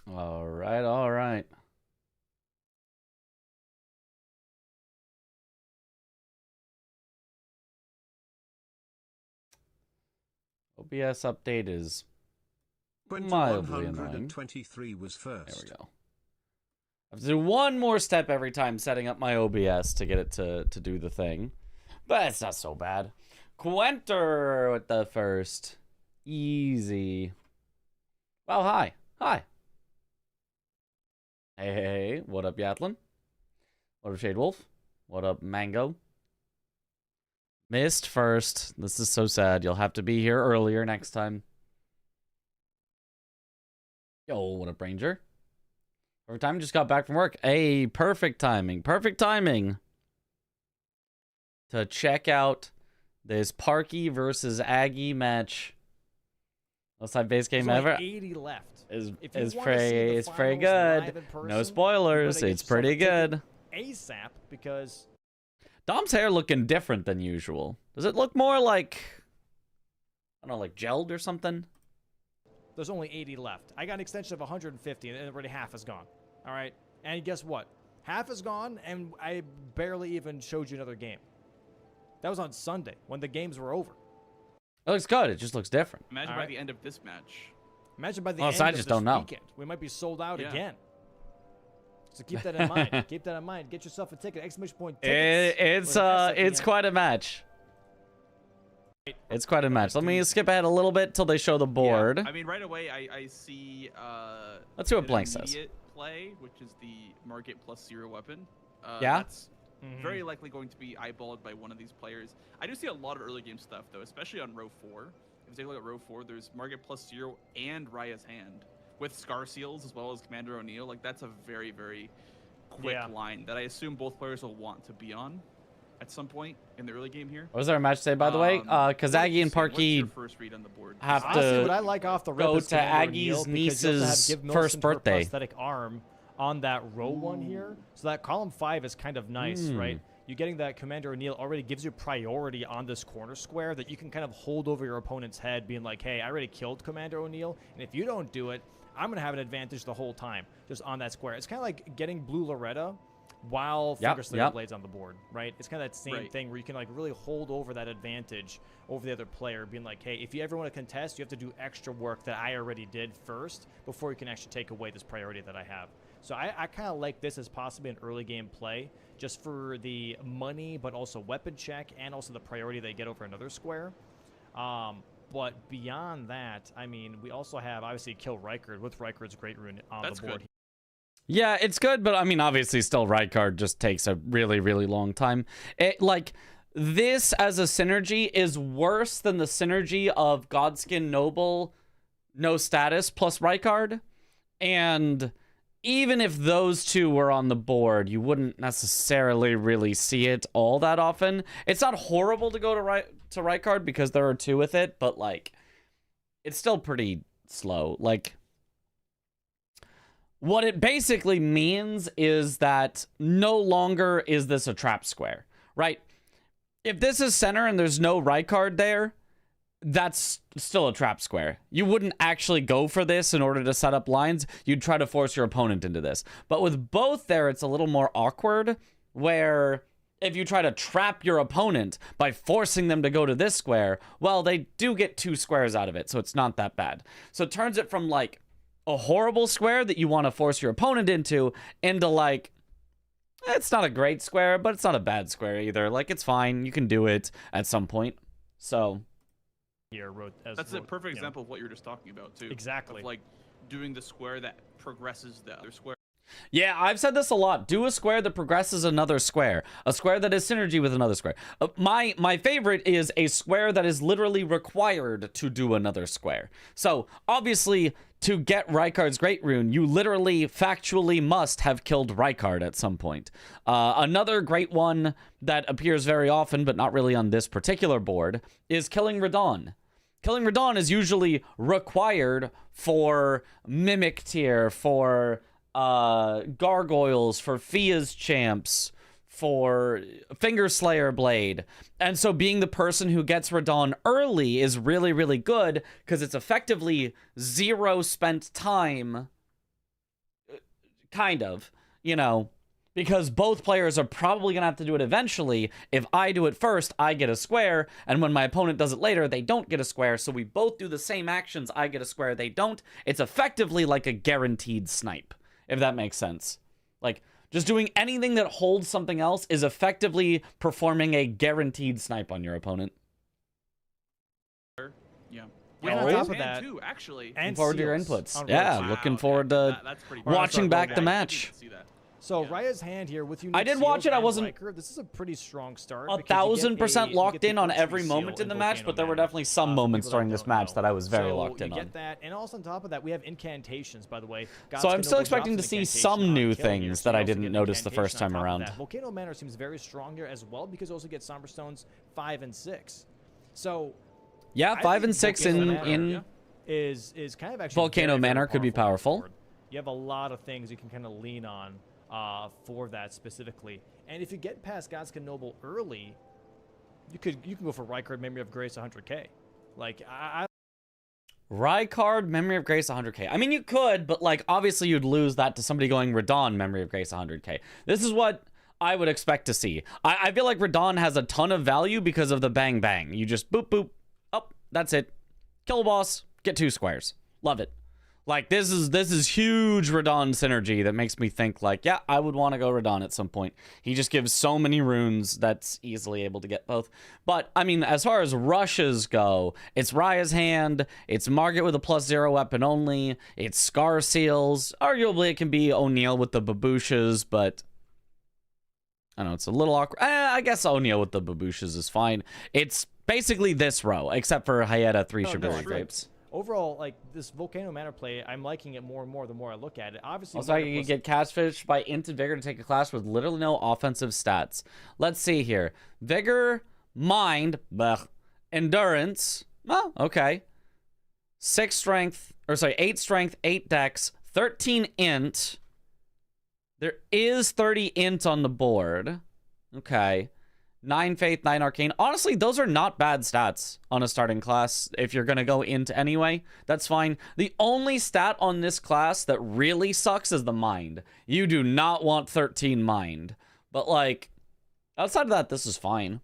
All right, all right. OBS update is mildly annoying. 2123 was first. There we go. I have to do one more step every time setting up my OBS to get it to do the thing. But it's not so bad. Quenter with the first. Easy. Well, hi. Hi. Hey. What up, Yatlin? What up, Shade Wolf? What up, Mango? Missed first. This is so sad. You'll have to be here earlier next time. Yo, what up, Ranger? Perfect time. Just got back from work. Hey, perfect timing. Perfect timing to check out this Parky versus Aggie match. Most time base game There's ever. only 80 left. It's pretty good. No spoilers. It's pretty good. ASAP because Dom's hair looking different than usual. Does it look more like, I don't know, like gelled or something? there's only 80 left. I got an extension of 150 and already half is gone. All right. And guess what? Half is gone and I barely even showed you another game. That was on Sunday when the games were over. It looks good. It just looks different. Imagine by the end of this match. Imagine by the Well, end so I of just this don't know. weekend, we might be sold out again. So keep that in mind. Keep that in mind. Get yourself a ticket. Exclamation point tickets. It's quite a match. It's quite a match. Let me skip ahead a little bit till they show the board. Yeah. I mean, right away, I see. Let's see what Blank says. Immediate play, which is the market plus 0 weapon. Yeah. That's very likely going to be eyeballed by one of these players. I do see a lot of early game stuff though, especially on row 4. If you take a look at row 4, there's market plus 0 and Raya's Hand with Scar Seals as well as Commander O'Neil. Like that's a very, very quick line that I assume both players will want to be on at some point in the early game here. What was our match today, by the way? Because Aggie and Parky first read on the board? have Honestly, to what I like off the rip go is to Commander Aggie's O'Neil because you also niece's have Give first Millicent her birthday. prosthetic arm on that row 1 here. So that column 5 is kind of nice, right? You getting that Commander O'Neil already gives you priority on this corner square that you can kind of hold over your opponent's head, being like, hey, I already killed Commander O'Neil, and if you don't do it, I'm going to have an advantage the whole time just on that square. It's kind of like getting Blue Loretta while Finger Slinger Blade's on the board, right? It's kind of that same thing where you can like really hold over that advantage over the other player, being like, hey, if you ever want to contest, you have to do extra work that I already did first before you can actually take away this priority that I have. So I kind of like this as possibly an early game play just for the money, but also weapon check and also the priority they get over another square. But beyond that, I mean, we also have obviously Kill Rykard with Rykard's Great Rune on the board. Good. Yeah, it's good, but I mean, obviously, still Rykard just takes a really, really long time. Like, this as a synergy is worse than the synergy of Godskin Noble, no status, plus Rykard. And even if those two were on the board, you wouldn't necessarily really see it all that often. It's not horrible to go to Rykard because there are two with it, but, like, it's still pretty slow. Like, what it basically means is that no longer is this a trap square, right? If this is center and there's no Rykard there, that's still a trap square. You wouldn't actually go for this in order to set up lines. You'd try to force your opponent into this. But with both there, it's a little more awkward, where if you try to trap your opponent by forcing them to go to this square, well, they do get 2 squares out of it, so it's not that bad. So it turns it from, like, a horrible square that you want to force your opponent into like, it's not a great square, but it's not a bad square either. Like, it's fine. You can do it at some point. So That's a perfect example of what you were just talking about, too. Exactly. Of, like, doing the square that progresses the other square. yeah, I've said this a lot. Do a square that progresses another square. A square that is synergy with another square. My favorite is a square that is literally required to do another square. So, obviously, to get Rykard's Great Rune, you literally, factually must have killed Rykard at some point. Another great one that appears very often, but not really on this particular board, is killing Radon. Killing Radon is usually required for Mimic Tier, for Gargoyles, for Fia's Champs, for Finger Slayer Blade. And so being the person who gets Radon early is really, really good because it's effectively 0 spent time kind of, you know, because both players are probably going to have to do it eventually. If I do it first, I get a square, and when my opponent does it later, they don't get a square, so we both do the same actions, I get a square, they don't. It's effectively like a guaranteed snipe, if that makes sense. Like, just doing anything that holds something else is effectively performing a guaranteed snipe on your opponent. Yeah. And on top of that, too, actually. and Looking forward to your seals inputs. on Yeah, road two. looking Wow, forward to that's pretty watching back the going back. match. See that. So Yeah. Raya's hand here with you. I did watch it. I wasn't This is a pretty strong start. 1,000% you locked get the in on entry every seal moment in the match, Volcano but there were Manor. definitely some For moments people during that this don't match know. that I was very So locked in you on. get that, and also on top of that, we have incantations, by the way. So I'm God's still Noble expecting to drops an see incantation some on new kill here, things so that you I also didn't get an notice the first incantation time on top of around. that. Volcano Manor seems very strong here as well because you also get Somber Stones 5 and 6. So Yeah, I 5 think and 6 Volcano in Manor is kind of actually Volcano very, very Manor could be powerful on the powerful. board. You have a lot of things you can kind of lean on for that specifically. And if you get past God's Noble early, you can go for Rykard Memory of Grace 100k. Like Rykard Memory of Grace 100k. I mean, you could, but like obviously you'd lose that to somebody going Radon Memory of Grace 100k. This is what I would expect to see. I feel like Radon has a ton of value because of the bang bang. You just boop boop. Oh, that's it. Kill a boss, get 2 squares. Love it. Like this is huge Radon synergy that makes me think like, yeah, I would want to go Radon at some point. He just gives so many runes that's easily able to get both. But I mean, as far as rushes go, it's Raya's Hand, it's Margit with a +0 weapon only, it's Scar Seals. Arguably it can be O'Neal with the babooshes, but I don't know, it's a little awkward. I guess O'Neal with the babooshes is fine. It's basically this row, except for Hayata 3 Shibari Grapes. overall, like this Volcano Manor play, I'm liking it more and more the more I look at it. Obviously, Also, you can get Catfish by Int and Vigor to take a class with literally no offensive stats. Let's see here. Vigor, Mind, blech, Endurance. Oh, okay. 8 strength, 8 dex, 13 int. There is 30 int on the board. Okay. 9 faith, 9 arcane. Honestly, those are not bad stats on a starting class. If you're going to go int anyway, that's fine. The only stat on this class that really sucks is the mind. You do not want 13 mind. But like, outside of that, this is fine.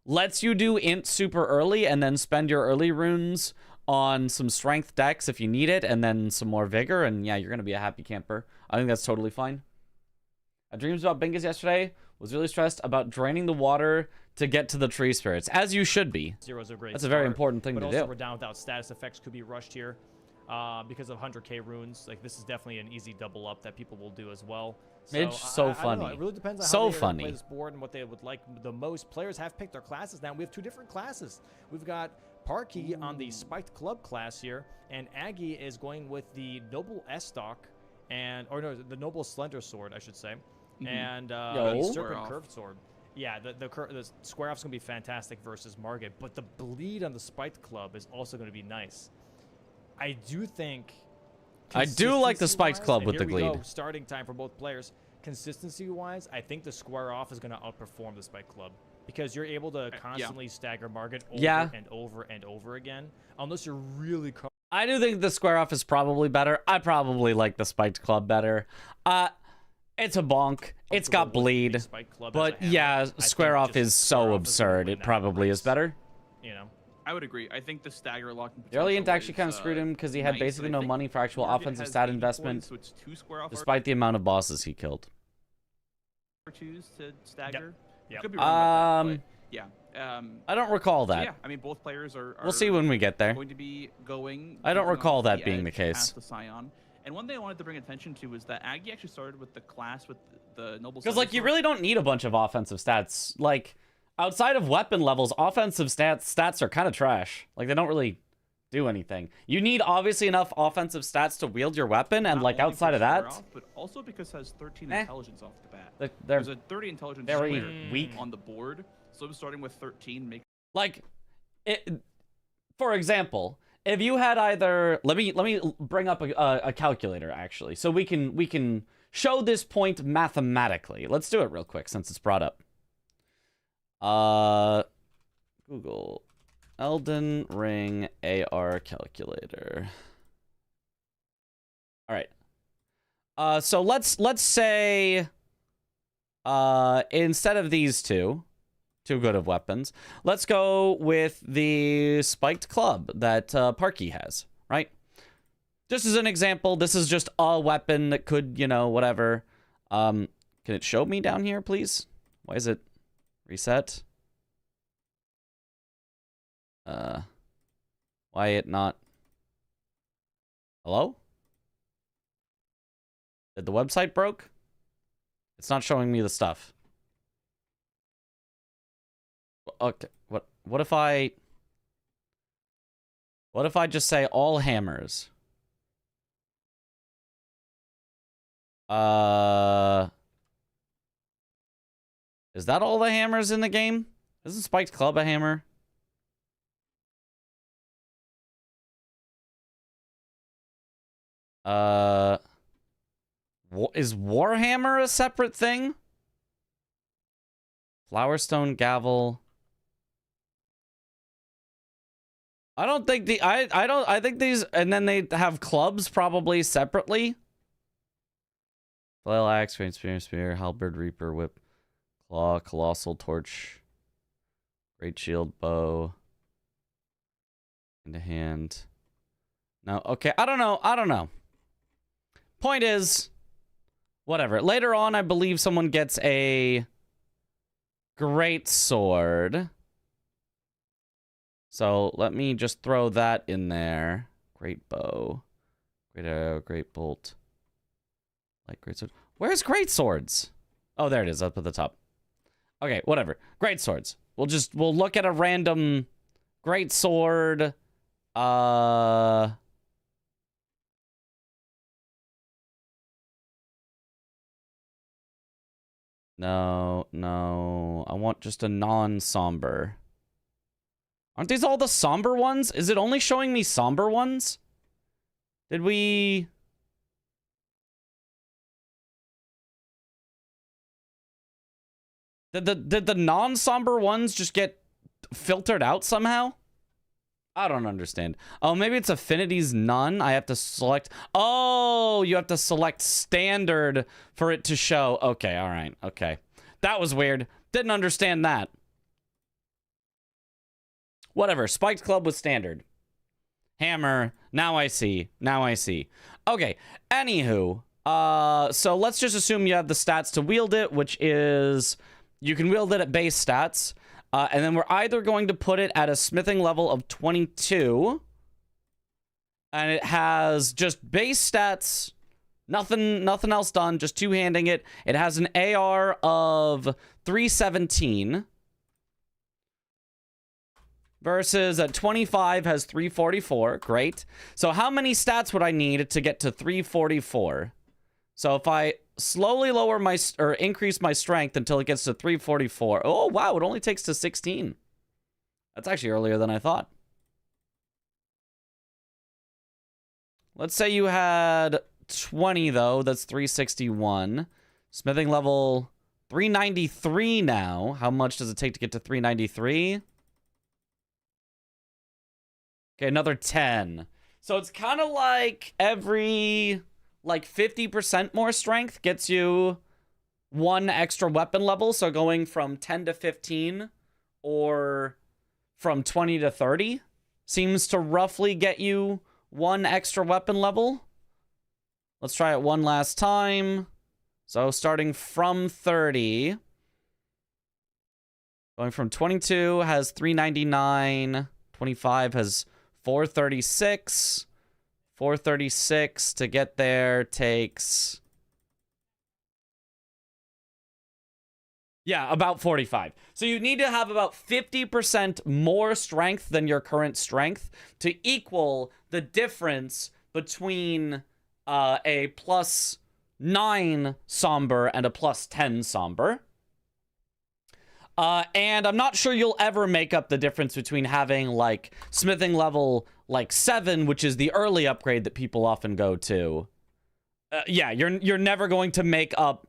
Lets you do int super early and then spend your early runes on some strength dex if you need it, and then some more vigor, and yeah, you're going to be a happy camper. I think that's totally fine. I dreamed about Bingus yesterday. Was really stressed about draining the water to get to the tree spirits, as you should be. Zero's a great That's a very start, important thing but to also do. we're down without status effects. Could be rushed here because of 100k runes. Like this is definitely an easy double up that people will do as well. Midge, so I don't know. funny. It really depends on So how they funny. play this board and what they would like the most. Players have picked their classes now. We have 2 different classes. We've got Parky on the Spiked Club class here, and Aggie is going with the Noble S-Stock, the Noble Slender Sword, I should say, and the Serpent Curved Sword. Yeah, the square off's gonna be fantastic versus Margit, but the bleed on the Spiked Club is also gonna be nice. I do think. I do like the Spiked consistency-wise, Club and with the here we bleed. go, starting time for both players. Consistency-wise, I think the square off is gonna outperform the Spiked Club because you're able to constantly stagger Margit over and over and over again, unless you're really. I do think the square off is probably better. I probably like the Spiked Club better. It's a bonk. It's got bleed. But yeah, square off is so absurd. It probably is better. You know. I would agree. I think the stagger locking The early int potential actually kind of is, screwed him because he had nice, basically but I no think money for actual Margit offensive has stat 80 investment, points, so it's 2 square off despite the amount of bosses he killed. or 2s to stagger. Yep. Could be wrong about that, but yeah. I don't recall So that. yeah, I mean both players are We'll see when we get there. going to be going. I don't moving recall off that being the edge case. past the Scion. And one thing I wanted to bring attention to is that Aggie actually started with the class with the Noble. Because like you really don't need a bunch of offensive stats. Like outside of weapon levels, offensive stats are kind of trash. Like they don't really do anything. You need obviously enough offensive stats to wield your weapon, and Not like only outside for of that, square off, but also because it has 13 intelligence off the bat. they're There's a 30 intelligence very square weak. on the board, so starting with 13 makes. Like it. For example, if you had either let me bring up a calculator actually, so we can show this point mathematically. Let's do it real quick since it's brought up. Google Elden Ring AR calculator. All right. So let's say instead of these two good of weapons, let's go with the spiked club that Parky has, right? Just as an example, this is just a weapon that could, you know, whatever. Can it show me down here, please? Why is it reset? Why it not? Hello? Did the website broke? It's not showing me the stuff. Okay, what if I just say all hammers? Is that all the hammers in the game? Isn't Spiked Club a hammer? Is Warhammer a separate thing? Flowerstone gavel. I don't think I think these, and then they have clubs probably separately. Flail axe, rain spear, halberd, reaper, whip, claw, colossal torch, great shield, bow, into hand. No, okay, I don't know. Point is, whatever. Later on, I believe someone gets a great sword. So let me just throw that in there. Great bow, great arrow, great bolt. Like great sword. Where's great swords? Oh, there it is, up at the top. Okay, whatever. Great swords. We'll look at a random great sword. No. I want just a non-somber. Aren't these all the somber ones? Is it only showing me somber ones? Did we... Did the non-somber ones just get filtered out somehow? I don't understand. Oh, maybe it's affinities none. I have to select... Oh, you have to select standard for it to show. Okay, all right. Okay. That was weird. Didn't understand that. Whatever. Spiked club with standard. Hammer. Now I see. Okay. Anywho. So let's just assume you have the stats to wield it, which is... You can wield it at base stats. And then we're either going to put it at a smithing level of 22. And it has just base stats. Nothing else done. Just two-handing it. It has an AR of 317. Versus at 25 has 344. Great. So how many stats would I need to get to 344? So if I slowly lower my, or increase my strength until it gets to 344. Oh, wow, it only takes to 16. That's actually earlier than I thought. Let's say you had 20, though. That's 361. Smithing level 393 now. How much does it take to get to 393? Okay, another 10. So it's kind of like every... like 50% more strength gets you one extra weapon level. So going from 10 to 15 or from 20 to 30 seems to roughly get you one extra weapon level. Let's try it one last time. So starting from 30, going from 22 has 399, 25 has 436. 436 to get there takes... Yeah, about 45. So you need to have about 50% more strength than your current strength to equal the difference between a +9 somber and a +10 somber. And I'm not sure you'll ever make up the difference between having, like, smithing level, like, 7, which is the early upgrade that people often go to. Yeah, you're never going to make up...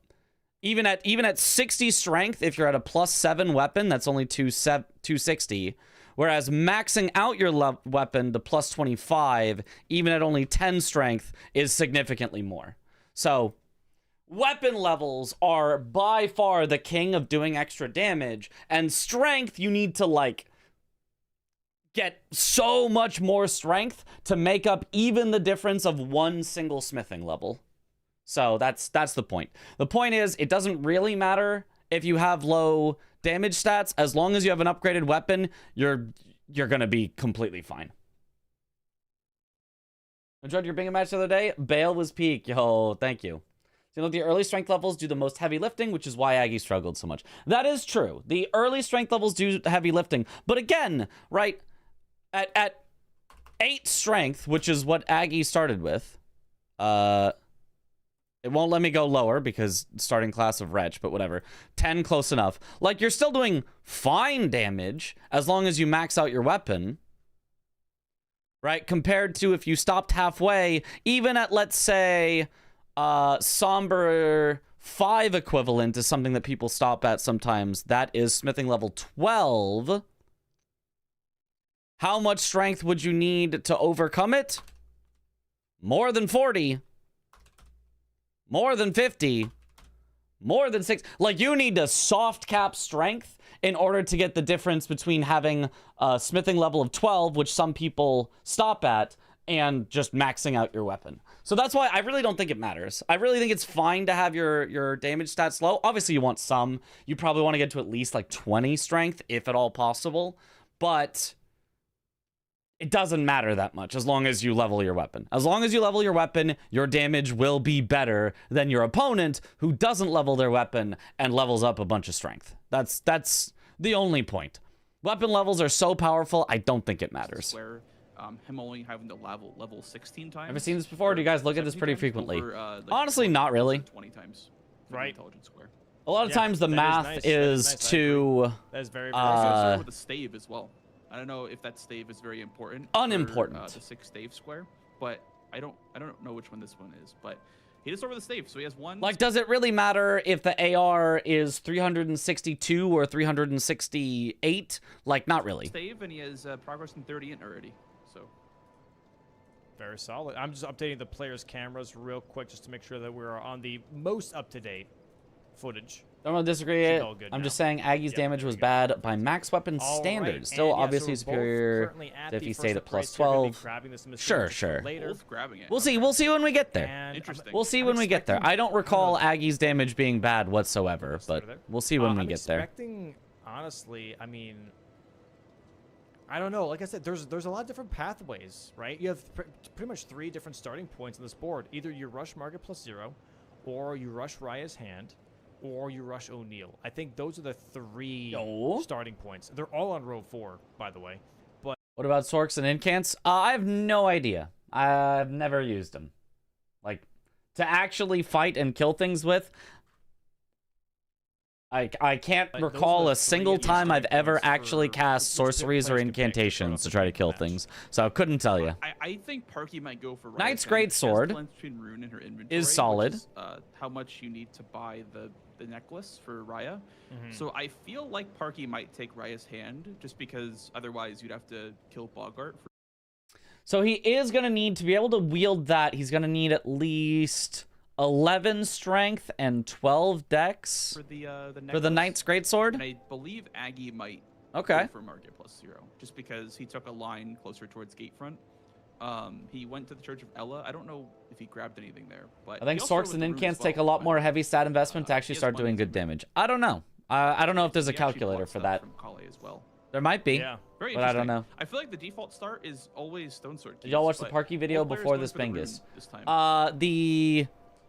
Even at 60 strength, if you're at a +7 weapon, that's only 260. Whereas maxing out your weapon to +25, even at only 10 strength, is significantly more. So weapon levels are by far the king of doing extra damage, and strength, you need to like get so much more strength to make up even the difference of one single smithing level. So that's the point. The point is, it doesn't really matter if you have low damage stats. As long as you have an upgraded weapon, you're gonna be completely fine. Enjoyed your bingo match the other day? Bale was peak. Yo, thank you. So, you know, the early strength levels do the most heavy lifting, which is why Aggie struggled so much. That is true. The early strength levels do heavy lifting. But again, right, at 8 strength, which is what Aggie started with, it won't let me go lower because starting class of Wretch, but whatever. 10, close enough. Like, you're still doing fine damage as long as you max out your weapon. Right? Compared to if you stopped halfway, even at, let's say, Somber 5 equivalent is something that people stop at sometimes. That is smithing level 12. How much strength would you need to overcome it? More than 40. More than 50. More than 6. Like, you need to soft cap strength in order to get the difference between having a smithing level of 12, which some people stop at, and just maxing out your weapon. So that's why I really don't think it matters. I really think it's fine to have your damage stats low. Obviously, you want some. You probably want to get to at least like 20 strength, if at all possible. But it doesn't matter that much as long as you level your weapon. As long as you level your weapon, your damage will be better than your opponent who doesn't level their weapon and levels up a bunch of strength. That's the only point. Weapon levels are so powerful, I don't think it matters. Where him only having to level 16 times. Ever seen this before? Do you guys look at this pretty frequently? Over, like, Honestly, not really. 20 times. Right. Intelligence square. A lot of times the math is nice. to... That is very, very Also with the stave as well. I don't know if that stave is very important. Unimportant. For, the 6 stave square, but I don't know which one this one is, but he just over the stave, so he has one. Like, does it really matter if the AR is 362 or 368? Like, not really. Stave, and he has progress in 30 int already. So very solid. I'm just updating the players' cameras real quick just to make sure that we're on the most up-to-date footage. Don't really disagree. All good I'm now. just saying Aggie's damage was bad by max weapon All standards. right, Still and yeah, obviously so we're both superior currently at if the he first stayed at plus upgrades. We're gonna be 12. grabbing this in the Sure, stream sure. later. both grabbing it. We'll see. We'll see when we get there. And Interesting. We'll see I'm when we get there. expecting- I don't recall Aggie's damage being bad whatsoever, but Started there. we'll see when we I'm get there. expecting, honestly, I mean, I don't know. Like I said, there's a lot of different pathways, right? You have pretty much 3 different starting points on this board. Either you rush Market plus 0, or you rush Raya's Hand, or you rush O'Neal. I think those are the 3 starting points. They're all on row 4, by the way. But What about Sorks and Incants? I have no idea. I've never used them. Like, to actually fight and kill things with, I can't Like, those recall are the a single 3 time I've starting ever points actually for cast which sorceries or players can pick incantations to throughout try the to kill match. things. So I couldn't tell you. I think Parky might go for Knight's Raya's Hand. Great She has Sword the balance between Rune and her inventory, is solid. Which is, how much you need to buy the necklace for Raya. Mhm. So I feel like Parky might take Raya's Hand just because otherwise you'd have to kill Bogart. So he is going to need to be able to wield that. He's going to need at least 11 strength and 12 dex For the necklace. for the Knight's Greatsword. And I believe Aggie might Okay. go for Market plus 0 just because he took a line closer towards Gatefront. He went to the Church of Ella. I don't know if he grabbed anything there, but I think he also Sorks went and with the Rune Incants as take a well, lot but, more heavy stat investment to he actually has start money doing to good do it. damage. I don't know. I don't know if there's a He actually calculator bought for stuff that. From Kale as well. There might be. Yeah. Very But I interesting. don't know. I feel like the default start is always Stone Sword. Did y'all keys, watch the but Parky video both players before went this for the Rune Bingus? this time. The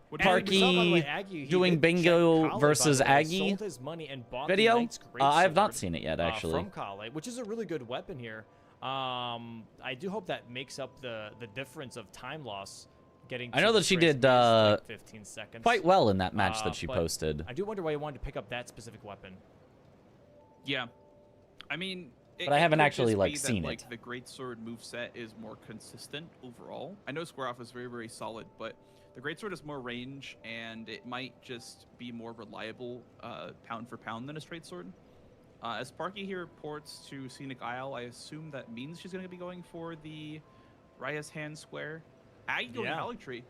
What do you think? And we saw, by the way, Parky Aggie, he doing did bingo check Kale, versus by the way, Aggie sold his money and bought the video. Knight's I have not Greatsword, seen it yet, actually. from Kale, which is a really good weapon here. I do hope that makes up the difference of time loss getting. I know to that she Grace did Maze, like 15 seconds. quite well in that match that she but posted. I do wonder why you wanted to pick up that specific weapon. Yeah, I mean, But I haven't could actually, just like, be seen that, it. like, the Greatsword moveset is more consistent overall. I know Square Off is very, very solid, but the Greatsword is more range, and it might just be more reliable pound for pound than a straight sword. As Parky here ports to Scenic Isle, I assume that means she's going to be going for the Raya's Hand square. Aggie going Yeah. Holly Tree.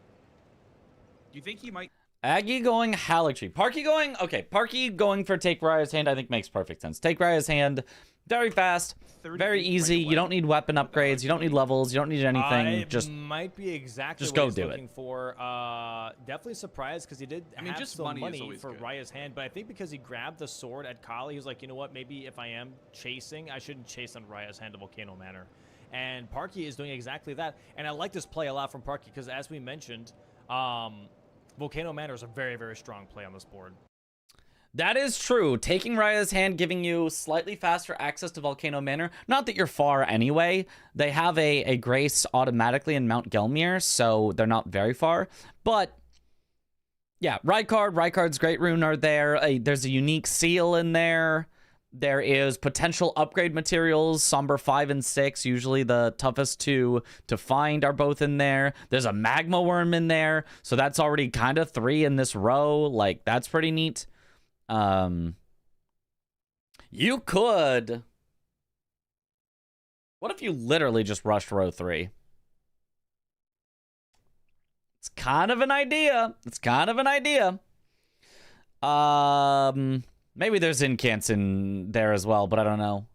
Do you think he might? Aggie going Hallery. Parky going, okay, Parky going for Take Raya's Hand I think makes perfect sense. Take Raya's Hand, very fast, very easy. You don't need weapon upgrades, you don't need levels, you don't need anything. Just might be exactly just what go he's do looking it. for. Definitely surprised because he did have just some money is money always for good. Raya's Hand, but I think because he grabbed the sword at Kali, he was like, you know what, maybe if I am chasing, I shouldn't chase on Raya's Hand to Volcano Manor. And Parky is doing exactly that. And I like this play a lot from Parky because, as we mentioned, Volcano Manor is a very, very strong play on this board. that is true. Taking Raya's Hand giving you slightly faster access to Volcano Manor. Not that you're far anyway. They have a Grace automatically in Mount Gelmir, so they're not very far. But yeah, Rykard's Great Rune are there. There's a unique seal in there. There is potential upgrade materials. Somber 5 and 6, usually the toughest two to find, are both in there. There's a Magma Worm in there, so that's already kind of 3 in this row. Like, that's pretty neat. You could... What if you literally just rushed row 3? It's kind of an idea. It's kind of an idea. Maybe there's incants in there as well, but I don't know.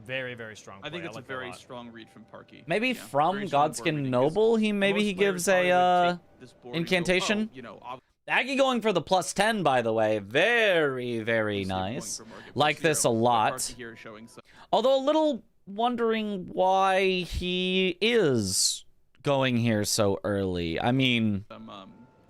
Very, very strong play. I think it's like a very lot. strong read from Parky. Maybe Yeah, from very strong board Godskin reading, Noble, because maybe he most players gives probably would a take this board and go, incantation. "Oh, you know, Aggie going for the +10, by the way. Very, very obviously going nice. for Market Like plus this a 0, but lot. Parky here is showing some- Although a little wondering why he is going here so early. I mean, some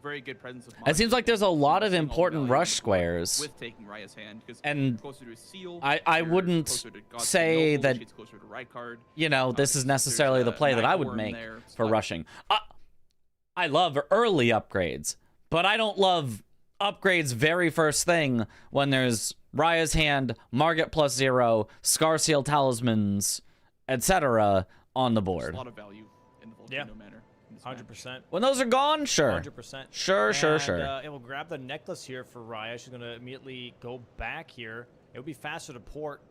very good presence of it mind. seems like there's a lot of Seeing all the important value rush in the board squares. with taking Raya's Hand, 'cause And you're closer to a seal, I you're wouldn't closer to Godskin say Noble, that, she's closer to Rykard. you know, this is There's necessarily the a play that I Magma would Worm make there, for so- rushing. I love early upgrades, but I don't love upgrades very first thing when there's Raya's Hand, Margit +0, Scar Seal Talismans, etc. on the There's board. a lot of value in the Volcano Manor. in this match. 100%. When those are gone, sure. 100%. Sure. It will grab the necklace here for Raya. She's going to immediately go back here. It would be faster to port.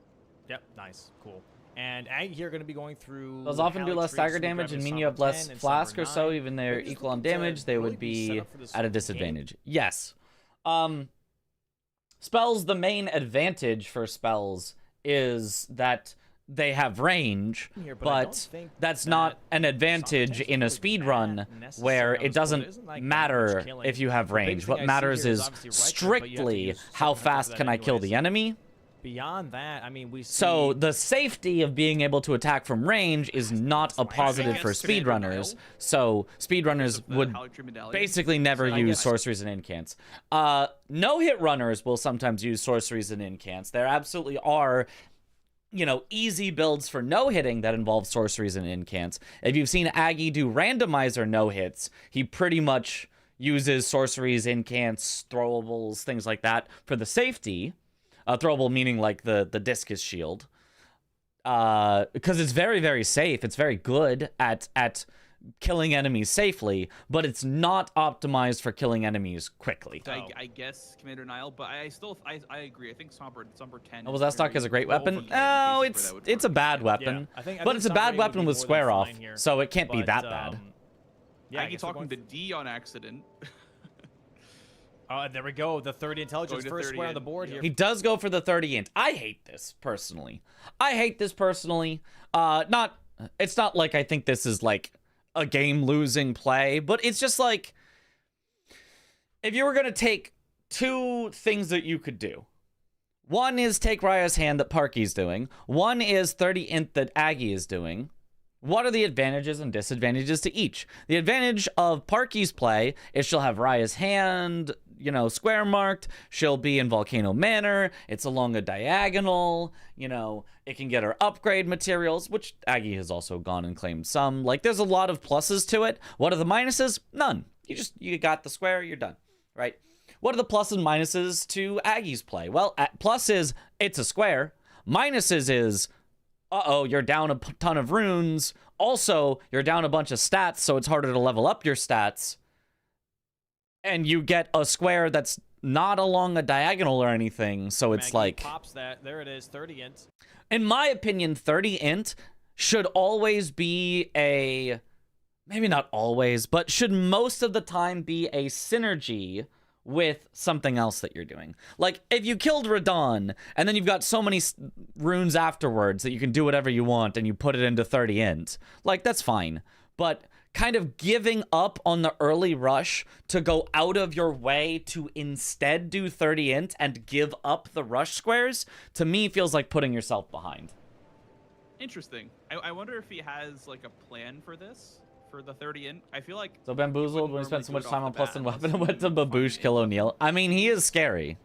Yep, nice. Cool. And Aggie here going to be going through... Those often do less Hallery, stagger so damage grabbing and mean Somber you have less 10 and flask Somber or so, 9. even they're Maybe just equal on looking to damage, they really would be set be up for this at a game. disadvantage. Yes. Spells, the main advantage for spells is that they have range, Here, but I don't but think that's that not an advantage Somber 10's in a really speed that run necessary where on it this board. It doesn't isn't like that matter much killing. if you have The range. biggest What thing I see matters here is is obviously Rykard, but you have to strictly use how 700 for fast that can I kill anyways. the enemy. Beyond that, I mean, we see... So the safety of being able to attack from range is not a positive for guess Commander speedrunners. Niall, So speedrunners the would Hallery medallion. basically never So I use guess- sorceries and incants. No-hit runners will sometimes use sorceries and incants. There absolutely are, you know, easy builds for no-hitting that involve sorceries and incants. If you've seen Aggie do randomizer no-hits, he pretty much uses sorceries, incants, throwables, things like that for the safety. Throwable meaning like the discus shield. Because it's very, very safe. It's very good at killing enemies safely, but it's not optimized for killing enemies quickly. I guess Commander Niall, but I agree. I think Somber 10. Oh, was that stock as a great weapon? overkill Oh, in cases where that would it's a work. bad Yeah. weapon. I think But it's a Somber bad 8 would weapon be with more than square off, fine here. so it can't be But, that bad. Yeah, I Aggie guess we're talking going the D on accident. there we go. The 30 intelligence, Going to first 30 square on the in, board yeah. here. He does go for the 30 int. I hate this personally. It's not like I think this is like a game losing play, but it's just like if you were going to take two things that you could do. One is take Raya's Hand that Parky's doing. One is 30 int that Aggie is doing. What are the advantages and disadvantages to each? The advantage of Parky's play is she'll have Raya's Hand, you know, square marked. She'll be in Volcano Manor. It's along a diagonal. You know, it can get her upgrade materials, which Aggie has also gone and claimed some. Like, there's a lot of pluses to it. What are the minuses? None. You got the square, you're done, right? What are the pluses and minuses to Aggie's play? Well, plus is it's a square. Minuses is, you're down a ton of runes. Also, you're down a bunch of stats, so it's harder to level up your stats. And you get a square that's not along a diagonal or anything, so it's Maggie like... pops that. There it is, 30 int. In my opinion, 30 int should always be a maybe not always, but should most of the time be a synergy with something else that you're doing. Like, if you killed Radon, and then you've got so many runes afterwards that you can do whatever you want, and you put it into 30 int, like, that's fine. But kind of giving up on the early rush to go out of your way to instead do 30 int and give up the rush squares, to me feels like putting yourself behind. Interesting. I wonder if he has, like, a plan for this. For the 30 int, I feel like So Bamboozled, when he spent so much time on plus and and weapon, went to Baboosh kill O'Neal. I mean, he is scary.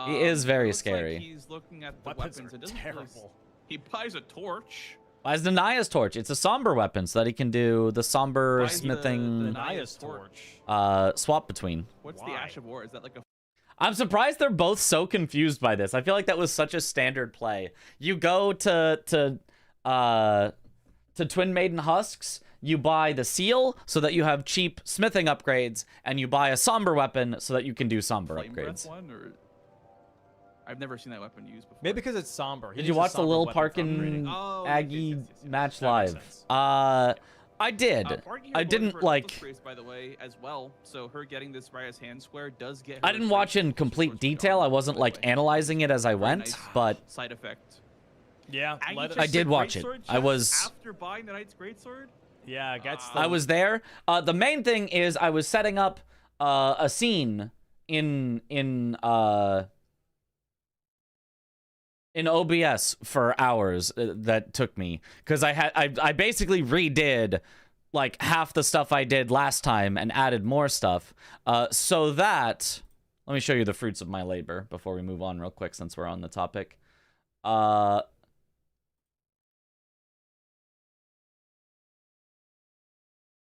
He is very scary. Like he's looking at the Weapons weapons. are It doesn't terrible. He buys a torch. Buys the Naya's torch. It's a somber weapon, so that he can do the somber Buys smithing the Naya's torch. swap between. What's Why? the Ash of War? Is that like a I'm surprised they're both so confused by this. I feel like that was such a standard play. You go to Twin Maiden Husks, you buy the seal so that you have cheap smithing upgrades, and you buy a somber weapon so that you can do somber flame breath upgrades. one? Or I've never seen that weapon used before. Maybe because it's somber. He Did needs you a watch the somber Lil weapon for Parkin upgrading. Oh, Aggie yes. match That makes live? sense. I did. Parky here I voted didn't for like. Atlas Grace, by the way, as well. So her getting this Raya's hand square does get. I her didn't a watch great in boost complete towards detail. Dawn, I wasn't by the like way. analyzing it as I Very went, nice but side effect. Yeah, Aggie let just us- I did the watch it. greatsword I chest was- after buying the Knight's Greatsword. Yeah, gets the I was there. The main thing is I was setting up a scene in OBS for hours that took me, because I basically redid like half the stuff I did last time and added more stuff, so that, let me show you the fruits of my labor before we move on real quick, since we're on the topic.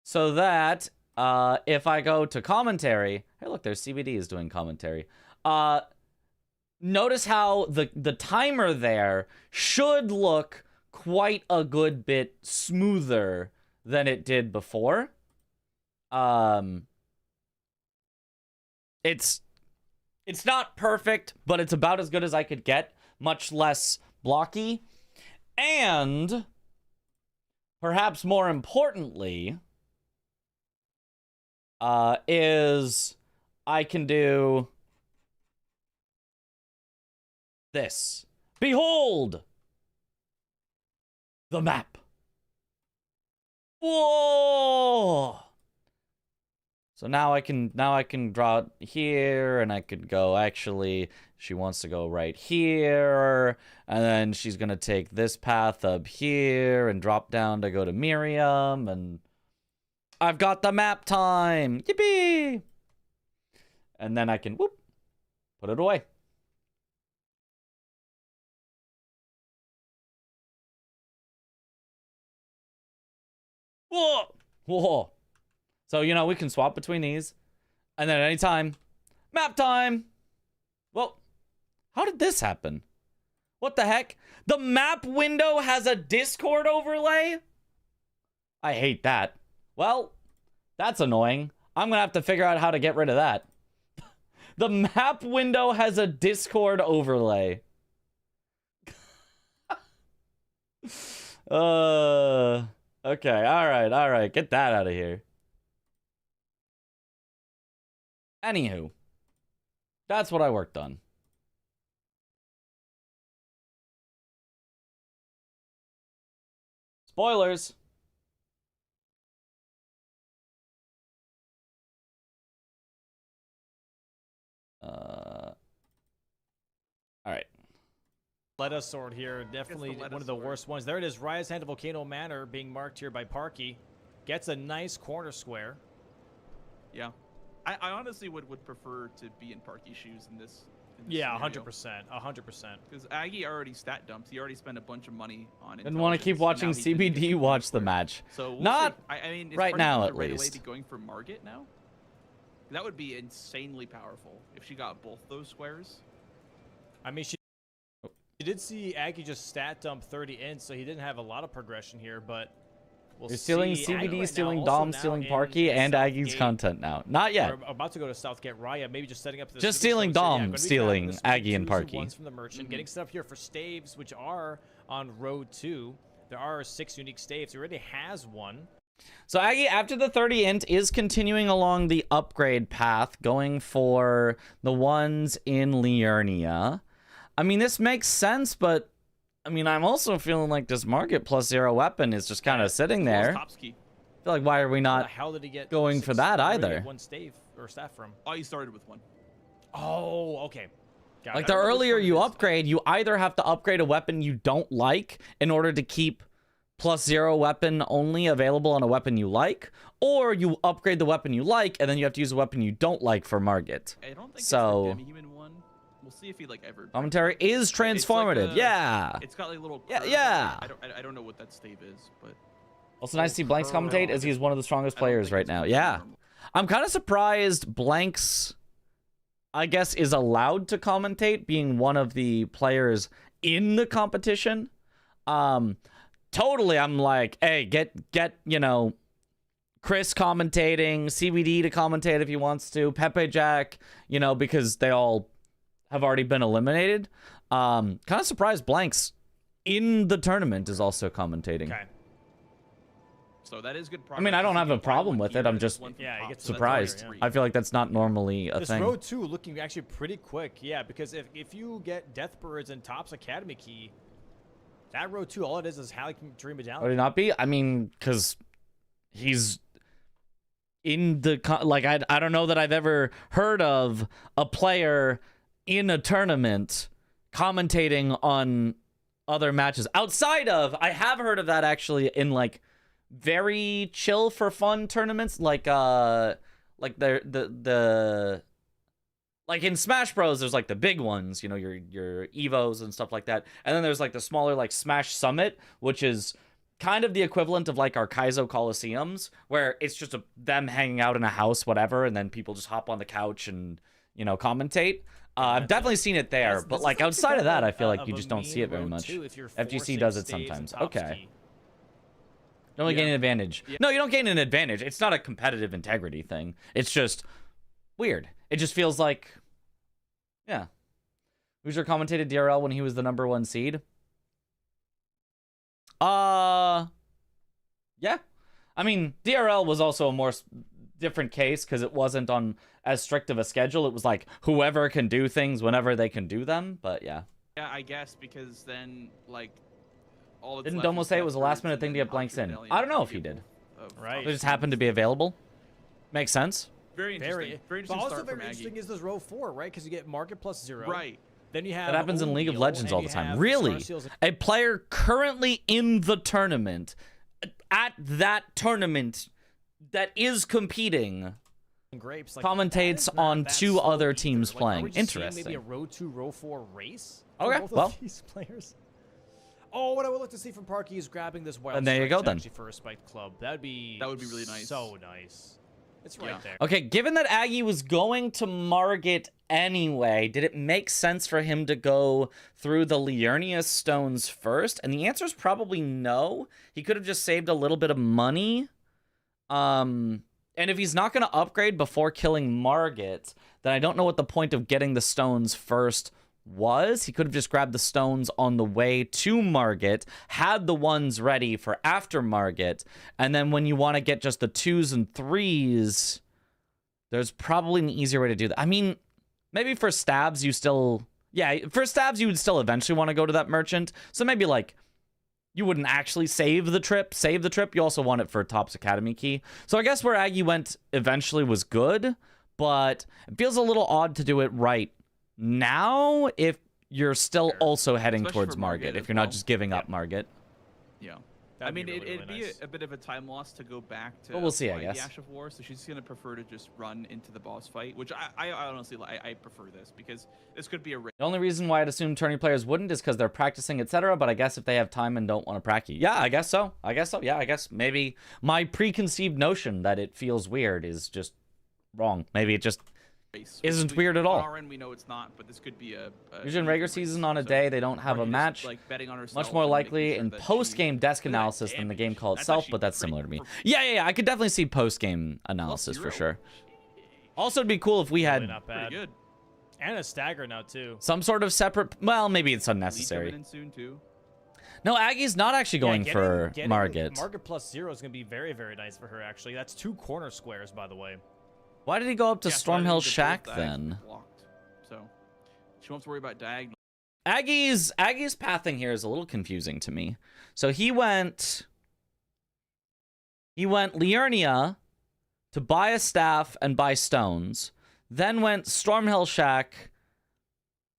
So that if I go to commentary, hey look, there's CBD is doing commentary. Notice how the timer there should look quite a good bit smoother than it did before. It's not perfect, but it's about as good as I could get, much less blocky. And perhaps more importantly, is I can do this. Behold the map. Whoa! So now I can draw it here, and I could go, actually, she wants to go right here, and then she's gonna take this path up here and drop down to go to Miriam, and I've got the map time. Yippee! And then I can, whoop, put it away. Whoa! Whoa! So, you know, we can swap between these. And then anytime, map time! Well, how did this happen? What the heck? The map window has a Discord overlay? I hate that. Well, that's annoying. I'm gonna have to figure out how to get rid of that. The map window has a Discord overlay. Okay, alright. Get that out of here. Anywho, that's what I worked on. Spoilers. All right. Lettuce sword here, definitely one of the worst ones. There it is, Raya's Hand of Volcano Manor being marked here by Parky. Gets a nice corner square. Yeah. I honestly would prefer to be in Parky's shoes in this. Yeah, 100%. 100%. Because Aggie already stat dumped. He already spent a bunch of money on it. Didn't want to keep watching CBD watch the match. So we'll Not see. I mean, is right Parky now, going at to right away least. be going for Margit now? That would be insanely powerful if she got both those squares. I mean, she did see Aggie just stat dump 30 in, so he didn't have a lot of progression here, but we'll You're see. stealing Aggie CBD, right stealing now, Dom, also stealing now Parky, in and Aggie's Southgate. content now. Not yet. We're about to go to Southgate. Raya maybe just setting up the Just super stealing shows. So, Dom, gonna be stealing grabbing this Aggie week, and 2s Parky. 1s from the merchant, getting stuff here for staves, which are on road 2. There are 6 unique staves. He already has one. So Aggie, after the 30 int, is continuing along the upgrade path, going for the ones in Liurnia. I mean, this makes sense, but I mean, I'm also feeling like this market plus 0 weapon is just kind of sitting there. I feel like, why are we not How did he get going for that either? One stave or staff from? Oh, you started with one. Oh, okay. Got Like it. the earlier you upgrade, you either have to upgrade a weapon you don't like in order to keep plus 0 weapon only available on a weapon you like, or you upgrade the weapon you like and then you have to use a weapon you don't like for Margit. I don't think So it's the Demi-Human one. We'll see if he like ever. commentary is transformative. Yeah. It's got like little. Yeah, curves. yeah. I don't know what that stave is, but. Also nice to see Blanks commentate as he's one of the strongest players right now. Yeah. I'm kind of surprised Blanks, I guess, is allowed to commentate, being one of the players in the competition. Totally, I'm like, hey, get you know, Chris commentating, CBD to commentate if he wants to, Pepe Jack, you know, because they all have already been eliminated. Kind of surprised Blanks in the tournament is also commentating. Okay. So that is good progress. I mean, I don't have a problem with it. I'm just Yeah, he gets surprised. yeah. I feel like that's not normally a This thing. road 2 looking actually pretty quick. Yeah, because if you get Deathbirds and Top's Academy key, that road 2, all it is Halley Dream Would Medallion. it not be? I mean, because he's in the like I don't know that I've ever heard of a player in a tournament commentating on other matches outside of. I have heard of that actually in like very chill for fun tournaments, like the like in Smash Bros, there's like the big ones, you know, your Evos and stuff like that. And then there's like the smaller like Smash Summit, which is kind of the equivalent of like our Kaizo Coliseums, where it's just them hanging out in a house, whatever, and then people just hop on the couch and, you know, commentate. I've definitely seen it there, but like outside of that, I feel like you just don't see it very much. FGC does it sometimes. Okay. You only gain an advantage. Yeah. No, you don't gain an advantage. It's not a competitive integrity thing. It's just weird. It just feels like, yeah. Hoosier commentated DRL when he was the #1 seed. Yeah. I mean, DRL was also a more different case because it wasn't on as strict of a schedule. It was like whoever can do things whenever they can do them. But yeah. Yeah, I guess because then like all. Didn't Domo say it was a last-minute thing to get Blanks in? I don't know if he did. Right. It just happened to be available. Makes sense. Very interesting. Very interesting. But also start very from interesting Aggie. is this row 4, right? Because you get Market plus 0. Right. Then you have That happens in League of O'Neal, Legends all and the you time. have Really? Starseals A player currently in the tournament, at that tournament that is competing, and Grapes, like, commentates that is not on that 2 slow other either. teams Like, playing. are we just seeing Interesting. Maybe a row 2, row 4 race. Okay, For both well. of these players. Oh, what I would like to see from Parky is grabbing this wild. And there you Strikes go, then. actually for a spiked club. That would be really nice. So nice. It's right Yeah. there. Okay, given that Aggie was going to Margit anyway, did it make sense for him to go through the Liurnia stones first? And the answer is probably no. He could have just saved a little bit of money. And if he's not going to upgrade before killing Margit, then I don't know what the point of getting the stones first was. He could have just grabbed the stones on the way to Margit, had the ones ready for after Margit, and then when you want to get just the 2s and 3s, there's probably an easier way to do that. I mean, maybe for stabs you still... Yeah, for stabs you would still eventually want to go to that merchant, so maybe like you wouldn't actually save the trip. You also want it for Top's Academy key. So I guess where Aggie went eventually was good, but it feels a little odd to do it right now if you're still also heading Especially towards for Margit, Margit if as you're well. not just giving up Margit. Yeah. That'd I mean, be really, it'd really be nice. a bit of a time loss to go back to But we'll see, I avoid guess. the Ash of War, so she's going to prefer to just run into the boss fight, which I honestly, I prefer this, because this could be a race. The only reason why I'd assume tourney players wouldn't is because they're practicing, etc. But I guess if they have time and don't want to practice, yeah, I guess so. Yeah, I guess maybe my preconceived notion that it feels weird is just wrong. Maybe it just isn't weird at all. On our end, we know it's not, but this could be a Usually in regular season on a day they don't have a Margit is, match. like, betting on herself Much more and likely making sure in that she- post-game desk Look at that analysis than the game damage. call That's itself, actually but that's pretty similar to me. perfect. Yeah, I could definitely see post-game analysis for sure. Also, it'd be cool if we Really had not bad. Pretty good. And a stagger now too. some sort of separate... Well, maybe it's Lead unnecessary. coming in soon too. No, Aggie's not actually going for Margit. Margit plus 0 is going to be very, very nice for her, actually. That's 2 corner squares, by the way. Why did he go up to Yeah, so I Stormhill think the Shack both diags then? blocked. So she won't have to worry about diagonal. Aggie's pathing here is a little confusing to me. So he went Liurnia to buy a staff and buy stones, then went Stormhill Shack.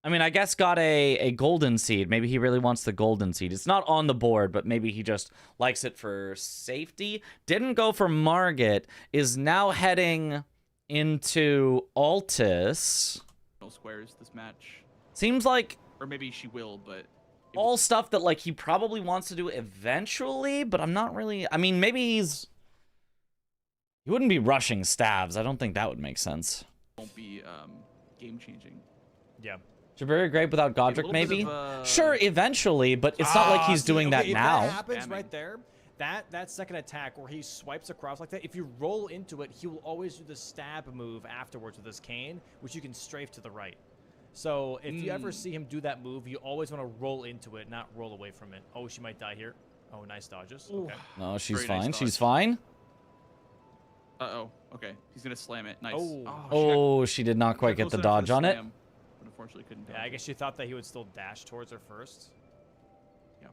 I mean, I guess got a golden seed. Maybe he really wants the golden seed. It's not on the board, but maybe he just likes it for safety. Didn't go for Margit, is now heading into Altus. No squares this match. Seems like Or maybe she will, but all stuff that like he probably wants to do eventually, but I'm not really. I mean, maybe he wouldn't be rushing stabs. I don't think that would make sense. won't be game changing. Yeah. Jabari great without Godric, maybe? Sure, eventually, but it's not like he's doing that if now. That happens right there. That second attack where he swipes across like that, if you roll into it, he will always do the stab move afterwards with his cane, which you can strafe to the right. So if you ever see him do that move, you always want to roll into it, not roll away from it. Oh, she might die here. Oh, nice dodges. Okay. No, she's Very fine. nice She's dodge. fine. Uh-oh. Okay. He's going to slam it. Nice. Oh, she did not quite get the dodge on it. But unfortunately couldn't Yeah, dodge I it. guess she thought that he would still dash towards her first. Yeah.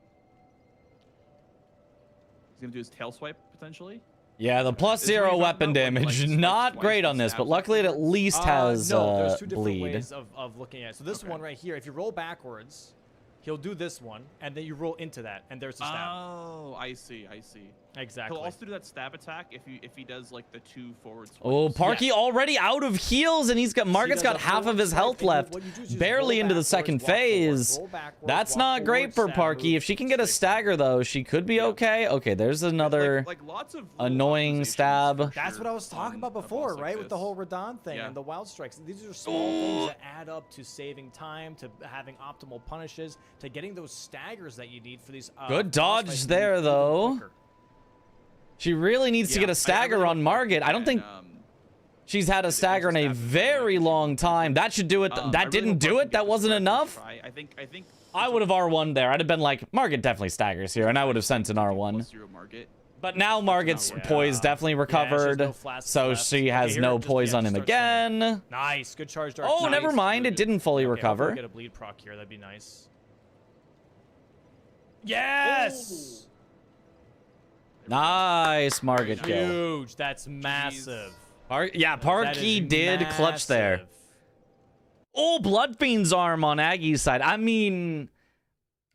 He's going to do his tail swipe, potentially. Yeah, the plus Is what 0 he's weapon talking about, damage, like, not twice great and on this, but stabs luckily it at afterwards? least has no, there's 2 different bleed. ways of looking at it. So this one right here, if you roll backwards, he'll do this one, and then you roll into that, and there's the stab. Oh, I see. I see. Exactly. He'll also do that stab attack if he does like the 2 forward swipes. Oh, Parky already out of heals, and Margit's got does a half of forward his swipe, health and left, what you do is you just barely roll into the backwards, second walk forward, phase. roll backwards, That's walk not great forward, for stab, Parky. move, If she can get a straight stagger, though, she could be okay. Okay, there's another like lots of little annoying optimizations stab. for That's sure what I was talking on about a boss before, like right? With the this. whole Radon thing Yeah. and the wild strikes. These are small things that add up to saving time, to having optimal punishes, to getting those staggers that you need for these. Good boss dodge fights there, even though. quicker. She really needs to get Yeah, a stagger really on hope Margit. I don't that, think she's had a stagger in a very long time. That should do it. I That really didn't hope do Margit it. That gets wasn't this enough. try. I think I would have R1 there. I'd have been like, Margit definitely staggers here, and I would have sent an R1. +0 Margit. But now Margit's Yeah. poise definitely Yeah, she has recovered, no flats so left. she Okay, has here no it just- poise yeah, on just him starts swinging. again. Nice, good charge dart. Oh, Nice. never mind. really It didn't fully Okay, hopefully recover. we'll get a bleed proc here. That'd be nice. Yes. Nice Margit kill. Huge. That's massive. Yeah, That Parky is did clutch there. massive. Oh, Bloodfiend's arm on Aggie's side. I mean,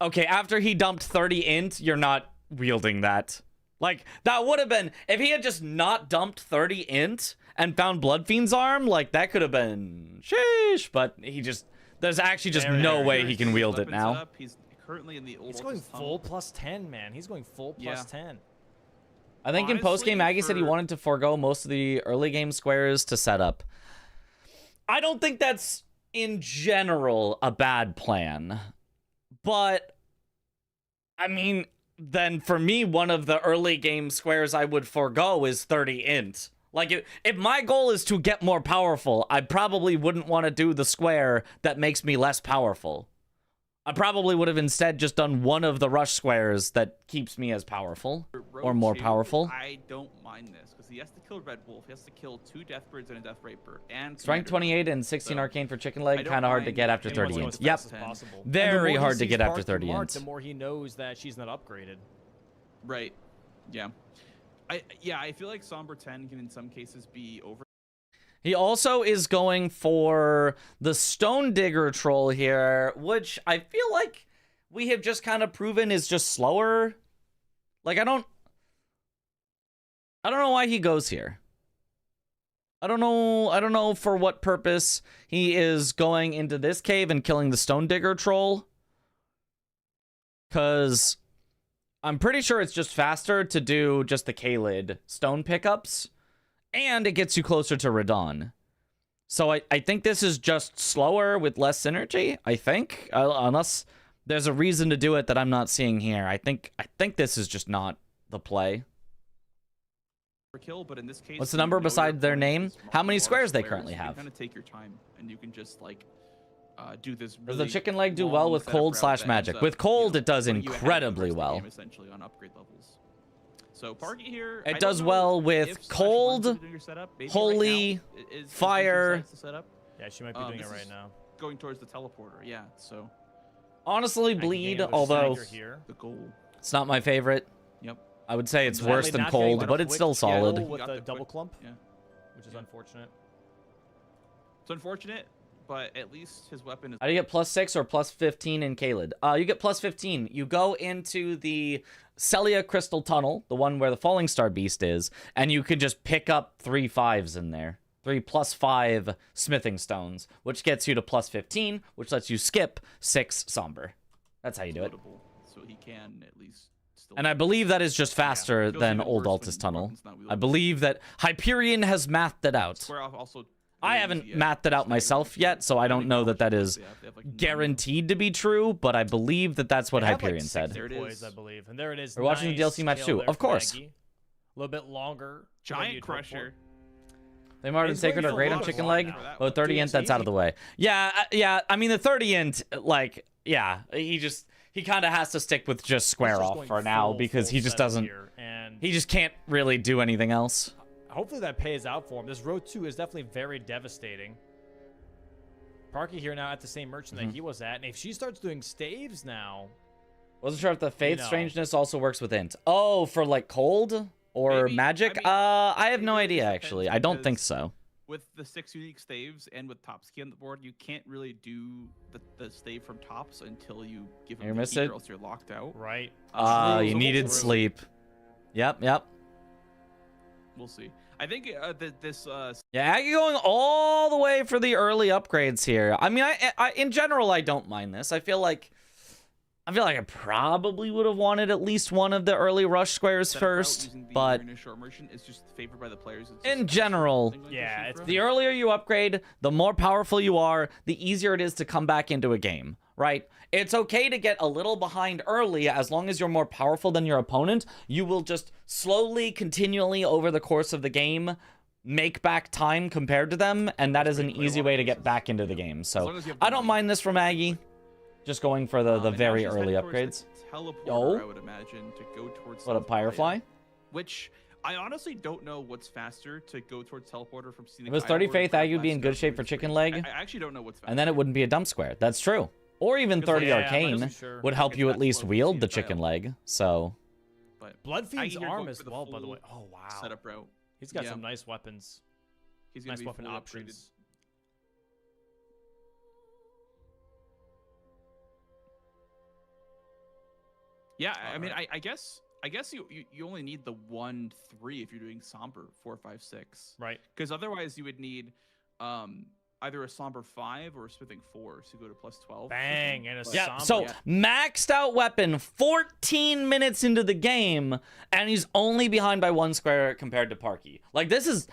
okay, after he dumped 30 int, you're not wielding that. Like, that would have been, if he had just not dumped 30 int and found Bloodfiend's arm, like, that could have been sheesh, but he just, there's actually just Very, no very way nice. he can wield it Weapons now. up. He's currently in the old He's going Altus full tunnel. +10, man. He's going full Yeah. +10. I think in post-game, Honestly, Aggie said he wanted to forego most of the early game squares to set up. I don't think that's, in general, a bad plan. But, I mean, then for me, one of the early game squares I would forego is 30 int. Like, if my goal is to get more powerful, I probably wouldn't want to do the square that makes me less powerful. I probably would have instead just done one of the rush squares that keeps me as powerful. For Or more Road 2, powerful. I don't mind this because he has to kill Red Wolf. He has to kill 2 Deathbirds and a Death Raper and Strength Commander 28 and 16 So, arcane for chicken I leg, don't kind of hard to mind get after him 30 going int. as Yep. fast as possible. Very hard to get after Parky 30 Mart, int. the more he knows that she's not upgraded. Right. Yeah. I feel like Somber 10 can in some cases be over. He also is going for the Stone Digger troll here, which I feel like we have just kind of proven is just slower. Like, I don't know why he goes here. I don't know for what purpose he is going into this cave and killing the Stone Digger troll. 'Cause I'm pretty sure it's just faster to do just the K-Lid stone pickups. And it gets you closer to Radon. So I think this is just slower with less synergy, I think. Unless there's a reason to do it that I'm not seeing here. I think this is just not the play. Kill, but in this case, What's the you number know your beside their opponent name? is How many marking a lot of squares they currently you can have? kind of take your time, and you can just like do this. Does Really the chicken leg do long well with setup cold route slash that magic? ends up, With cold, you know, it does putting you ahead of the incredibly rest of the well. game, essentially on upgrade levels. So Parky here, It I does don't know well with if Slash cold, wants to do your setup. Maybe holy, right now is fire. the setup. Yeah, she might be doing it This right is now. Going towards the teleporter, yeah. So Honestly, I can bleed, gain with although Stagger here. the goal. it's not my favorite. Yep. I would say it's Sadly worse than not getting cold, the but it's quick still kill solid. with Got the the double quick- clump, Yeah. which is Yeah. unfortunate. It's unfortunate, but at least his weapon is. How do you get +6 or +15 in Kaled? You get +15. You go into the Celia Crystal Tunnel, the one where the Falling Star Beast is, and you can just pick up 3 5s in there. 3 +5 smithing stones, which gets you to +15, which lets you skip 6 somber. That's how you do it. Notable, so he can at least still. And I believe that is just faster It goes than even Old worse Altus when Tunnel. weapon's not I wielded. believe that Hyperion has mathed it out. Square off also. I haven't mathed it out myself yet, so I don't know that that is guaranteed to be true, but I believe that that's what They have, Hyperion like, said. 60 There it poise, is. I believe. And there it is. We're watching the DLC match kill too, there of from course. Maggie. A little bit longer. than Giant you'd hope for. Crusher. Flame Art and He's going Sacred are for great on long Chicken one Leg. now. Oh, 30 Dude, int, it's that's out of easy. the way. Yeah. I mean, the 30 int, like, yeah, he kind of has to stick with just He's square just off going for now full because he just setup doesn't. here, and He just can't really do anything else. hopefully that pays out for him. This row 2 is definitely very devastating. Parky here now at the same merchant Mm-hmm. that he was at, and if she starts doing staves now, Wasn't sure if the Faith know. Strangeness also works with int. Oh, for like cold or Maybe. magic? I mean, I have it no really idea just actually. depends I don't think because- so. With the 6 unique staves and with top ski on the board, you can't really do the stave from tops until you give him You the missed key, it. or else you're locked out. right? You So needed we'll- sleep. Yep. We'll see. I think this Yeah, Aggie going all the way for the early upgrades here. I mean, I in general I don't mind this. I feel like I probably would have wanted at least one of the early rush squares setup route first, using the but Arena Short Merchant is just favored by the players. It's in just general, something Yeah, to shoot it's for. the earlier you upgrade, the more powerful you are, the easier it is to come back into a game, right? It's okay to get a little behind early as long as you're more powerful than your opponent. You will just slowly, continually over the course of the game make back time compared to them, and that is an easy way to get back into the game. So long as you have I the don't money. mind this from Aggie. Just going for the And now very she's early heading towards upgrades. the Teleporter, Yo. I would imagine, to go towards. What a Scenic Pyrefly? Isle, which I honestly don't know what's faster to go towards Teleporter from Scenic If it was Isle 30 or Faith, Pyrefly Aggie would be in good Scout shape for towards Chicken Scenic. Leg. I actually don't know what's faster. And then it wouldn't be a dump square. That's true. Or even Because, 30 yeah, I'm not Arcane too sure. would help It's you that at least slow to wield see the it chicken fail. leg. So But Bloodfiend's Aggie here arm going as for the well, by the full way. Oh wow, setup route. he's got Yeah. some nice weapons, He's gonna nice be weapon fully options. upgraded. Yeah, I mean, Alright. I guess you only need the 1-3 if you're doing somber 4-5-6, Right. because otherwise you would need either a somber 5 or a smithing 4 to go to +12. Bang, and a But- yeah, Somber, so yeah. maxed out weapon 14 minutes into the game, and he's only behind by 1 square compared to Parky. Like this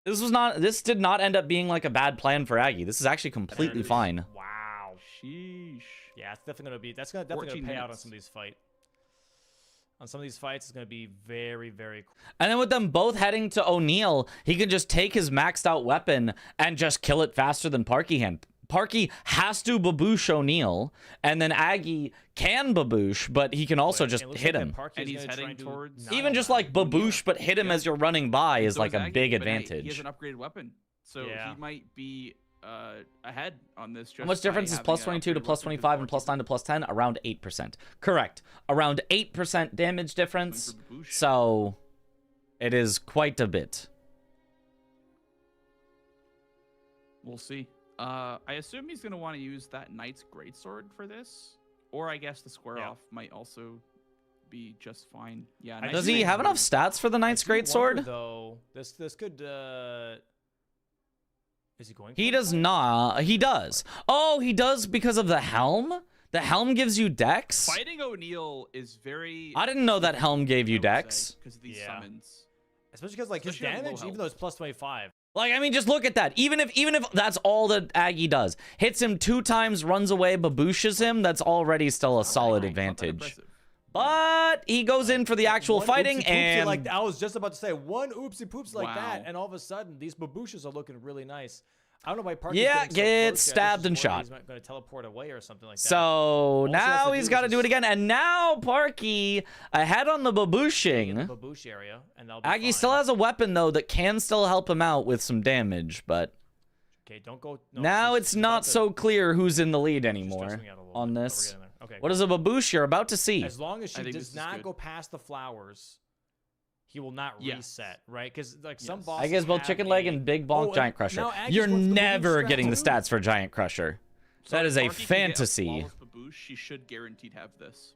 did not end up being like a bad plan for Aggie. This is actually completely is- fine. Wow. Sheesh. Yeah, it's definitely gonna be. That's gonna definitely 14 gonna pay out on minutes. some of these fights. On some of these fights, it's gonna be very, very cool. And then with them both heading to O'Neal, he can just take his maxed out weapon and just kill it faster than Parky can. Parky has to baboosh O'Neal, and then Aggie can baboosh, but he can also just hit him. And he's heading towards- Even just like baboosh, but hit him as you're running by is So like is a Aggie, big but now advantage. He has an upgraded weapon, so Yeah. he might be ahead on this. How much difference is plus 22 to plus 25 and plus 9 to plus 10? Around 8%. Correct. Around 8% damage difference. Baboosh. So it is quite a bit. We'll see. I assume he's gonna want to use that Knight's Greatsword for this, or I guess the square Yeah. off might also be just fine. Yeah. I Knight's Does he have Greatsword. enough stats for the Knight's I do wonder, Greatsword? Though this could. Is he going? He for it? does not. He does. Oh, he does because of the helm? The helm gives you dex? Fighting O'Neal is very. I didn't know that helm gave you dex. because of these Yeah. summons. Especially because like his Especially on low damage, even health. though it's plus 25. Like, I mean, just look at that. Even if that's all that Aggie does, hits him 2 times, runs away, babooshes him, that's already still a solid Not that advantage. impressive. But he goes in for the actual One fighting, oopsie-poopsie and like I was just about to say one oopsie poops like that, Wow. and all of a sudden these babooshes are looking really nice. I don't know why Parky's Yeah, getting so get close here. I think stabbed she's and worried shot. He's not going to teleport away or something like that. So All she has now to he's do got to is do it just again. And now Parky ahead on the get babooshing. the baboosh area, and that'll be Aggie fine. still has a weapon, though, that can still help him out with some damage. But Okay, don't go. No, now she's it's about not to- so clear who's in the lead she's anymore stressing me out a little on bit, but we're this. getting there. Okay, What is a baboosh you're about to see? as long as I she think does this is not good. go past the flowers, he will not Yes. reset, right? Because like some Yes. bosses I guess both have chicken leg a- and big bonk Oh, giant crusher. now Aggie's You're going for the baboosh never strat getting the too. stats for giant crusher. So That if is a Parky can get fantasy. flawless baboosh, she should guaranteed have this.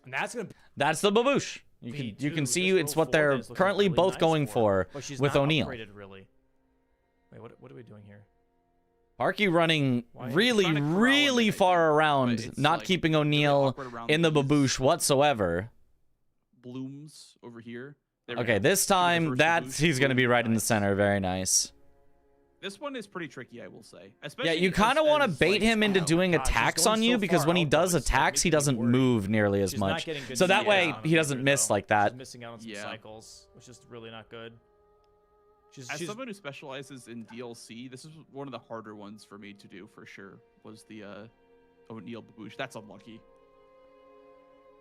And that's gonna That's the baboosh. You be can too. see This it's row what 4 they're is looking currently really both nice going her, for but she's with not O'Neal. upgraded, really. Wait, what are we doing here? Parky running Why- really, Trying to corral him, really I think, far but around, it's not like keeping really O'Neal awkward around in the these baboosh whatsoever. Blooms over here. There we Okay, go. this The time reverse that's baboosh, he's gonna be boom, right in the nice. center. Very nice. This one is pretty tricky, I will say. Yeah, Especially you kind of want to bait him into doing God, she's attacks going on you so because far when he out, does though, it's, like, attacks, he making me doesn't worried. move nearly as She's not much. getting good So that CS way on he doesn't here, miss though. like that. She's missing out on some Yeah. cycles, which is really not good. As She's someone who specializes in DLC, this is one of the harder ones for me to do for sure. Was the O'Neal baboosh? That's unlucky.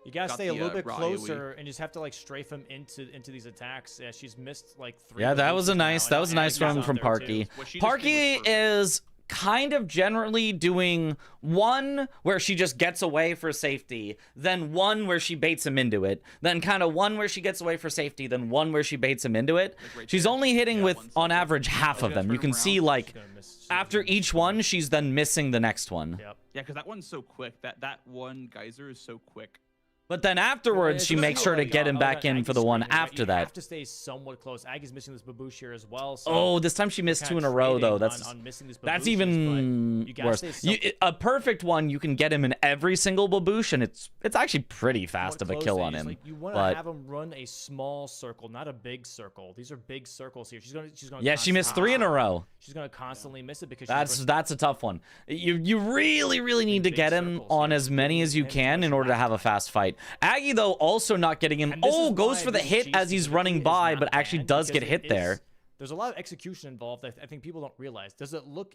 you gotta got stay a the, little bit raw AoE. closer and just have to like strafe him into these attacks. Yeah, she's missed like 3. Yeah, that was a babooshes now, nice and that now was a nice Aggie's run out from there, Parky. too. What she just did Parky was perfect. is kind of generally doing one where she just gets away for safety, then one where she baits him into it, then kind of one where she gets away for safety, then one where she baits him into it. Like right She's there. only hitting Yeah, with, one on second. average, half Oh, of you gotta them. You turn can him see, around. like, She's gonna miss- she's after gonna miss each one, she's then missing the next one. Yep. Yeah, because that one's so quick. That one geyser is so quick. But then afterwards, she It's makes also sure to like, get him back in Aggie's for the one screen, right? after You that. have to stay somewhat close. Aggie's missing this baboosh here as well. So Oh, this time she missed kinda 2 in a row, though. trading That's on missing these That's babooshes, even but you gotta worse. stay somewhat A perfect one, you can get him in every single baboosh, and it's actually pretty fast of a close kill to on it. It's him. like, you want to but have him run a small circle, not a big circle. These are big circles here. She's gonna. yeah, she missed 3 in a row. She's gonna constantly miss it because she's That's a tough one. You really need to big get him circles, on yeah. as many as you And can in touch order to have a fast fight. Aggie, though, also not getting him. And this Oh, is goes why for the this hit cheat as he's specifically running is by, not but actually banned does because get it hit is- there. There's a lot of execution involved. I think people don't realize. Does it look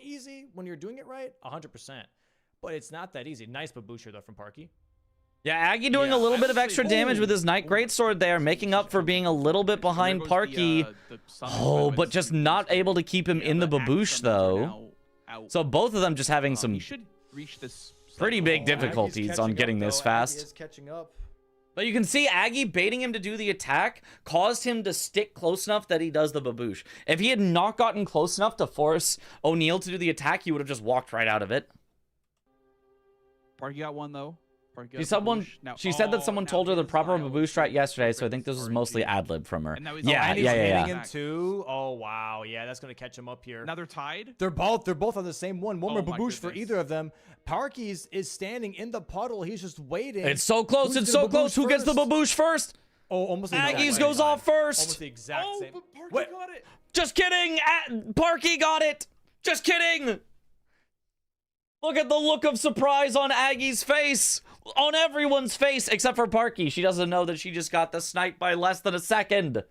easy when you're doing it right? 100%. But it's not that easy. Nice baboosh though from Parky. Yeah, Aggie doing Yeah, a little I bit of would say- extra damage with his Knight Greatsword there, making up for being a little bit behind Parky. Oh, but just not able to keep him in the baboosh, though. So both of them just having he some should reach this pretty cycle. big Aggie's difficulties catching on up, getting though. this Aggie fast. is catching up. But you can see Aggie baiting him to do the attack caused him to stick close enough that he does the baboosh. If he had not gotten close enough to force O'Neal to do the attack, he would have just walked right out of it. Parky got one though. Parky got She said that someone now told her the his proper style baboosh is strat yesterday, so I perfect think this was for mostly RNG. ad-lib from her. And now he's Yeah, And he's yeah, hitting yeah. him too. Oh wow, yeah, that's gonna catch him up here. Now they're tied. They're both on the same one. One more Oh my baboosh for goodness. either of them. Parky's is standing in the puddle. He's just waiting. It's so close, Who's it's gonna so close. baboosh Who gets the first? baboosh first? Oh, almost the exact Aggies same goes time. off first. Almost the exact Oh, same. but Parky Wait. got it. Just kidding. Parky got it. Just kidding. Look at the look of surprise on Aggie's face. On everyone's face, except for Parky. She doesn't know that she just got the snipe by less than a second.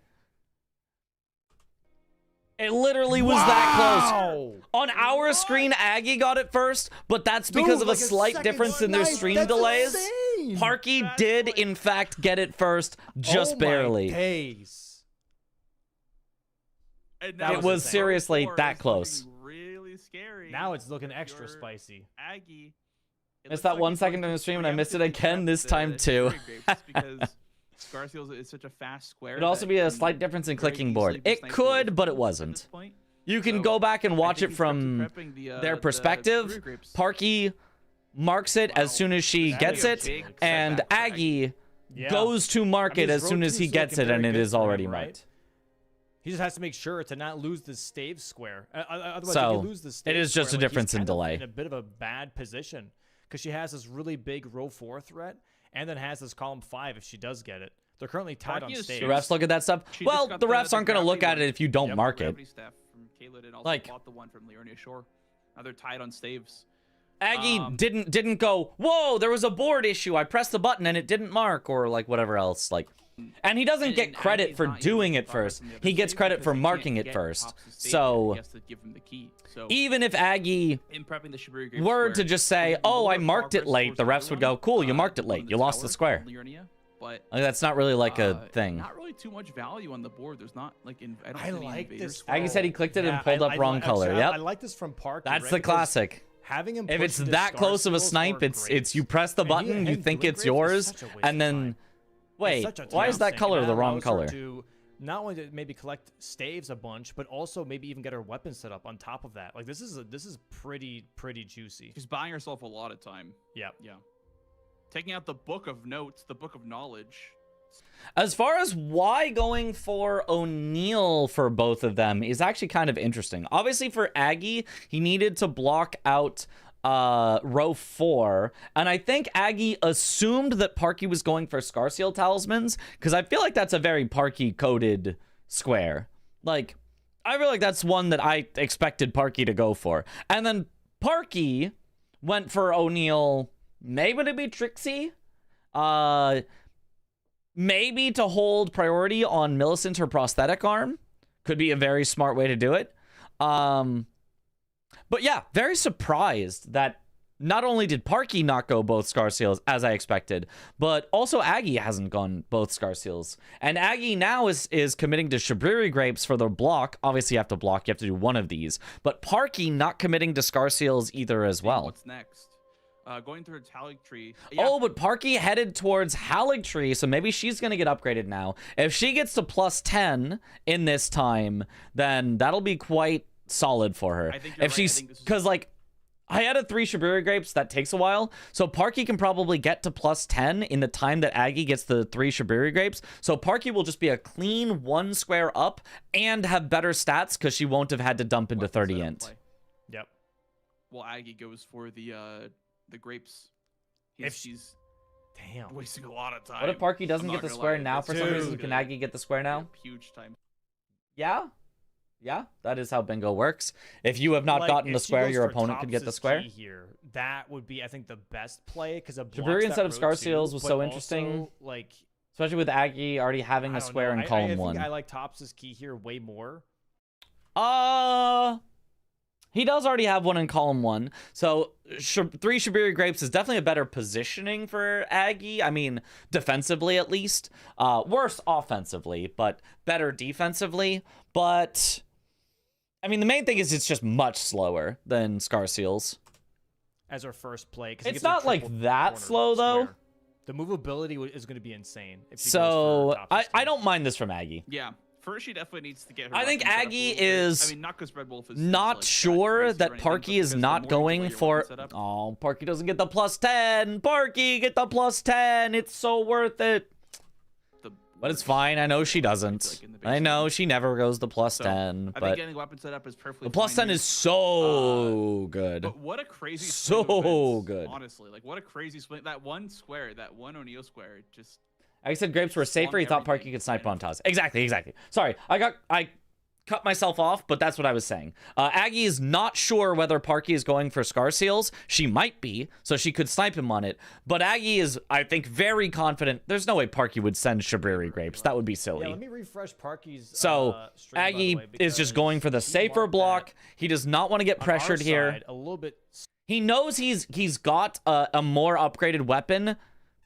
It literally was that close. On our screen, Aggie got it first, but that's because Dude, of like a slight second difference in their snipe. stream That's delays. insane. Parky That's did, like- in fact, get it first, just Oh my barely. days. And That It was was insane. seriously Four that is close. looking really scary. Now it's looking extra Your spicy. Aggie. It Missed looks that like 1 he's second going during to the stream and I missed it preemptively again prep this the time too. cherry grapes because Scarseals is such a fast square. It'd also that be a can slight difference in very clicking easily board. be It sniped away could, but it from wasn't. at this point. You can So, go back and I watch think it he's from prepping the, their the perspective. cherry grapes. Parky marks it as Wow. soon as she That gets is a it, big and setback for Aggie Yeah. goes to mark I mean, it his as soon row as he two's gets looking it, and very it good is for him, already right? marked. He just has to make sure to not lose the stave square. Otherwise, So, if you lose the stave it is just square, a like, he's difference in kind of delay. In a bit of a bad position because she has this really big row 4 threat, and then has this column 5 if she does get it. They're currently tied Parky on is stave. The refs look at that stuff. She Well, just got the refs aren't going to look gravity at it one. if you don't Yep, mark it. Gravity staff from Kayla and also Like- bought the one from Leonia Shore. Now they're tied on staves. Aggie didn't go, whoa, there was a board issue. I pressed the button and it didn't mark, or like whatever else. Like, And he doesn't get and credit Aggi's for not doing able it to progress first. on the other He gets save credit because for he can't marking it get first. Topps' save, So he has to give him the key. So even if Aggie in prepping the Shibari Grape were square, to just say, there's "Oh, more I marked it progress late," towards the the refs other would go, one, "Cool, you marked it the one late. in You lost the tower square." on Liurnia, but Like, that's not really like a thing. not really too much value on the board. There's not like I don't I see any like Invader this. square. Aggie said he clicked it and Yeah, pulled up wrong actually, color. Yep. I like this from Parker. That's right? the Because classic. Having him If push it's into that close of a Scar snipe, Seals or it's you Grapes. press the And button, you him think doing it's Grapes is yours, such a waste and of then time. wait, It's such a why is that time color sink, the and that wrong allows her color? to not only to maybe collect staves a bunch, but also maybe even get her weapon set up on top of that. Like this is pretty juicy. She's buying herself a lot of time. Yep. Yeah. Taking out the book of notes, the book of knowledge. As far as why going for O'Neal for both of them is actually kind of interesting. Obviously for Aggie, he needed to block out row 4, and I think Aggie assumed that Parky was going for Scarseal Talismans, because I feel like that's a very Parky coded square. Like, I feel like that's one that I expected Parky to go for. And then Parky went for O'Neal, maybe to be Trixie, maybe to hold priority on Millicent, her prosthetic arm. Could be a very smart way to do it. But yeah, very surprised that not only did Parky not go both Scarseals as I expected, but also Aggie hasn't gone both Scarseals. And Aggie now is committing to Shibriri Grapes for the block. Obviously, you have to block. You have to do one of these. But Parky not committing to Scarseals either as well. What's next? Going through a Talic tree. Oh, but Parky headed towards Haligtree, so maybe she's going to get upgraded now. If she gets to plus 10 in this time, then that'll be quite solid for her. I think you're if right. she's, I think this is- because like, I added 3 Shibuya Grapes, that takes a while, so Parky can probably get to plus 10 in the time that Aggie gets the 3 Shibuya Grapes, so Parky will just be a clean 1 square up and have better stats because she won't have had to dump into Weapon 30 setup int. play. Yep. Well, Aggie goes for the grapes. She's Damn. wasting a lot of time. What if Parky doesn't I'm get not the gonna square lie, now it's for some too reason? good. Can Aggie get the square now? Huge time. Yeah? Yeah, that is how bingo works. If you have not Like, gotten the if she square, goes your for opponent could get the Topps' square. key here. That would be, I think, the best play because a Shibuya instead of Scar Seals was so interesting. Like, Especially with Aggie already having I a don't square know. in column I think 1. I like Topps' key here way more. He does already have one in column 1. So 3 Shibuya Grapes is definitely a better positioning for Aggie. I mean, defensively at least. Worse offensively, but better defensively. But, I mean, the main thing is it's just much slower than Scar Seals. As our first play. 'Cause It's he gets a not like triple that corner slow, though. square. The movability is going to be insane. If he So, goes for Topps' I key. don't mind this from Aggie. Yeah. First, she definitely needs to get her. I think weapon set up a Aggie little bit. is I mean, not because Red Wolf is Not like, sure crazy or that anything, Parky but is because the not more you going delay your for... weapon setup- Oh, Parky doesn't get the plus 10. Parky, get the plus 10. It's so worth it. But it's fine. I know she doesn't. I know she never goes the plus 10. I think But getting weapon set up is perfectly the plus fine 10 here. is so good. But what a crazy So swing of events, good. Honestly, like what a crazy swing. That one square, that one O'Neal square, just I said Grapes were safer. He thought Parky everything could snipe kind on Taz. Exactly. Sorry, I cut myself off, but that's what I was saying. Aggie is not sure whether Parky is going for Scar Seals. She might be, so she could snipe him on it. But Aggie is, I think, very confident. There's no way Parky would send Shibriri Grapes. That would be silly. Yeah, let me refresh Parky's. So stream, by the Aggie way, is just going for the because he safer marked block. that He does not want to get on our pressured here. side a little bit. He knows he's got a more upgraded weapon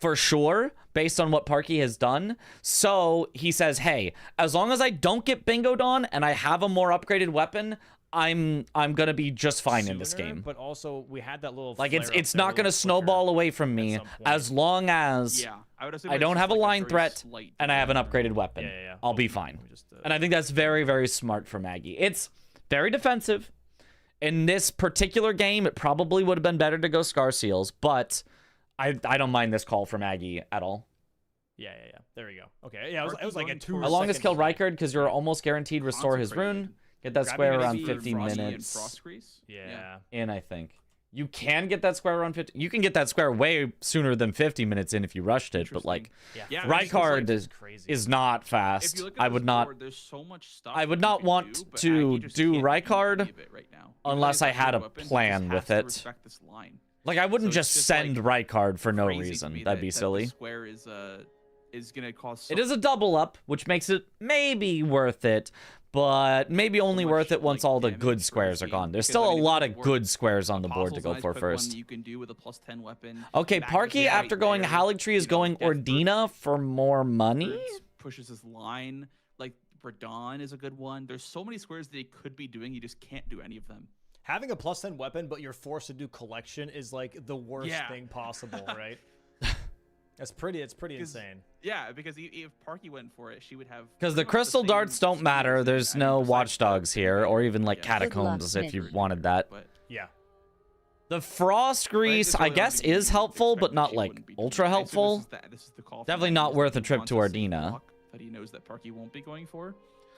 for sure, based on what Parky has done. So he says, hey, as long as I don't get bingoed on and I have a more upgraded weapon, I'm gonna be just fine in this sooner, game. But also, we had that little. Like flare up it's there not a gonna little snowball quicker away from at me some point. as long as yeah. I would assume I it's don't just have a like line very threat slight and I have an delay. upgraded weapon. Yeah. I'll be fine. Let me just, And I think that's very, very smart for Maggie. It's very defensive. In this particular game, it probably would have been better to go Scar Seals, but I don't mind this call from Aggie at all. Yeah. There we go. Okay. Yeah, it was like a going 2 towards- Along as kill second- Rykard, because you're almost guaranteed restore his rune. Get that Grabbing square maybe around for 15 Frosty and minutes. Frostgrease? Yeah. In, I think. You can get that square around 50. You can get that square way sooner than 50 minutes in if you rushed it, but like Yeah. Yeah, Rykard it's just like- is Crazy. not If fast. you look at I this would not board, there's so much stuff I would that not you can want do, but to Aggie just do can't Rykard any of it right now. Even unless though I he's had got a good weapons, he plan just with has to it. respect this line. like I wouldn't So it's just just, send like, Rykard for no Crazy to reason. me That'd be that silly. The square is is gonna cost. It is a double up, which makes it maybe worth it, but maybe only worth it once all the good squares are gone. There's still a lot of good squares on the board to go for first. You can do with a +10 weapon. Okay, Parky, after going Haligtree, is going Ordina for more money? Pushes his line. Like, Radon is a good one. There's so many squares that he could be doing. You just can't do any of them. Having a +10 weapon, but you're forced to do collection is like the worst thing possible, right? It's pretty insane. Yeah, because if Parky went for it, she would have. Because the crystal darts don't matter. There's no watchdogs here, or even like catacombs if you wanted that. But yeah. The frost grease, I guess, is helpful, but not like ultra helpful. This is the call. Definitely not worth a trip to Ardina. That he knows that Parky won't be going for,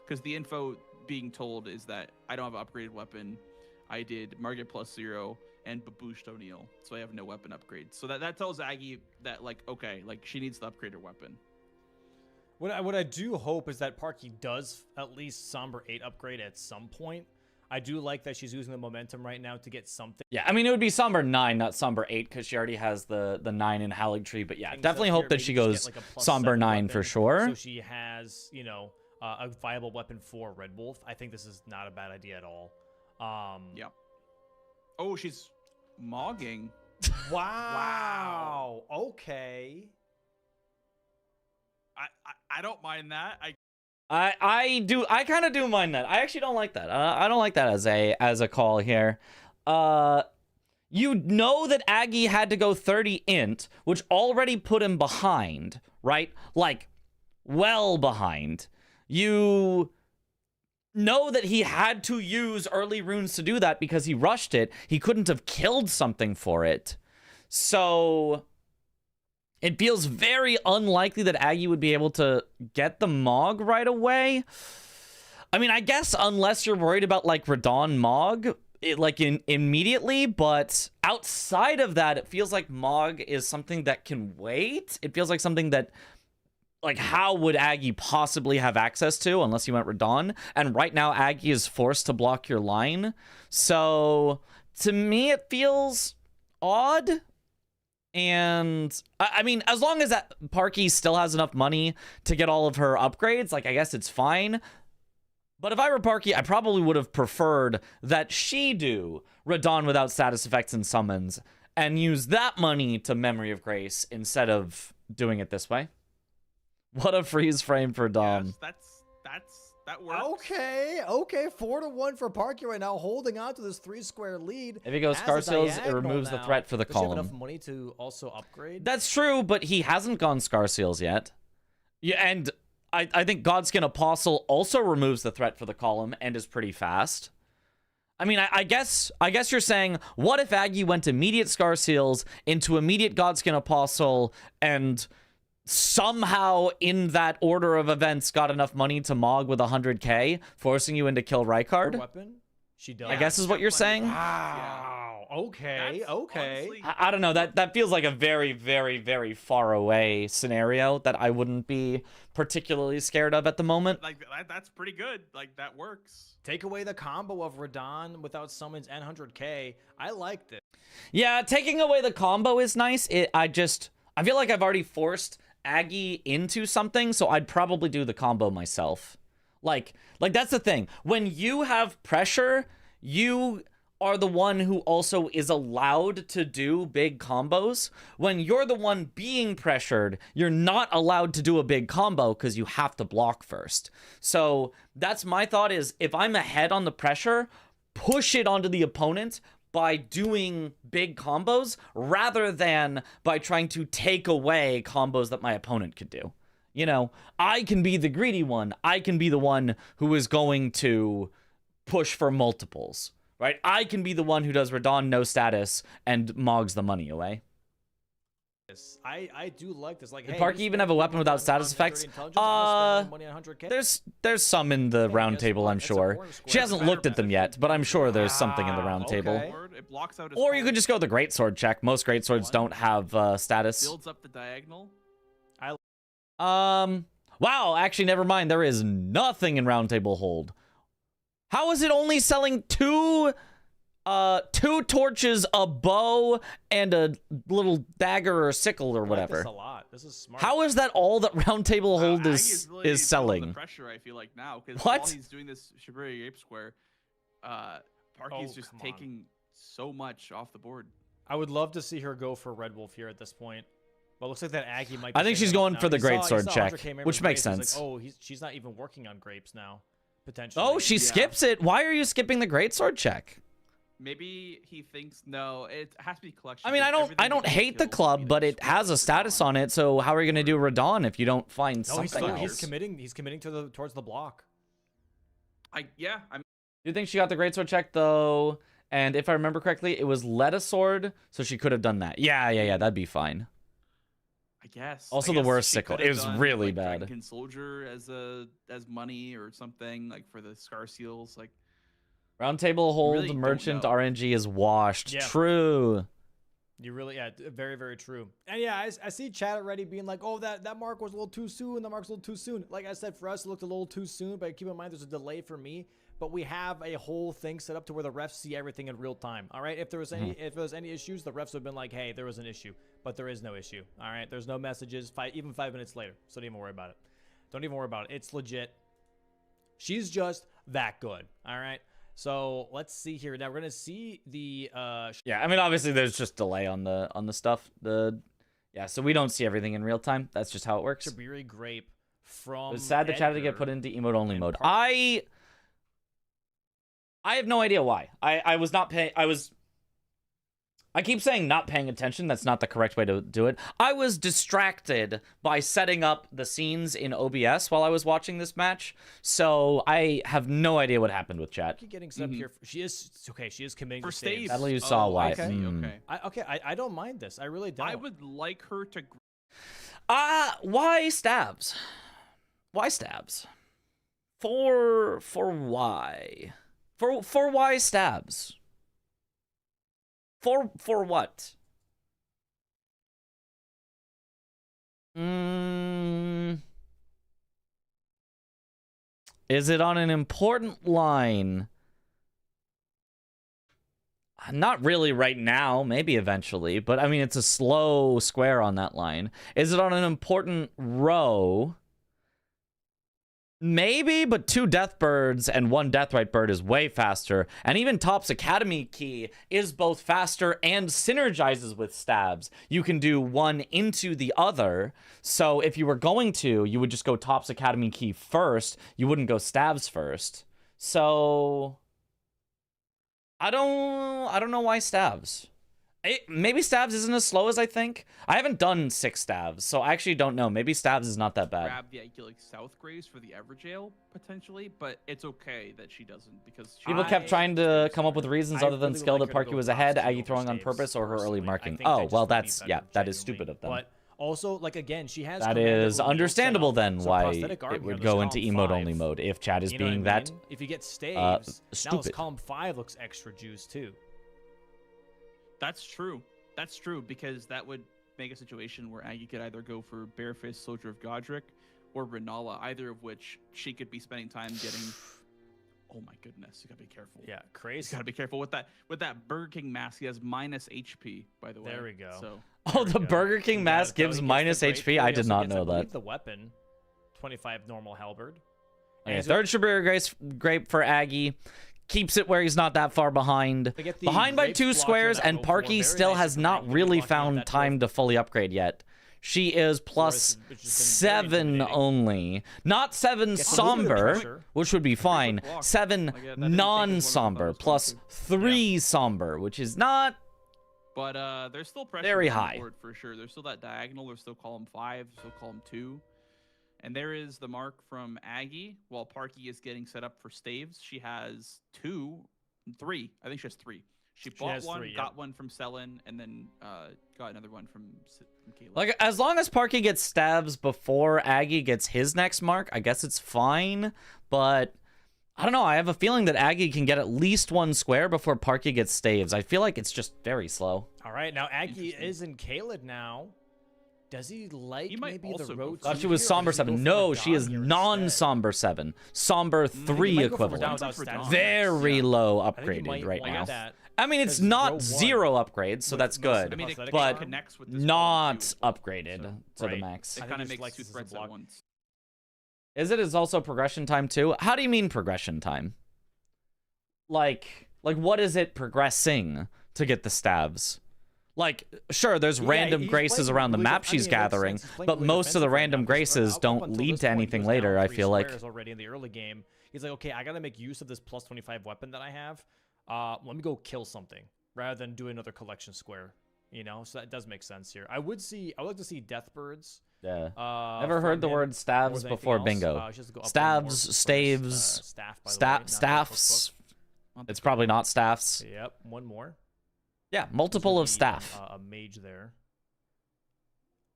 because the info being told is that I don't have an upgraded weapon. I did Margit +0 and Babooshed O'Neal, so I have no weapon upgrade. So that tells Aggie that, like, okay, like, she needs to upgrade her weapon. What I do hope is that Parky does at least Somber 8 upgrade at some point. I do like that she's using the momentum right now to get something. Yeah, I mean, it would be Somber 9, not Somber 8, because she already has the 9 in Haligtree. But yeah, definitely hope that she goes Somber 9 for sure. So she has, you know, a viable weapon for Red Wolf. I think this is not a bad idea at all. Yeah. Oh, she's mogging. Wow. Okay. I don't mind that. I kind of do mind that. I actually don't like that. I don't like that as a call here. You know that Aggie had to go 30 int, which already put him behind, right? Like, well behind. You know that he had to use early runes to do that because he rushed it. He couldn't have killed something for it. So it feels very unlikely that Aggie would be able to get the Mog right away. I mean, I guess unless you're worried about, like, Radon Mog, immediately, but outside of that, it feels like Mog is something that can wait. It feels like something that, like, how would Aggie possibly have access to unless you went Radon? And right now, Aggie is forced to block your line. So, to me, it feels odd. And, I mean, as long as that Parky still has enough money to get all of her upgrades, like, I guess it's fine. But if I were Parky, I probably would have preferred that she do Radon without status effects and summons and use that money to Memory of Grace instead of doing it this way. What a freeze frame for Dom. Yes, that works. Okay, 4-1 for Parky right now, holding on to this 3-square lead. If he goes Scarseals, it removes the threat for the column. Does he have enough money to also upgrade? That's true, but he hasn't gone Scarseals yet. Yeah, and I think Godskin Apostle also removes the threat for the column and is pretty fast. I mean, I guess you're saying, what if Aggie went immediate Scarseals into immediate Godskin Apostle and somehow in that order of events got enough money to Mog with 100k, forcing you into kill Rykard? Weapon? She does. I guess is what you're saying. Wow. Okay. Honestly, I don't know. That feels like a very, very, very far away scenario that I wouldn't be particularly scared of at the moment. like that's pretty good. Like, that works. Take away the combo of Radon without summons and 100k. I liked it. Yeah, taking away the combo is nice. I feel like I've already forced Aggie into something, so I'd probably do the combo myself. Like that's the thing. When you have pressure, you are the one who also is allowed to do big combos. When you're the one being pressured, you're not allowed to do a big combo because you have to block first. So that's my thought is, if I'm ahead on the pressure, push it onto the opponent by doing big combos rather than by trying to take away combos that my opponent could do. You know, I can be the greedy one. I can be the one who is going to push for multiples, right? I can be the one who does Radon no status and mogs the money away. I do like this. Like, Did Parky even have a weapon without status effects? There's some in the round table, I'm sure. She hasn't looked at them yet, but I'm sure there's something in the round table. It blocks out his Or you could just go the greatsword check. Most greatswords don't have status. builds up the diagonal. Wow, actually, never mind. There is nothing in round table hold. How is it only selling 2 2 torches, a bow, and a little dagger or sickle or I like whatever. this a lot. This is smart. How is that all that Round Table Hold Aggie is really feeling selling? the pressure, I feel like now, because What? while he's doing this Shibari Ape Square, Parky's just come on. taking so much off the board. I would love to see her go for Red Wolf here at this point. But it looks like that Aggie might be I think she's saving up going now. for the You saw- Great you Sword saw check, 100K which members makes race, it's sense. Like, oh, she's not even working on grapes now, potentially. Oh, she skips it. Why are you skipping the Great Sword check? Maybe he thinks no, it has to be collection. I mean, I don't hate the club, but it has a status on it. So how are you going to do Radon if you don't find No, he's, something still, else? he's committing. He's committing towards the block. Yeah, I mean, Do you think she got the Great Sword check though? And if I remember correctly, it was Letta Sword, so she could have done that. Yeah, that'd be fine. I guess. Also, I the guess worst she sickle. could It have was done, really like, bad. Dragonkin Soldier as money or something like for the Scar Seals. Like Round Table Hold really don't Merchant know. RNG is washed. Yeah. True. You really, yeah, very, very true. And yeah, I see chat already being like, oh, that mark was a little too soon. That mark's a little too soon. Like I said, for us, it looked a little too soon. But keep in mind, there's a delay for me. But we have a whole thing set up to where the refs see everything in real time. All right. If there was any issues, the refs would have been like, hey, there was an issue. But there is no issue. All right. There's no messages. Even 5 minutes later. So don't even worry about it. Don't even worry about it. It's legit. She's just that good. All right. So let's see here. Now we're gonna see the Yeah, I mean, obviously there's just delay on the stuff. Yeah, so we don't see everything in real time. That's just how it works. Shibari Grape from. It was sad that chat had to get Edgar. put into emote only and mode. Park- I have no idea why. I was not paying. I keep saying not paying attention. That's not the correct way to do it. I was distracted by setting up the scenes in OBS while I was watching this match. So I have no idea what happened with chat. Keep getting set up here. She is okay. She is committing for to staves. staves. At least you saw why. okay. Okay. I don't mind this. I really don't. I would like her to. Why stabs? Why stabs? For why? For why stabs? For what? Is it on an important line? Not really right now, maybe eventually, but I mean, it's a slow square on that line. Is it on an important row? Maybe, but 2 Deathbirds and 1 Deathrite Bird is way faster. And even Top's Academy key is both faster and synergizes with stabs. You can do one into the other. So if you were going to, you would just go Top's Academy key first. You wouldn't go stabs first. So I don't know why stabs. Maybe stabs isn't as slow as I think. I haven't done 6 stabs, so I actually don't know. Maybe stabs is not that bad. Grab the like South Graves for the Everjail potentially, but it's okay that she doesn't because People kept trying to come up with reasons I other than really skill like that her to Parky go was tops ahead, to Aggie over throwing on staves, purpose, or her early personally. I marking. think they Oh, just well, would be that's better, yeah, that is genuinely. stupid of them. But also, like again, she has. That command is ability understandable set up. then So why prosthetic arm it here, would there's go into column emote 5. only mode if chat is You know what being I that mean? If you get staves, now this stupid. column 5 looks extra juice too. That's true. That's true because that would make a situation where Aggie could either go for Barefist Soldier of Godric or Renala, either of which she could be spending time getting. Oh my goodness, you gotta be careful. Yeah, You crazy. gotta be careful with that Burger King mask. He has minus HP, by the way. There we go. So Oh, the Burger King mask gives minus HP. I did not know that. The weapon, 25 normal halberd. Okay, third Shibari Grape for Aggie. Keeps it where he's not that far behind. They get the Behind by grapes 2 blocked squares, in that and row four. Parky Very still nice has for not Aggie really blocking out found that time to fully upgrade yet. She is plus which has been very 7 intimidating. only. Not 7 Gets a little bit of somber, pressure. which would be fine. block. 7 Like, that didn't take as long as I thought it non-somber, was going plus to. 3 somber, which is not... But there's still pressure Very on the high. board for sure. There's still that diagonal. There's still column 5. There's still column 2. And there is the mark from Aggie. While Parky is getting set up for staves, she has 3. I think she has 3. She bought has one, 3, yep. got one from Selen, and then got another one from Caleb. Like, as long as Parky gets stabs before Aggie gets his next mark, I guess it's fine. But, I don't know. I have a feeling that Aggie can get at least 1 square before Parky gets staves. I feel like it's just very slow. All right, now Aggie Interesting. is in Kaled now. Does he like He might maybe the also go road? for- Thought she was somber 7. No, she is non-somber 7. Somber 3 equivalent. Down without stats. Very low I think he upgraded might right want now. that. I mean, it's 'Cause row not one 0 upgrades, so with that's most of good. the I mean, it prosthetic but connects with this not column too as well, upgraded so to the Right. max. It I kind of think it just makes likes two this as a threats block. at once. Is also progression time too? How do you mean progression time? Like what is it progressing to get the stabs? Like, sure, there's Yeah, random he's graces playing around the really map def- I she's mean, it makes gathering, sense. He's playing but really most of the defensive right random now, 'cause graces up don't until lead this to point, he anything was later, down I 3 feel like. squares already in the early game. He's like, okay, I gotta make use of this plus 25 weapon that I have. Let me go kill something rather than do another collection square. You know, so that does make sense here. I would like to see Deathbirds. Yeah. Uh, Never heard the from him word more staves than anything before else. bingo. She has to go up one more Stabs, first. staves, Staff, by the way, not the staffs. Want It's the probably not staffs. cookbook. Yep, one more. Yeah, There's multiple gonna of be, staff. a mage there.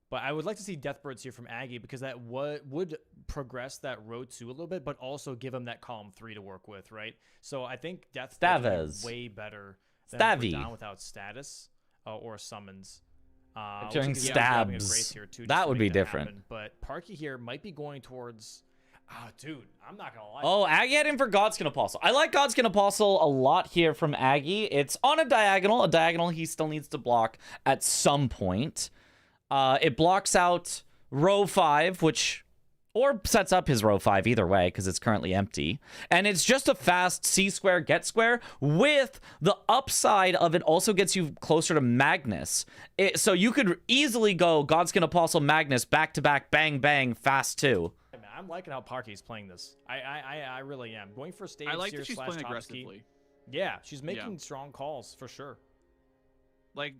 But I would like to see Deathbirds here from Aggie because that would progress that row 2 a little bit, but also give him that column 3 to work with, right? So I think Deathbirds Staves. is way better than Stavy. down without status or summons. Looks During like he's grabbing a stabs, Grace here, too, just that to would make be different. happen. But Parky here might be going towards... dude, I'm not going to lie. Oh, Aggie had him for Godskin Apostle. I like Godskin Apostle a lot here from Aggie. It's on a diagonal he still needs to block at some point. It blocks out row 5, or sets up his row 5 either way because it's currently empty. And it's just a fast C square get square with the upside of it also gets you closer to Magnus. So you could easily go Godskin Apostle Magnus back to back, bang, bang, fast too. I'm liking how Parky's playing this. I really am. Going for stage I like here that she's slash playing top ski. aggressively. Yeah, she's making strong calls for sure. Like,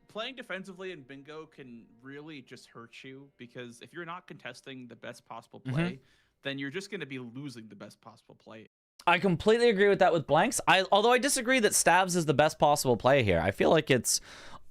playing defensively in bingo can really just hurt you because if you're not contesting the best possible play, then you're just going to be losing the best possible play. I completely agree with that with blanks. Although I disagree that stabs is the best possible play here. I feel like it's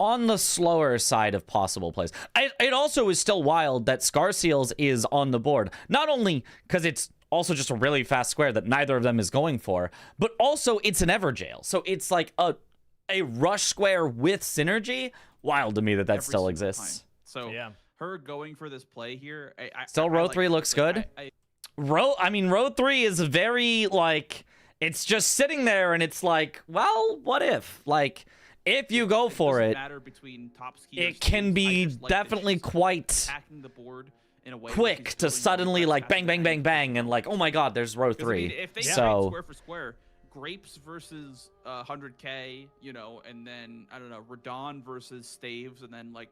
on the slower side of possible plays. It also is still wild that Scar Seals is on the board. Not only because it's also just a really fast square that neither of them is going for, but also it's an Everjail. So it's like a rush square with synergy. Wild to me that Every still single exists. time. So Yeah. her going for this play here, Still row like 3 it. looks Like, good. Row 3 is very, like, it's just sitting there and it's like, well, what if? Like, if you go for doesn't it, matter between top skiers, it can I be just like that definitely she's quite attacking the board in a way where quick she's to building suddenly, progress like, faster bang, than bang, anything. bang, bang, and like, oh my god, there's row 'Cause, I 3. mean, if they So- trade square for square, Grapes versus 100K, you know, and then I don't know, Radon versus Staves, and then like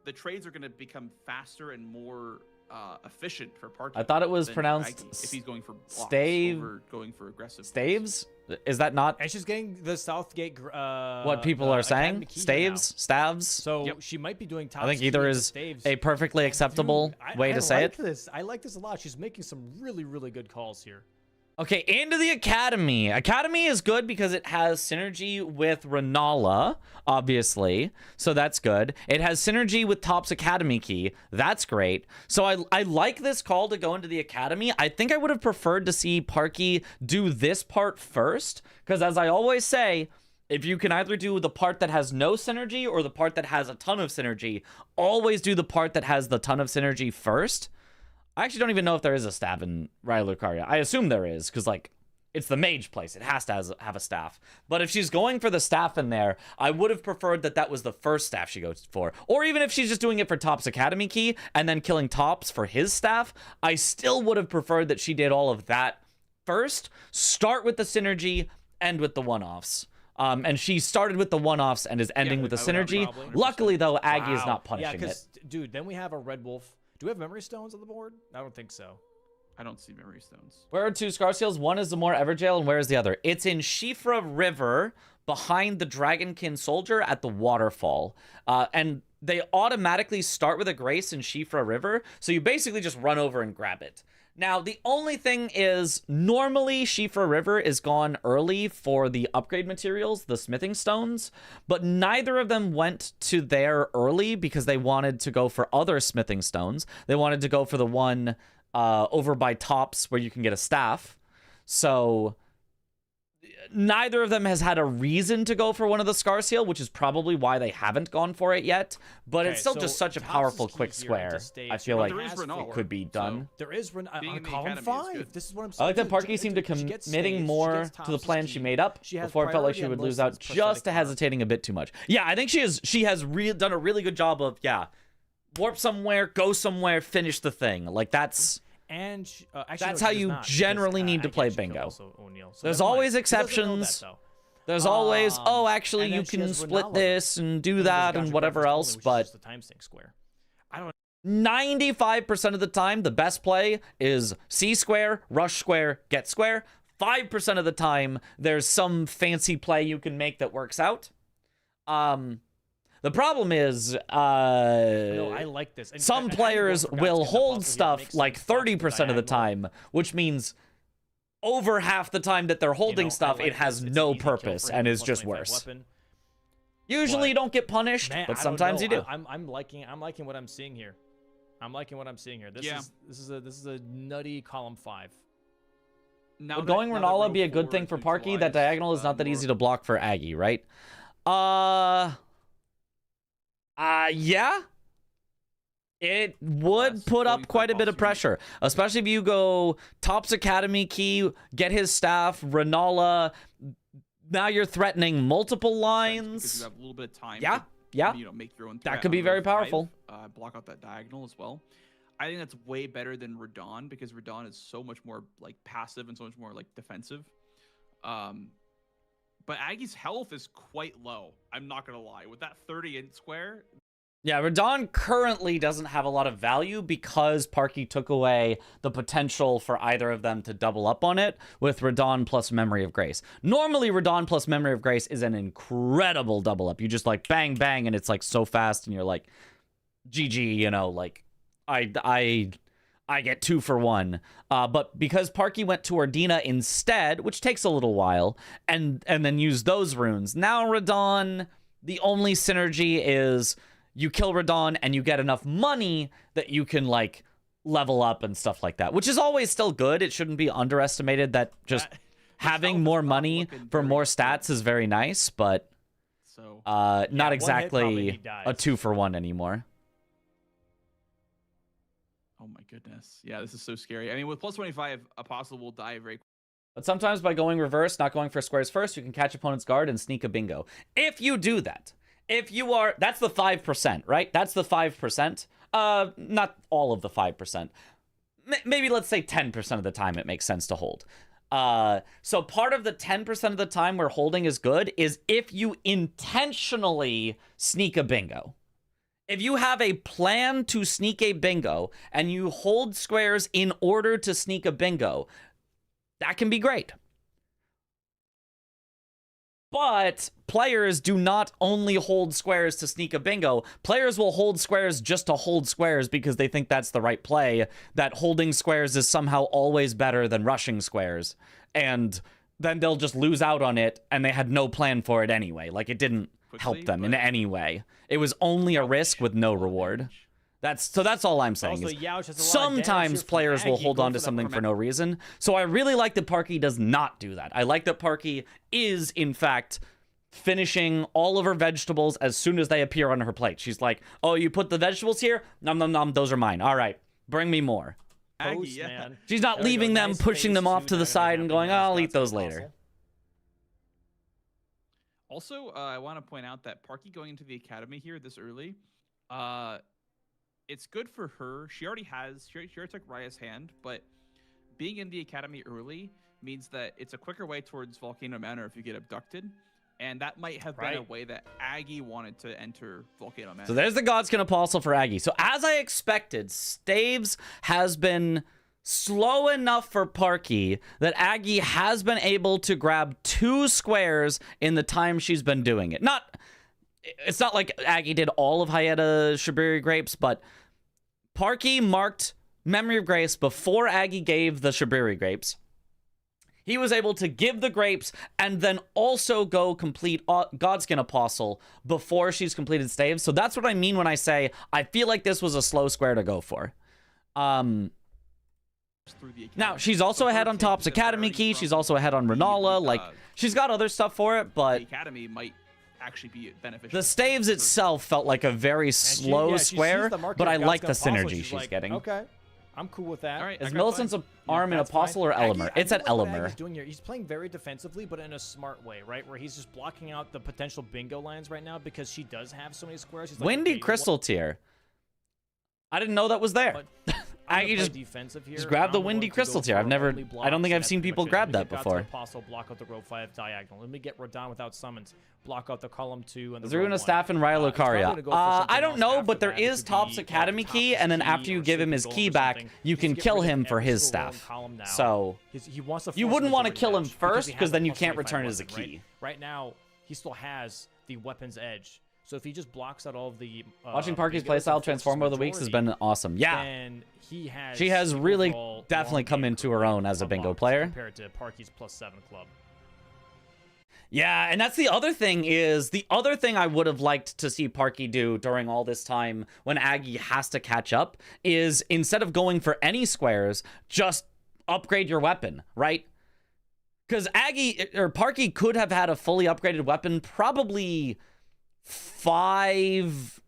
the trades are going to become faster and more efficient for Parky. I thought it was than pronounced Aggie, if he's going for blocks stave- over going for aggressive plays. Staves? Is that not And she's getting the Southgate. what people are saying? Academy key here now. Staves? Stabs? So Yep. she might be doing top I think ski either with is staves. a perfectly acceptable Dude, way to say like it. This. I like this a lot. She's making some really, really good calls here. Okay, into the Academy. Academy is good because it has synergy with Renala, obviously. So that's good. It has synergy with Top's Academy key. That's great. So I like this call to go into the Academy. I think I would have preferred to see Parky do this part first. Because as I always say, if you can either do the part that has no synergy or the part that has a ton of synergy, always do the part that has the ton of synergy first. I actually don't even know if there is a staff in Raya Lucaria. I assume there is, because, like, it's the mage place. It has to have a staff. But if she's going for the staff in there, I would have preferred that that was the first staff she goes for. Or even if she's just doing it for Top's Academy key and then killing Tops for his staff, I still would have preferred that she did all of that first. Start with the synergy, end with the one-offs. And she started with the one-offs and is ending with the I would synergy. probably. Luckily, though, Aggie is Wow. not punishing Yeah, it. because, dude, then we have a Red Wolf. Do we have memory stones on the board? I don't think so. I don't see memory stones. Where are 2 Scar Seals? One is the more Everjail, and where is the other? It's in Shifra River, behind the Dragonkin Soldier at the waterfall. And they automatically start with a Grace in Shifra River, so you basically just run over and grab it. Now, the only thing is, normally Shifra River is gone early for the upgrade materials, the smithing stones, but neither of them went to there early because they wanted to go for other smithing stones. They wanted to go for the one over by Tops where you can get a staff. So neither of them has had a reason to go for one of the Scar Seal, which is probably why they haven't gone for it yet. But it's still just such a powerful quick square. I feel like it could be done. There is on column 5. This is what I'm saying. I like that Parky seemed to committing more to the plan she made up before it felt like she would lose out, just to hesitating a bit too much. Yeah, I think she has done a really good job of, warp somewhere, go somewhere, finish the thing. Like, that's... And that's how you generally need to play bingo. There's always exceptions. There's always, oh, actually, you can split this and do that and whatever else, but 95% of the time, the best play is C square, rush square, get square. 5% of the time, there's some fancy play you can make that works out. The problem is, no, I like this. Some players will hold stuff like 30% of the time, which means over half the time that they're holding stuff, it has no purpose and is just worse. Usually you don't get punished, but sometimes you do. I'm liking what I'm seeing here. This is a nutty column 5. Would going Renala be a good thing for Parky? That diagonal is not that easy to block for Aggie, right? Yeah. It would put up quite a bit of pressure, especially if you go Topps Academy key, get his staff, Renala. Now you're threatening multiple lines. Because you have a little bit of time. Yeah. Make your own. That could be very powerful. Block out that diagonal as well. I think that's way better than Radon, because Radon is so much more like passive and so much more like defensive. But Aggie's health is quite low. I'm not gonna lie. With that 30-inch square. Yeah, Radon currently doesn't have a lot of value because Parky took away the potential for either of them to double up on it with Radon plus Memory of Grace. Normally, Radon plus Memory of Grace is an incredible double up. You just like bang, bang, and it's like so fast, and you're like, GG, you know, like, I get 2 for 1. But because Parky went to Ordina instead, which takes a little while, and then use those runes, now Radon, the only synergy is you kill Radon and you get enough money that you can, like, level up and stuff like that, which is always still good. It shouldn't be underestimated that just having more money for more stats is very nice, but not exactly a 2 for 1 anymore. Oh my goodness. Yeah, this is so scary. I mean, with plus 25, Apostle will die very quickly. But sometimes by going reverse, not going for squares first, you can catch opponent's guard and sneak a bingo. If you do that, that's the 5%, right? That's the 5%. Not all of the 5%. Maybe let's say 10% of the time it makes sense to hold. So part of the 10% of the time where holding is good is if you intentionally sneak a bingo. If you have a plan to sneak a bingo and you hold squares in order to sneak a bingo, that can be great. But players do not only hold squares to sneak a bingo. Players will hold squares just to hold squares because they think that's the right play, that holding squares is somehow always better than rushing squares. And then they'll just lose out on it, and they had no plan for it anyway. Like, it didn't help them in any way. It was only a risk with no reward. That's all I'm saying. Also, is sometimes players will hold on to something for no reason. So I really like that Parky does not do that. I like that Parky is, in fact, finishing all of her vegetables as soon as they appear on her plate. She's like, oh, you put the vegetables here? Nom, nom, nom, those are mine. All right, bring me more. Aggie, yeah. She's not leaving them, pushing them off to the side and going, oh, I'll eat those later. Also, I want to point out that Parky going into the academy here this early, it's good for her. She already took Raya's hand, but being in the academy early means that it's a quicker way towards Volcano Manor if you get abducted. And that might have been a way that Aggie wanted to enter Volcano Manor. So there's the Godskin Apostle for Aggie. So as I expected, Staves has been slow enough for Parky that Aggie has been able to grab 2 squares in the time she's been doing it. It's not like Aggie did all of Hayata Shibiri Grapes, but Parky marked Memory of Grace before Aggie gave the Shibiri Grapes. He was able to give the grapes and then also go complete Godskin Apostle before she's completed Staves. So that's what I mean when I say I feel like this was a slow square to go for. Now, she's also ahead on Topps Academy key. She's also ahead on Renala. Like, She's got other stuff for it, but the Academy might actually be beneficial. the staves itself felt like a very slow square, but I like the synergy she's getting. Okay, I'm cool with that. All right, Is I got Millicent's fine. arm an That's Apostle fine. or Elimer? Aggie, It's I at think what Elimer. Aggie's doing here, he's playing very defensively, but in a smart way, right? Where he's just blocking out the potential bingo lands right now because she does have so many squares. He's like, Windy okay, you know what? Crystal Tier. I didn't know that was there. But I'm Aggie gonna just play defensive here. just grab the I'm Windy going to Crystal go Tier. I've for never, only I don't blocks, think and I've that's seen pretty people much it. grab Let me that get before. God's Apostle, block out the row 5 diagonal. Let me get Radon without summons, block out the column 2 and the row Zaruna 1. Staff and Raya It's probably Lucaria. gonna go for something I don't else know, after but there that. It is could Top's be, Academy key, Top's and then key after you or give him Sleeping his Golem key or back, something. you Just can get kill rid of him for every his single row and staff. column now. So He wants to you force wouldn't want to majority kill him match because first, he because has then a you plus can't 25 return his weapon, key. Right now, he still has the weapon's edge. So if he just blocks out all of the Watching Parky's bingos and playstyle forces transform over the weeks has majority, been awesome. Yeah, then he has she has the really overall definitely long come game into her own as a bingo unlocked player. compared to Parky's +7 club. Yeah, and that's the other thing is, the other thing I would have liked to see Parky do during all this time when Aggie has to catch up is, instead of going for any squares, just upgrade your weapon, right? Because Aggie, or Parky could have had a fully upgraded weapon probably 5+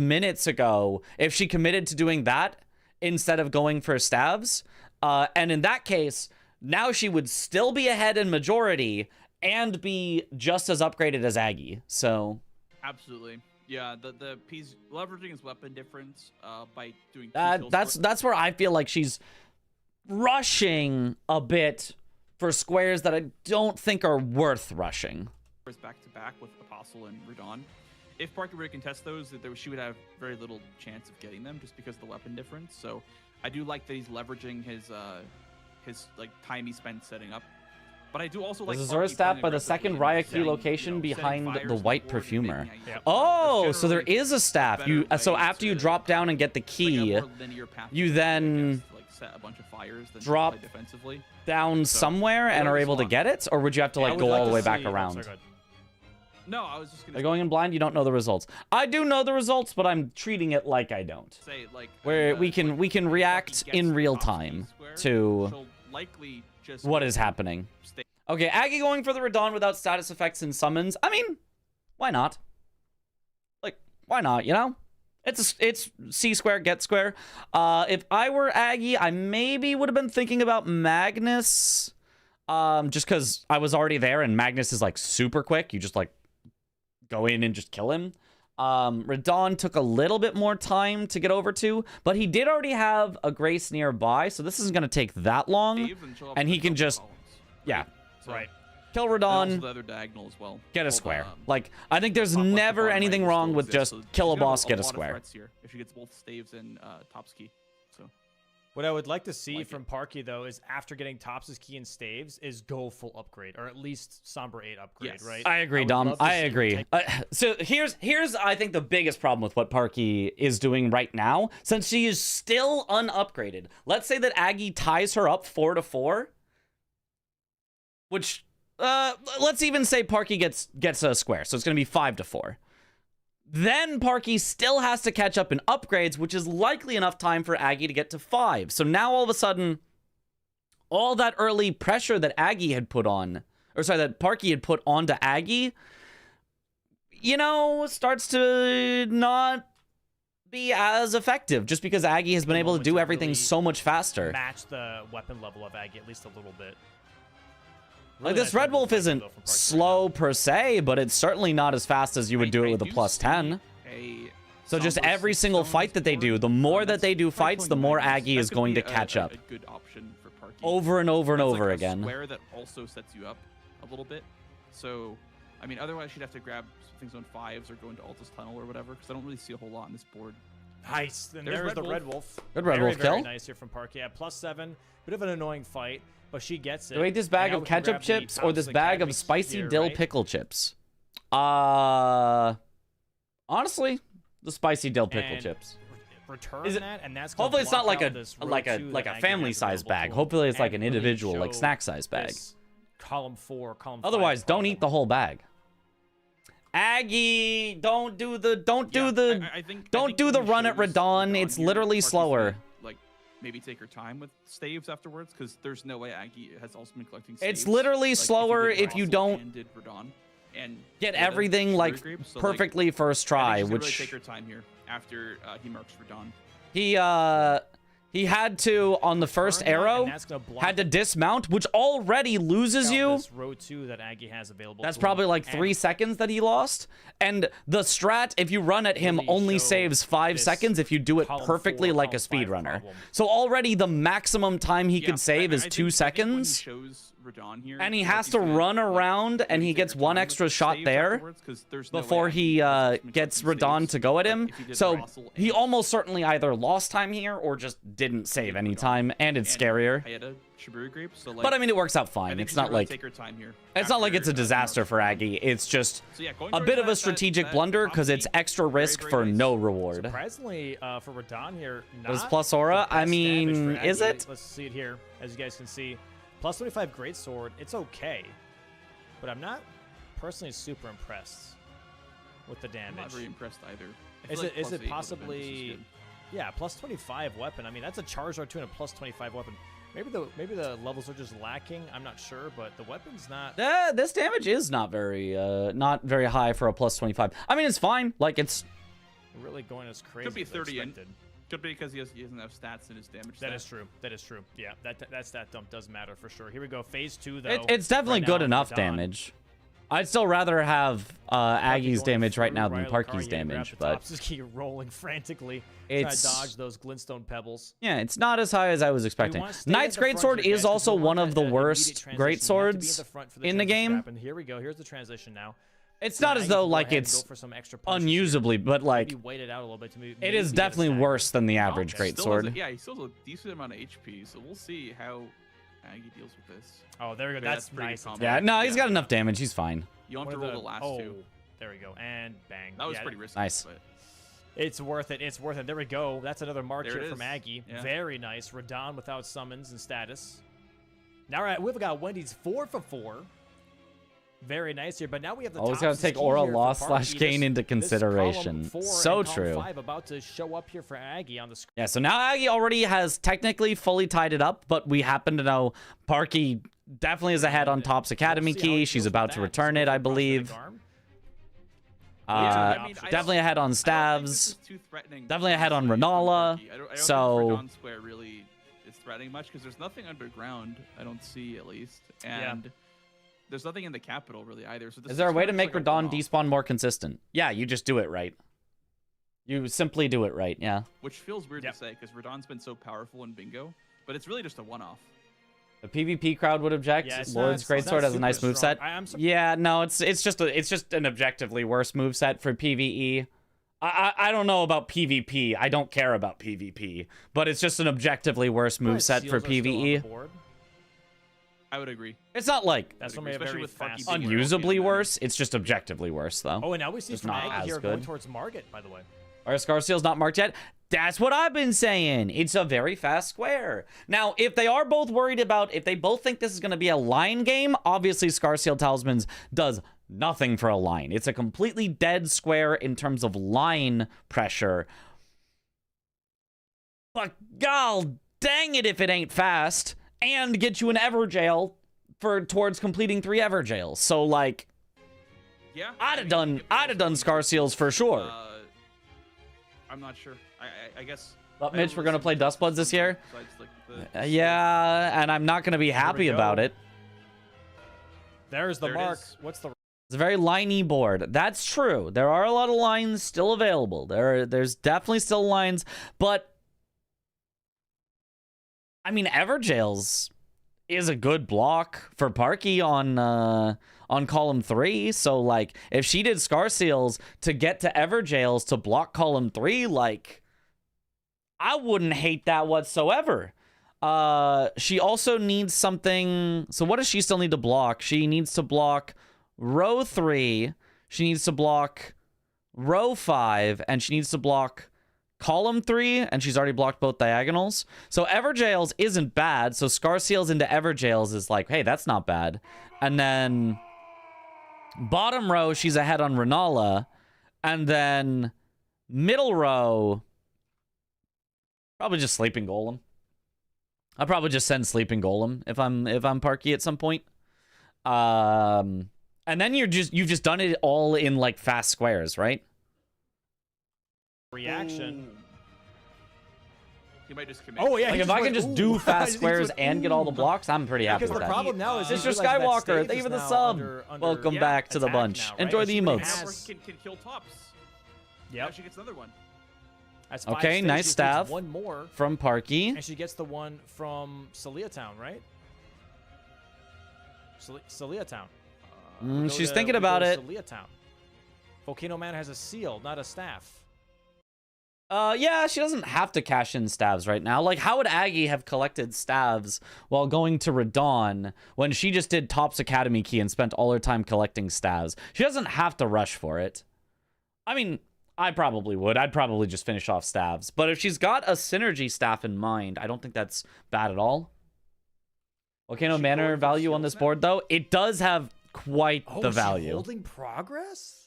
minutes ago if she committed to doing that instead of going for stabs. And in that case, now she would still be ahead in majority and be just as upgraded as Aggie. So Absolutely. Yeah, the piece leveraging his weapon difference by doing two kills that's where I feel like she's rushing a bit for squares that I don't think are worth rushing. back to back with Apostle and Radon. If Parker were to contest those, she would have very little chance of getting them just because of the weapon difference. So I do like that he's leveraging his like time he spent setting up. But I do also like There's a Parky Zora staff playing by the aggressively second and Raya key setting, location setting behind fires the on white board and perfumer. making Aggie- Oh, That's so there generally is a staff. better You so way after you to- drop down and get the like a key more linear path you to then just, like set a bunch of fires, then drop play defensively. down somewhere and are whatever's able to fun. get it, or would you have to I like would go like all the to way back see- oh, around? sorry, go ahead. No, I was just Are gonna you going in blind? You don't know the results. I do know the results, but I'm treating it like I don't. say like Where we like, can if Parky react gets in the real top speed time square, to she'll likely just what is happening. stay Okay, Aggie going for the Radon without status effects and summons. I mean, why not? Like, why not, you know? It's C square, get square. If I were Aggie, I maybe would have been thinking about Magnus. Just because I was already there and Magnus is like super quick. You just like go in and just kill him. Radon took a little bit more time to get over to, but he did already have a Grace nearby, so this isn't going to take that long. Dave and she'll have And a he can couple just, columns. yeah, So, Right. kill and also Radon, the other diagonal as well. get a Called, square. Like, I think there's pop left to never bottom anything right wrong still with exists, just so kill a she's gonna have boss, get a lot of square. threats here if she gets both staves and Top's key. So What I would like to see Like from Parky, though, is after getting Topps' key and staves, is go full upgrade, or at least Somber 8 upgrade, Yes. right? I agree, would Dom. love to I see him agree. take- So here's I think the biggest problem with what Parky is doing right now, since she is still unupgraded. Let's say that Aggie ties her up 4-4, which let's even say Parky gets a square, so it's gonna be 5-4. Then Parky still has to catch up in upgrades, which is likely enough time for Aggie to get to 5. So now all of a sudden, all that early pressure that Aggie had put on, or sorry, that Parky had put onto Aggie, you know, starts to not be as effective just because Aggie has been able to moment do to everything really so much faster. Match the weapon level of Aggie at least a little bit. Like, Really this nice Red Wolf fighting, isn't though, from Parky right slow per se, but it's certainly not as fast as you would do it with a plus 10. So just Somber every single Stones fight that they do, board, the more that that's they do probably fights, the more Magnus. Aggie That is could going be to catch up. A good option for Parky. Over and over and That's over like again. A square that also sets you up a little bit. So, I mean, otherwise she'd have to grab things on 5s or go into Altus Tunnel or whatever, because I don't really see a whole lot on this board. Nice. Then There's there's Red the Wolf. Red Wolf. Good Red very, Wolf very kill. nice here from Parky. At +7, bit of an annoying fight, but she gets it. Do I eat this bag Now of we can ketchup grab the chips or Topps this bag Academy of spicy here, dill right? pickle chips? Honestly, the spicy dill pickle And chips. Return Is it- that, and that's gonna Hopefully it's not block like out this row like 2 a that Aggie family has size available bag. to him, Hopefully it's like and an really individual like show snack size bag. this column 4, column 5 Otherwise, don't eat the problem. whole bag. Aggie, don't do the I think don't do the when run he at shows Radon. Radon It's here, literally Parky's slower. gonna, like maybe take her time with staves afterwards, because there's no way Aggie has also been collecting It's staves. literally Like, slower if you, if you don't and did Radon and get Greta, everything Sugar like Grape, so, perfectly first I think try, she's gonna which really take her time here after he marks Radon. he had to on the first Burn that, arrow and that's gonna block had to dismount, which already loses out you. this row 2 that Aggie has available. That's to probably him. like 3 And seconds that he lost. And the strat, if you run at him, really only show saves 5 this seconds if you do it column perfectly 4, like a column 5 speedrunner. problem. So already the maximum time he could save is 2 seconds. And he has to run around, and he gets one extra shot there before he gets Radon to go at him. So he almost certainly either lost time here or just didn't save any time, and it's scarier. But I mean, it works out fine. It's not like it's not like it's a disaster for Aggie. It's just a bit of a strategic blunder because it's extra risk for no reward. Surprisingly, for Radon here, Does not plus aura? the I best mean, damage for is Aggie. it? Let's see it here, as you guys can see. Plus 25 Greatsword, it's okay. But I'm not personally super impressed with the damage. I'm not very impressed either. Is it possibly... Yeah, plus 25 weapon. I mean, that's a charge R2 and a plus 25 weapon. Maybe the levels are just lacking. I'm not sure, but the weapon's not... This damage is not very high for a plus 25. I mean, it's fine. Like, it's... really going as crazy Could be as 30 in. expected. Could be because he doesn't have stats in his damage. That is true. That is true. Yeah, that stat dump does matter for sure. Here we go. Phase 2, though. It's definitely right good now, enough Radon. damage. I'd still rather have Aggie's going damage right through now than Riley Parky's Carr, yeah, damage, grab the but top, just keep rolling frantically, it's trying to dodge those glintstone pebbles. yeah, it's not as high as I was expecting. We want to stay Knight's at the front Greatsword here, is guys, also 'cause we one want of the that worst immediate transition. You have to be greatswords front for in the transition to game. happen. Here we go. Here's the transition now. It's So not now as you though can go like ahead and it's go for some extra punches here. unusably, but like Maybe wait it out a little bit to it is definitely worse than the average Okay. greatsword. Yeah, he still has a decent amount of HP, so we'll see how Aggie deals with this. Oh, there we go. Yeah, That's pretty nice. common. Yeah, no, he's Yeah. got enough damage. He's fine. You don't have to One roll of the last two. There we go. And bang. That was Yeah, pretty risky. Nice. But It's worth it. It's worth it. There we go. That's another march There it here from is. Aggie. Yeah. Very nice. Radon without summons and status. Now we've got Wendy's 4 for 4. Very nice here. But now we have the Always top got to take ski aura here for loss Parky. / gain into This column consideration. 4 So and column true. 5 about to show up here for Aggie on the screen. Yeah, so now Aggie already has technically fully tied it up, but we happen to know Parky definitely is ahead on Top's Academy We'll see how key. he She's deals about with to that. return Just it, go I for believe. prosthetic arm. I mean, I Definitely ahead on I don't think this Stavs. is too threatening, Definitely ahead on honestly, Renala, Parky. I don't so- think Radon Square really is threatening much because there's nothing underground. I don't see at least, and there's nothing in the capital really either. So this Is there a way to kind of make like a Radon one-off, despawn more consistent? Yeah, you just do it right. You simply do it right, yeah. which feels weird Yep. to say because Radon's been so powerful in Bingo, but it's really just a one-off. The PvP crowd would object. Yeah, it's Lord's not- it's Greatsword not has a nice super strong. moveset. I'm Yeah, no, it's just an objectively worse moveset for PvE. I don't know about PvP. I don't care about PvP, but it's just an objectively worse Probably moveset for seals are still on the PvE. board. I would agree. It's not like That's I'd when we have agree, very especially with fast. Parky being unusably on that. worse. It's just objectively worse, though. Oh, and now we see Just from not Aggie as here good. going towards Margit, by the way. Are Scar Seals not marked yet? That's what I've been saying. It's a very fast square. Now, if they are both worried about, if they both think this is going to be a line game, obviously Scar Seal Talismans does nothing for a line. It's a completely dead square in terms of line pressure. But god dang it if it ain't fast and get you an Everjail towards completing 3 Everjails. So like, Yeah, I'd have done Scar Seals for sure. I'm not sure. I guess. But I Mitch, don't we're gonna listen play to Dust Bloods this year. besides, like, the Yeah, and I'm not gonna be happy go. about it. There's the There it mark. is. What's the... It's a very liney board. That's true. There are a lot of lines still available. There's definitely still lines, but I mean, Everjails is a good block for Parky on column 3. So like, if she did Scar Seals to get to Everjails to block column 3, like, I wouldn't hate that whatsoever. She also needs something. So what does she still need to block? She needs to block row 3. She needs to block row 5, and she needs to block column 3, and she's already blocked both diagonals. So Everjails isn't bad. So Scar Seals into Everjails is like, hey, that's not bad. And then bottom row, she's ahead on Renala. And then middle row, probably just Sleeping Golem. I'll probably just send Sleeping Golem if I'm Parky at some point. And then you've just done it all in like fast squares, right? Reaction. He might just commit. Oh yeah, Like he if I can went, just "Ooh." do fast He just squares went, and get all the "Ooh." blocks, I'm pretty happy Because with the that. problem now is Mr. you realize that Skywalker, stage thank you for is the now sub. under Welcome yeah, back to the attack bunch. now, right? Enjoy And the she emotes. has- Parky can kill tops. Yep. Now she gets another one. That's 5 Okay, stages, nice she takes staff. One more, From Parky. and she gets the one from Celia Town, right? Celia Town. She's thinking about it. Celia Town. Volcano Man has a seal, not a staff. Yeah, she doesn't have to cash in staves right now. Like, how would Aggie have collected staves while going to Radon when she just did Topps Academy Key and spent all her time collecting staves? She doesn't have to rush for it. I mean, I probably would. I'd probably just finish off staves. But if she's got a synergy staff in mind, I don't think that's bad at all. Volcano She Manor going for value on skills this now? board, though, it does have quite the is value. She holding progress?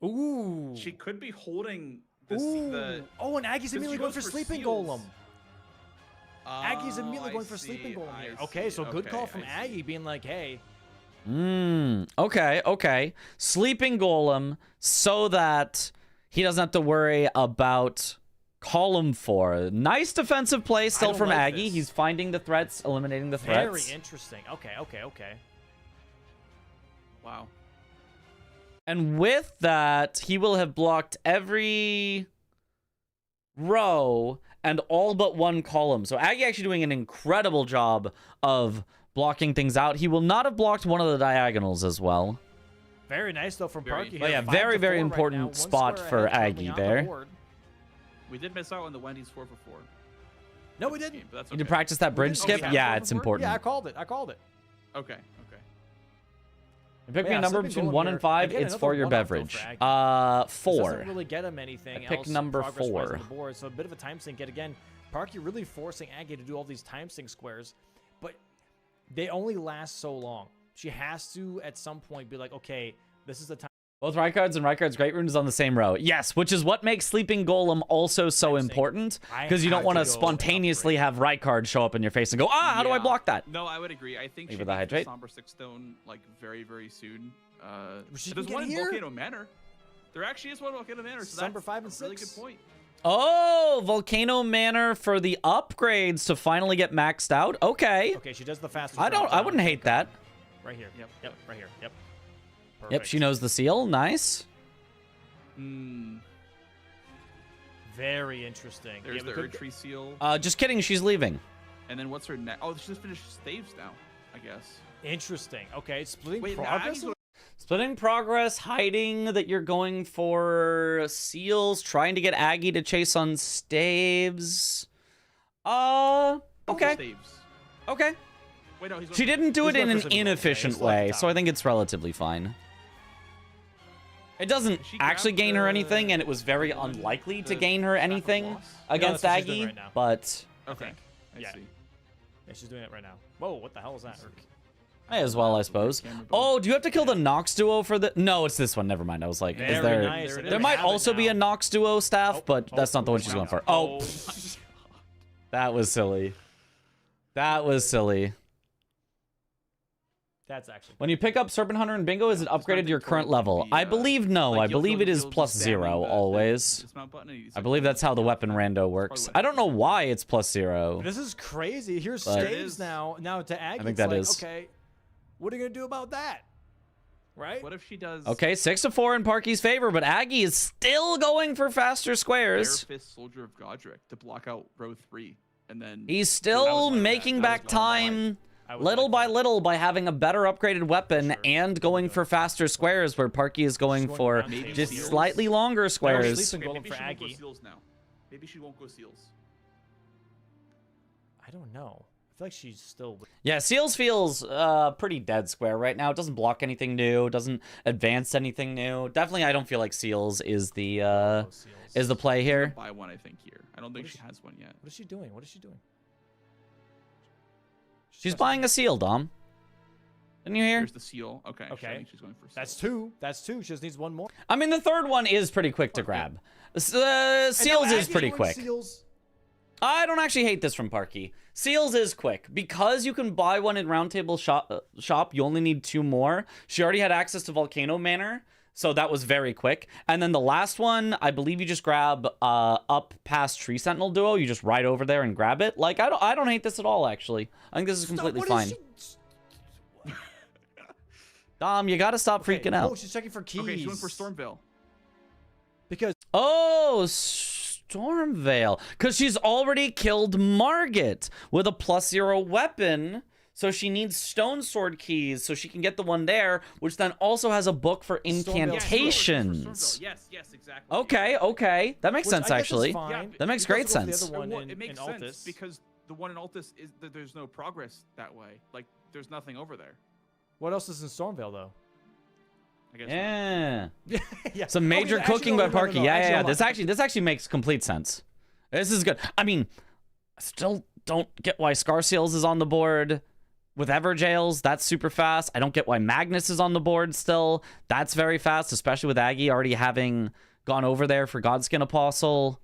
Ooh. She could be holding this, Ooh. the. Oh, and Aggie's Because immediately she going goes for for Sleeping seals. Golem. Aggie's immediately I going for see, Sleeping Golem here. I Okay, see. so good call from I see. Aggie being like, hey, Okay. Sleeping Golem so that he doesn't have to worry about column 4. Nice defensive play still don't from like Aggie. this. He's finding the threats, eliminating the very threats. interesting. Okay. Wow. And with that, he will have blocked every row and all but one column. So Aggie actually doing an incredible job of blocking things out. He will not have blocked one of the diagonals as well. Very nice, though, from Very Parky. Well, here. yeah, 5 very, to very 4 right important now. One spot square for ahead, Aggie firmly on the there. board. We did miss out on the Wendy's 4 for 4. No, we didn't. But that's Need to okay. practice that bridge Okay, skip? yeah, Yeah, four it's for four? important. Yeah, I called it. Okay. Pick me Yeah, a number Sleeping between Golem 1 here. and 5. Again, It's another for your one-off though beverage. for Aggie. This 4. doesn't really get him anything I pick else number progress-wise 4. on the board, so a bit of a time sink yet again. Parky really forcing Aggie to do all these time sink squares, but they only last so long. She has to, at some point, be like, okay, this is the time. Both Rykard's and Rykard's Great Runes on the same row. Yes, which is what makes Sleeping Golem also so Time sync. important. I Because you don't have want to to go spontaneously have Rykard show up in your face and go, how do I Yeah. block that? No, I would agree. I think Leave she with the needs hydrate. Somber Six Stone like very, very soon. She There's can one get in here? Volcano Manor. There actually is one in Volcano Manor. So Somber that's 5 and a really 6. good point. Oh, Volcano Manor for the upgrades to finally get maxed out. Okay. Okay, she does the fastest. I route wouldn't down. hate that. Right here. Yep. Right here. Yep. Yep, Perfect. she knows the seal. Nice. Very interesting. There's Yeah, we the could- Erdtree seal. Just kidding. She's leaving. And then what's her next? Oh, she just finished staves now, I guess. Interesting. Okay, splitting Wait, now progress. Aggie's going- Splitting progress, hiding that you're going for seals, trying to get Aggie to chase on staves. Okay. Staves. Okay. Wait, no, he's going She didn't do He's it going in for an Sleeping Golem, yeah, inefficient he's still at the way, top. so I think it's relatively fine. It doesn't She actually grabbed gain her the- anything, and it was very unlikely to gain her anything loss? against that's what she's doing Aggie, right now. but Okay. think. I Yeah. see. Yeah, she's doing it right now. Whoa, what the hell is that? may as well, I suppose. Camera Oh, do you have to kill the Nox duo for the... No, it's this one. Never mind. I was like, Very is there... nice. There There might also be a Nox duo staff, Oh, but oh, that's not the one she's going for. Oh, that was silly. That was silly. That's actually. When you pick up Serpent Hunter and Bingo, is it upgraded to your current level? I believe no. I believe it is +0 always. I believe that's how the weapon rando works. I don't know why it's +0. This is crazy. Here's But- staves now. Now to Aggie, I think it's that like, is. okay, what are you gonna do about that? Right? What if she does? Okay, 6-4 in Parky's favor, but Aggie is still going for faster squares. Bare Fist Soldier of Godric to block out row 3, and then He's That still was like that. making That back was well time I would little like by that. little by having a better upgraded weapon Sure. and going for faster squares, where Parky is going going for round table just seals. slightly longer squares. Sleeping Okay, Golem maybe for she won't go Aggie. seals now. Maybe she won't go seals. I don't know. I feel like she's still. Yeah, Seals feels pretty dead square right now. It doesn't block anything new, doesn't advance anything new. Definitely, I don't feel like Seals is the Seals. play here. Buy one, I think, here. I don't think is she has one yet. What is she doing? What is she doing? She's buying a seal, Dom. Didn't you hear? Here's the seal. Okay. Okay. I think she's going for seals. That's two. That's two. She just needs one more. I mean, the third one is pretty quick to grab. Seals is Aggie's pretty going quick. Seals. I don't actually hate this from Parky. Seals is quick. Because you can buy one in Roundtable shop, you only need 2 more. She already had access to Volcano Manor, so that was very quick. And then the last one, I believe you just grab up past Tree Sentinel Duo. You just ride over there and grab it. Like, I don't hate this at all, actually. I think this is completely fine. Dom, you gotta stop freaking out. Oh, she's checking for keys. Okay, she went for Stormveil. Because Oh, Stormveil. Because she's already killed Margit with a +0 weapon. So she needs Stone Sword keys so she can get the one there, which then also has a book for incantations. Yes, exactly. Okay. That makes sense, I guess is actually. fine. That makes You great also go for the sense. other one Well, in- it makes in sense Altus. because the one in Altus is that there's no progress that way. Like, there's nothing over there. What else is in Stormveil, though? I guess. Yeah. Yeah. Some Oh, major actually, cooking no, by no, no, Parky. no, Yeah. hold on. This actually makes complete sense. This is good. I mean, I still don't get why Scar Seals is on the board. With Everjails, that's super fast. I don't get why Magnus is on the board still. That's very fast, especially with Aggie already having gone over there for Godskin Apostle.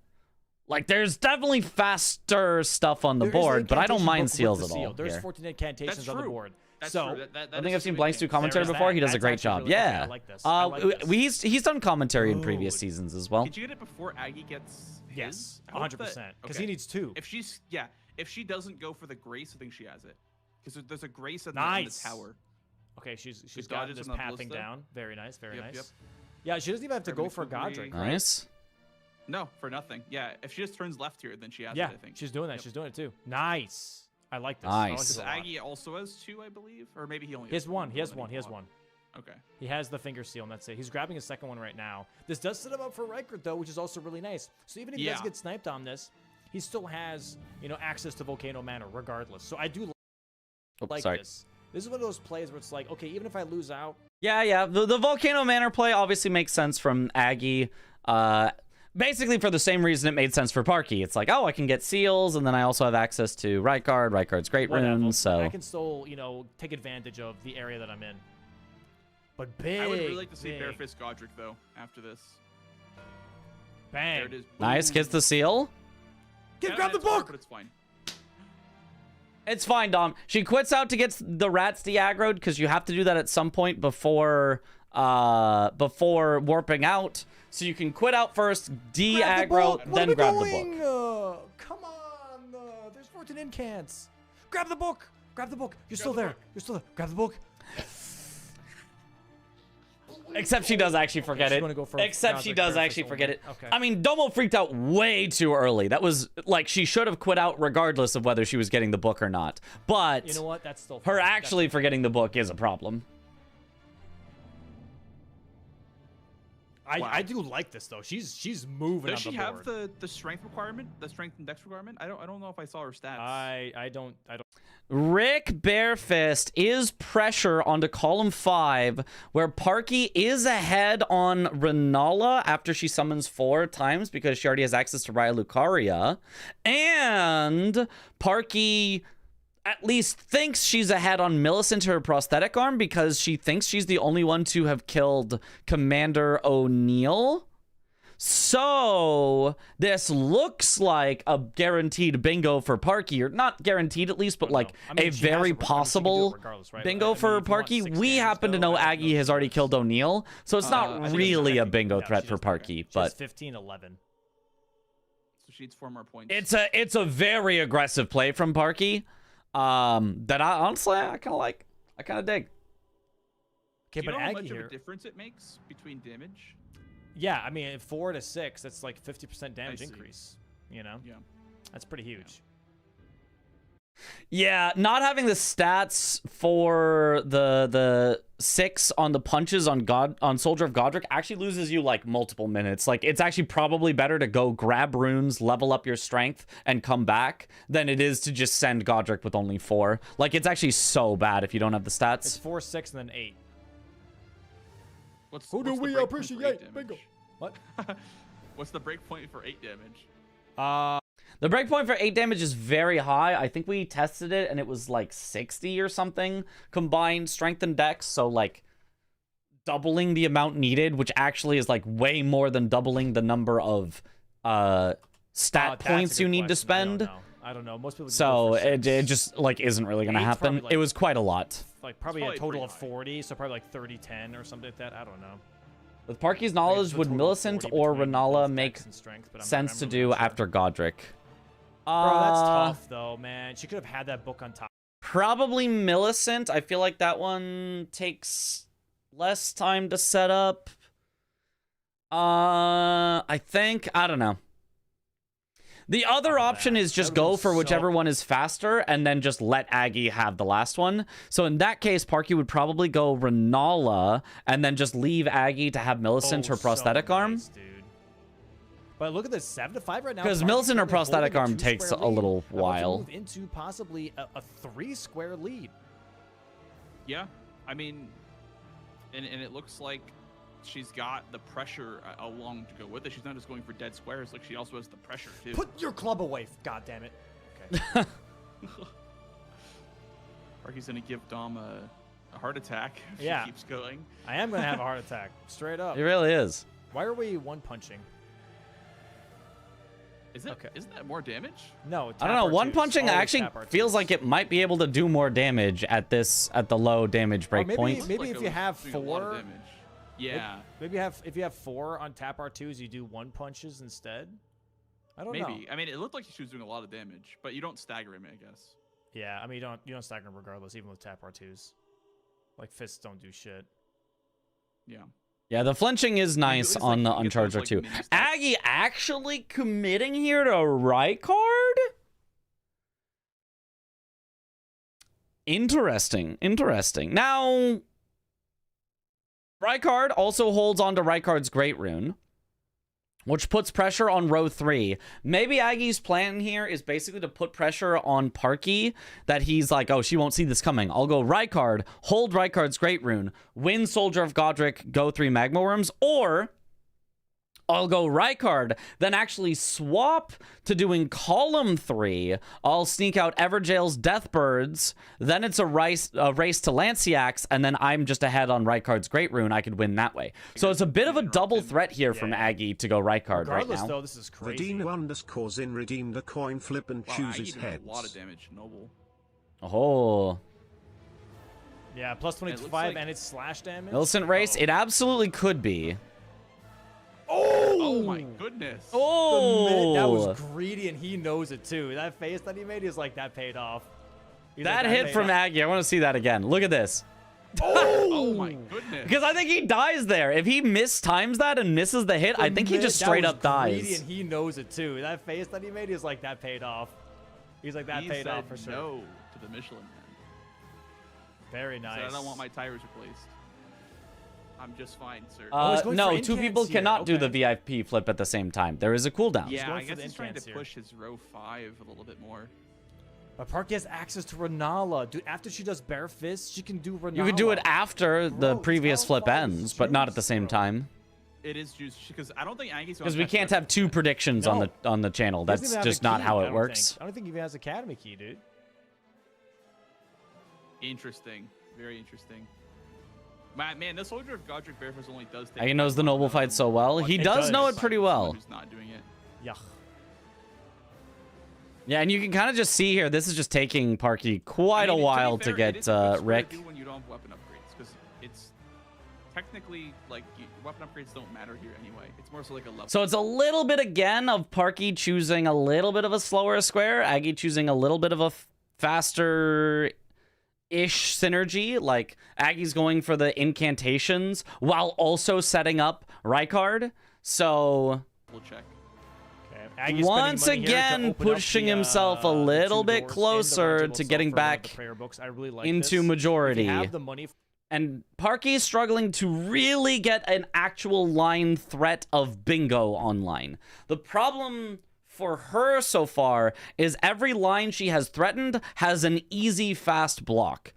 Like, there's definitely faster stuff on the There is an board, but I don't incantation mind book with Seals the at seal. all. There's Here. 14 incantations That's on the true. board. That's So true. That I is think I've a seen good Blanks thing. do commentary There is before. that. He does a That's great actually job. really- okay, Yeah. I like this. I like this. He's done commentary in previous Dude. seasons as well. Did you get it before Aggie gets his? Yes, I hope 100%. that- Because okay. he needs 2. If she doesn't go for the grace, I think she has it. Because there's a grace in, Nice. the tower. Okay, she's She got dodges this on the pathing ballista. down. Very nice, very Yep, nice. yep. Yeah, she doesn't even have to go for Permanent Godric. cookery. Right? Nice. No, for nothing. Yeah, if she just turns left here, then she has Yeah, it, I think. she's doing that. Yep. She's doing it too. Nice. I like this. Nice. I like this Because a lot. Aggie also has 2, I believe, or maybe he only He has two, one. He has but then one. He has blocked. one. Okay. He has the finger seal, and that's it. He's grabbing his second one right now. This does set him up for Rykert, though, which is also really nice. So even if he does Yeah. get sniped on this, he still has, access to Volcano Manor regardless. So I do Oh, like sorry. this. This is one of those plays where it's like, okay, even if I lose out, Yeah. The Volcano Manor play obviously makes sense from Aggie. Basically for the same reason it made sense for Parky. It's like, oh, I can get seals, and then I also have access to Rykard. Rykard's great whatever, runes, so... I can still, take advantage of the area that I'm in. But big, I would really like to see big, Barefist Godric, though, after this. bang. There it is. Nice, gets the seal. Grab the It's hard, book! but it's fine. It's fine, Dom. She quits out to get the rats de-aggroed, because you have to do that at some point before warping out. So you can quit out first, de-aggro, then grab the book. Come on. There's 14 incants. Grab the book. Grab the book. You're still the there. book. You're still there. Grab the book. Except she does actually forget she's it. gonna go for Except she Godric does Barefist actually only. forget it. Okay. I mean, Domo freaked out way too early. That was, like, she should have quit out regardless of whether she was getting the book or not. But You know what? That's still her fine. actually forgetting the book is a problem. I Wow. do like this though. She's moving Does on she the have board. the strength requirement? The strength and dex requirement? I don't know if I saw her stats. I don't. Rick Barefist is pressure onto column 5, where Parky is ahead on Renala after she summons 4 times because she already has access to Raya Lucaria. And Parky at least thinks she's ahead on Millicent, her prosthetic arm, because she thinks she's the only one to have killed Commander O'Neill. So this looks like a guaranteed bingo for Parky, or not guaranteed at least, but like I mean, a she has very it regardless. She can do it possible regardless, right? I bingo mean, for if you want Parky. 6 We damage, happen to though, know I don't Aggie know has if already it's- killed O'Neill, so it's I not think it's really a attacking. bingo Yeah, threat she for does- Parky. She has But 15, 11. So she needs 4 more points. it's a very aggressive play from Parky. That I honestly I kind of like. I kind of dig. Okay, Do you but know how Aggie much of here. a difference it makes between damage? Yeah, I mean, 4 to 6, that's like 50% damage see. increase. Yeah. That's pretty huge. Yeah, not having the stats for the 6 on the punches on Soldier of Godric actually loses you like multiple minutes. Like, it's actually probably better to go grab runes, level up your strength, and come back than it is to just send Godric with only 4. Like, it's actually so bad if you don't have the It's stats. 4, 6, and then 8. What's Who do what's the we break point for appreciate? 8 Bingo. damage? What? What's the break point for 8 damage? The breakpoint for 8 damage is very high. I think we tested it and it was like 60 or something combined strength and dex. So like doubling the amount needed, which actually is like way more than doubling the number of stat That's a points good you need to question. spend. I don't know. Most people. So go for it 6. just like isn't really gonna 8's happen. probably, like, It was quite a lot. Like probably a probably total pretty of high. 40, so probably like 30-10 or something like that. I don't know. With Parky's Like, knowledge, it's a would total of Millicent 40 or between Renala both make dex and strength, but sense to I'm do not sure. after Godric? Bro, that's tough though, man. She could have had that book on top. Probably Millicent. I feel like that one takes less time to set up. I think, I don't know. The other option is just That would've go been for whichever so- one is faster and then just let Aggie have the last one. So in that case, Parky would probably go Renala and then just leave Aggie to have Millicent her prosthetic arm. Nice, dude. But look at this, 7-5 right now. 'Cause Parky's Millicent, her currently prosthetic holding arm takes 2-square a little lead. About to while. move into possibly a 3-square lead. Yeah, I mean, and it looks like she's got the pressure along to go with it. She's not just going for dead squares. Like she also has the pressure too. Put your club away, god damn it. Okay. Parky's gonna give Dom a heart attack if Yeah. she keeps going. I am gonna have a heart attack, straight up. It really is. Why are we one punching? Isn't that more damage? No, I don't know. One R2s. punching Always actually tap R2s. feels like it might be able to do more damage at the low damage break maybe- point. maybe Like if it you was have doing a lot of 4, damage. Yeah, Maybe if you have 4 on tap R2s, you do 1 punches instead. I don't know. maybe. I mean, it looked like she was doing a lot of damage, but you don't stagger him, I guess. Yeah, I mean you don't stagger them regardless, even with tap R2s. Like fists don't do shit. Yeah. Yeah, the flinching is nice least, on the like, you get those, Uncharged like, R2. mini steps. Aggie actually committing here to Rykard? Interesting. Now, Rykard also holds on to Rykard's Great Rune, which puts pressure on row 3. Maybe Aggie's plan here is basically to put pressure on Parky, that he's like, oh, she won't see this coming. I'll go Rykard, hold Rykard's Great Rune, win Soldier of Godric, go 3 Magma Worms, or I'll go Rykard, then actually swap to doing column 3. I'll sneak out Everjail's Deathbirds, then it's a race to Lanciax, and then I'm just ahead on Rykard's Great Rune. I could win that way. So it's a bit of a double threat here from Aggie to go Rykard right Regardless, now. though, this is crazy. Vedino_Zin redeemed a coin flip and Wow, Aggie chooses doing heads. a lot of damage, Noble. Oh, Yeah, plus It looks 25 like- and it's slash damage. Millicent Race, it absolutely could be. Oh my goodness. Oh, That was greedy, and he knows it too. That face that he made, is like, that paid off. He's like, that hit paid from off. Aggie. I want to see that again. Look at this. Oh my goodness. Because I think he dies there. If he mistimes that and misses the hit, I think he just That straight was up greedy, dies. and he knows it too. That face that he made is like, that paid off. He's like, that He paid said off for sure. no to the Michelin Man. Very He nice. said, I don't want my tires replaced. I'm just fine, sir. he's going No, for 2 people incants here. cannot do the Okay. VIP flip at the same time. There is a cooldown. yeah, going I for guess the he's trying to incants here. push his row 5 a little bit more. But Parky has access to Renala. Dude, after she does Bare Fist, she can do Renala. You could do it after the Bro, previous it's flip all ends, but not at the juice, same bro. time. It is juice because I don't think Aggie's Because we can't have 2 predictions on the channel. He doesn't That's even have just a not key, how I it don't works. think. I don't think he even has Academy key, dude. Interesting. Very interesting. Man, the Soldier of Godric Barefoot only does take. Aggie knows the noble fight so well. He It does know does. it pretty Someone well. who's not doing it. Yuck. Yeah, and you can kind of just see here, this is just taking Parky quite I mean, a while be to fair, it get is a good square Rick. to do when you don't have weapon upgrades, because it's technically like weapon upgrades don't matter here anyway. It's more so like a level. So it's a little bit again of Parky choosing a little bit of a slower square, Aggie choosing a little bit of a faster ish synergy. Like Aggie's going for the incantations while also setting up Rykard. So We'll check. Okay. Aggie's spending once money here to again open up pushing the, himself a the little 2 bit doors in the closer round table to itself getting for one of back the prayer books. I really like into this. majority. If you have the money And Parky's struggling to really get an actual line threat of bingo online. The problem for her so far is every line she has threatened has an easy, fast block.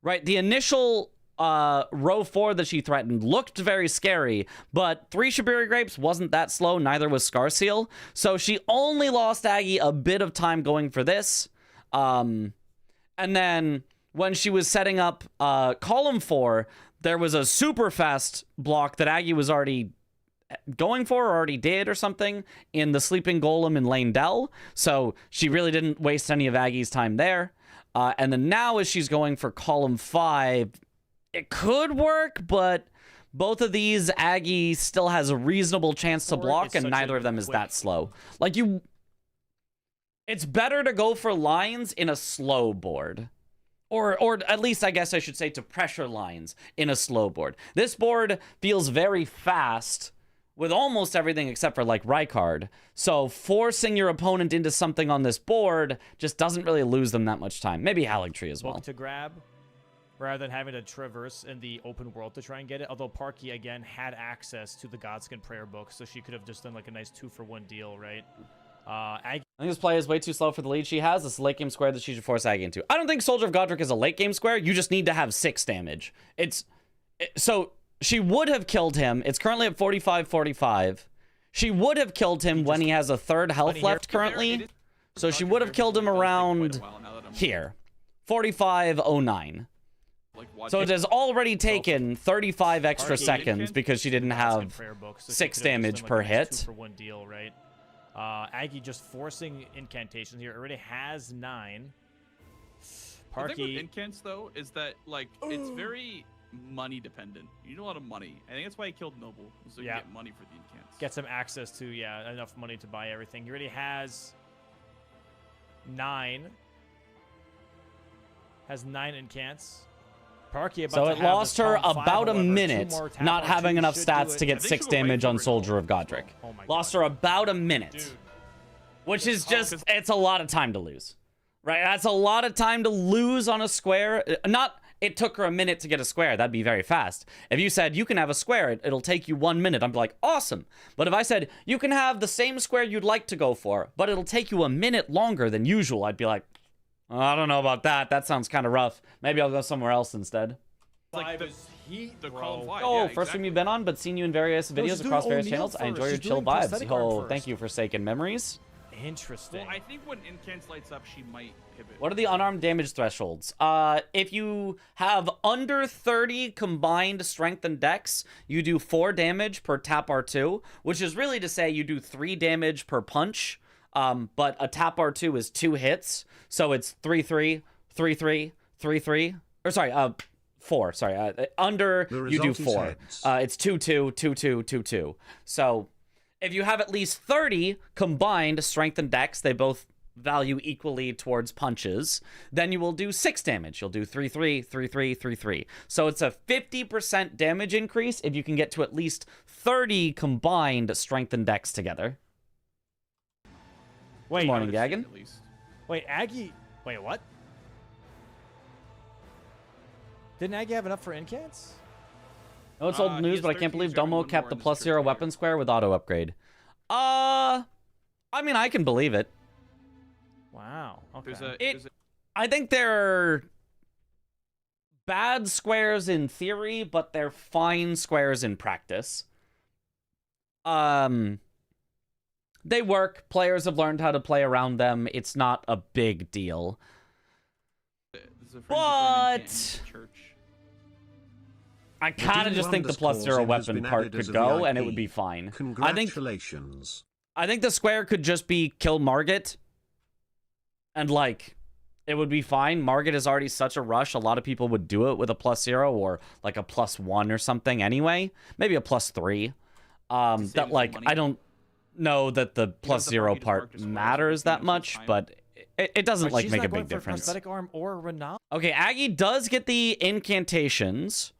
Right? The initial row 4 that she threatened looked very scary, but 3 Shibiri Grapes wasn't that slow, neither was Scarseal. So she only lost Aggie a bit of time going for this. And then when she was setting up column 4, there was a super fast block that Aggie was already going for or already did or something in the Sleeping Golem in Lane Dell. So she really didn't waste any of Aggie's time there. And then now as she's going for column 5, it could work, but both of these, Aggie still has a reasonable chance to block, and neither of them is that slow. Like, it's better to go for lines in a slow board. Or at least, I guess I should say, to pressure lines in a slow board. This board feels very fast with almost everything except for, like, Rykard. So forcing your opponent into something on this board just doesn't really lose them that much time. Maybe Howling Tree as well. Book to grab, rather than having to traverse in the open world to try and get it. Although Parky, again, had access to the Godskin Prayer Book, so she could have just done, like, a nice 2-for-1 deal, right? I think this play is way too slow for the lead she has. This is a late game square that she should force Aggie into. I don't think Soldier of Godric is a late game square. You just need to have 6 damage. So she would have killed him. It's currently at 45-45. She would have killed him when he has a third health left currently. So she would have killed him around here. 45-09. So it has already taken 35 extra seconds because she didn't have 6 damage per hit. 2-for-1 deal, right? Aggie just forcing incantations here. Already has 9. The thing with incants, though, is that, like, it's very money dependent. You need a lot of money. I think that's why he killed Noble, so you get money for the incants. Get some access to, enough money to buy everything. He already has 9. Has 9 incants. Parky about so to it have lost her column 5, about a however, minute, not having enough should stats do to it. get 6 damage on Soldier of Godric. Oh my Lost God. her about a minute. Dude. Which is just, it's a lot of time to lose. Right? That's a lot of time to lose on a square. Not, it took her a minute to get a square. That'd be very fast. If you said, you can have a square, it'll take you 1 minute, I'd be like, awesome. But if I said, you can have the same square you'd like to go for, but it'll take you a minute longer than usual, I'd be like, I don't know about that. That sounds kind of rough. Maybe I'll go somewhere else instead. Like the column 5. Oh, yeah, first time you've been on, but seen you in various videos across various channels. I enjoy your chill vibes. Oh, thank you for Forsaken Memories. Interesting. Well, I think when incants lights up, she might pivot. What are the unarmed damage thresholds? If you have under 30 combined strength and dex, you do 4 damage per tap R2, which is really to say you do 3 damage per punch. But a tap R2 is 2 hits, so it's 3-3, 3-3, 3-3. Or sorry, 4. Sorry, under you do 4. It's 2-2, 2-2, 2-2. So if you have at least 30 combined strength and dex, they both value equally towards punches, then you will do 6 damage. You'll do 3-3, 3-3, 3-3. So it's a 50% damage increase if you can get to at least 30 combined strength and dex together. Wait, Good morning, Gagan. Wait, Aggie. Wait, what? Didn't Aggie have enough for incants? No, it's old news, but I can't believe Domo kept the +0 weapon square with auto upgrade. I mean, I can believe it. Wow. Okay. I think they're bad squares in theory, but they're fine squares in practice. They work. Players have learned how to play around them. It's not a big deal. But I kind of just think the +0 weapon part could go, and it would be fine. Congratulations. I think the square could just be kill Margit, and, like, it would be fine. Margit is already such a rush. A lot of people would do it with a +0 or, like, a +1 or something anyway. Maybe a +3. That, like, I don't know that the +0 part matters that much, but it doesn't, like, make a big difference. Prosthetic arm or Ronaldo. Okay, Aggie does get the incantations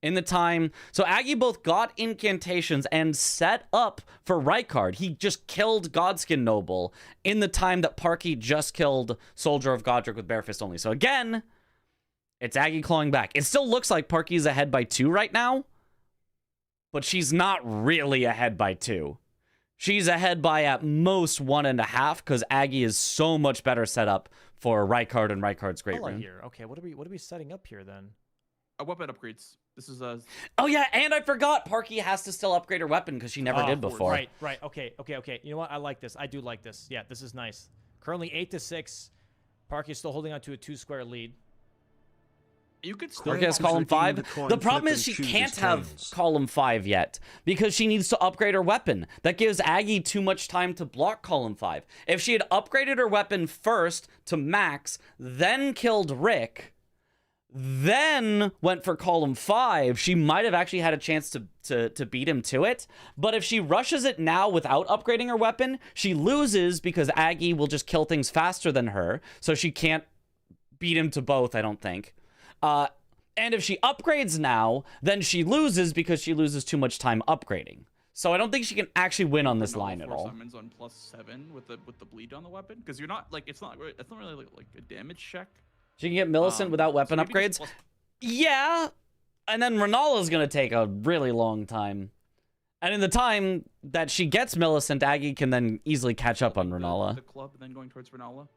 in the time. So Aggie both got incantations and set up for Rykard. He just killed Godskin Noble in the time that Parky just killed Soldier of Godric with Bare Fist only. So again, it's Aggie clawing back. It still looks like Parky's ahead by 2 right now, but she's not really ahead by 2. She's ahead by at most 1.5 because Aggie is so much better set up for Rykard and Rykard's Great Rune. Here. Okay, what are we setting up here then? Weapon upgrades. This is a. Oh yeah, and I forgot Parky has to still upgrade her weapon because she never did before. Right. Okay. You know what? I like this. I do like this. Yeah, this is nice. Currently 8-6. Parky's still holding on to a 2-square lead. You could still Parky has Please column redeem 5. the coin The problem flip is she and choose can't have tails. column 5 yet because she needs to upgrade her weapon. That gives Aggie too much time to block column 5. If she had upgraded her weapon first to max, then killed Rick, then went for column 5, she might have actually had a chance to beat him to it. But if she rushes it now without upgrading her weapon, she loses because Aggie will just kill things faster than her, so she can't beat him to both, I don't think. And if she upgrades now, then she loses because she loses too much time upgrading. So I don't think she can actually win on this line at all. Summons on +7 with the bleed on the weapon, because you're not like it's not really like a damage check. She can get Millicent without weapon so maybe upgrades. just Yeah, and then Renala's gonna take a really long time. And in the time that she gets Millicent, Aggie can then easily catch up on Renala. The club and then going towards Renala,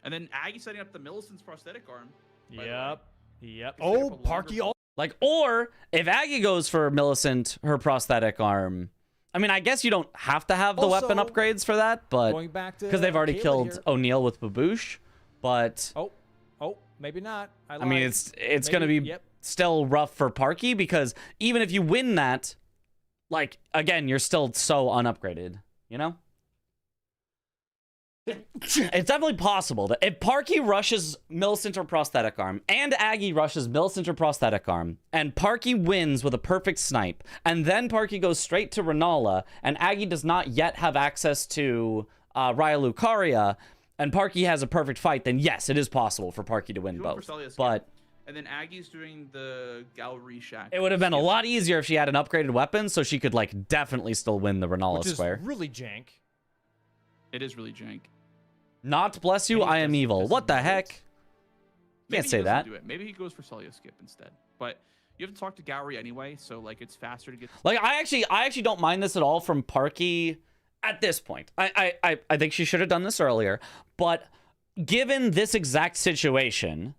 and then Aggie setting up the Millicent's prosthetic arm. by the way. Yep. Setting Oh, up a Parky. longer Like, or if Aggie goes for Millicent, her prosthetic arm. I mean, I guess you don't have to have the weapon Also, upgrades for that, but Going back to because they've already Caleb killed here. O'Neal with Baboosh. But Oh, maybe not. I mean, lied. it's gonna be Maybe- Yep. still rough for Parky because even if you win that, like again, you're still so unupgraded. You know. It's definitely possible that if Parky rushes Millicent or prosthetic arm, and Aggie rushes Millicent or prosthetic arm, and Parky wins with a perfect snipe, and then Parky goes straight to Renala, and Aggie does not yet have access to Raya Lucaria, and Parky has a perfect fight, then yes, it is possible for Parky to win You went both. for Celia's But and then Aggie's doing the Gallery Shack. it would have been a lot easier if she had an upgraded weapon, so she could like definitely still win the Renala Which is square. really jank. It is really jank. Not bless you, Maybe I am doesn't- evil. doesn't What the do it. heck? Maybe Can't he say doesn't that. Do it. Maybe he goes for Celia skip instead. But you have to talk to Gallery anyway, so like it's faster to get. Like I actually don't mind this at all from Parky at this point. I think she should have done this earlier, but given this exact situation,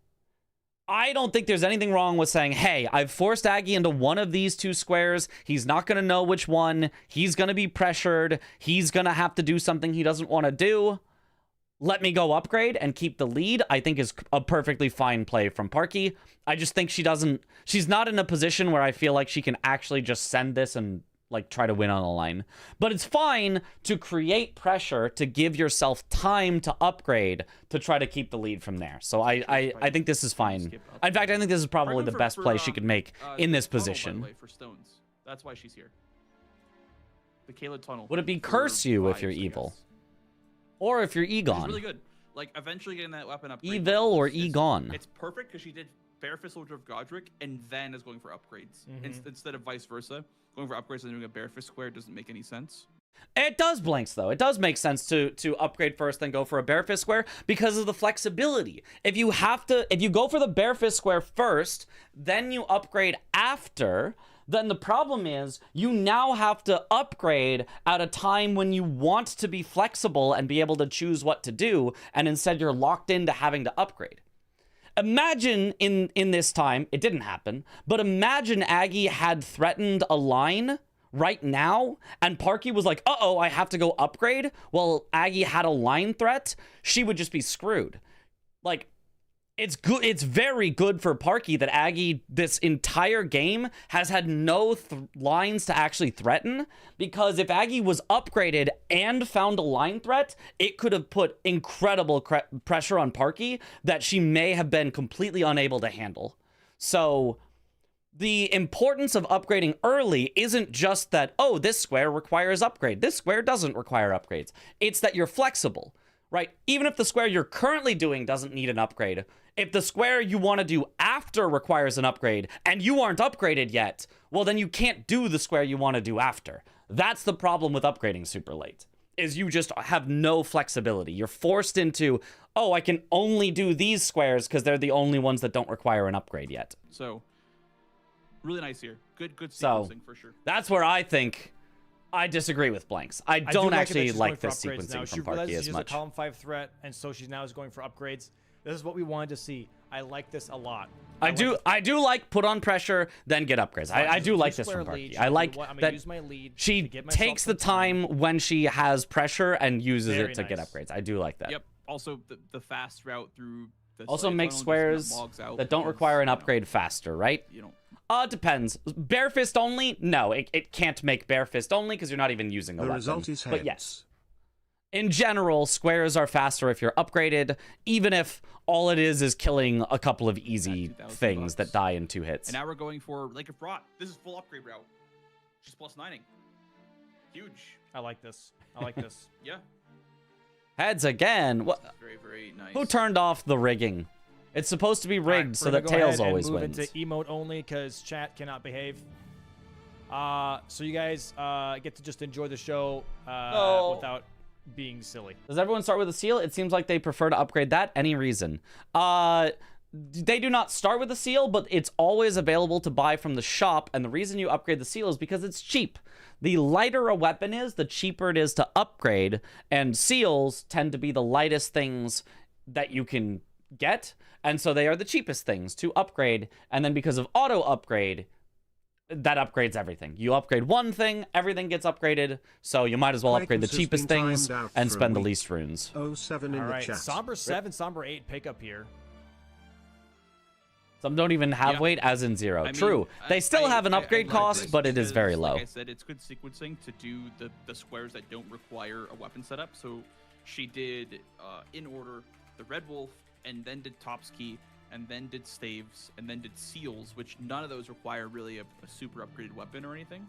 I don't think there's anything wrong with saying, hey, I've forced Aggie into one of these two squares. He's not going to know which one. He's going to be pressured. He's going to have to do something he doesn't want to do. Let me go upgrade and keep the lead, I think is a perfectly fine play from Parky. I just think she's not in a position where I feel like she can actually just send this and like try to win on a line. But it's fine to create pressure to give yourself time to upgrade to try to keep the lead from there. So I think this is fine. In fact, I think this is probably the best play she could make in this tunnel, by the position. way, for stones. That's why she's here. The Kayla tunnel. Would it be for curse you if vibes, you're I evil? guess. Or if you're It's Egon. really good. Like eventually getting that weapon upgrade. Evil or Egon? It's perfect because she did Bare Fist Soldier of Godric and then is going for upgrades instead of vice versa. Going for upgrades and doing a Bare Fist square doesn't make any sense. It does, Blanks, though. It does make sense to upgrade first, then go for a Bare Fist square because of the flexibility. If you go for the Bare Fist square first, then you upgrade after, then the problem is you now have to upgrade at a time when you want to be flexible and be able to choose what to do, and instead you're locked into having to upgrade. Imagine in this time, it didn't happen, but imagine Aggie had threatened a line right now, and Parky was like, uh-oh, I have to go upgrade. Well, Aggie had a line threat. She would just be screwed. Like, it's good. It's very good for Parky that Aggie this entire game has had no lines to actually threaten, because if Aggie was upgraded and found a line threat, it could have put incredible pressure on Parky that she may have been completely unable to handle. So the importance of upgrading early isn't just that, oh, this square requires upgrade. This square doesn't require upgrades. It's that you're flexible, right? Even if the square you're currently doing doesn't need an upgrade, if the square you want to do after requires an upgrade and you aren't upgraded yet, well, then you can't do the square you want to do after. That's the problem with upgrading super late, is you just have no flexibility. You're forced into, oh, I can only do these squares because they're the only ones that don't require an upgrade yet. So really nice here. Good So, sequencing for sure. That's where I think I disagree with Blanks. I don't like it that actually she's like going this for upgrades sequencing now. She from Parky realizes as she's much. a column 5 threat, and so she's now is going for upgrades. This is what we wanted to see. I like this a lot. I do like put on pressure, then get upgrades. I do like this from Parky. I like that she takes the time when she has pressure and uses it to get upgrades. I do like that. Yep. Also, the fast route through The Also Slave makes Funnel just squares mogs out that don't because, require an you know, upgrade faster, right? You don't. It depends. Bare fist only? No, it can't make bare fist only because you're not even using a The weapon. result is But heads. yes. In general, squares are faster if you're upgraded, even if all it is killing a couple of easy 2,000 things bucks. that die in 2 hits. And now we're going for Lake of Rot. This is full upgrade route. She's plus 9ing. Huge. I like this. I like this. Yeah. Heads again. What? Very, very nice. Who turned off the rigging? It's supposed to be rigged so that Tails always move wins. into emote only because chat cannot behave. So you guys get to just enjoy the show without being silly. Does everyone start with a seal? It seems like they prefer to upgrade that. Any reason? They do not start with a seal, but it's always available to buy from the shop. And the reason you upgrade the seal is because it's cheap. The lighter a weapon is, the cheaper it is to upgrade. And seals tend to be the lightest things that you can get. And so they are the cheapest things to upgrade. And then because of auto upgrade, that upgrades everything. You upgrade one thing, everything gets upgraded. So you might as well upgrade the Icons has cheapest been things timed out and for a spend the week. least runes. 07 in All the right, chat. Somber 7, Somber 8 pickup here. Some don't even have Yeah. weight, as in 0. I mean, True. They still have an upgrade like cost, this but it is because, very low. Like I said, it's good sequencing to do the squares that don't require a weapon setup. So she did, in order, the Red Wolf, and then did Top's Key, and then did Staves, and then did Seals, which none of those require really a super upgraded weapon or anything.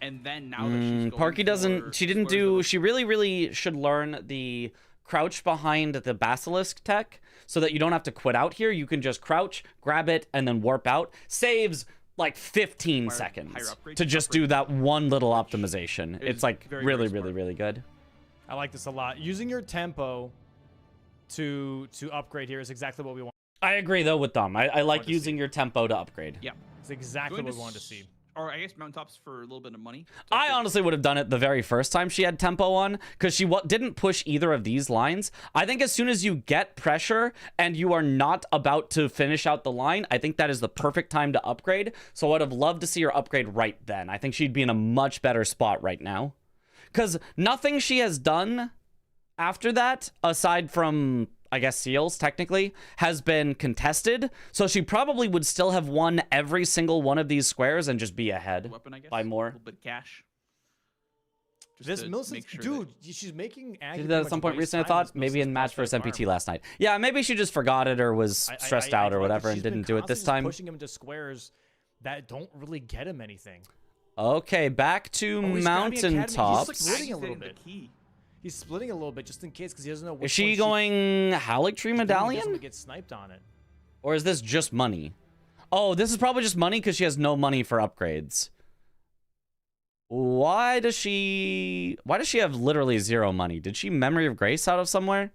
And then now that she's going Parky doesn't, she didn't squares that do, are- she really should learn the crouch behind the basilisk tech so that you don't have to quit out here. You can just crouch, grab it, and then warp out. Saves like 15 Require seconds higher upgrades, to just do that one little optimization. is It's like very, really, very really, smart. really good. I like this a lot. Using your tempo to upgrade here is exactly what we want. I agree though with Dom. I like to using your tempo to upgrade. Yeah. It's exactly Going what we to wanted to see. Or I guess mountaintops for a little bit of money. I honestly would have done it the very first time she had tempo on because she didn't push either of these lines. I think as soon as you get pressure and you are not about to finish out the line, I think that is the perfect time to upgrade. So I'd have loved to see her upgrade right then. I think she'd be in a much better spot right now because nothing she has done after that, aside from, I guess, seals, technically, has been contested. So she probably would still have won every single one of these squares and just be ahead weapon, I guess. by A more. little bit of cash. Just This to Millicent, make sure dude, she's making. She did that at some point recently, I thought. Maybe in match versus MPT last night. Yeah, maybe she just forgot it or was stressed out or whatever and didn't do it this time. Pushing him into squares that don't really get him anything. Okay, back to Oh, he's grabbing Academy. He's mountaintops. splitting a little activating bit. the key. He's splitting a little bit just in case because he doesn't know. Is Which she one going Halic Tree He doesn't Medallion? get sniped on it. Or is this just money? Oh, this is probably just money because she has no money for upgrades. Why does she have literally 0 money? Did she Memory of Grace out of somewhere?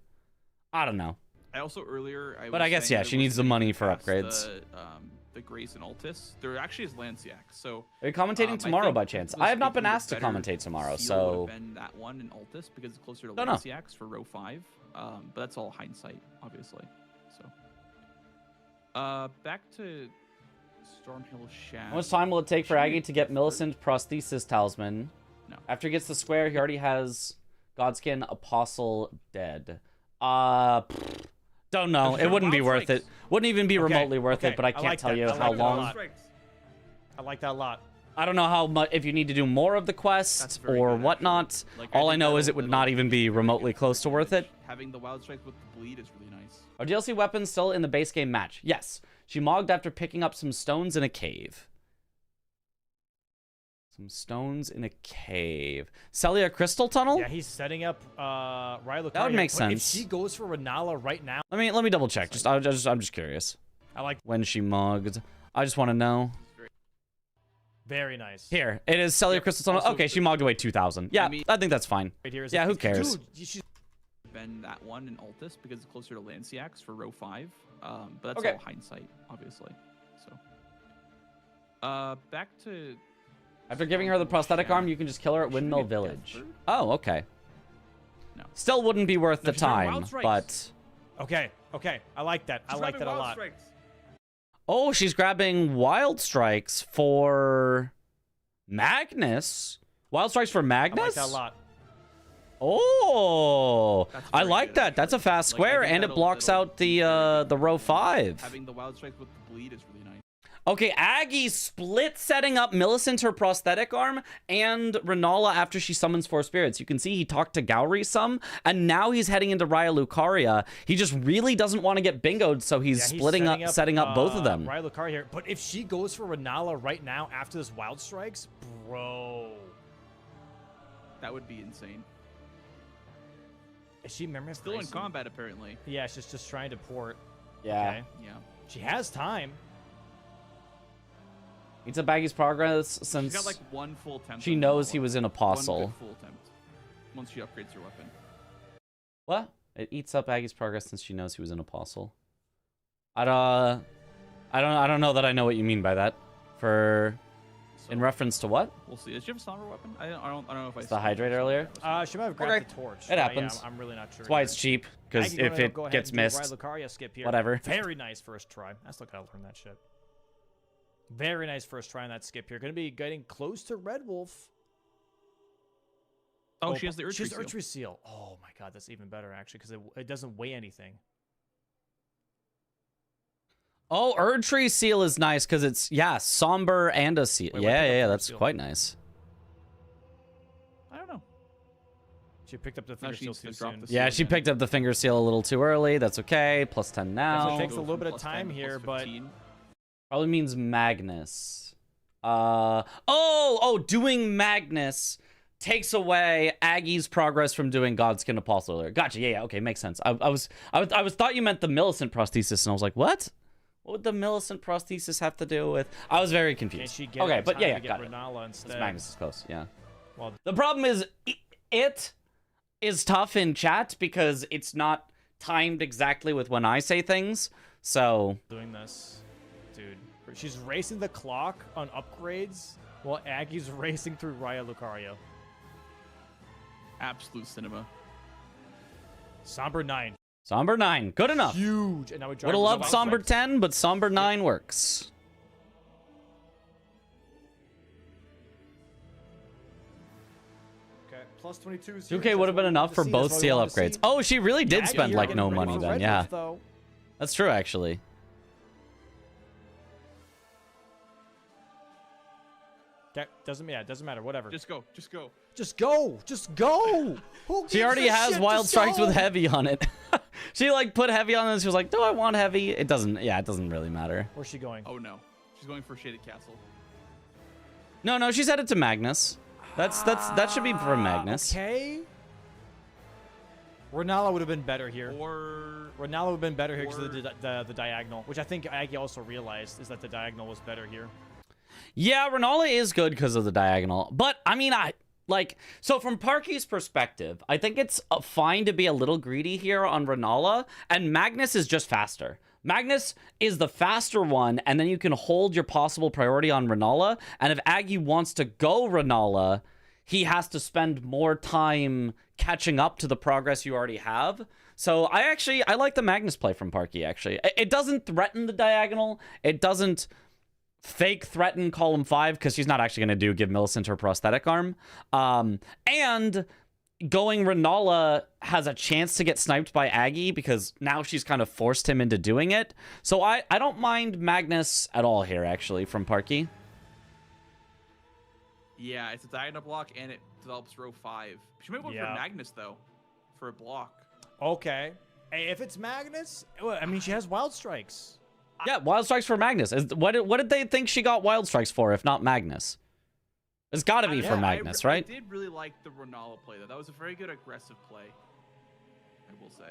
I don't know. I also earlier. But I guess, yeah, she needs the money for upgrades. The Grace and Altus. There actually is Lanciac. So Are you commentating I tomorrow think by chance? was I have not thinking been the asked to better commentate tomorrow, seal so would have been that one in Altus because it's closer to Don't know. Lanciacs for row 5. But that's all hindsight, obviously. So back to Stormhill Shaft. how much time will it take for Should Aggie we to get go Millicent Prosthesis Talisman? No. After he gets the square, he already has Godskin Apostle dead. Don't know. It wouldn't be worth it. Wouldn't even be remotely worth it, but I can't like tell that. you I like how that a long. lot. I like that a lot. I don't know how much, if you need to do more of the That's quest very or good, actually. whatnot. Like, All I think know is it that'll- would not even be remotely close to worth it. Having the Wild Strike with the bleed is really nice. Are DLC weapons still in the base game match? Yes. She mogged after picking up some stones in a cave. Some stones in a cave. Celia Crystal Tunnel? Yeah, he's setting up Rylo. That would make sense. If she goes for Renala right now, Let me double check. I'm just curious. I like. When she mogged. I just want to know. Very nice. Here, it is Celia Yep. Crystal Tunnel. Also, Okay, she mogged away 2,000. Yeah, I, I mean- think that's fine. Right here is Yeah, who cares? Dude, she's Been that one in Altus because it's closer to Lanciacs for row 5. But that's Okay. all hindsight, obviously. So back to After giving her the prosthetic arm, you can just kill her at Shouldn't Windmill get Village. Deathbird? Oh, okay. No. Still wouldn't be worth No, the she's doing time, Wild Strikes. but... okay. I like that. I like that a lot. Oh, she's grabbing Wild Strikes for Magnus. Wild Strikes for I Magnus? like that a lot. Oh, That's I very like good, that. That's a actually. fast Like, I square, think and it that'll- blocks that'll out be very the good. row 5. Having the wild strike with the bleed is really nice. Okay, Aggie split setting up Millicent her prosthetic arm and Renala after she summons 4 spirits. You can see he talked to Gowry some, and now he's heading into Raya Lucaria. He just really doesn't want to get bingoed, so he's setting up both of them. Raya Lucaria here. But if she goes for Renala right now after this wild strikes, bro. That would be insane. Is she remember Still in combat, apparently. Yeah, she's just trying to port. Yeah. Okay. Yeah. She has time. It's a Baggy's progress She's since got like 1 full attempt. she on knows Renala. he was in 1 Apostle. good full attempt. Once she upgrades her weapon. What? It eats up Aggie's progress since she knows he was an Apostle. I don't know that I know what you mean by that. In reference to what? We'll see. Does she have a somber weapon? I don't know if It's the hydrate earlier? She might have grabbed Okay. the torch. It happens. Yeah, I'm really not sure. That's why yet. it's cheap, because Aggie, if it go ahead gets and do a missed, Raya Lucaria skip here. whatever. Very nice first try. I still gotta learn that shit. Very nice first try on that skip here. Gonna be getting close to Red Wolf. Oh, she has the She has Urtry the seal. Urtry seal. Oh my god, that's even better actually, because it doesn't weigh anything. Oh, Erdtree seal is nice because it's, somber and a seal. Wait, what Yeah, pick up yeah, the that's seal? quite nice. I don't know. She picked up the No, finger she seal needs to too drop soon. the Yeah, seal she again. picked up the finger seal a little too early. That's okay. Plus 10 now. Definitely takes a Go little from bit of +10 time to here, but +15. Probably means Magnus. Doing Magnus takes away Aggie's progress from doing Godskin Apostle earlier. Gotcha. Yeah, okay, makes sense. I thought you meant the Millicent prosthesis, and I was like, what? What would the Millicent prosthesis have to do with? I was very can confused. she get Okay, in but time yeah, to yeah, get got it. Renala instead? This Magnus is close. Yeah. Well, The problem is, it is tough in chat because it's not timed exactly with when I say things. So doing this, dude. She's racing the clock on upgrades while Aggie's racing through Raya Lucario. Absolute cinema. Somber 9. Somber 9, good enough. Huge. And now we drive Would have loved Renala Somber Flex. 10, but Somber 9 works. Okay, plus 22 is 2K would have been enough for both seal upgrades. Oh, she really did spend like no money then. Yeah, that's true actually. Okay, doesn't matter. Whatever. Just go. Just go. Just go. Just go. Who She gives already a has shit? wild Just strikes go. with heavy on it. She like put heavy on it and she was like, do I want heavy? It doesn't, it doesn't really matter. Where's she going? Oh no. She's going for Shaded Castle. No, she's headed to Magnus. That should be for Magnus. Okay. Renala would have been better here. Or Renala would have been better here because of the diagonal, which I think Aggie also realized is that the diagonal was better here. Yeah, Renala is good because of the diagonal. But, I mean, so from Parky's perspective, I think it's fine to be a little greedy here on Renala, and Magnus is just faster. Magnus is the faster one, and then you can hold your possible priority on Renala, and if Aggie wants to go Renala, he has to spend more time catching up to the progress you already have. So I like the Magnus play from Parky, actually. It doesn't threaten the diagonal. It doesn't fake threaten column 5 because she's not actually going to give Millicent her prosthetic arm. And going Renala has a chance to get sniped by Aggie because now she's kind of forced him into doing it. So I don't mind Magnus at all here, actually, from Parky. yeah, it's a diagonal block and it develops row 5. She might go for Magnus though, for a block. Okay. Hey, if it's Magnus, well, I mean, she has wild strikes. Yeah, Wild Strikes for Magnus. What did they think she got Wild Strikes for, if not Magnus? It's got to be for Magnus, right? I did really like the Renala play though. That was a very good aggressive play, I will say.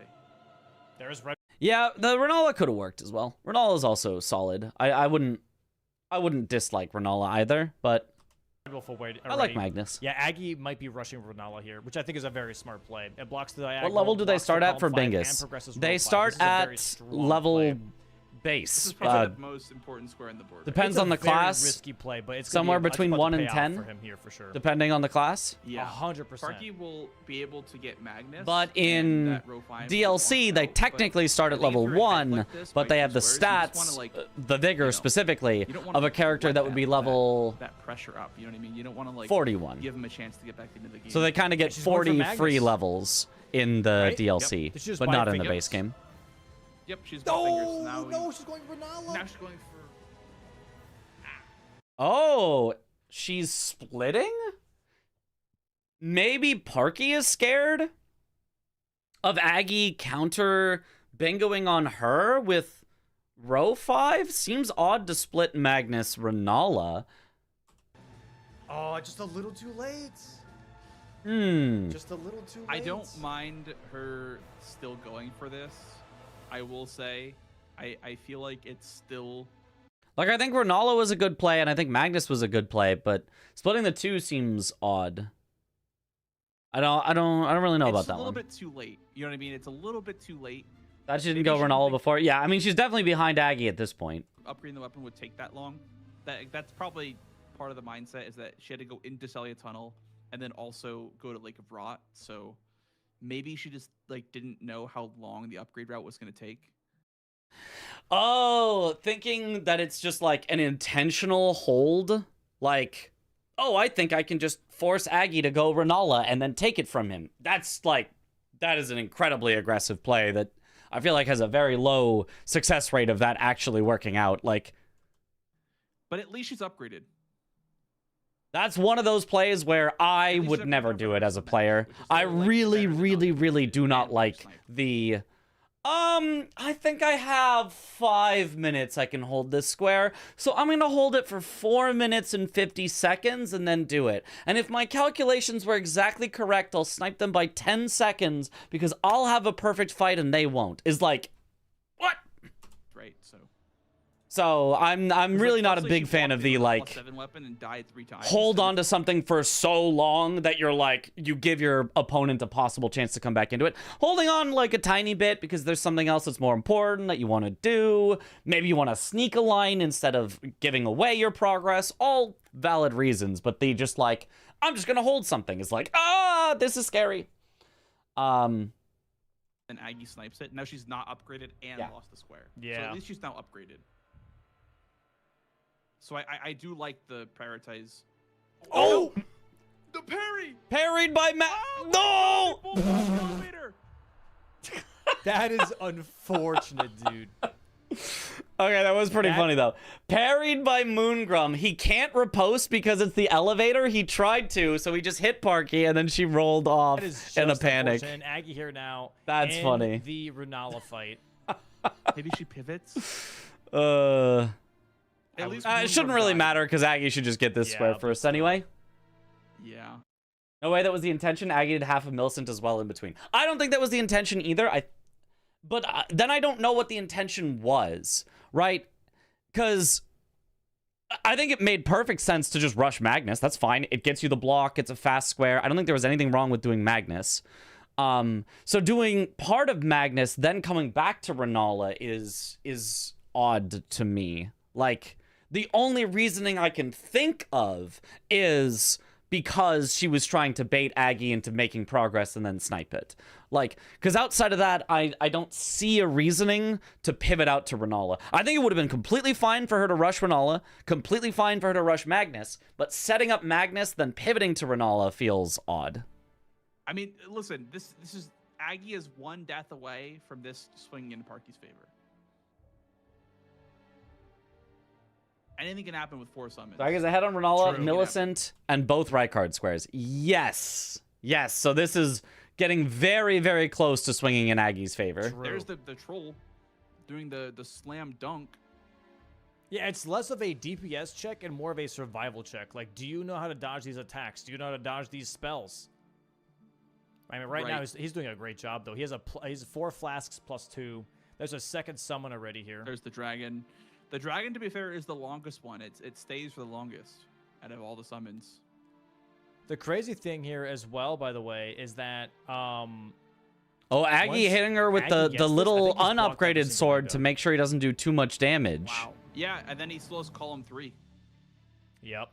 There's red. Yeah, the Renala could have worked as well. Renala is also solid. I wouldn't dislike Renala either, but I like Magnus. Yeah, Aggie might be rushing Renala here, which I think is a very smart play. It blocks the diagonal. What level do they blocks the start at column for 5, and Bingus? progresses row They 5. start This is a very at strong level play. base. This is probably the most important square in the board. Depends It's on a the very class. risky play, but it's Somewhere gonna be, between it's about 1 to and pay off 10? for him here for sure. Depending on the class. Yeah, 100%. Parky will be able to get Magnus. But and in that row 5 DLC, will they walk out, technically start at I think level if you're ahead 1, like this but by they two have the squares, you just stats, wanna, like, the vigor you know, specifically, you don't wanna of a character let that would be that- level that pressure up. You know what I mean? You don't want to like 41. give him a chance to get back into the game. So they kind of get she's going for 40 free Magnus. levels in the Right? DLC, Yep. Did she just but buy not in the fingers? base game. Yep, she's got fingers. So now No, she's going for Nala. now she's going for. Oh, she's splitting? Maybe Parky is scared of Aggie counter bingoing on her with row 5? Seems odd to split Magnus Renala. Oh, just a little too late. Hmm. Just a little too late. I don't mind her still going for this. I will say, I feel like it's still. Like, I think Renala was a good play, and I think Magnus was a good play, but splitting the two seems odd. I don't really know about that It's a little one. bit too late. You know what I mean? It's a little bit too late. That shouldn't maybe go she didn't Renala think- before. Yeah, I mean, she's definitely behind Aggie at this point. Upgrading the weapon would take that long. That's probably part of the mindset is that she had to go into Celia Tunnel and then also go to Lake of Rot. So maybe she just like didn't know how long the upgrade route was going to take. Oh, thinking that it's just like an intentional hold. Like, oh, I think I can just force Aggie to go Renala and then take it from him. That's like, that is an incredibly aggressive play that I feel like has a very low success rate of that actually working out. Like, But at least she's upgraded. that's one of those plays where I least would you never have do it as a coverage, player. which is I still, like, really, better than really, not really do not and like snipe. the... I think I have 5 minutes I can hold this square, so I'm gonna hold it for 4 minutes and 50 seconds and then do it. And if my calculations were exactly correct, I'll snipe them by 10 seconds because I'll have a perfect fight and they won't. Is like, what? Right. So I'm really not a big fan of the like +7 weapon and died 3 times. hold on to something for so long that you're like, you give your opponent a possible chance to come back into it. Holding on like a tiny bit because there's something else that's more important that you want to do. Maybe you want to sneak a line instead of giving away your progress. All valid reasons, but the just like, I'm just going to hold something is like, this is scary. And Aggie snipes it. Now she's not upgraded and Yeah. lost the square. So Yeah. at least she's now upgraded. So I do like the prioritize. Oh! The parry! Parried by No! Elevator! That is unfortunate, dude. Okay, that was pretty funny, though. Parried by Moongrum. He can't riposte because it's the elevator. He tried to, so he just hit Parky, and then she rolled off That is in a just panic. unfortunate. And Aggie here now. That's in funny. The Renala fight. Maybe she pivots. At least It shouldn't really matter, because Aggie should just get this Yeah, square I first think so. anyway. Yeah. No way that was the intention. Aggie did half a millicent as well in between. I don't think that was the intention either. But then I don't know what the intention was, right? Because I think it made perfect sense to just rush Magnus. That's fine. It gets you the block. It's a fast square. I don't think there was anything wrong with doing Magnus. So doing part of Magnus, then coming back to Renala is odd to me. Like, the only reasoning I can think of is because she was trying to bait Aggie into making progress and then snipe it. Like, because outside of that, I don't see a reasoning to pivot out to Renala. I think it would have been completely fine for her to rush Renala, completely fine for her to rush Magnus, but setting up Magnus, then pivoting to Renala feels odd. I mean, listen, this is Aggie is 1 death away from this swinging in Parky's favor. Anything can happen with 4 summons. So I guess ahead on Renala, True. Millicent, and both Rykard squares. Yes. Yes. So this is getting very, very close to swinging in Aggie's favor. True. There's the troll doing the slam dunk. Yeah, it's less of a DPS check and more of a survival check. Like, do you know how to dodge these attacks? Do you know how to dodge these spells? I mean, right now Right. he's doing a great job though. He's 4 flasks plus 2. There's a second summon already here. There's the dragon. The dragon, to be fair, is the longest one. It stays for the longest out of all the summons. The crazy thing here as well, by the way, is that Oh, Aggie Once hitting her with Aggie the gets this, I little think he's blocked every unupgraded single sword window. to make sure he doesn't do too much damage. Wow. Yeah, and then he slows column 3. Yep.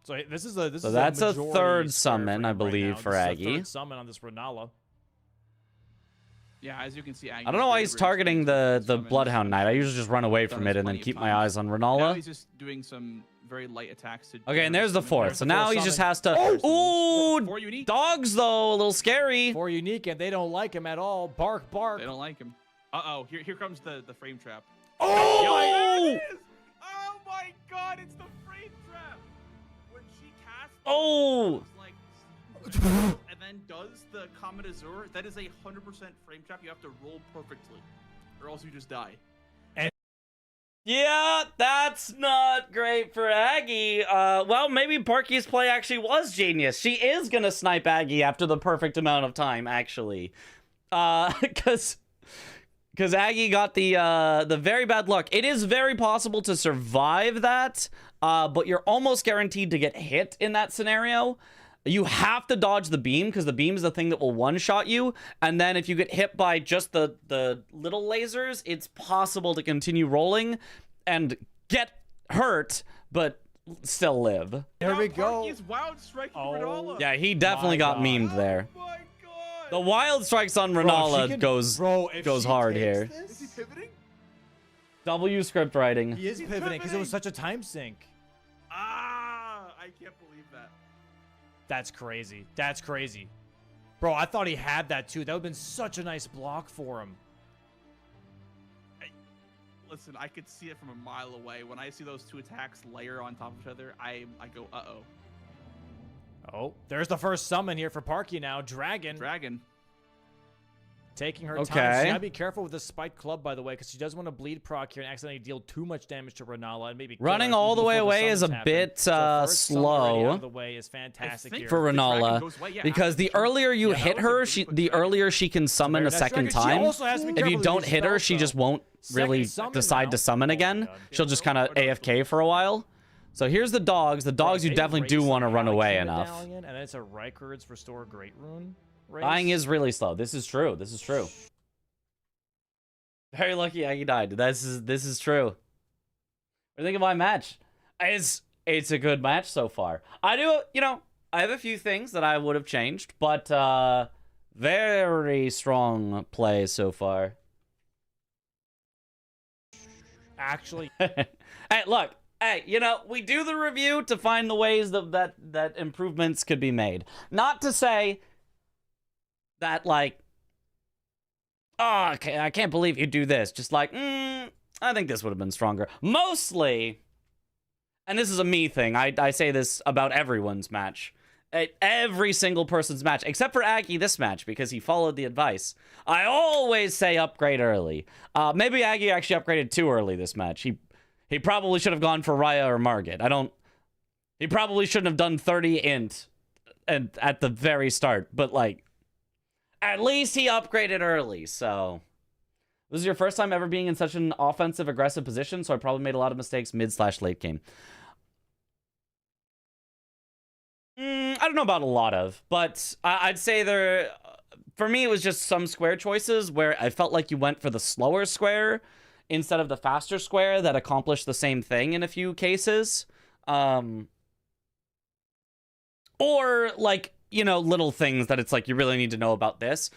So this is a So that's a majority third square summon, for I him right believe, now. for This is a Aggie. Mm-hmm. third summon on this Renala. Yeah, as you can see, I don't know why he's targeting the Bloodhound Knight. I usually just run away from it and then keep my eyes on Now Renala. he's just doing some very light attacks to. Okay, and there's the fourth. So the now fourth he just summon. has to. Ooh, Four unique. dogs though, a little scary. 4 unique, and they don't like him at all. Bark, bark. They don't like him. Uh-oh, here comes the frame trap. Oh! It is! Oh my god, it's the frame trap! When she casts Oh! like and then does the Comet Azure, that is a 100% frame trap. You have to roll perfectly, or else you just die. Yeah, that's not great for Aggie. Well, maybe Parky's play actually was genius. She is gonna snipe Aggie after the perfect amount of time, actually. Because Aggie got the very bad luck. It is very possible to survive that, but you're almost guaranteed to get hit in that scenario. You have to dodge the beam, because the beam is the thing that will one-shot you. And then if you get hit by just the little lasers, it's possible to continue rolling and get hurt, but still live. There we go. Parky's wild striking Oh. Renala. Yeah, he definitely My got God. memed there. Oh my god. The wild strikes on Bro, if Renala she can- goes bro, if she hard takes here. this- Is he pivoting? W script writing. He is He's pivoting because it was pivoting. such a time sink. Ah, I can't believe that. That's crazy. That's crazy. Bro, I thought he had that too. That would have been such a nice block for him. Listen, I could see it from a mile away. When I see those two attacks layer on top of each other, I go, uh-oh. Oh, there's the first summon here for Parky now. Dragon. Dragon. Taking her Okay. time. She gotta be careful with the spiked club, by the way, because she doesn't want to bleed proc here and accidentally deal too much damage to Renala and maybe kill Running her all the way before away is a summons happen. bit, So first summon already slow out of the way is fantastic think here. For The dragon Renala, goes away, yeah, because after the the earlier you Yeah, hit that was a her, really quick the dragon. earlier she can summon Very a nice second dragon. She time. also has to be If careful you with don't these hit her, spells, she though. just won't really Second summon decide now. to summon Oh my again. God. She'll just kind of AFK for a while. So here's the dogs. The dogs you They definitely do race want to the run away Galaxy enough. Medallion, and then it's a Rykard's Restore Great Rune race. Dying is really slow. This is true. This is true. Very lucky Aggie died. This is true. What do you think of my match? It's a good match so far. I do, I have a few things that I would have changed, but very strong play so far. Actually, Hey, look. Hey, we do the review to find the ways that improvements could be made. Not to say that, like, oh, okay, I can't believe you do this. Just like, I think this would have been stronger. Mostly, and this is a me thing. I say this about everyone's match. Every single person's match, except for Aggie this match, because he followed the advice. I always say upgrade early. Maybe Aggie actually upgraded too early this match. He probably should have gone for Raya or Margit. He probably shouldn't have done 30 int and at the very start, but like, at least he upgraded early, so. This is your first time ever being in such an offensive, aggressive position, so I probably made a lot of mistakes mid/late game. I don't know about a lot of, but I'd say for me, it was just some square choices where I felt like you went for the slower square instead of the faster square that accomplished the same thing in a few cases. Or like, little things that it's like you really need to know about this.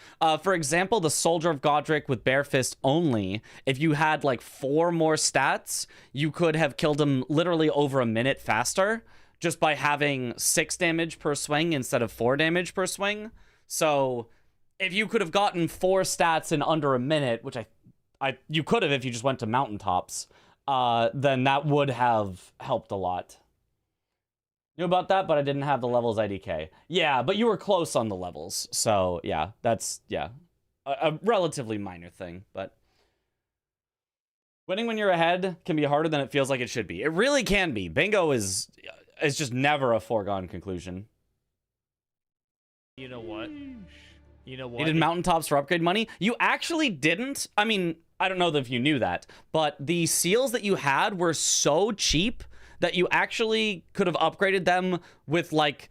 For example, the Soldier of Godric with Bare Fist only, if you had like 4 more stats, you could have killed him literally over a minute faster just by having 6 damage per swing instead of 4 damage per swing. So if you could have gotten 4 stats in under a minute, which you could have if you just went to mountaintops, then that would have helped a lot. Knew about that, but I didn't have the levels IDK. Yeah, but you were close on the levels. So, yeah, that's, a relatively minor thing. But winning when you're ahead can be harder than it feels like it should be. It really can be. Bingo is just never a foregone conclusion. you know what? You know what? You did mountaintops for upgrade money? You actually didn't. I mean, I don't know if you knew that, but the seals that you had were so cheap that you actually could have upgraded them with like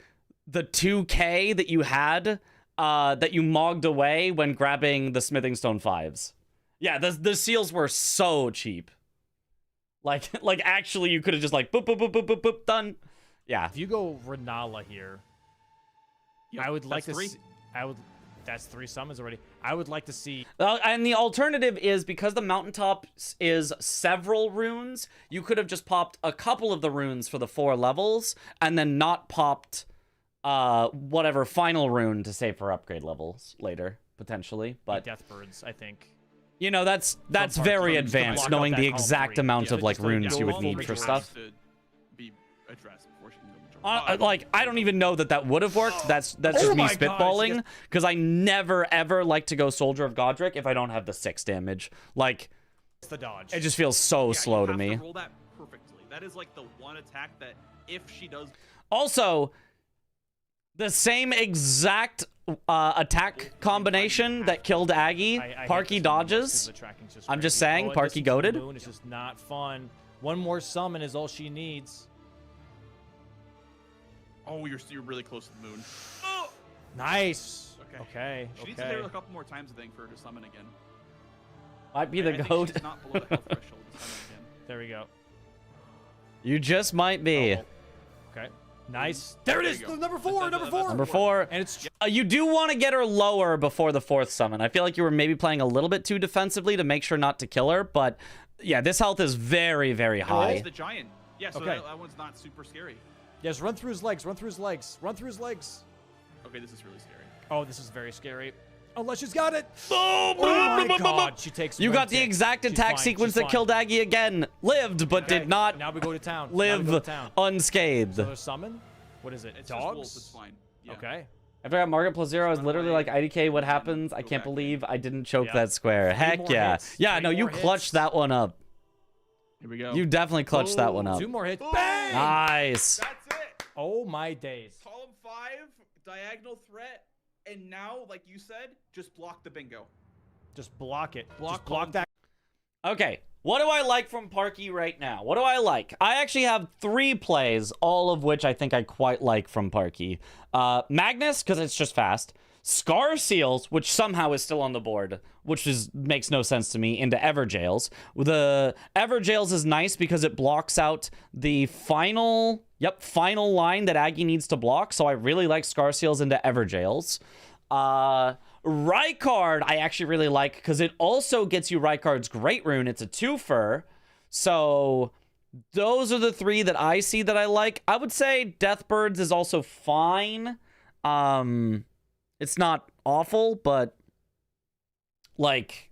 the 2K that you had that you mogged away when grabbing the smithing stone 5s. Yeah, the seals were so cheap. Like actually, you could have just like boop boop boop boop boop boop done. Yeah. If you go Renala here, I would like to three. see. That's 3 summons already. I would like to see. And the alternative is because the mountaintop is several runes, you could have just popped a couple of the runes for the 4 levels and then not popped whatever final rune to save for upgrade levels later, potentially. But Deathbirds, I think. you know, that's Park very Summons to advanced, block knowing out the that column exact 3. amount of like just runes you would go need full for majority. stuff. To be addressed before she can go majority. Like, I don't even know that would have worked. That's Oh just me my gosh, spitballing, yes. because I never ever like to go Soldier of Godric if I don't have the 6 damage. Like, It's the dodge. it just feels so Yeah, slow you to have me. roll that perfectly. That is like the one attack that if she does. Also, the same exact attack combination that killed Aggie, I hate Parky this one dodges. 'cause the tracking's just I'm just crazy. saying, and Parky distance from the goated. moon is just not fun. One more summon is all she needs. Oh, you're really close to the moon. Oh! Nice. Okay. Okay. She needs to hit her a couple more times, I think, for her to summon again. Might be I the think goat. She's not below the health threshold to summon again. There we go. You just might be. Oh. Okay. Nice. There it There is. you go. Number 4. Number 4. Number 4. And it's You do want to get her lower before the 4th summon. I feel like you were maybe playing a little bit too defensively to make sure not to kill her, but yeah, this health is very, very There's high. the giant. Yeah, so Okay. that one's not super scary. yes. Run through his legs. Run through his legs. Run through his legs. Okay, this is really scary. Oh, this is very scary. Unless she's got it. Oh my God. She takes. You one got the tick. exact She's attack fine, sequence she's that killed fine. Aggie again. Lived, but Okay, did not Now we go to town. Now we live go to town. unscathed. So there's summon. What is it? It's just Dogs. wolves, it's fine. Yeah. Okay. I forgot Margaret plus 0 is Run literally away, like IDK. What and happens? I go can't back. believe I didn't choke Yeah. that square. 3 Heck more yeah. hits. Yeah, 3 no, you more clutched hits. that one up. Here we go. You definitely clutched that one up. 2 more hits. Boom. Bang! Nice. That's it. Oh my days. Column 5, diagonal threat, and now, like you said, just block the bingo. Just block it. Block Just block column that. Okay, what do I like from Parky right now? What do I like? I actually have 3 plays, all of which I think I quite like from Parky. Magnus, because it's just fast. Scar Seals, which somehow is still on the board, which makes no sense to me, into Everjails. The Everjails is nice because it blocks out the final line that Aggie needs to block, so I really like Scar Seals into Everjails. Rykard, I actually really like because it also gets you Rykard's Great Rune. It's a 2-fer. So those are the 3 that I see that I like. I would say Deathbirds is also fine. It's not awful, but like,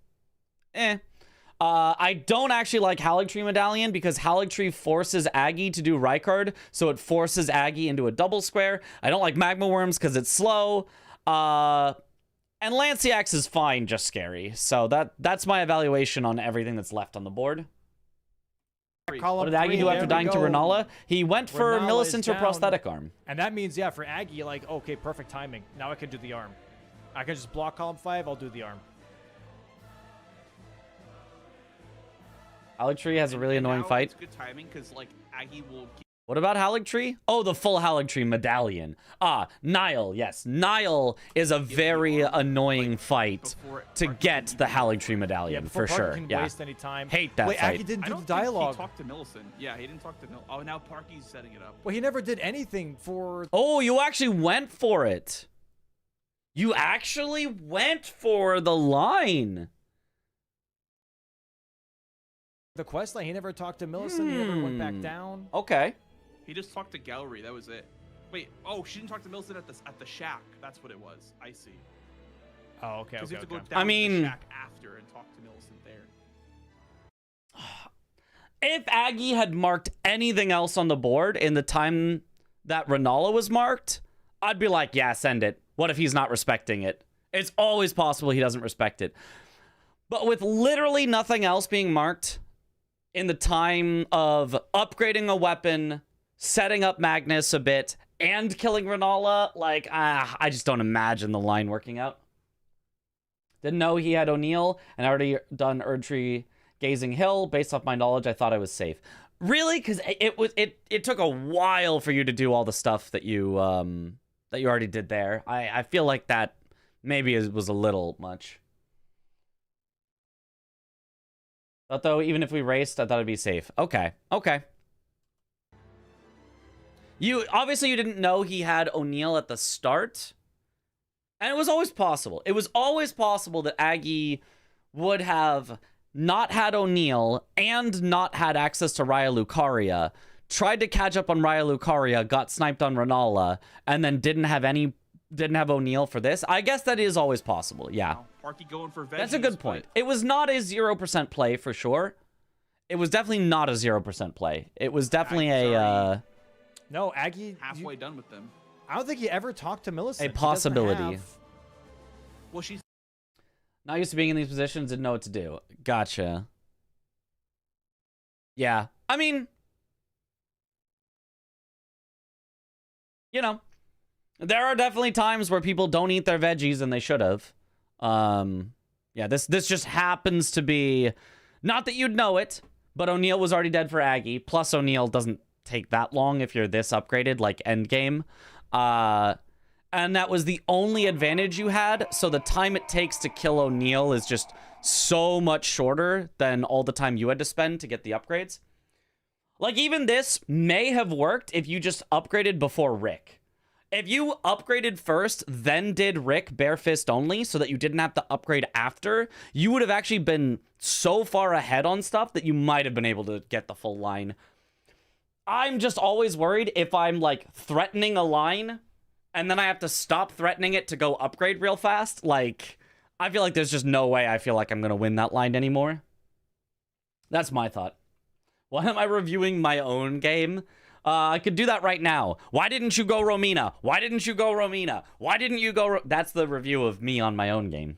I don't actually like Haligtree Medallion because Haligtree forces Aggie to do Rykard, so it forces Aggie into a double square. I don't like Magma Worms because it's slow. And Lanciax is fine, just scary. So that's my evaluation on everything that's left on the board. What did Aggie do after dying to Renala? He went for Renala Millicent is or prosthetic down. arm. And that means, yeah, for Aggie, like, okay, perfect timing. Now I can do the arm. I can just block column 5. I'll do the arm. Haligtree has a really And annoying now fight. It's good timing because like Aggie will. What about Haligtree? Oh, the full Haligtree medallion. Nile. Yes, Nile is a very annoying fight before to Parky get can the even- Haligtree medallion before for Parker sure. can Yeah. waste any time. Hate that Wait, fight. Aggie didn't I do don't the dialogue. think he talked to Millicent. Yeah, he didn't talk to Oh, now Parky's setting it up. Well, he never did anything for. Oh, you actually went for it. You actually went for the line. The quest line. He never talked to Millicent. He never went back down. Okay. He just talked to Gallery. That was it. Wait. Oh, she didn't talk to Millicent at the shack. That's what it was. I see. Oh, okay, Because okay, you have to okay. go down I mean- to the shack after and talk to Millicent there. If Aggie had marked anything else on the board in the time that Renala was marked, I'd be like, yeah, send it. What if he's not respecting it? It's always possible he doesn't respect it. But with literally nothing else being marked in the time of upgrading a weapon, setting up Magnus a bit, and killing Renala, like, I just don't imagine the line working out. Didn't know he had O'Neal, and I already done Erdtree Gazing Hill. Based off my knowledge, I thought I was safe. Really? Because it took a while for you to do all the stuff that you already did there. I feel like that Maybe it was a little much. Thought though, even if we raced, I thought it'd be safe. Okay, okay. Obviously you didn't know he had O'Neal at the start. And it was always possible. It was always possible that Aggie would have not had O'Neal and not had access to Raya Lucaria, tried to catch up on Raya Lucaria, got sniped on Renala, and then didn't have O'Neal for this. I guess that is always possible, yeah. Parky going for veggies, That's a good point. It was not a 0% play for sure. It was definitely not a 0% play. It was definitely No, Aggie... halfway done with them. I don't think he ever talked to Millicent. A possibility. Well, she's not used to being in these positions, didn't know what to do. Gotcha. Yeah. I mean, you know, there are definitely times where people don't eat their veggies and they should have. Yeah, this just happens to be, not that you'd know it, but O'Neal was already dead for Aggie. Plus O'Neal doesn't take that long if you're this upgraded, like end game. And that was the only advantage you had, so the time it takes to kill O'Neal is just so much shorter than all the time you had to spend to get the upgrades. Like, even this may have worked if you just upgraded before Rick. If you upgraded first, then did Rick bare fist only, so that you didn't have to upgrade after, you would have actually been so far ahead on stuff that you might have been able to get the full line. I'm just always worried if I'm, like, threatening a line, and then I have to stop threatening it to go upgrade real fast. Like, I feel like there's just no way I feel like I'm going to win that line anymore. That's my thought. Why am I reviewing my own game? I could do that right now. Why didn't you go Romina? Why didn't you go Romina? Why didn't you go... That's the review of me on my own game.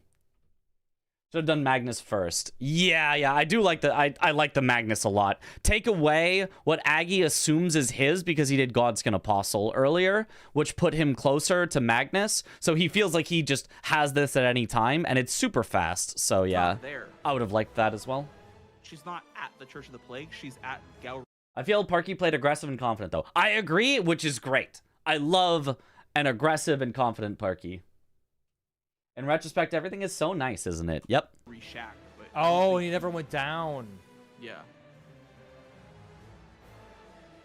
Should have done Magnus first. Yeah, I do like the... I like the Magnus a lot. Take away what Aggie assumes is his because he did Godskin Apostle earlier, which put him closer to Magnus. So he feels like he just has this at any time, and it's super fast. So yeah, I would have liked that as well. She's not at the Church of the Plague. She's at Gal. I feel Parky played aggressive and confident, though. I agree, which is great. I love an aggressive and confident Parky. In retrospect, everything is so nice, isn't it? Yep. Reshack, but Oh, he never went down. yeah.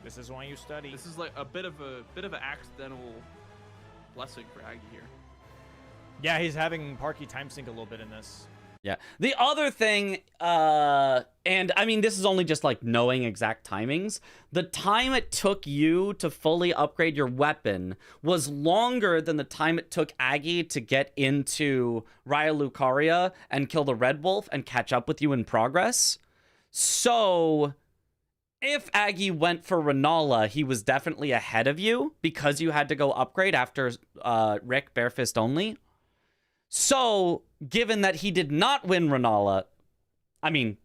This is why you study. This is like a bit of an accidental blessing for Aggie here. Yeah, he's having Parky time sink a little bit in this. Yeah. The other thing, and I mean, this is only just like knowing exact timings. The time it took you to fully upgrade your weapon was longer than the time it took Aggie to get into Raya Lucaria and kill the Red Wolf and catch up with you in progress. So if Aggie went for Renala, he was definitely ahead of you because you had to go upgrade after Rick bare fist only. So, given that he did not win Renala, I mean,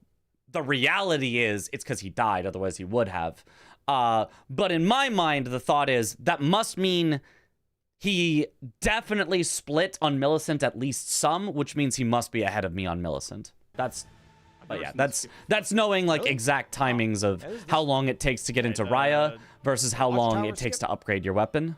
the reality is it's because he died, otherwise he would have. But in my mind, the thought is that must mean he definitely split on Millicent at least some, which means he must be ahead of me on Millicent. But yeah, that's knowing like exact timings of how long it takes to get into Raya versus how long it takes to upgrade your weapon.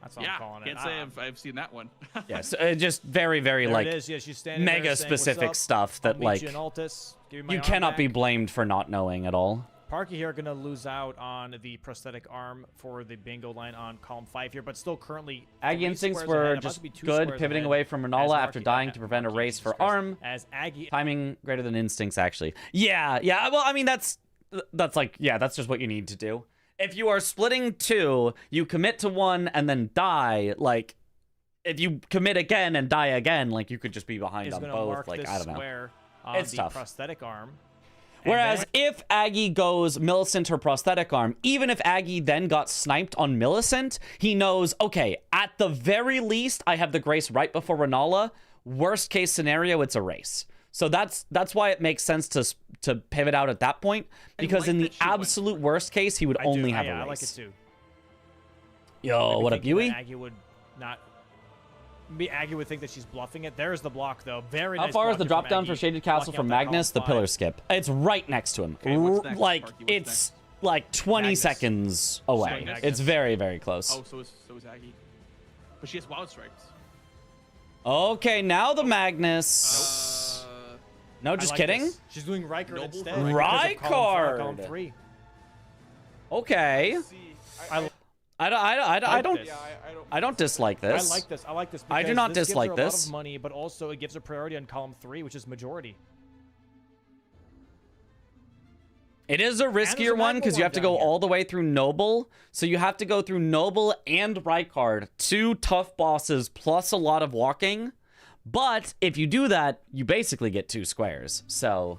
That's what I'm calling it. Can't say I've seen that one. Yeah, so just very, very there like it is. Yeah, she's standing mega there saying, specific "What's up? stuff that I'll meet like you in Altus. Give me my you arm cannot back." be blamed for not knowing at all. Parky here gonna lose out on the prosthetic arm for the bingo line on column 5 here, but still currently Aggie 3 instincts squares were ahead, about just to be 2 good, squares pivoting ahead away from as Renala Marky- after dying to prevent a Marky race for Jesus Christ, arm. as Aggie Timing greater than instincts, actually. Yeah. Well, I mean, that's like, yeah, that's just what you need to do. If you are splitting 2, you commit to 1 and then die, like, if you commit again and die again, like, you could just be behind is on gonna both. mark Like, this I don't know. square on It's the tough. prosthetic arm. And Whereas then- if Aggie goes Millicent her prosthetic arm, even if Aggie then got sniped on Millicent, he knows, okay, at the very least, I have the grace right before Renala. Worst case scenario, it's a race. So that's why it makes sense to pivot out at that point, because like in the that she went absolute for it. worst case, he would I do. only have Yeah, a race. I like it too. Yo, Maybe what up, thinking that Yui? Aggie would not. Maybe Aggie would think that she's bluffing it. There's the block, though. Very How nice far is the blocking drop from down for Aggie, Shaded Castle blocking from out that Magnus? The column pillar 5. skip. It's right next to him. Okay, what's next, Like, Parky? What's it's like 20 Magnus. seconds away. Magnus. It's very, very close. Oh, so is Aggie. But she has wild strikes. Okay, now the Magnus. No, just I like kidding. this. She's doing Rykard Noble instead. for because of column Rykard. column 3. Okay. See, I don't yeah, I don't dislike this. I like this. I like this. I do because not this dislike gives her a lot this. of money, but also it gives her priority on column 3, which is majority. It is a riskier one because you have to go all the way through Noble. So you have to go through Noble and Rykard, 2 tough bosses plus a lot of walking. But if you do that, you basically get 2 squares. So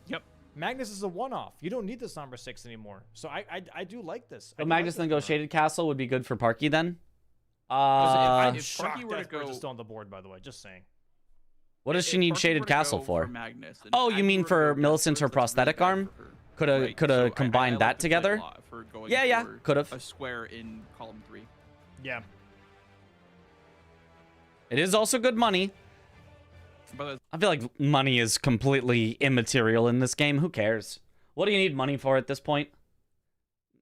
Yep. Magnus is a one-off. You don't need this number 6 anymore. So I do like this. So Magnus Negotiated Castle would be good for Parky then? I'm if shocked Parky were to Death Birds go- is still on the board, by the way. Just saying. What does she If need Parky Shaded were to Castle go for? Magnus, and Oh, you Aggie mean were to for go Millicent, her Death Birds, that's really prosthetic bad arm? for her. Coulda Right, coulda so combined like that to play a together? lot for going Yeah, for could've. a square in column 3. Yeah. It is also good money. But I feel like money is completely immaterial in this game. Who cares? What do you need money for at this point?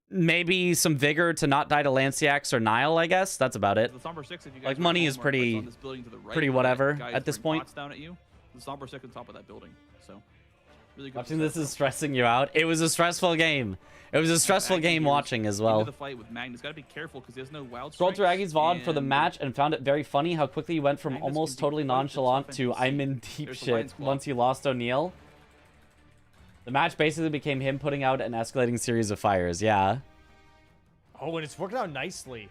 Maybe some vigor to not die to Lanciax or Nile, I guess. That's about it. the Somber 6, if you guys Like, were money at is home or if it's pretty- on this building to the right, pretty you get whatever guys at this throwing point. pots down at you. The Somber 6 on top of that building. So really good. Watching this is stressing you out. It was a stressful game. It was a stressful game watching as well. Into the fight with Magnus, gotta be careful because he has no wild Scrolled through strikes, Aggie's VOD for the and match and found it very funny how quickly he went from Magnus almost can be totally quite the nonchalant tough to NPC. I'm in deep There's the shit Lion's Claw. once he lost O'Neal. The match basically became him putting out an escalating series of fires. Yeah. Oh, and it's working out nicely.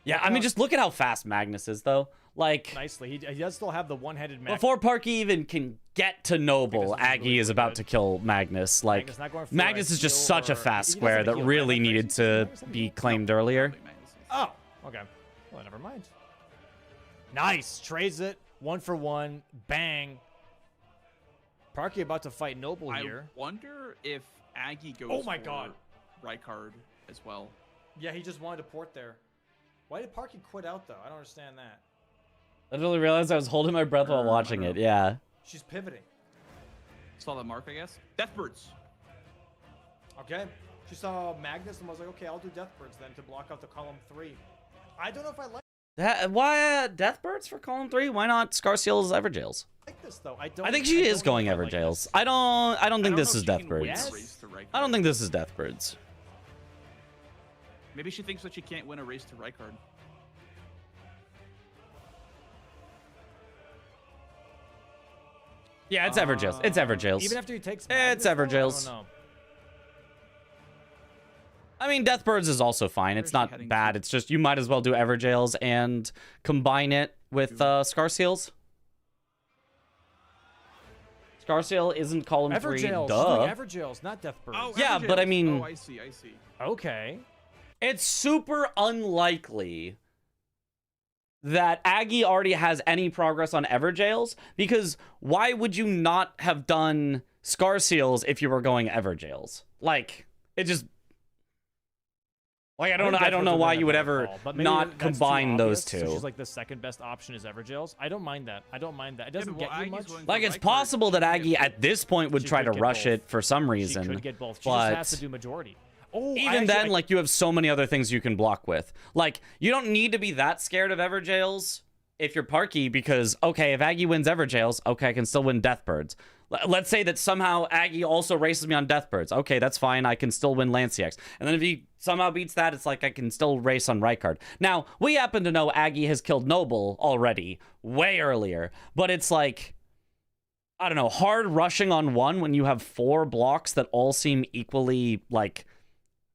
Yeah, I mean, just look at how fast Magnus is, though. Like, Nicely. He does still have the one-headed Magnus. before Parky even can get to Noble, Magnus is Aggie really, is really about good. to kill Magnus. Like, Magnus not going for Magnus a is just heal such a or- fast he doesn't square have a that heal, really right? needed to be claimed earlier. Magnus is- Oh, okay. Well, never mind. Nice. Trades it. 1 for 1. Bang. Parky about to fight Noble I here. wonder if Aggie goes Oh my for God. Rykard as well. Yeah, he just wanted to port there. Why did Parky quit out, though? I don't understand that. I didn't really realize I was holding my breath while I watching don't it. know. Yeah. She's pivoting. Saw that mark, I guess. Deathbirds. Okay. She saw Magnus and was like, okay, I'll do Deathbirds then to block out the column 3. I don't know if I Why Deathbirds for column 3? Why not Scarseal's Everjails? like this, though. I don't I think she is don't know going if I like Everjails. this. I don't think this is know if she can win Deathbirds. a race to Rykard. I don't think this is Deathbirds. Maybe she thinks that she can't win a race to Rykard. Yeah, it's Everjails. It's Everjails. Even after he takes It's Magnus, though, I Everjails. don't know. I mean, Deathbirds is also fine. It's is she not heading bad. to? It's just you might as well do Everjails and combine it with Scarseals. Scarseal isn't column 3. Everjails. Duh. She's doing Everjails, not Deathbirds. Oh, Yeah, but I Everjails. mean- Oh, I see. Okay. It's super unlikely that Aggie already has any progress on Everjails, because why would you not have done Scarseals if you were going Everjails? Like, it just... Like, I don't know Deathbirds why been you would a ever better call, but maybe not that's too combine those obvious, two. So she's like the second best option is Everjails. I don't mind that. I don't mind that. It doesn't but well, get you Aggie's much. going Like, for it's Rykard. possible that She could Aggie get at this point would She try could to get rush both. it for some She reason. could get both. She but just has to do majority. Oh, I even actually then, like, you have so many other things you can block with. Like, you don't need to be that scared of Everjails if you're Parky, because, okay, if Aggie wins Everjails, okay, I can still win Deathbirds. Let's say that somehow Aggie also races me on Deathbirds. Okay, that's fine. I can still win Lanciax. And then if he somehow beats that, it's like I can still race on Rykard. Now, we happen to know Aggie has killed Noble already, way earlier. But it's like, I don't know, hard rushing on one when you have 4 blocks that all seem equally, like,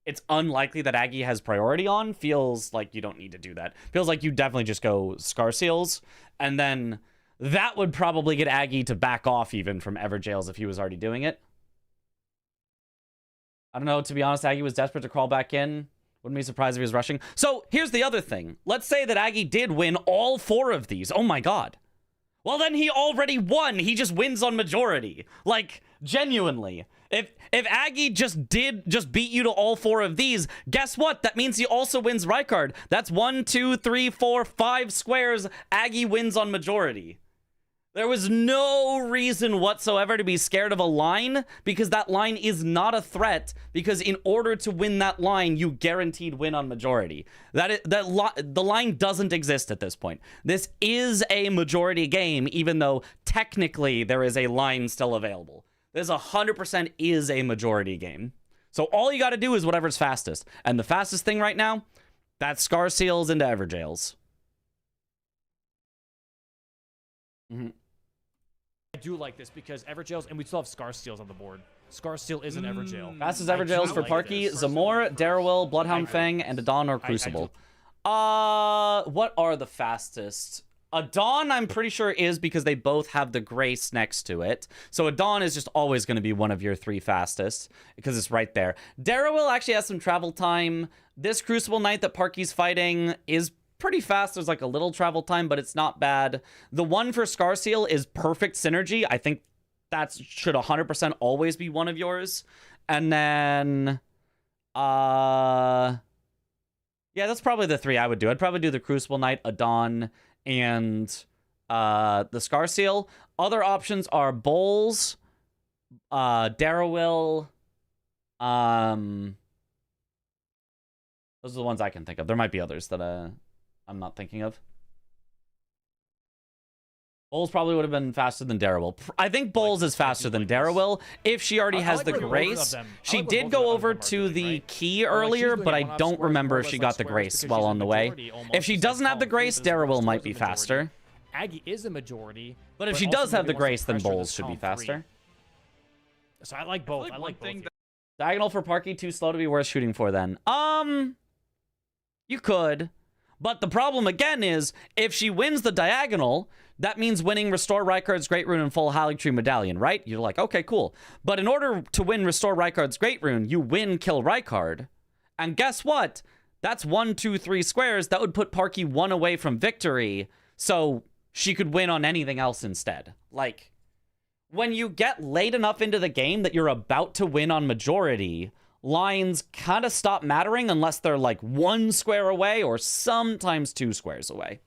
it's unlikely that Aggie has priority on, feels like you don't need to do that. Feels like you definitely just go Scarseals, and then that would probably get Aggie to back off even from Everjails if he was already doing it. I don't know, to be honest, Aggie was desperate to crawl back in. Wouldn't be surprised if he was rushing. So, here's the other thing. Let's say that Aggie did win all 4 of these. Oh my god. Well, then he already won. He just wins on majority. Like, genuinely. If Aggie just beat you to all 4 of these, guess what? That means he also wins Rykard. That's 1, 2, 3, 4, 5 squares Aggie wins on majority. There was no reason whatsoever to be scared of a line because that line is not a threat because in order to win that line, you guaranteed win on majority. The line doesn't exist at this point. This is a majority game, even though technically there is a line still available. This 100% is a majority game. So all you got to do is whatever's fastest. And the fastest thing right now, that's Scar Seals into Everjails. Mm-hmm. I do like this because Everjails, and we still have Scar Steals on the board. Scar Steel is an Everjail. Fastest Everjails for Parky, Zamor, Darrowil, Bloodhound Fang, and Adon or Crucible. What are the fastest? Adon, I'm pretty sure, is because they both have the Grace next to it. So Adon is just always going to be one of your 3 fastest because it's right there. Darrowil actually has some travel time. This Crucible Knight that Parky's fighting is pretty fast. There's like a little travel time, but it's not bad. The one for Scar Seal is perfect synergy. I think that should 100% always be one of yours. And then, yeah, that's probably the 3 I would do. I'd probably do the Crucible Knight, Adon, and the Scar Seal. Other options are Bowls, Darrowil. Those are the ones I can think of. There might be others that I'm not thinking of. Bowls probably would have been faster than Darrowil. I think Bowls is faster than Darrowil if she already has the Grace. She did go over to the key earlier, but I don't remember if she got the Grace while on the way. If she doesn't have the Grace, Darrowil might be faster. Aggie is a majority. But if she does have the Grace, then Bowls should be faster. So I like both. I like both. Diagonal for Parky, too slow to be worth shooting for then. You could. But the problem again is, if she wins the diagonal, that means winning Restore Rykard's Great Rune and full Haligtree Medallion, right? You're like, okay, cool. But in order to win Restore Rykard's Great Rune, you win Kill Rykard. And guess what? That's 1, 2, 3 squares. That would put Parky 1 away from victory, so she could win on anything else instead. Like, when you get late enough into the game that you're about to win on majority, lines kind of stop mattering unless they're like 1 square away or sometimes 2 squares away.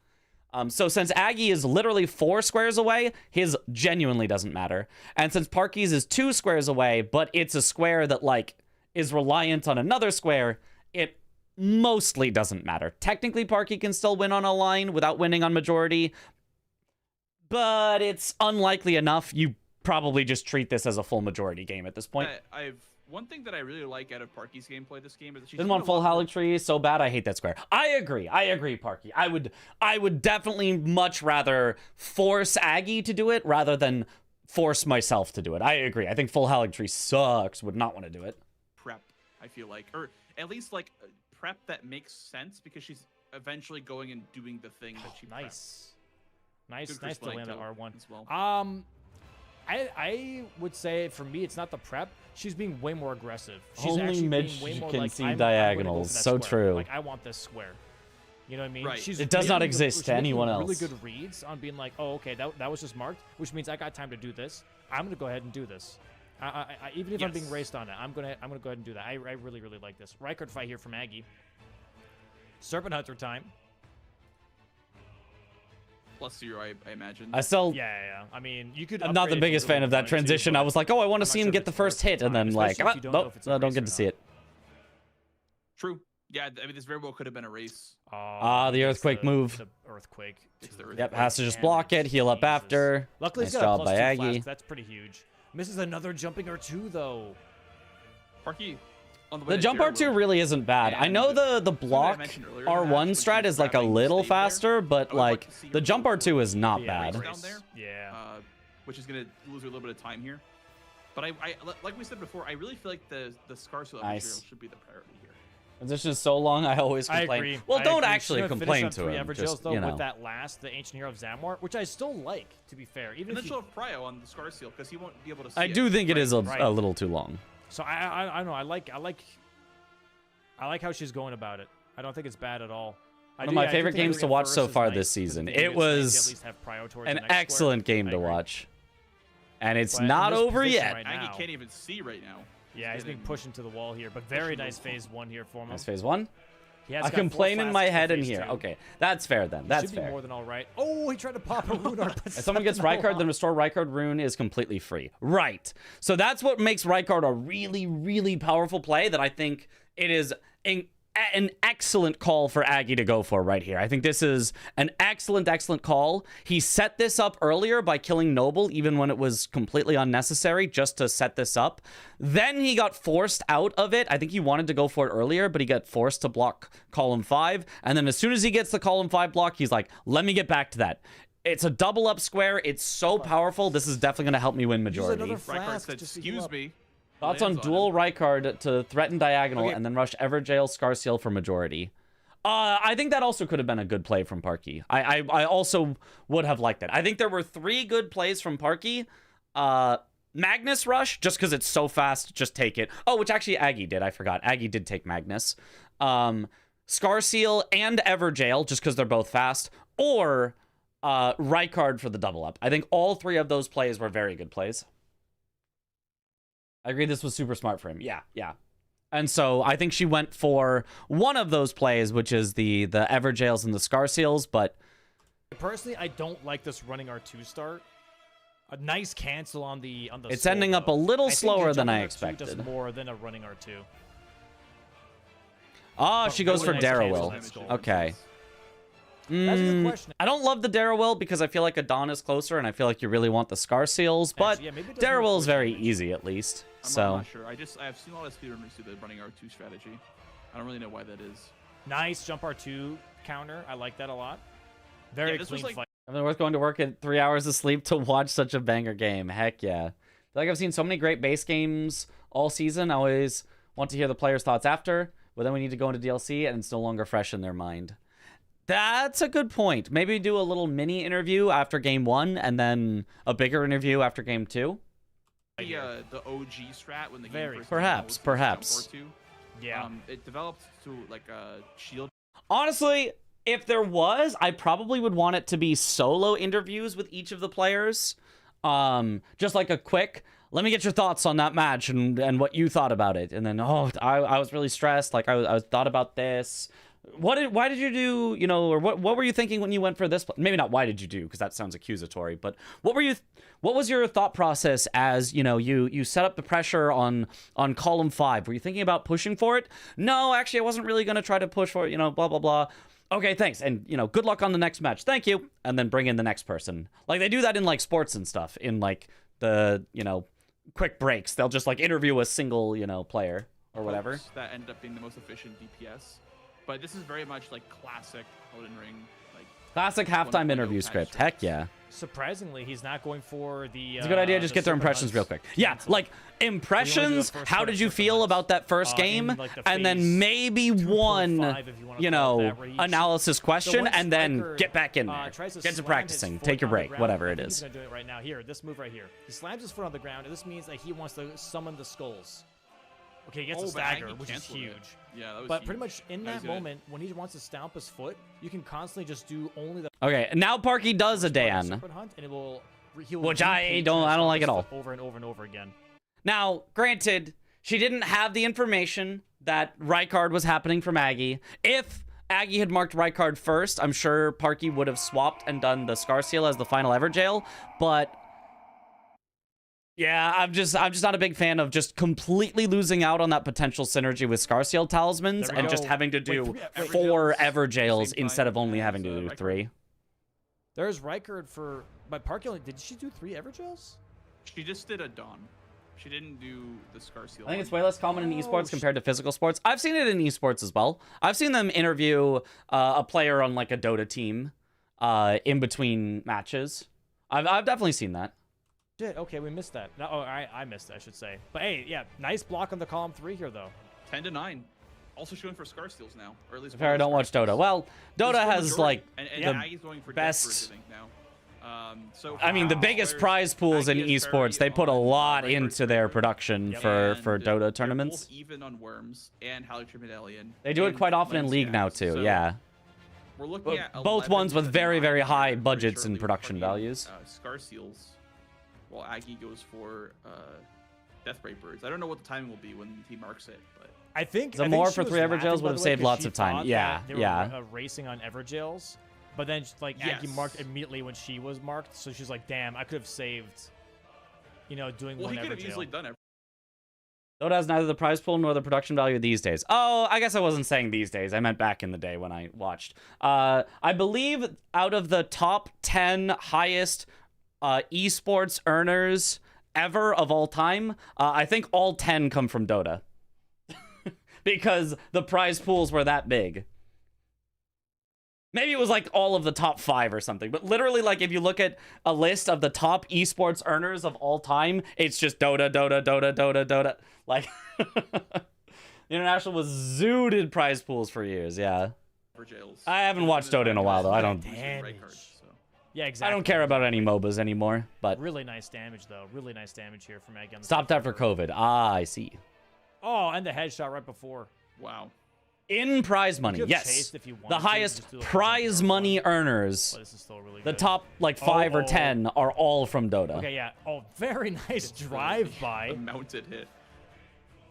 So since Aggie is literally 4 squares away, his genuinely doesn't matter. And since Parky's is 2 squares away, but it's a square that like is reliant on another square, it mostly doesn't matter. Technically, Parky can still win on a line without winning on majority, but it's unlikely enough. You probably just treat this as a full majority game at this point. One thing that I really like out of Parky's gameplay this game is that she's didn't want full Haligtree so bad. I hate that square. I agree, Parky. I would definitely much rather force Aggie to do it rather than force myself to do it. I agree. I think full Haligtree sucks. Would not want to do it. Prep, I feel like, or at least like prep that makes sense because she's eventually going and doing the thing that she. Nice to land that R1 as well. I would say for me, it's not the prep. She's being way more aggressive. She's Only actually Mitch being way more can like, see I'm diagonals. gonna go for that So square. true. Like, I want this square. You know what I mean? Right. It does not exist to anyone really else. Really good reads on being like, oh, okay, that was just marked, which means I got time to do this. I'm gonna go ahead and do this. Even if I'm being raced on it, I'm gonna go ahead and do that. I really like this. Rykard fight here from Aggie. Serpent Hunter time. +0, I imagine. I still. Yeah. I mean, you could. I'm not the biggest fan of that transition. I was like, oh, I want to see him get the first hit, and then like, oh, don't get to see it. True. Yeah, I mean, this very well could have been a race. The earthquake move. The earthquake. Yep, has to just block it, heal up after. Luckily, nice he's got job a by +2 Aggie. flask. That's pretty huge. Misses another jumping R2 though. Parky. The jump R2 really isn't bad. I know the block R1 strat is like a little faster, but like the jump R2 is not bad. Down there, yeah. Which is gonna lose her a little bit of time here. But I like we said before, I really feel like the Scar Seal material should be the priority here. Transition is so long, I always complain. I agree. Well, don't agree. actually complain to him. Just, though, you know. with that last, the Ancient Hero of Zamor, which I still like, to be fair. Even and if then she'll have Prio on the Scar Seal because he won't be able to see I do think it is a little too long. So I know I like how she's going about it. I don't think it's bad at all. One of my favorite games to watch so far this season. It was an excellent game to watch. And it's not over yet. Aggie can't even see right now. Yeah, he's being pushed into the wall here, but very nice phase 1 here for him. Nice phase 1. He has I got complain 4 in my flasks for head in phase here. 2. Okay, that's fair then. He That's should be fair. more than all right. Oh, he tried to pop a rune art. If someone gets Rykard, then restore Rykard rune is completely free. Right. So that's what makes Rykard a really, really powerful play that I think it is an excellent call for Aggie to go for right here. I think this is an excellent, excellent call. He set this up earlier by killing Noble, even when it was completely unnecessary, just to set this up. Then he got forced out of it. I think he wanted to go for it earlier, but he got forced to block column 5. And then as soon as he gets the column 5 block, he's like, let me get back to that. It's a double up square. It's so powerful. This is definitely going to help me win majority. another Rykard flask said, just to heal excuse up. me. Thoughts on Lands dual him. Rykard to threaten diagonal Okay. and then rush Everjail Scarseal for majority. I think that also could have been a good play from Parky. I also would have liked it. I think there were 3 good plays from Parky. Magnus Rush, just because it's so fast, just take it. Oh, which actually Aggie did. I forgot. Aggie did take Magnus. Scarseal and Everjail, just because they're both fast. Or Rykard for the double up. I think all 3 of those plays were very good plays. I agree this was super smart for him. Yeah. And so I think she went for one of those plays, which is the Everjails and the Scarseals, but Personally, I don't like this running R2 start. A nice cancel on the it's soul, ending up a though. little I think slower the than I jumping R2 expected. does more than a running R2. Oh, she goes for really nice Darrowwill. cancel. Okay. That's a good question. I don't love the Darrowwill because I feel like Adon is closer, and I feel like you really want the Scarseals, but Actually, yeah, maybe it does more Darrowwill is push very damage. easy at least. I'm So not sure. I've seen a lot of speedrunners do the running R2 strategy. I don't really know why that is. Nice jump R2 counter. I like that a lot. Very this was clean like- fight. I mean, worth going to work at 3 hours of sleep to watch such a banger game. Heck yeah. I feel like I've seen so many great base games all season. I always want to hear the players' thoughts after, but then we need to go into DLC and it's no longer fresh in their mind. That's a good point. Maybe do a little mini interview after game 1 and then a bigger interview after game 2. The OG strat when the Very. game first came out was Perhaps. jump R2. Yeah. It developed to like a shield. Honestly, if there was, I probably would want it to be solo interviews with each of the players. Just like a quick, let me get your thoughts on that match and what you thought about it. And then, I was really stressed. Like, I thought about this. Why did you do, or what were you thinking when you went for this? Maybe not why did you do, because that sounds accusatory, but what was your thought process as, you set up the pressure on column 5? Were you thinking about pushing for it? No, actually, I wasn't really going to try to push for it, blah, blah, blah. Okay, thanks. And, good luck on the next match. Thank you. And then bring in the next person. Like, they do that in, like, sports and stuff. In, like, the, quick breaks. They'll just, like, interview a single, player or whatever. That ended up being the most efficient DPS. But this is very much like classic Elden Ring. Like Classic halftime 1.0 interview patch script. strats. Heck yeah. Surprisingly, he's not going for the. It's a good idea. Just the get their Super impressions Hunts real quick. Yeah, cancel. like impressions. first How part did of you Super feel Hunts. about that first In, game? like, the And then phase maybe 2.5, one, if you wanna call it that, where he analysis question, once and then Striker, get back in there. tries to Get to slam practicing. his foot Take your on the break. ground, Whatever I it think is. He's gonna do it right now. Here, this move right here. He slams his foot on the ground, and this means that he wants to summon the skulls. Okay, he gets a but stagger, Aggie which is canceled it. huge. Yeah, that was But huge. pretty much in That was that good. moment, when he wants to stomp his foot, you can constantly just do only the Okay, now Parky does a first part of Dan. Serpent Hunt, and it will. He will Which I repeat don't- to I don't stomp like his at all. foot over and over and over again. Now, granted, she didn't have the information that Rykard was happening from Aggie. If Aggie had marked Rykard first, I'm sure Parky would have swapped and done the Scarseal as the final Everjail. But yeah, I'm just not a big fan of just completely losing out on that potential synergy with Scarseal talismans There we and just go. having to Wait, do three 4 Everjails at the Everjails same instead of time only having as, to do Rykard. 3. There's Rykard for. But Parky only. Did she do 3 Everjails? She just did a Dawn. She didn't do the Scarseal. I think it's one. way less common in Oh, esports compared to physical sports. I've seen it in esports as well. I've seen them interview a player on like a Dota team in between matches. I've definitely seen that. Did okay, we missed that. No, I missed it, I should say. But hey, yeah, nice block on the column 3 here though. 10-9. Also showing for Scarseals now, or at least. Fair, I don't watch Dota. Well, Dota has like and the Aggie's going for best- Deathbirds, I think now. So I mean, the biggest prize pools in esports, they put a lot into their production for Dota tournaments. Both even on Worms and Halleck's Medallion. They do it and quite often in Lens League now Gaps. too, So yeah. We're looking at Both 11 ones with to very, 9 very high here, pretty budgets and shortly with production Parky, values. Scarseals, while Aggie goes for Deathbray Birds. I don't know what the timing will be when he marks it, but I think The I think more she for was 3 laughing, Evergels by would the have way, saved 'cause lots she of time. thought Yeah, that they were yeah. Racing on Evergels, but then like Aggie Yes. marked immediately when she was marked, so she's like, "Damn, I could have saved." Doing Well, one he could have Evergel. easily done it. Dota has neither the prize pool nor the production value these days. Oh, I guess I wasn't saying these days. I meant back in the day when I watched. I believe out of the top 10 highest esports earners ever of all time, I think all 10 come from Dota. Because the prize pools were that big. Maybe it was like all of the top 5 or something. But literally, like, if you look at a list of the top esports earners of all time, it's just Dota, Dota, Dota, Dota, Dota. Like, International was zooted prize pools for years, yeah. Evergels. I haven't watched Dota in a while, though. I don't Yeah, exactly. I don't care about any MOBAs anymore, but Really nice damage, though. Really nice damage here from Aggie. stopped after COVID. Ah, I see. Oh, and the headshot right before. Wow. In prize money, could've yes. chased if you The wanted to, highest just do the prize jump money around. earners, But this is still really the good. top, like, 5 or Oh. 10, are all from Dota. Okay, yeah. Oh, very nice drive-by. A mounted hit.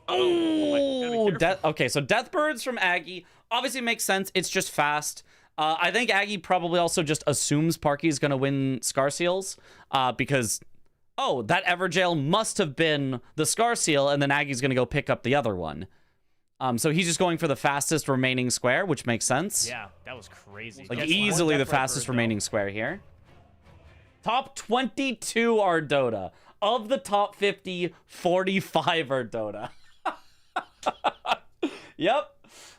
Oh, okay, so Deathbird's from Aggie. Obviously makes sense. It's just fast. I think Aggie probably also just assumes Parky's going to win Scar Seals because, oh, that Everjail must have been the Scar Seal, and then Aggie's going to go pick up the other one. So he's just going for the fastest remaining square, which makes sense. Yeah, that was crazy. Like, Gets easily one the death right fastest bird, remaining square here. Top 22 are Dota. Of the top 50, 45 are Dota. Yep.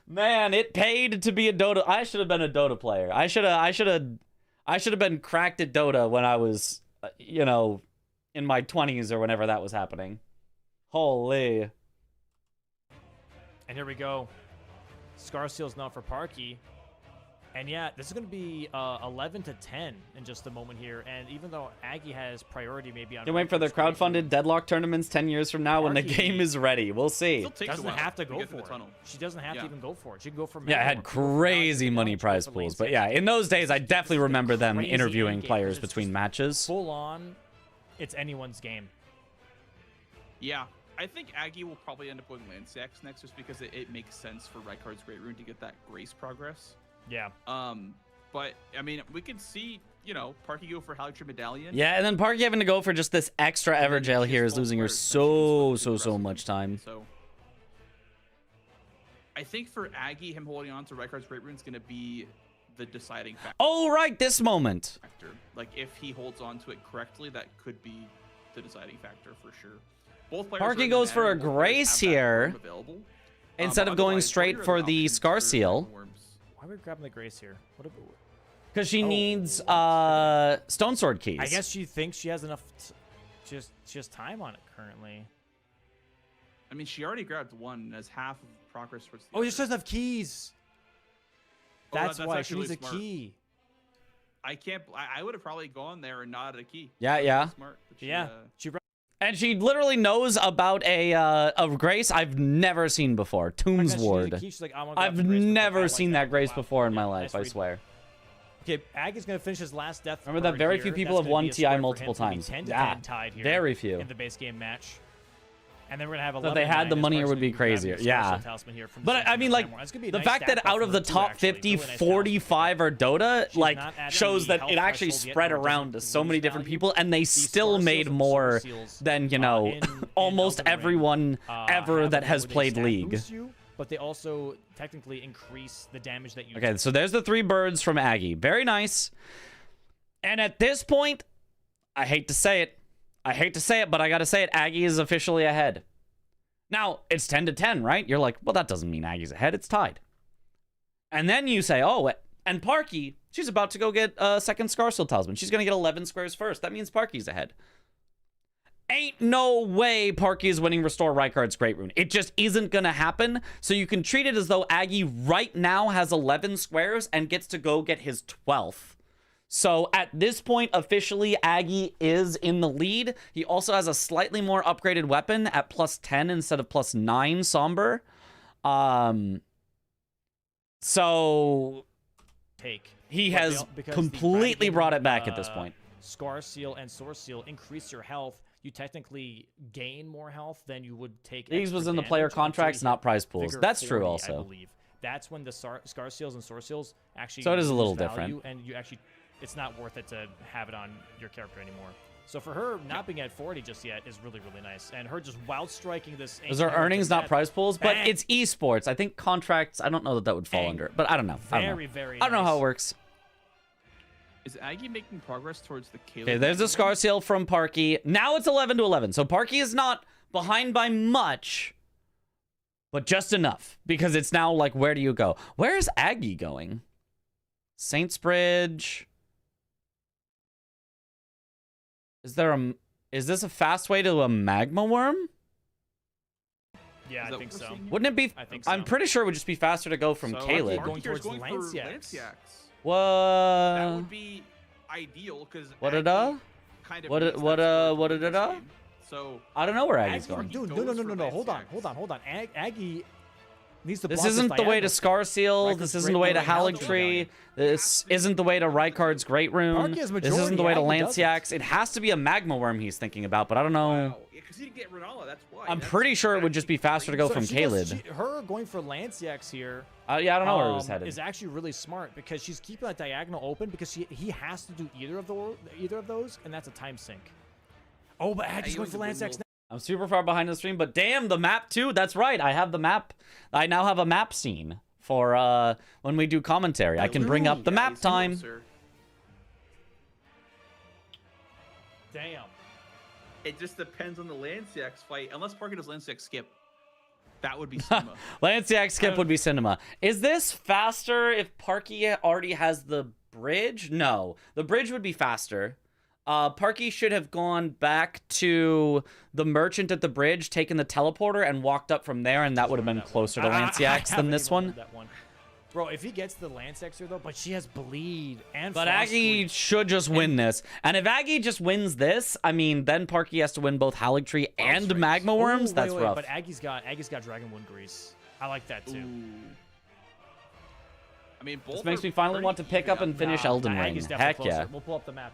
Man, it paid to be a Dota. I should have been a Dota player. I should have been cracked at Dota when I was, in my 20s or whenever that was happening. Holy. And here we go. Scar Seal's not for Parky. And yeah, this is going to be 11 to 10 in just a moment here. And even though Aggie has priority maybe on... They wait for their crowdfunded deadlock tournaments 10 years from now when the Parky game is ready. We'll see. Still takes a doesn't while have to go get through for the it. tunnel. She doesn't have to Yeah. even go for it. She can go for Yeah, it had crazy money prize pools. But yeah, in those days, I definitely remember them crazy interviewing endgame, players but it's between just matches. Full on, it's anyone's game. Yeah. I think Aggie will probably end up going Landsacks next just because it makes sense for Rykard's Great Rune to get that Grace progress. Yeah. But, I mean, we could see, Parky go for Haligtree Medallion. Yeah, and then Parky having to go for just this extra And then Everjail she here has is full losing her squares, then she can so switch to the rest much of time. So, I think for Aggie, him holding on to Rykard's Great Rune is going to be the deciding Oh, right, this moment. factor. Like, if he holds on to it correctly, that could be the deciding factor for sure. Both players Parky are in the goes for manner, a both players Grace have that here, room available. instead But of going otherwise, straight what are for other the options Scar for Seal. Worms? Why are we grabbing the Grace here? What about... Because she Oh. needs Stone Sword keys. I guess she thinks she has enough... She has time on it currently. I mean, she already grabbed one as half of progress towards the Oh, other. she doesn't have keys. Oh, That's that's why she actually needs a smart. key. I would have probably gone there and not a key. Yeah, yeah. Smart. But she, Yeah. She And she literally knows about a Grace I've never seen before. Tombs Ward. I've never seen that Grace before in my life, I swear. Okay, Aggie's going to finish his last death. Remember that card very here. few people That's have gonna won be a TI square for multiple him. It's gonna be times. 10 to Yeah, 10 tied here very few. in the base game match. And then we're gonna have If they had the money, it would be crazier. Yeah. But I mean, like, the fact that out of the top 50, 45 are Dota, like, shows that it actually spread around to so many different people, and they still made more than, almost everyone ever that has played League. But they also technically increase the damage that you Okay, so there's the 3 birds from Aggie. Very nice. And at this point, I hate to say it, but I gotta say it, Aggie is officially ahead. Now, it's 10 to 10, right? You're like, well, that doesn't mean Aggie's ahead, it's tied. And then you say, oh, and Parky, she's about to go get a second Scarsill Talisman. She's gonna get 11 squares first. That means Parky's ahead. Ain't no way Parky is winning Restore Rykard's Great Rune. It just isn't gonna happen. So you can treat it as though Aggie right now has 11 squares and gets to go get his 12th. So at this point, officially, Aggie is in the lead. He also has a slightly more upgraded weapon at +10 instead of +9 Somber. So he has completely brought it back at this point. Scar Seal and Source Seal increase your health. you technically gain more health than you would take. These extra was in the damage player until contracts, you not hit prize pools. Vigor That's true 40, also. I believe. That's when the Scar Seals and Source Seals actually So it is a lose little value, different. and you actually, it's not worth it to have it on your character anymore. So for her not being at 40 just yet is really, really nice. And her just wild striking this. Those are earnings, not prize pools, but Bang. it's esports. I think contracts, I don't know that would fall Bang. under, but I don't know. I don't know. Very, very I don't know how nice. it works. Is Aggie making progress towards the Caleb? Okay, there's a Scar Seal from Parky. Now it's 11 to 11. So Parky is not behind by much, but just enough. Because it's now like, where do you go? Where is Aggie going? Saints Bridge. Is this a fast way to a magma worm? Yeah, Is I that think what we're so. seeing here? Wouldn't it be? I think so. I'm pretty sure it would just be faster to go from So, Caleb. Parky going Parker's towards for Lanciax. That What? would be ideal because What did I? kind of What needs did- that what, score to what win did this I? game. So I don't know where Aggie's Aggie, going. dude, Goes no. for Hold on. Lanciax. Aggie needs to This block isn't the way to diagonal. Scar Seal. Rykard's This isn't Great the way to Rune and Howling Howling Tree. This isn't the way to Rykard's Great Rune. Parky has This isn't majority, the way to Aggie doesn't. Lanciax. It has to be a Magma Worm he's thinking about, but I don't know. wow, because he didn't get Renala, that's why. I'm That's pretty sure it would just be faster to go So from she Caleb. her going for Lanciax here Yeah, I don't know where it was headed. is actually really smart because she's keeping that diagonal open because he has to do either of those, and that's a time sink. Oh, but Aggie's going for Lanciax now. I'm super far behind the stream, but damn, the map too. That's right. I have the map. I now have a map scene for when we do commentary. I can bring up the map time. Damn. It just depends on the Lanciax fight. Unless Parker does Lanciax skip, that would be cinema. Lanciax skip would be cinema. Is this faster if Parky already has the bridge? No. The bridge would be faster. Parky should have gone back to the merchant at the bridge, taken the teleporter, and walked up from there, and that would have been closer to Lanciax than this one. Bro, if he gets the Lanciax here, though, but she has bleed and But Frost Aggie Reach. should just win this. And if Aggie just wins this, I mean, then Parky has to win both Howling Tree and Reach. Magma Worms. Ooh, That's wait, rough. But Aggie's got Dragon Wound Grease. I like that too. Ooh. I mean, both This makes are me finally pretty want to pick even up and finish Nah, Elden Ring. Aggie's definitely Heck closer. yeah. We'll pull up the map.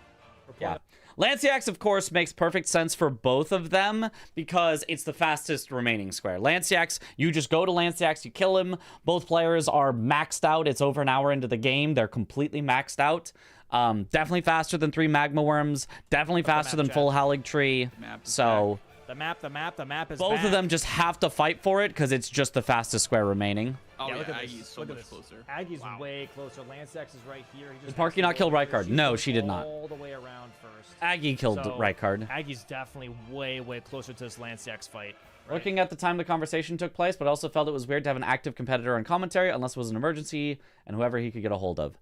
Yeah. Lanciax, of course, makes perfect sense for both of them because it's the fastest remaining square. Lanciax, you just go to Lanciax, you kill him. Both players are maxed out. It's over an hour into the game. They're completely maxed out. Definitely faster than 3 Magma Worms. Definitely faster map, than chat. full Howling Tree. Map is So The map is both back. of them just have to fight for it because it's just the fastest square remaining. Oh, yeah, look at Aggie's this. so Look at much this. closer. Aggie's Wow. way closer. Lanciax is right here. He just Did Parky has to not kill go over. Rykard? She's No, going she did not. all the way around first. Aggie killed So, Rykard. Aggie's definitely way closer to this Lanciax fight. Right? Looking at the time the conversation took place, but also felt it was weird to have an active competitor on commentary unless it was an emergency and whoever he could get a hold of.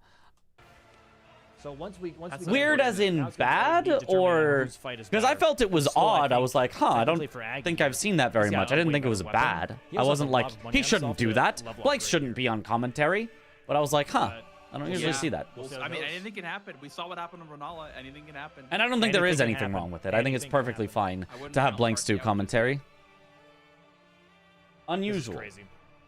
So once we Weird as in bad, or because I felt it was odd. I was like, huh, I don't think I've seen that very much. I didn't think it was bad. I wasn't like, he shouldn't do that. Blake shouldn't be on commentary. But I was like, huh, I don't usually see that. We'll see how I it mean, goes. anything can happen. We saw what happened to Renala. Anything can happen. And I don't think there is Anything can anything happen. wrong with it. I think it's Anything can perfectly happen. fine I wouldn't to have count Blanks do Parky out. commentary. This is Unusual. crazy.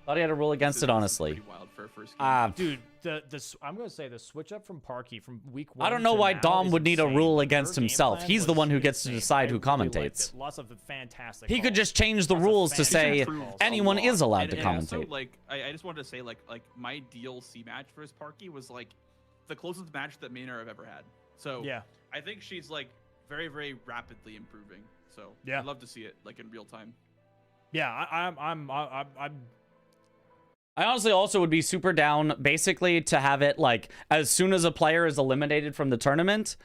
Thought he had a rule against This it, is honestly. pretty wild for a first game. Dude, I'm gonna say the switch up from Parky from week 1. I don't know to why now Dom is would need a insane. rule Her against game himself. plan He's the was one who gets to insane. decide I who really liked commentates. it. Lots of fantastic. He could calls. just change the Lots of rules to say fantastic calls. anyone is allowed to And also, commentate. like, I just wanted to say, like my DLC match versus Parky was like the closest match that me and her have ever had. So Yeah. I think she's like very, very rapidly improving. So Yeah. I'd love to see it like in real time. Yeah, I'm I honestly also would be super down, basically, to have it, like, as soon as a player is eliminated from the tournament,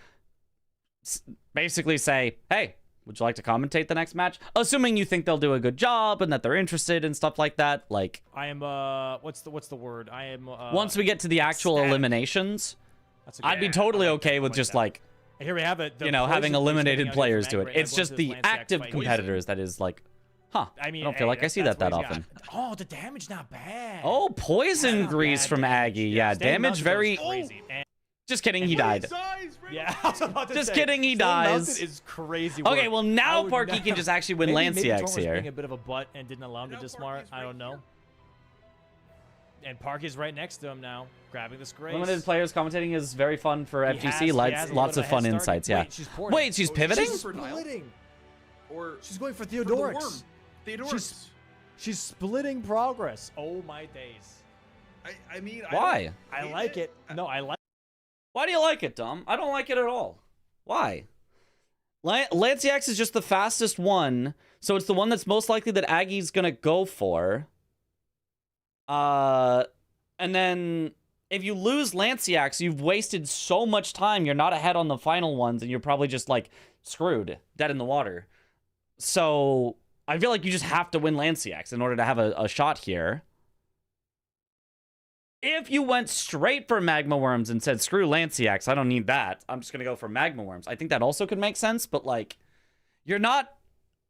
basically say, hey, would you like to commentate the next match? Assuming you think they'll do a good job and that they're interested and stuff like that. Like, I am what's the word? I am once we get to the actual ecstatic. eliminations, That's a I'd be good- totally I like that, okay I with like just, that. like, And here we have it. The you know, having poison eliminated coming out players of do it. Magma It's Red just versus the Lanciax active fight. competitors that is like, huh, I mean, don't feel like I see that that's where often. he's got- Oh, the damage not bad. Oh, poison Not grease bad from damage. Aggie. Yeah, Staying damage mounted very... is crazy. And- Just kidding, he died. yeah, I was about to Just say, kidding, he staying dies. mounted is crazy. Okay, work. well, I now would Parky not- can just actually win maybe Lanciax Torm was here. being a bit of a butt and didn't allow him to dismart. I don't know. And Parky's right next to him now, grabbing this grace. Limited players commentating is very fun for He FGC. has Lots a lots little of fun head start. insights, yeah. Wait, she's porting. Wait, she's pivoting? She's splitting. or She's going for for the worm. Theodorix. Theodorix. She's splitting progress. Oh my days. I mean, Why? I like it. No, I like. Why do you like it, Dom? I don't like it at all. Why? Lanciax is just the fastest one, so it's the one that's most likely that Aggie's gonna go for. And then if you lose Lanciax, you've wasted so much time. You're not ahead on the final ones, and you're probably just like screwed, dead in the water. So I feel like you just have to win Lanciax in order to have a shot here. If you went straight for Magma Worms and said, screw Lanciax, I don't need that, I'm just going to go for Magma Worms, I think that also could make sense, but, like, you're not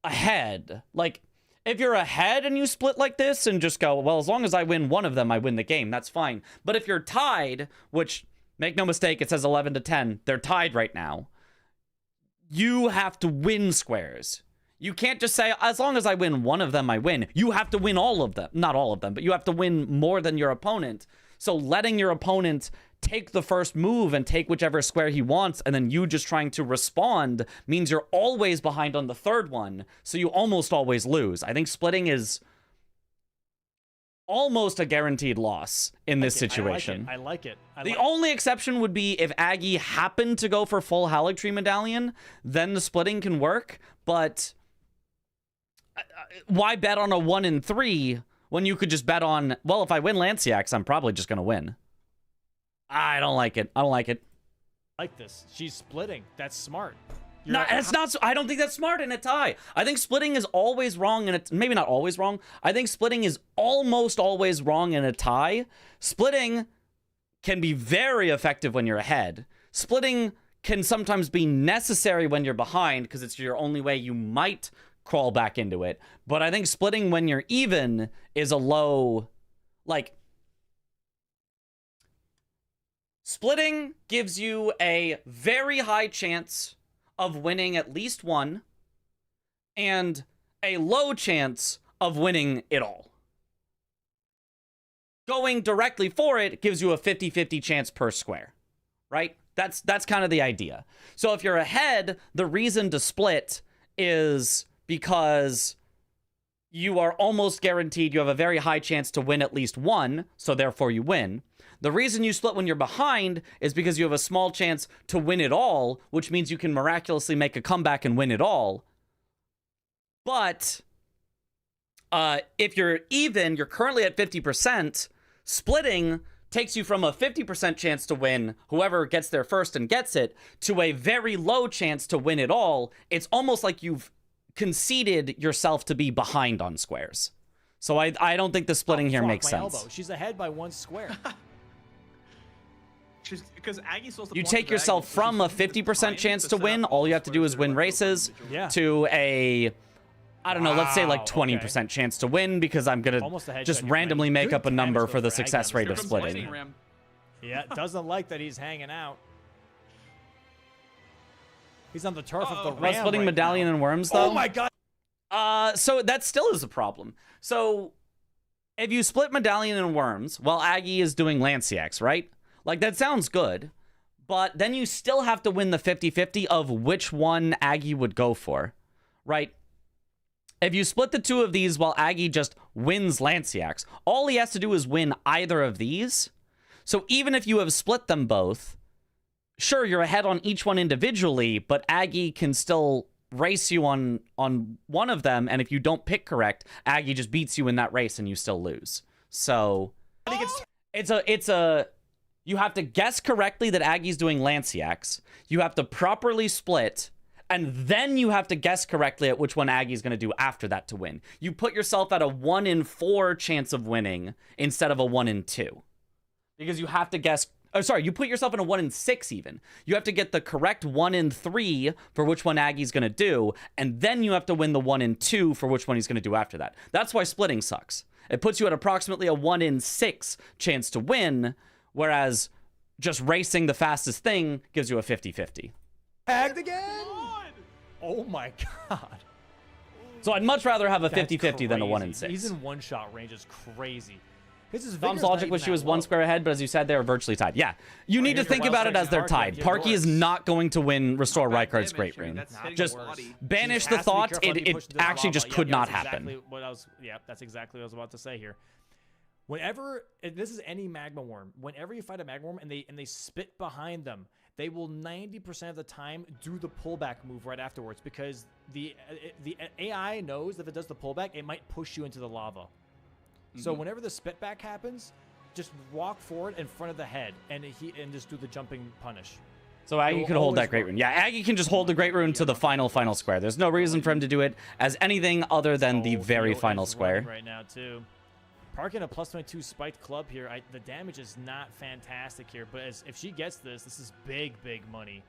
ahead. Like, if you're ahead and you split like this and just go, well, as long as I win one of them, I win the game, that's fine. But if you're tied, which, make no mistake, it says 11 to 10, they're tied right now, you have to win squares. You can't just say, as long as I win one of them, I win. You have to win all of them. Not all of them, but you have to win more than your opponent. So letting your opponent take the first move and take whichever square he wants, and then you just trying to respond means you're always behind on the third one. So you almost always lose. I think splitting is almost a guaranteed loss in this situation. I like it. The only exception would be if Aggie happened to go for full Haligtree Medallion, then the splitting can work, but why bet on a 1 in 3 when you could just bet on, well, if I win Lanciax, I'm probably just going to win? I don't like it. I don't like it. I like this. She's splitting. That's smart. No, it's not. I don't think that's smart in a tie. I think splitting is always wrong, and it's maybe not always wrong. I think splitting is almost always wrong in a tie. Splitting can be very effective when you're ahead. Splitting can sometimes be necessary when you're behind because it's your only way you might crawl back into it. But I think splitting when you're even is a low, like, splitting gives you a very high chance of winning at least one and a low chance of winning it all. Going directly for it gives you a 50-50 chance per square, right? That's kind of the idea. So if you're ahead, the reason to split is because you are almost guaranteed you have a very high chance to win at least one, so therefore you win. The reason you split when you're behind is because you have a small chance to win it all, which means you can miraculously make a comeback and win it all. But if you're even, you're currently at 50%, splitting takes you from a 50% chance to win, whoever gets there first and gets it, to a very low chance to win it all. It's almost like you've conceded yourself to be behind on squares. So I don't think the splitting here makes sense. Elbow. She's ahead by 1 square. Because Aggie's supposed to You take yourself from a 50% chance to win, all you have to do is win races, to a, I don't know, let's say like 20% chance to win, because I'm going to just randomly make up a number for the success rate of splitting. Yeah, doesn't like that he's hanging out. He's on the turf of the ram splitting right Medallion now. and Worms, though? Oh my god! So that still is a problem. So if you split Medallion and Worms while Aggie is doing Lanciax, right? Like, that sounds good. But then you still have to win the 50-50 of which one Aggie would go for, right? If you split the two of these while Aggie just wins Lanciax, all he has to do is win either of these. So even if you have split them both, sure, you're ahead on each one individually, but Aggie can still race you on one of them, and if you don't pick correct, Aggie just beats you in that race and you still lose. So it's a you have to guess correctly that Aggie's doing Lanciax. You have to properly split, and then you have to guess correctly at which one Aggie's going to do after that to win. You put yourself at a 1 in 4 chance of winning instead of a 1 in 2. Because you have to guess... Oh, sorry, you put yourself in a 1 in 6 even. You have to get the correct 1 in 3 for which one Aggie's going to do, and then you have to win the 1 in 2 for which one he's going to do after that. That's why splitting sucks. It puts you at approximately a 1 in 6 chance to win, whereas just racing the fastest thing gives you a 50-50. Tagged again? Oh my god. So I'd much rather have a 50-50 than a 1 in 6. He's in one-shot range. It's crazy. His is Dom's vigor's not logic even was she that was one low. square ahead, but as you said, they were virtually tied. Yeah, you need to here's your think wild about it strikes as they're and tied. hard yeah, Parky is works. not going to win Restore Not bad Rykards damage. Great I mean, Rune. that's hitting Just the body. banish She the has to be thought. careful not to be It pushed into this actually lava. just Yep, could yep, not that's happen. exactly what I was, that's exactly what I was about to say here. Whenever this is any magma worm, whenever you fight a magma worm and they spit behind them, they will 90% of the time do the pullback move right afterwards because the AI knows that if it does the pullback, it might push you into the lava. So whenever the spit back happens, just walk forward in front of the head and just do the jumping punish. So Aggie will could hold that always Great work. Rune. Yeah, Aggie can just hold the Great Rune to the final square. There's no reason for him to do it as anything other than the very Theo final is square. running right now too. Parking a +22 spiked club here. The damage is not fantastic here, but if she gets this is big money.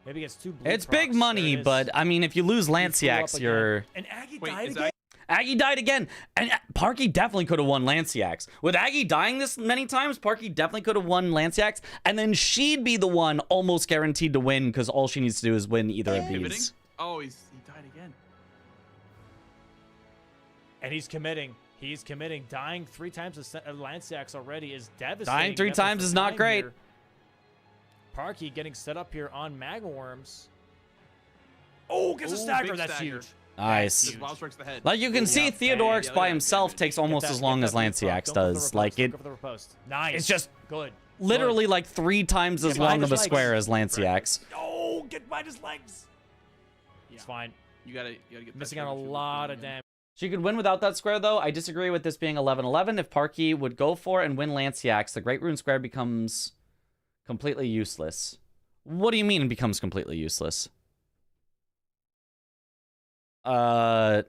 Maybe gets 2 blue It's procs. big money, There it is. but I mean, if you lose He flew up Lanciax, again. you're... And Aggie Wait, died is again. Aggie died again, and Parky definitely could have won Lanciax. With Aggie dying this many times, Parky definitely could have won Lanciax, and then she'd be the one almost guaranteed to win because all she needs to do is win either of Pivoting? these. Oh, he died again. And he's committing. He's committing. Dying 3 times to Lanciax already is devastating. Dying 3 Definitely times for is not time great. here. Parky getting set up here on Magma Worms. Oh, gets a Ooh, stagger. big That's stagger. huge. Nice. Just wild strikes the head. Like you can see, Theodorix yeah, by yeah, himself damage. takes almost as long as Lanciax does. Like it, Nice. it's just good. literally like 3 times as Get long behind of his a square legs. as Lanciax. Oh, get behind his legs. It's fine. You gotta get that Missing on a stagger lot of in. damage. She could win without that square, though. I disagree with this being 11-11. If Parky would go for it and win Lanciax, the Great Rune Square becomes completely useless. What do you mean it becomes completely useless? It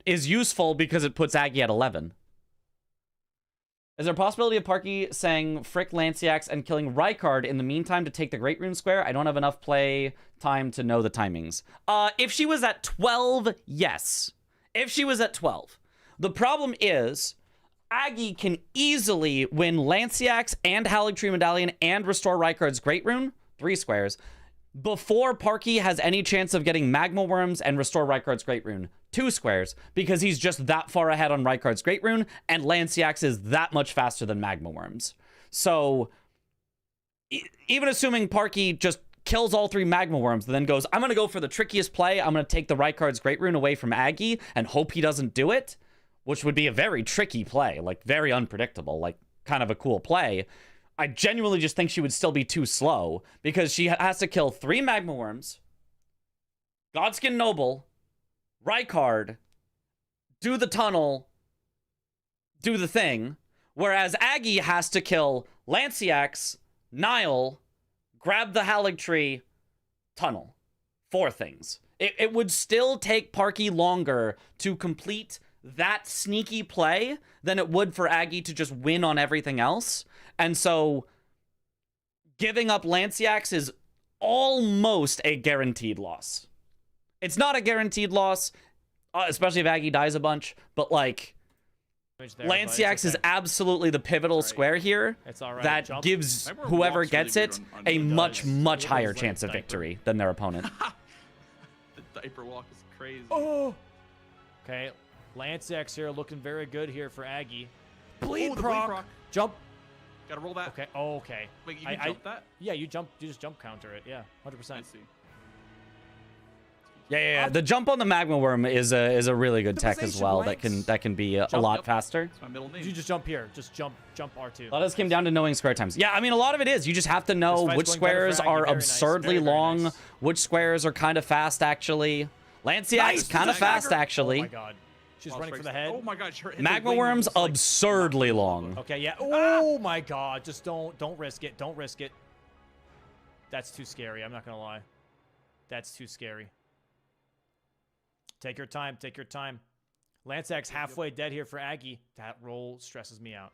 is useful because it puts Aggie at 11. Is there a possibility of Parky saying frick Lanciax and killing Rykard in the meantime to take the Great Rune Square? I don't have enough play time to know the timings. If she was at 12, yes. If she was at 12. The problem is, Aggie can easily win Lanciax and Haligtree Medallion and restore Rykard's Great Rune, 3 squares, before Parky has any chance of getting Magma Worms and restore Rykard's Great Rune, 2 squares, because he's just that far ahead on Rykard's Great Rune, and Lanciax is that much faster than Magma Worms. So, even assuming Parky just kills all 3 Magma Worms and then goes, I'm going to go for the trickiest play, I'm going to take the Rykard's Great Rune away from Aggie and hope he doesn't do it, which would be a very tricky play, like very unpredictable, like kind of a cool play. I genuinely just think she would still be too slow because she has to kill 3 Magma Worms, Godskin Noble, Rykard, do the tunnel, do the thing, whereas Aggie has to kill Lanciax, Nile, grab the Haligtree, tunnel. 4 things. It would still take Parky longer to complete that sneaky play than it would for Aggie to just win on everything else. And so giving up Lanciax is almost a guaranteed loss. It's not a guaranteed loss, especially if Aggie dies a bunch, but like Lanciax is absolutely the pivotal square here It's all right. that Jump. gives Viper whoever walks really gets good it on a good much, dice. much It higher was like chance of diaper. victory than their opponent. The diaper walk is crazy. Oh. Okay. Lanciax here looking very good here for Aggie. Bleed Oh, the bleed proc. proc. Jump. Gotta roll that. Okay. Oh, okay. Wait, you can jump that? Yeah, you jump. You just jump counter it. Yeah, 100%. I see. Yeah. The jump on the Magma Worm is a really good tech as Civilization well. ranks. That can be a Jump, lot yep. faster. It's my middle name. You just jump here. Just jump R2. A lot of this came down to knowing square times. Yeah, I mean, a lot of it is. You just have to know This fight's which going better for squares Aggie. are Very nice. absurdly Very, very long, nice. which squares are kind of fast, actually. Lanciax, Nice, kind of dagger. fast, actually. Oh my god. She's Wild running for strikes the head. Oh my god, her Magma wing Worms, just, like, absurdly long. Okay, yeah. Oh my god. Just don't risk it. Don't risk it. That's too scary. I'm not gonna lie. That's too scary. Take your time. Take your time. Lanciax halfway dead here for Aggie. That roll stresses me out.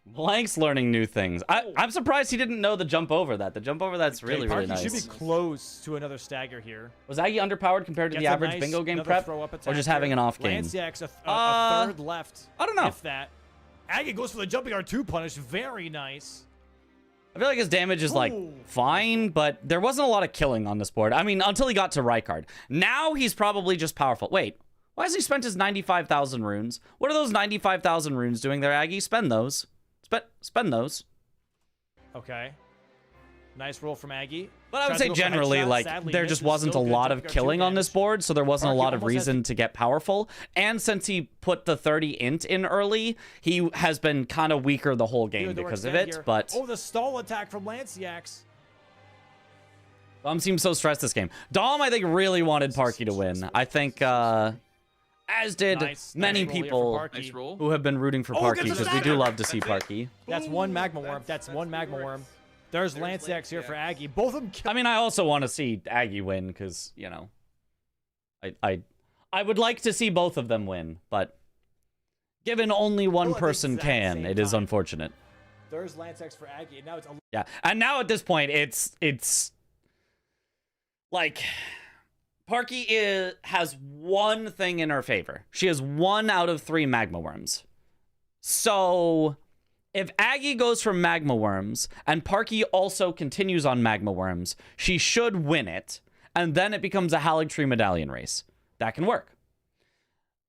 Blank's learning new things. I'm surprised he didn't know the jump over that. The jump over that's really, really Parky nice. should be close to another stagger here. Was Aggie underpowered compared to Gets the a average nice- bingo game another prep? throw-up Or attack just here. having an off game? Lanciax, a third left. I don't know. If that. Aggie goes for the jumping R2 punish. Very nice. I feel like his damage is, like, Ooh. fine, but there wasn't a lot of killing on this board. I mean, until he got to Rykard. Now he's probably just powerful. Wait, Why has he spent his 95,000 runes? What are those 95,000 runes doing there, Aggie? Spend those. Spend those. Okay. Nice roll from Aggie. But I would Tries to say go for generally, headshot, like, sadly there misses. just wasn't a Still good, lot took of our 2 killing on this damage. board, so there wasn't a Parky lot of almost has reason to get powerful. And since he put the 30 int in early, he has been kind of weaker the whole game Here, the because of extend it. here. But Oh, the stall attack from Lanciax. Dom seems so stressed this game. Dom, I think, really wanted Parky to win. I think, as did Nice many roll here from people Parky. Nice roll. who have been rooting for Oh, Parky, gets the because we do stagger. love to see That's it. Parky. That's Boom. one Magma Worm. That's That's one Magma three Worm. worms. There's There's Lanciax here for Lanciax. Aggie. Both of them I mean, I also want to see Aggie win, because, you know, I would like to see both of them win, but given only one at the person exact can, same it is time. unfortunate. There's Lanciax for Aggie. And now it's a Yeah, and now at this point, it's like Parky has one thing in her favor. She has 1 out of 3 magma worms. So if Aggie goes for magma worms and Parky also continues on magma worms, she should win it, and then it becomes a Haligtree medallion race. That can work.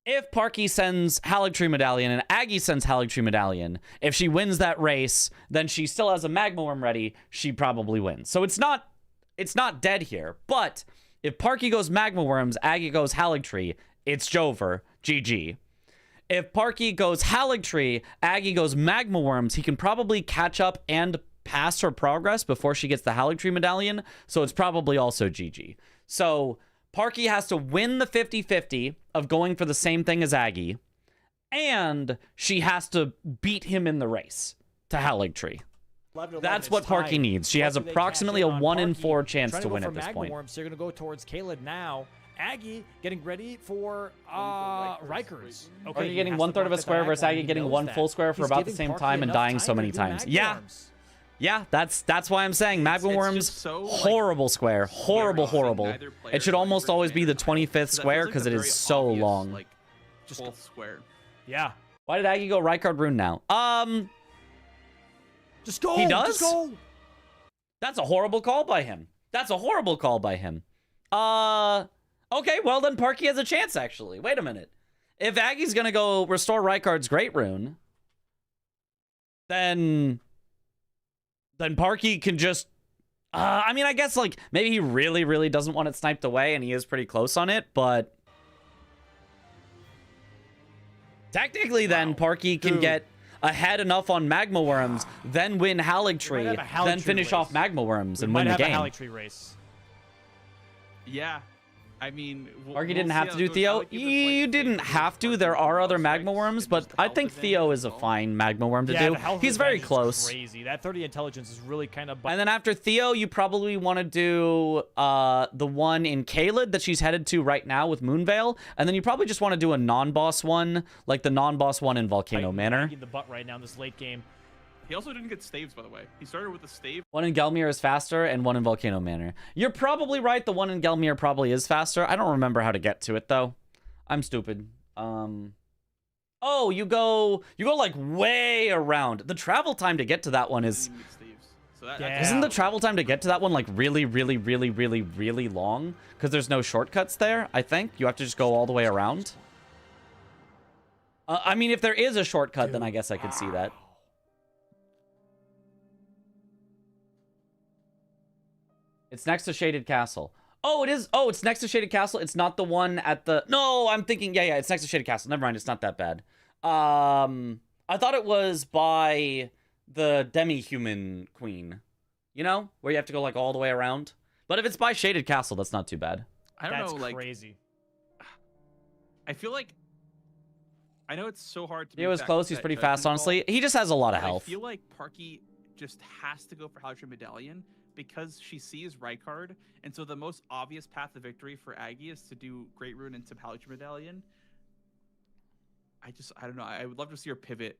If Parky sends Haligtree medallion and Aggie sends Haligtree medallion, if she wins that race, then she still has a magma worm ready. She probably wins. So it's not dead here. But if Parky goes magma worms, Aggie goes Haligtree, it's Jover. GG. If Parky goes Haligtree, Aggie goes magma worms, he can probably catch up and pass her progress before she gets the Haligtree medallion. So it's probably also GG. So Parky has to win the 50-50 of going for the same thing as Aggie, and she has to beat him in the race to Haligtree. 11-11, That's it's what Parky tied. needs. She has Hopefully they approximately cash a in on 1 in Parky. 4 chance Trying to go win for at this Magma point. Worms. They're going to go towards Caleb now. Aggie getting ready for Rikers. Okay, Parky he getting has 1/3 to of a block square the versus diagonal, Aggie he getting knows 1 that. full square for He's about the giving same Parky time and enough dying so to many do times. Magma Yeah. Worms. Yeah, that's why I'm saying magma it's worms, just so, like, horrible square, horrible, scary. horrible. Neither player It should is almost very always be the fair. 25th square because it is so long. Like, just 12th square. Yeah. Why did Aggie go Rykard rune now? Just go. He does? Just go. That's a horrible call by him. That's a horrible call by him. Okay, well then Parky has a chance actually. Wait a minute. If Aggie's gonna go restore Rykard's Great Rune, then Parky can just I mean, I guess like maybe he really, really doesn't want it sniped away and he is pretty close on it, but technically then Parky can Dude. get ahead enough on Magma Worms, then win Haligtree, have a Haligtree then finish race. off Magma Worms We and might win the have game. a Haligtree race. Yeah. I mean, Parky didn't have to do Theo. You didn't have to. There are other Magma Worms, but I think Theo is a fine Magma Worm to Yeah, do. the health He's very advantage is close. Crazy. That 30 intelligence is really kind of. And then after Theo, you probably want to do the one in Caelid that she's headed to right now with Moonveil. And then you probably just want to do a non-boss one, like the non-boss one in Volcano Manor. In the butt right now in this late game. He also didn't get staves, by the way. He started with a stave. One in Gelmir is faster, and one in Volcano Manor. You're probably right. The one in Gelmir probably is faster. I don't remember how to get to it, though. I'm stupid. Oh, you go like way around. The travel time to get to that one is... Didn't even get staves. So that, Yeah. Isn't the travel time to get to that one like really, really, really, really, really long? Because there's no shortcuts there, I think. You have to just go all the way around. I mean, if there is a shortcut, then I guess I could see that. It's next to Shaded Castle. Oh, it is. Oh, it's next to Shaded Castle. It's not the one at the... No, I'm thinking... Yeah, it's next to Shaded Castle. Never mind. It's not that bad. I thought it was by the demi-human queen. You know? Where you have to go, like, all the way around. But if it's by Shaded Castle, that's not too bad. I don't That's know, like, crazy. I feel like... I know it's so hard to He make was that- close. He's that pretty judgment fast, call, honestly. He just has a lot of but health. I feel like Parky just has to go for Haligtree Medallion because she sees Rykard, and so the most obvious path to victory for Aggie is to do Great Rune into Haligtree Medallion. I don't know. I would love to see her pivot.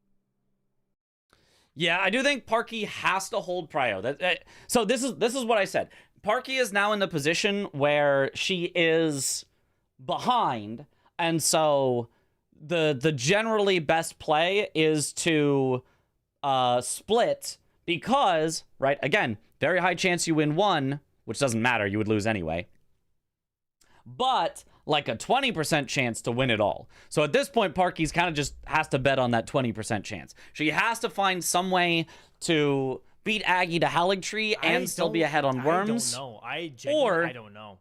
Yeah, I do think Parky has to hold Prio. So this is what I said. Parky is now in the position where she is behind, and so the generally best play is to split because, right, again, very high chance you win one, which doesn't matter, you would lose anyway. But like a 20% chance to win it all. So at this point, Parky's kind of just has to bet on that 20% chance. She has to find some way to beat Aggie to Haligtree and still be ahead on Worms. I don't know. I genuinely, I don't know.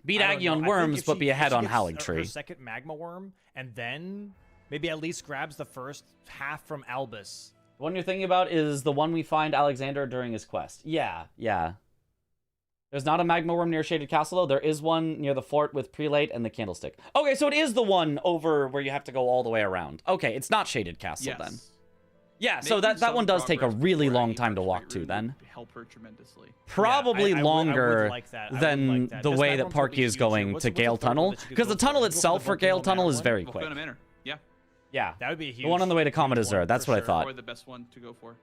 Beat Aggie on Worms, but be ahead on Her Haligtree. second Magma Worm, and then maybe at least grabs the first half from Albus. The one you're thinking about is the one we find Alexander during his quest. Yeah. There's not a Magma Worm near Shaded Castle, though. There is one near the fort with Prelate and the Candlestick. Okay, so it is the one over where you have to go all the way around. Okay, it's not Shaded Castle then. Yeah, so that one does take a really long time to walk to then. Help her tremendously. Probably longer I would like that. than the way that Parky is going to Gale Tunnel. Because the tunnel itself for Gale Tunnel is very quick. Yeah. That would be huge. The one on the way to Comet Azure. That's what I thought. Probably the best one to go for.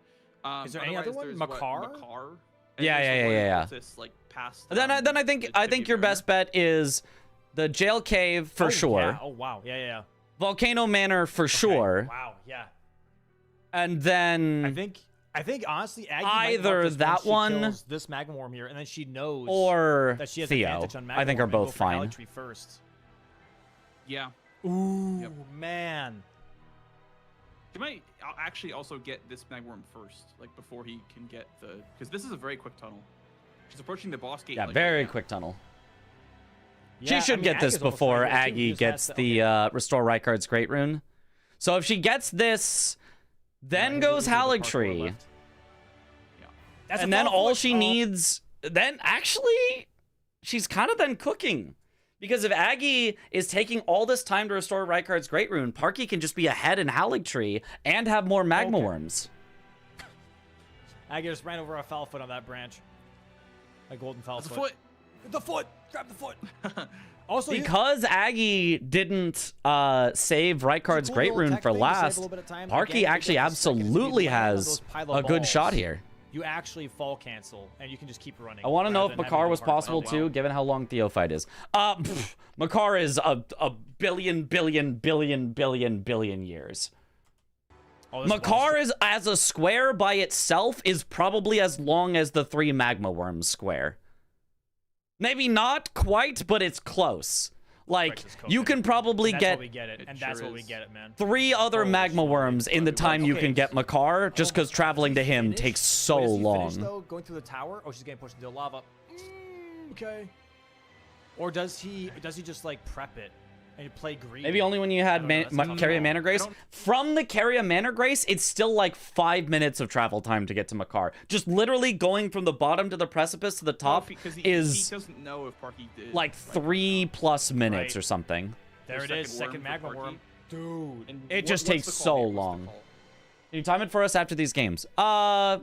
Is there any other one? Makar? Yeah. Then I think your best bet is the Jail Cave for sure. Yeah. Oh wow. Yeah. Volcano Manor for sure. Wow. Yeah. And then I think honestly, Aggie either that one, this Magma Worm here, and then she knows or that she has Theo. advantage on Magma I think Worm are both and go for fine. Haligtree first. Yeah. Ooh, man. He might actually also get this Magworm first, like before he can get the, because this is a very quick tunnel. She's approaching the boss gate. Yeah, like very right quick tunnel. Yeah, She should get this before Aggie gets the Restore Rykard's Great Rune. So if she gets this, then goes Haligtree. Yeah. And then all she needs, then actually, she's kind of then cooking. Because if Aggie is taking all this time to restore Rykard's Great Rune, Parky can just be ahead in Haligtree and have more Magma Worms. Aggie just ran over a foul foot on that branch. A golden foul The foot. foot. The foot! Grab the foot! Also, Because Aggie didn't save Rykard's Great Rune for last, Parky actually absolutely has a good shot here. You actually fall cancel, and you can just keep running. I want to know if rather than Makar having was to go hard. possible too, given how long Theo fight is. Makar is a billion years. Oh, this Makar is, as a square by itself, is probably as long as the 3 Magma Worms square. Maybe not quite, but it's close. Like, you can probably get That's what we get it, man. 3 other Magma Worms in the time you can get Makar, just because traveling to him takes so Wait, is he long. finished, though, going through the tower? Oh, she's getting pushed into lava. Okay. Or does he just like prep it and play green? Maybe only when you had Carry a Mana Grace. From the Carry a Mana Grace, it's still like 5 minutes of travel time to get to Makar. Just literally going from the bottom to the precipice to the top he is doesn't know if Parky did like 3+ minutes Right. or something. There it is, second for Magma Parky. Worm. Dude. And It just what's takes the so call here? What's the long. call? Can you time it for us after these games? You know, I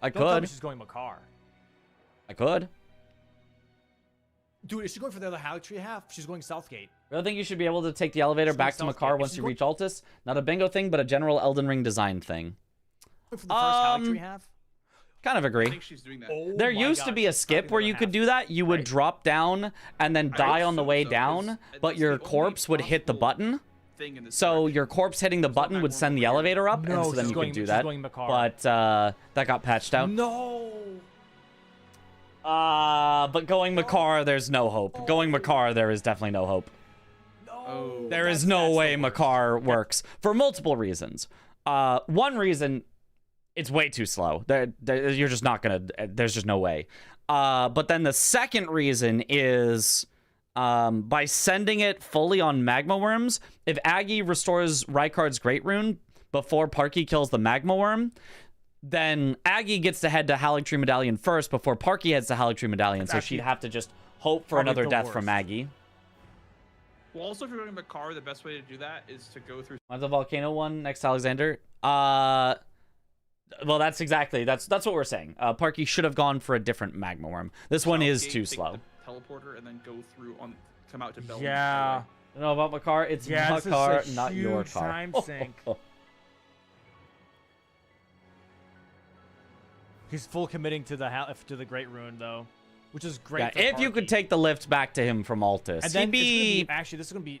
Don't tell me could. she's going Makar. I could. Dude, is she going for the other Haligtree half? She's going Southgate. Really think you should be able to take the elevator She's back to going Makar Southgate. once She's you going- reach Altus? Not a bingo thing, but a general Elden Ring design thing. Going for the first Haligtree half? Kind of I agree. think she's doing that. Oh There my used to God, be a she's skip grabbing where the you other could half. do that. You would Right. drop down and then die on the so, way so, down, because but that's your the only corpse would hit the possible button. Thing in this So direction. your corpse hitting the button would send the elevator up, and No, so then she's you going- could do she's that. going Makar. But that got patched out. No. But going Makar, there's no hope. Going Makar, there is definitely no hope. Oh. There is no way Makar works for multiple reasons. One reason, it's way too slow. You're just not gonna. There's just no way. But then the second reason is by sending it fully on Magma Worms. If Aggie restores Rykard's Great Rune before Parky kills the Magma Worm, then Aggie gets to head to Haligtree Medallion first before Parky heads to Haligtree Medallion. So she'd have to just hope for Probably another the death from worst. Aggie. Well, also, if you're going Makar, the best way to do that is to go through. When's the volcano one next to Alexander? Well, that's what we're saying. Parky should have gone for a different Magma Worm. This one is Southgate, too take slow. the teleporter and then go through on, come out to Bell. Yeah. I don't know about Makar. It's Yeah, this is Makar, a not your huge car. time sink. He's full committing to the Great Rune though, which is great. Yeah, for if you could Parky. take the lift back to him from Altus, and then he'd be actually this is gonna be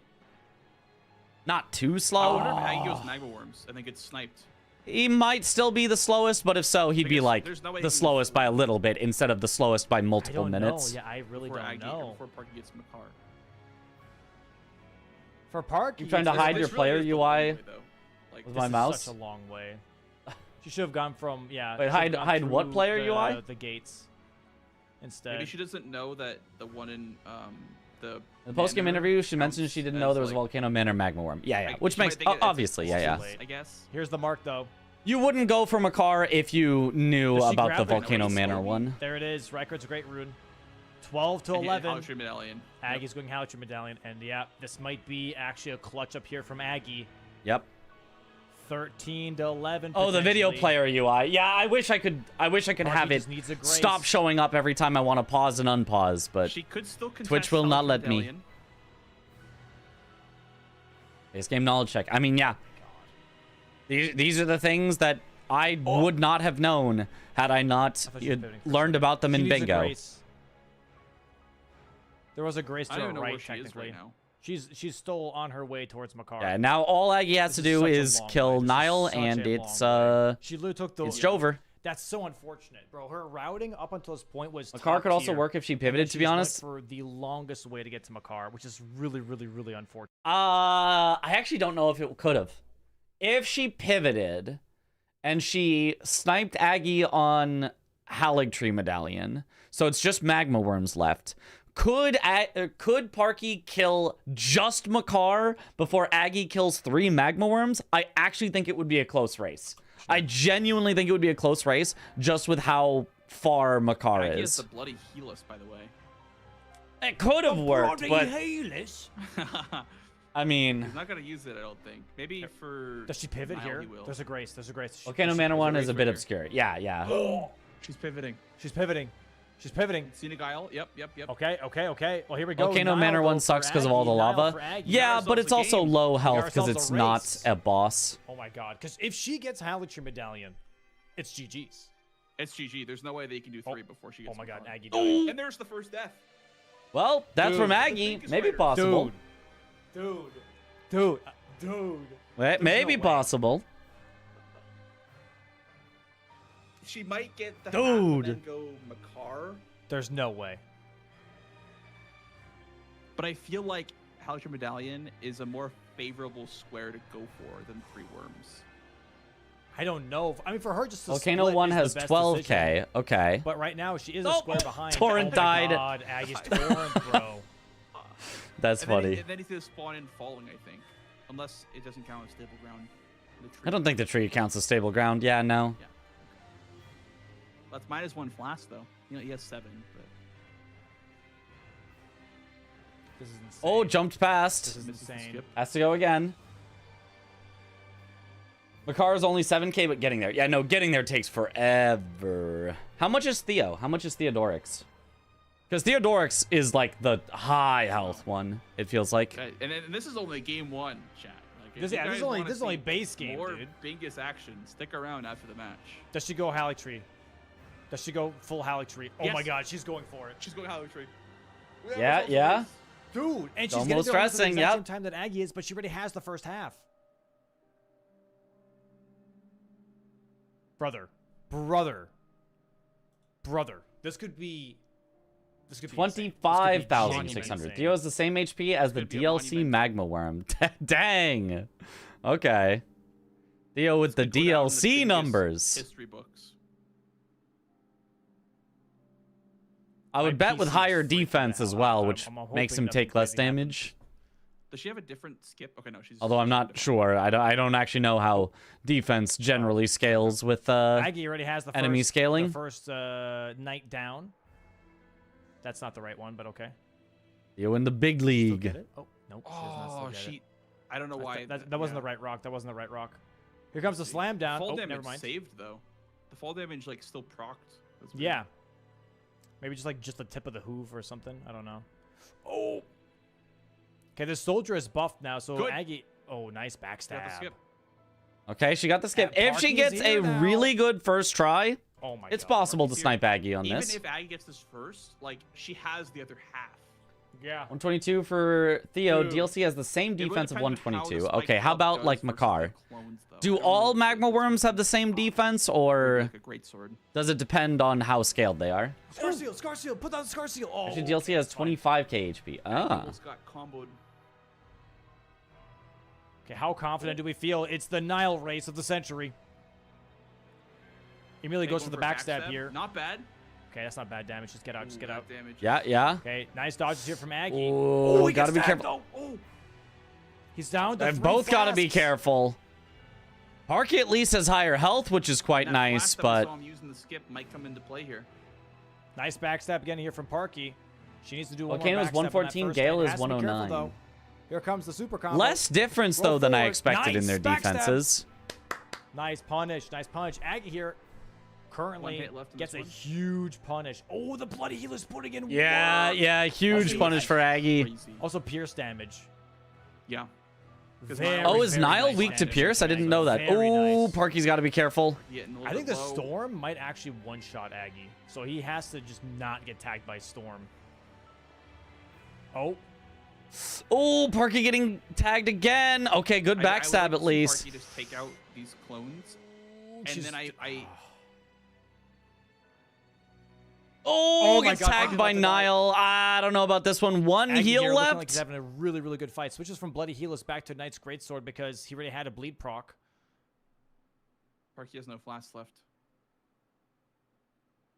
not too I slow. wonder if Aggie goes Magma Worms and then gets sniped. He might still be the slowest, but if so, he'd be Because like there's no way the he can slowest move by a forward. little bit instead of the slowest by I multiple don't minutes. know. Yeah, I really Before don't Aggie, know. before Parky gets Makar. For Park, You trying to hide your player UI Like, with this my is mouse? such a long way. She should have gone from Wait, hide what player UI? The gates. Instead. maybe she doesn't know that the one in the. In the post-game Manor interview, she mentioned counts she didn't as, know there was a like, volcano man or magma worm. Yeah, like, which she might makes think it's obviously, too yeah. late, I guess. Here's the mark, though. You wouldn't go for Makar if you knew Does she about grab the it? volcano Nobody's manor slowly? one. There it is. Reichard's a great rune. 12 to And hit 11. Holiday Medallion. Aggie's going Howitzer Medallion. And yeah, this might be actually a clutch up here from Aggie. Yep. 13 to 11. Oh, the video potentially. player UI. Yeah, I wish I could Parky have it just needs a grace. stop showing up every time I want to pause and unpause, but She could still contest Twitch will not Holiday let me. Medallion. base game knowledge check. I mean, yeah. These are the things that I would not have known had I not thought she was pivoting for learned about them She in needs a bingo. grace. There was a grace I to don't her even know right, where she is technically. right now. She's still on her way towards Makar. Yeah, now all Aggie has to This is do such a is long kill way. This is Nile, such and a it's long way. She literally took the. it's Jover. That's so unfortunate, bro. Her routing up until this point was. Makar top could also tier, work if she and then pivoted, she to be just went honest. for the longest way to get to Makar, which is really, really, really unfortunate. I actually don't know if it could have. If she pivoted and she sniped Aggie on Haligtree Medallion, so it's just Magma Worms left. Could Parky kill just Makar before Aggie kills 3 Magma Worms? I actually think it would be a close race. I genuinely think it would be a close race just with how far Makar Aggie is. has the bloody Healus, by the way. It could have worked, but He's I mean, not gonna use it, I don't think. Maybe for. Does she pivot Nile, here? he will. There's a grace. There's a grace. Volcano Manor one is a right bit here. obscure. Yeah, yeah. She's pivoting. She's pivoting. She's pivoting. Senegal. Yep. Okay. Well, here we go. Volcano Nile, Manor though, one for sucks because of all the Aggie. Nile lava. for Aggie. Yeah, ourselves but it's a also game. low We health got because ourselves it's a not race. a boss. Oh my god. Because if she gets Haligtree Medallion, it's GG's. It's GG. There's no way they can do 3 before she gets. Oh my god, Makar. Aggie died. And there's the first death. Well, that's Dude. from The Aggie. biggest Maybe fighter. possible. Dude. Maybe no way. possible. She might get the Dude. half and then go Makar. There's no way. But I feel like Haliture Medallion is a more favorable square to go for than 3 worms. I don't know. I mean, for her, just to Volcano split one is has the best 12k. decision. Okay. But right now, she is a Oh, square behind. Torrent oh died. My God, Aggie's Torrent, bro. That's And then funny. and then he's gonna spawn in falling, I think. Unless it doesn't count as stable ground. The tree. I don't think the tree counts as stable ground. Yeah, no. Yeah. That's -1 flask, though. You know, he has 7, but. This is insane. Oh, jumped This past. is Misses the insane. skip. Has to go again. Makar's only 7k, but getting there. Yeah, no, getting there takes forever. How much is Theo? How much is Theodorix? Because Theodorix is like the high health one, it feels like. Okay, and this is only game 1, chat. Like, if This, you yeah, this guys is only wanna this is only see base game, more dude. Bingus action. Stick around after the match. Does she go Haligtree? Does she go full Haligtree? Oh my Yes. God, she's going for it. She's going Halloween Tree. Yeah. Dude, and she's almost getting there almost at the stressing, exact yep. same time that Aggie is, but she already has the first half. Brother. This could be. This could be insane. This could be 25,600. genuinely Theo has the same HP as the could be a DLC monument. Magma Worm. Dang. Okay. Theo with the Could go down in DLC Bingus numbers. History books. I would My bet with PC is higher freaking defense out. as well, I'm- which I'm makes hoping him that take less anything happens. damage. Does she have a different skip? Okay, no, she's. Although I'm not sure. I don't actually know how defense generally scales with Aggie already has the enemy first, scaling. The first knight down. That's not the right one, but okay. Theo in the big Still league. get it? Oh, nope. She does not still Oh, get it. I don't know why. That wasn't the right rock. That wasn't the right rock. Here comes the slam down. Fall Oh, damage never mind. saved though. The fall damage like still procced. That's weird. Yeah. Maybe just the tip of the hoof or something. I don't know. Oh. Okay, this soldier is buffed now, so Good. Aggie. Oh, nice Got the backstab. skip. Okay, she got the skip. And If she Parky's gets a here now. really good first try, Oh my it's God. possible to Parky's snipe here. Aggie on Even this. if Aggie gets this first, like she has the other half. Yeah. 122 for Theo. Dude. DLC has the same It really defense of depends on how the 122. spike Okay, how club about does like versus Makar? the clones, though. Do I don't all know. Magma Worms have the same defense, or Like a great sword. does it depend on how scaled they are? Scar seal, scar seal. Put down the scar seal. Oh. Actually, DLC has 25k HP. Ah. Almost got comboed. Okay, how confident do we feel? It's the Nile race of the century. Immediately goes for the backstab here. Not bad. Okay, that's not bad damage. Just get out. Just get out. Damage. Yeah, yeah. Okay, nice dodges here from Aggie. Oh, he gotta gets be tagged, careful. though. Oh. He's down to They've 3 both got to be flasks. careful. Parky at least has higher health, which is quite That nice, flash that we but saw him using the skip might come into play here. Nice backstab again here from Parky. She needs to do one Volcano's more backstab on that 114, first Gale hit. is Has to be careful, 109. though. Here comes the super combo. less difference, Roll though, than I forward. expected in Nice their backstab. defenses. Nice punish. Nice punish. Aggie here currently One hit left in gets a this one. huge punish. Oh, the bloody healer's putting in Yeah, work. yeah, huge Also, punish for Aggie. Crazy. Also pierce damage. Yeah. 'Cause Very, Nile- Oh, is very Nile nice weak to damage Pierce? I from didn't Aggie. know that. Very Oh, nice. Parky's got to be careful. Getting a little I think bit the low. Storm might actually one-shot Aggie. So he has to just not get tagged by Storm. Oh. Oh, Parky getting tagged again. Okay, good I would backstab like to at see least. Parky just take out these clones, and She's- then I Oh, Oh my gets God, tagged Parky's by about to die. Nile. I don't know about this one. One Aggie heal here looking like he's left. having a really, really good fight. Switches from Bloody Healers back to Knight's Greatsword because he already had a bleed proc. Parky has no flasks left.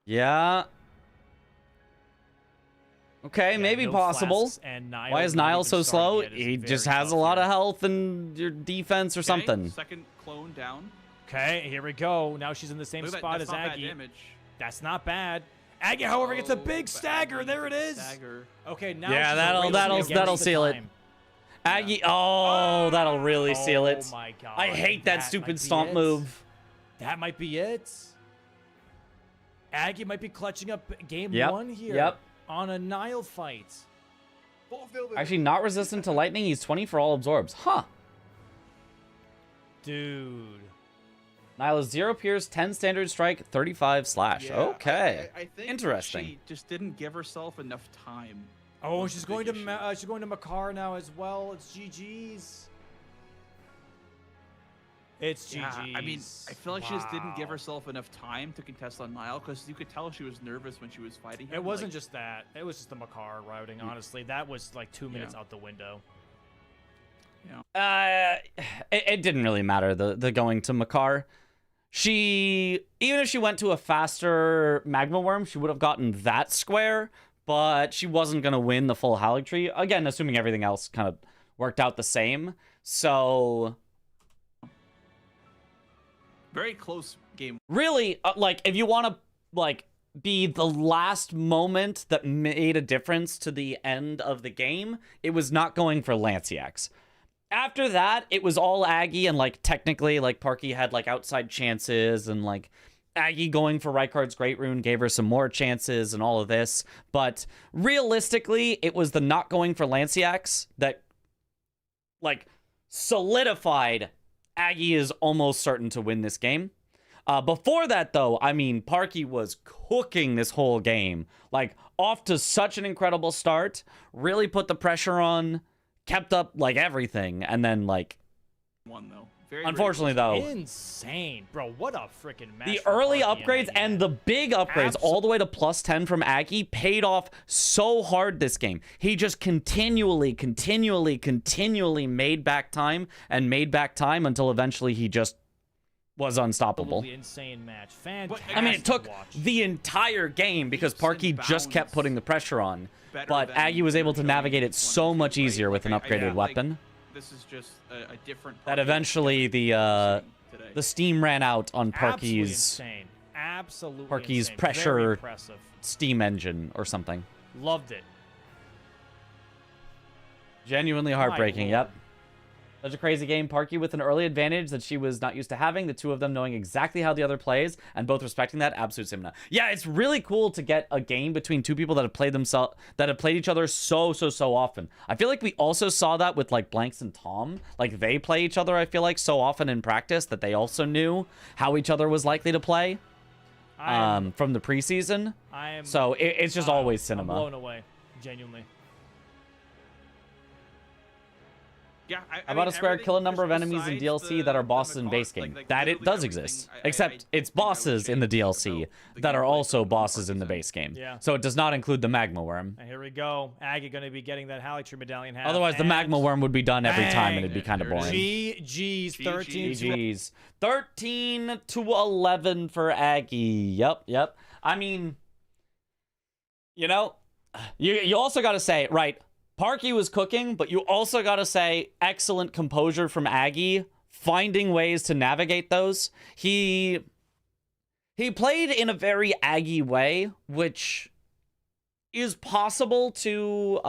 Yeah. Okay, Yeah, maybe no possible. flasks, and Nile Why is not Nile even so started slow? yet. It's He very just has a tough lot here. of health and your defense or Okay, something. Second clone down. Okay, here we go. Now she's in the same Look at that, spot that's as not bad Aggie. damage. That's not bad. Aggie, however, gets a Oh, big but stagger. Aggie There it gets a is. stagger. Okay, now Yeah, she's that'll- racing that'll- against that'll the seal it. time. Aggie, oh, that'll really seal it. Oh my god. I hate that might stupid be stomp it. move. That might be it. Aggie might be clutching up game Yep, 1 here yep. on a Nile fight. Actually, not resistant to lightning. He's 20 for all absorbs. Huh. Dude. Nile is 0 pierce, 10 standard strike, 35 slash. Yeah, Okay. I think Interesting. She just didn't give herself enough time. Oh, was she's the big going to issue. she's going to Makar now as well. It's GG's. It's Yeah, GG's. I mean, I feel like she just didn't give Wow. herself enough time to contest on Nile because you could tell she was nervous when she was fighting him. It wasn't like, just that. It was just the Makar routing, honestly. That was like 2 minutes Yeah. out the window. It didn't really matter, the going to Makar. She, even if she went to a faster Magma Worm, she would have gotten that square, but she wasn't going to win the full Halig Tree. Again, assuming everything else kind of worked out the same. So, very close game. really, like, if you want to, like, be the last moment that made a difference to the end of the game, it was not going for Lanciax. After that, it was all Aggie, and, like, technically, like, Parky had, like, outside chances, and, like, Aggie going for Rykard's Great Rune gave her some more chances and all of this. But realistically, it was the not going for Lanciax that, like, solidified Aggie is almost certain to win this game. Before that, though, I mean, Parky was cooking this whole game. Like, off to such an incredible start, really put the pressure on, kept up, like, everything, and then, like, One though. Very unfortunately, very though, Insane. Bro, what a freaking match. the for early Parky upgrades Aggie, and man. the big upgrades all the way to plus 10 from Aggie paid off so hard this game. He just continually made back time and made back time until eventually he just was unstoppable. Absolutely insane match. Fantastic. I mean, it took watch. the entire game because Leaps Parky and just kept bounds putting the pressure on. better But than Aggie was able to showing navigate it one so and much two, right? easier with an Like, upgraded like, weapon. This is just a different. That Parky eventually today. the steam ran out on Absolutely Parky's insane. Absolutely Parky's insane. pressure- Very impressive. steam engine or something. Loved it. Genuinely heartbreaking, Lord. yep. Such a crazy game. Parky with an early advantage that she was not used to having. The two of them knowing exactly how the other plays and both respecting that. Absolute Simna. Yeah, it's really cool to get a game between two people that have played each other so often. I feel like we also saw that with like Blanks and Tom. Like they play each other, I feel like, so often in practice that they also knew how each other was likely to play from the preseason. So it's just always I'm cinema. blown away. Genuinely. Yeah, How about a square everything kill a number of just enemies in besides DLC that are bosses in base game? That it does exist. Except it's bosses in the DLC that are also bosses in the base game. Yeah. So it does not include the magma worm. And here we go. Aggie going to be getting that Halixtree medallion half. Otherwise, the and magma worm would be done every time, and it'd be kind of there it boring. GG's 13 to GG's 13 to 11 for Aggie. Yep. I mean, you know, you also got to say, right, Parky was cooking, but you also got to say excellent composure from Aggie, finding ways to navigate those. He played in a very Aggie way, which is possible to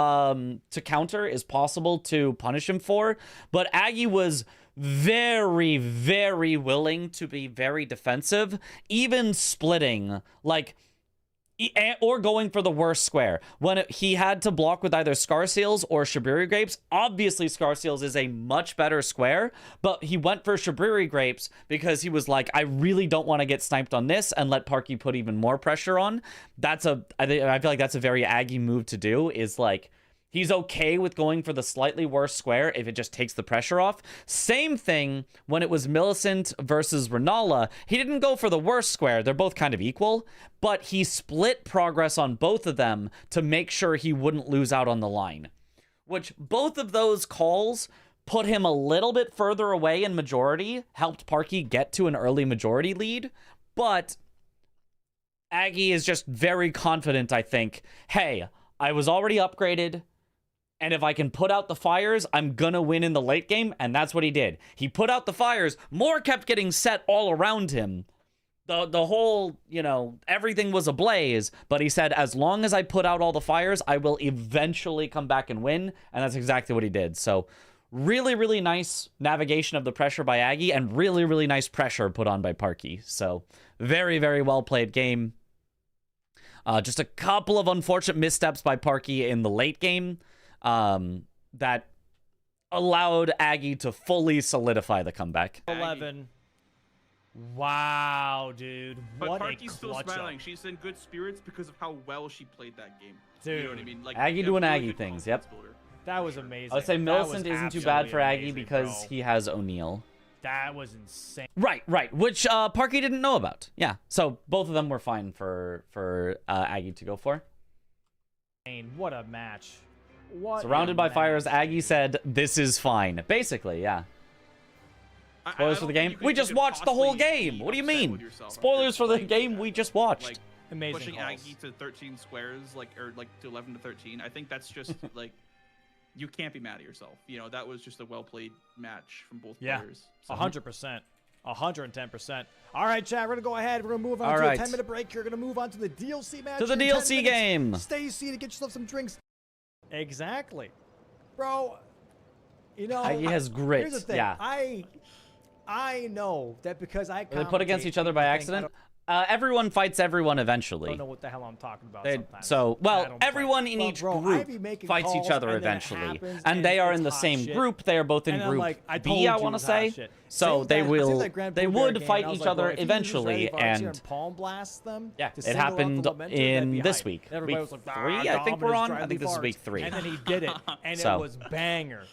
counter, is possible to punish him for, but Aggie was very, very willing to be very defensive, even splitting, like, or going for the worst square. When he had to block with either Scar Seals or Shibiri Grapes, obviously Scar Seals is a much better square, but he went for Shibiri Grapes because he was like, I really don't want to get sniped on this and let Parky put even more pressure on. I feel like that's a very Aggie move to do, is like, he's okay with going for the slightly worse square if it just takes the pressure off. Same thing when it was Millicent versus Renala. He didn't go for the worst square. They're both kind of equal, but he split progress on both of them to make sure he wouldn't lose out on the line, which both of those calls put him a little bit further away in majority, helped Parky get to an early majority lead, but Aggie is just very confident, I think. Hey, I was already upgraded, and if I can put out the fires, I'm gonna win in the late game, and that's what he did. He put out the fires. More kept getting set all around him. The whole, you know, everything was ablaze, but he said, as long as I put out all the fires, I will eventually come back and win, and that's exactly what he did. So really, really nice navigation of the pressure by Aggie, and really, really nice pressure put on by Parky. So very, very well played game. Just a couple of unfortunate missteps by Parky in the late game that allowed Aggie to fully solidify the comeback. 11. Wow, dude. But What Parky's a still clutch smiling. up. She's in good spirits because of how well she played that game. Dude. You know what I mean? Like, Aggie yeah, doing really Aggie good things, confidence yep. builder. That was amazing. I would say That Millicent was isn't too bad for Aggie absolutely because amazing, he has O'Neal. That was insane. Right, which Parky didn't know about. Yeah, so both of them were fine for Aggie to go for. What a match. What Surrounded a by match, fires, Aggie dude. said, this is fine. Basically, yeah. Spoilers for the game? We just watched the whole game. What do you mean? Spoilers for the game we just watched. Like, Amazing pushing calls. Aggie to 13 squares, or to 11 to 13. I think that's just like, you can't be mad at yourself. You know, that was just a well played match from both players. So. 100%. 110%. All right, chat, we're going to go ahead. We're going to move on All to right. a 10-minute break. You're going to move on to the DLC match. To the in 10 DLC minutes. game. Stay seated, get yourself some drinks. Exactly. Bro, you know, Aggie has grit, here's the thing. yeah. I know that because I They put against commentate, each other by people think accident. Everyone fights everyone I eventually. don't know what the hell I'm talking about They- sometimes. so, I well, don't everyone play. in Well, each bro, I group be making fights each calls, other and then it eventually. happens, And they are it's in the hot same shit. group. They are both in And I'm group like, I B, told I you want to it was hot say. shit. So Same they that- will, same that Grand they Pooh Bear would game, fight I was each like, other bro, if you use eventually. Ray Vartier And palm blast them yeah, to it single out happened the Lamentor, in that'd be this hype. week. Everybody Week was like, 3, I think we're on. I think this is week 3. And then he did it, and So. it was banger.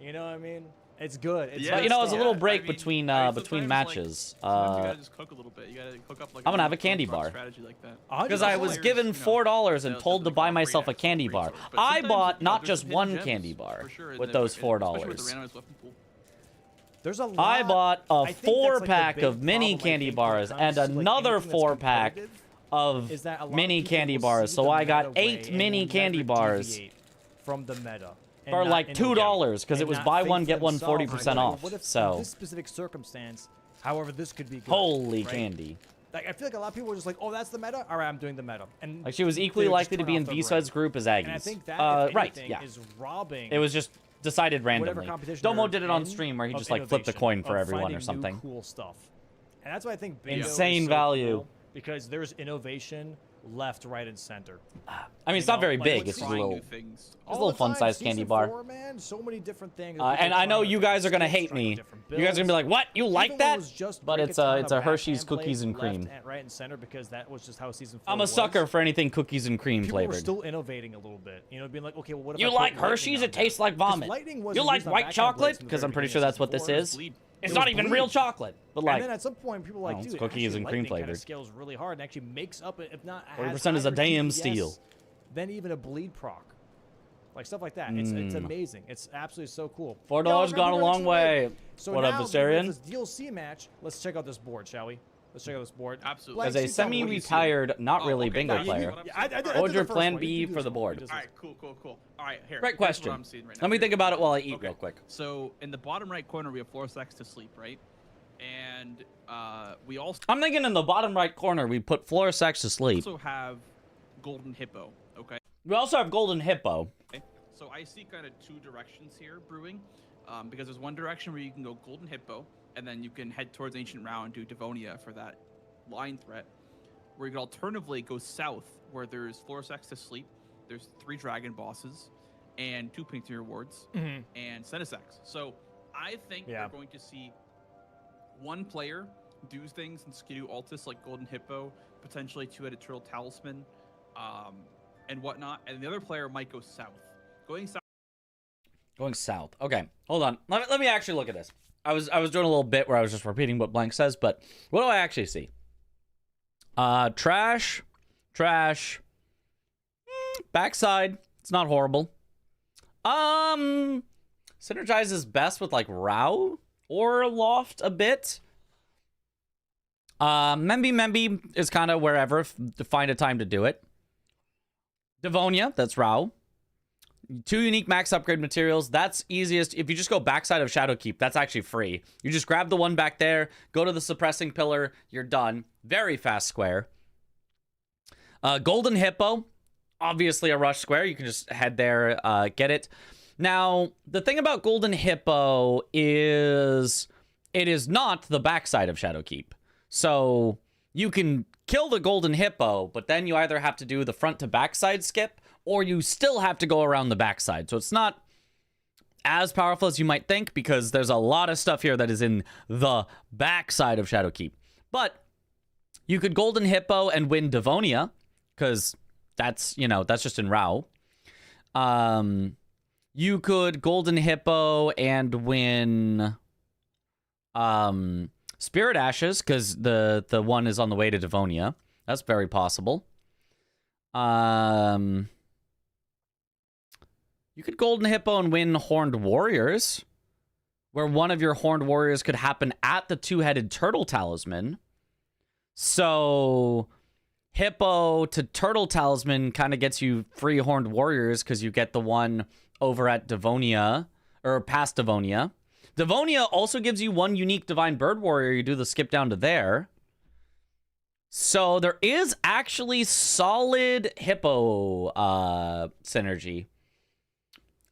You know what I mean? It's good. It's Yeah, But, good you know, it was a stuff. little Yeah, break I mean, between I mean, between sometimes, matches. Sometimes you gotta just cook a little bit. You gotta cook up like. I'm gonna have a a candy strong bar. strategy like that. 100%. Because I was players, given you know, $4 and they'll told to definitely buy call myself free a candy free bar. sort of. But I sometimes, bought you know, not there's just some hidden one gems, candy bar for sure, in with the- those especially with the $4. randomized weapon pool. There's a lot. I bought a I think that's, like, the 4-pack big of mini problem, I candy think, when it bars comes and to, like, another anything that's 4-pack competitive, of is that a lot of mini people candy will bars. see So the I meta got way 8 and mini will candy never bars deviate from the meta. And for not like innovate, $2 because it and was not buy think one for get one themselves, 40% like, off. What if in So this specific circumstance, however, this could be good. holy right? candy. Like I feel like a lot of people are just like, oh, that's the meta. All right, I'm doing the meta. And Like she was equally they would just likely to turn be in off their V-Suds brain. group as And I Aggies. think that, if Right, anything, yeah. is robbing. It was just decided whatever randomly. competition Domo they're did it on in stream where he of just like flipped a innovation, coin for of everyone finding or new something. cool stuff. And that's why I think bingo Insane is so value. cool, because there's innovation left, right, and center. I mean, it's not very big. It's just a trying little, new things. just a little fun-sized candy bar. 4, man, so many different things. And I know you guys are gonna hate me. You guys are gonna be like, "What? You like that?" But it's a Hershey's cookies and cream. Left, right, and center because that was just how season 4 I'm a sucker for anything cookies and cream People were flavored. still innovating a little bit, you know, being like, okay, well, what if You I put like lightning Hershey's? on It there? tastes like 'Cause vomit. lightning was You like used on white backhand chocolate? blades from the Because very I'm pretty beginning sure of that's season what this 4. is. Bleed. It's It not was even bleed. real chocolate, but like And then at some point, people were like, No, it's dude, cookies actually, and cream lightning kind flavored. of scales really hard and actually makes up, if not 40% is a damn steal. Then even a bleed proc. Like stuff like that. It's amazing. It's absolutely so cool. $4 Yo, gone a remember long way. So What up, now, Viserion? This DLC match. Let's check out this board, shall we? Let's check out this board. Absolutely. Blanks, As a you tell me what you see. semi-retired, not Oh, really okay, bingo yeah, you player, know what Yeah, I did what would the your first plan one. be You do for this the one. board? You do this All one. right, cool. All right, here. Great here's question. What I'm seeing right now. Let me think about it while I eat Okay. real quick. So in the bottom right corner, we have floor sex to sleep, right? And we also I'm thinking in the bottom right corner, we put Floor Sex to sleep. have golden hippo. Okay. We also have Golden Hippo. So I see kind of two directions here brewing, because there's one direction where you can go golden hippo, and then you can head towards ancient Rao and do Devonia for that line threat. Where you could alternatively go south, where there's floor sex to sleep, there's 3 dragon bosses, and 2 painting rewards, and Senesex. So I think Yeah. we're going to see one player do things and skidoo Altus like golden hippo, potentially 2-headed turtle talisman, and whatnot, and the other player might go south. Going south. Going south. Okay, hold on. Let me actually look at this. I was doing a little bit where I was just repeating what Blank says, but what do I actually see? Trash. Backside. It's not horrible. Synergizes best with like Rao or Loft a bit. Memby is kind of wherever to find a time to do it. Devonia, that's Rao. 2 unique max upgrade materials. That's easiest. If you just go backside of Shadowkeep, that's actually free. You just grab the one back there, go to the suppressing pillar, you're done. Very fast square. Golden Hippo, obviously a rush square. You can just head there, get it. Now, the thing about Golden Hippo is it is not the backside of Shadowkeep. So you can kill the Golden Hippo, but then you either have to do the front to backside skip, or you still have to go around the backside. So it's not as powerful as you might think, because there's a lot of stuff here that is in the backside of Shadowkeep. But you could Golden Hippo and win Devonia, because that's, you know, that's just in Rao. You could Golden Hippo and win Spirit Ashes, because the one is on the way to Devonia. That's very possible. You could Golden Hippo and win Horned Warriors, where one of your Horned Warriors could happen at the 2-headed turtle talisman. So Hippo to turtle talisman kind of gets you free Horned Warriors, because you get the one over at Devonia, or past Devonia. Devonia also gives you 1 unique Divine Bird Warrior. You do the skip down to there. So there is actually solid Hippo synergy.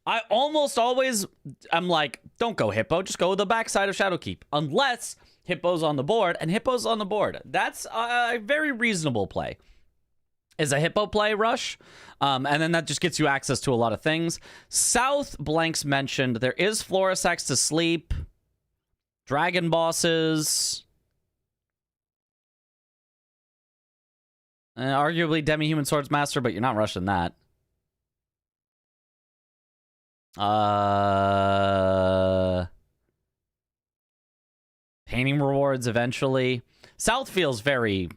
I almost always am like, don't go Hippo, just go the backside of Shadowkeep. Unless Hippo's on the board, and Hippo's on the board. That's a very reasonable play. Is a Hippo play, Rush. And then that just gets you access to a lot of things. South, Blanks mentioned, there is Florisex to sleep. Dragon bosses. Arguably Demi-Human Swords Master, but you're not rushing that. Painting rewards eventually. South feels very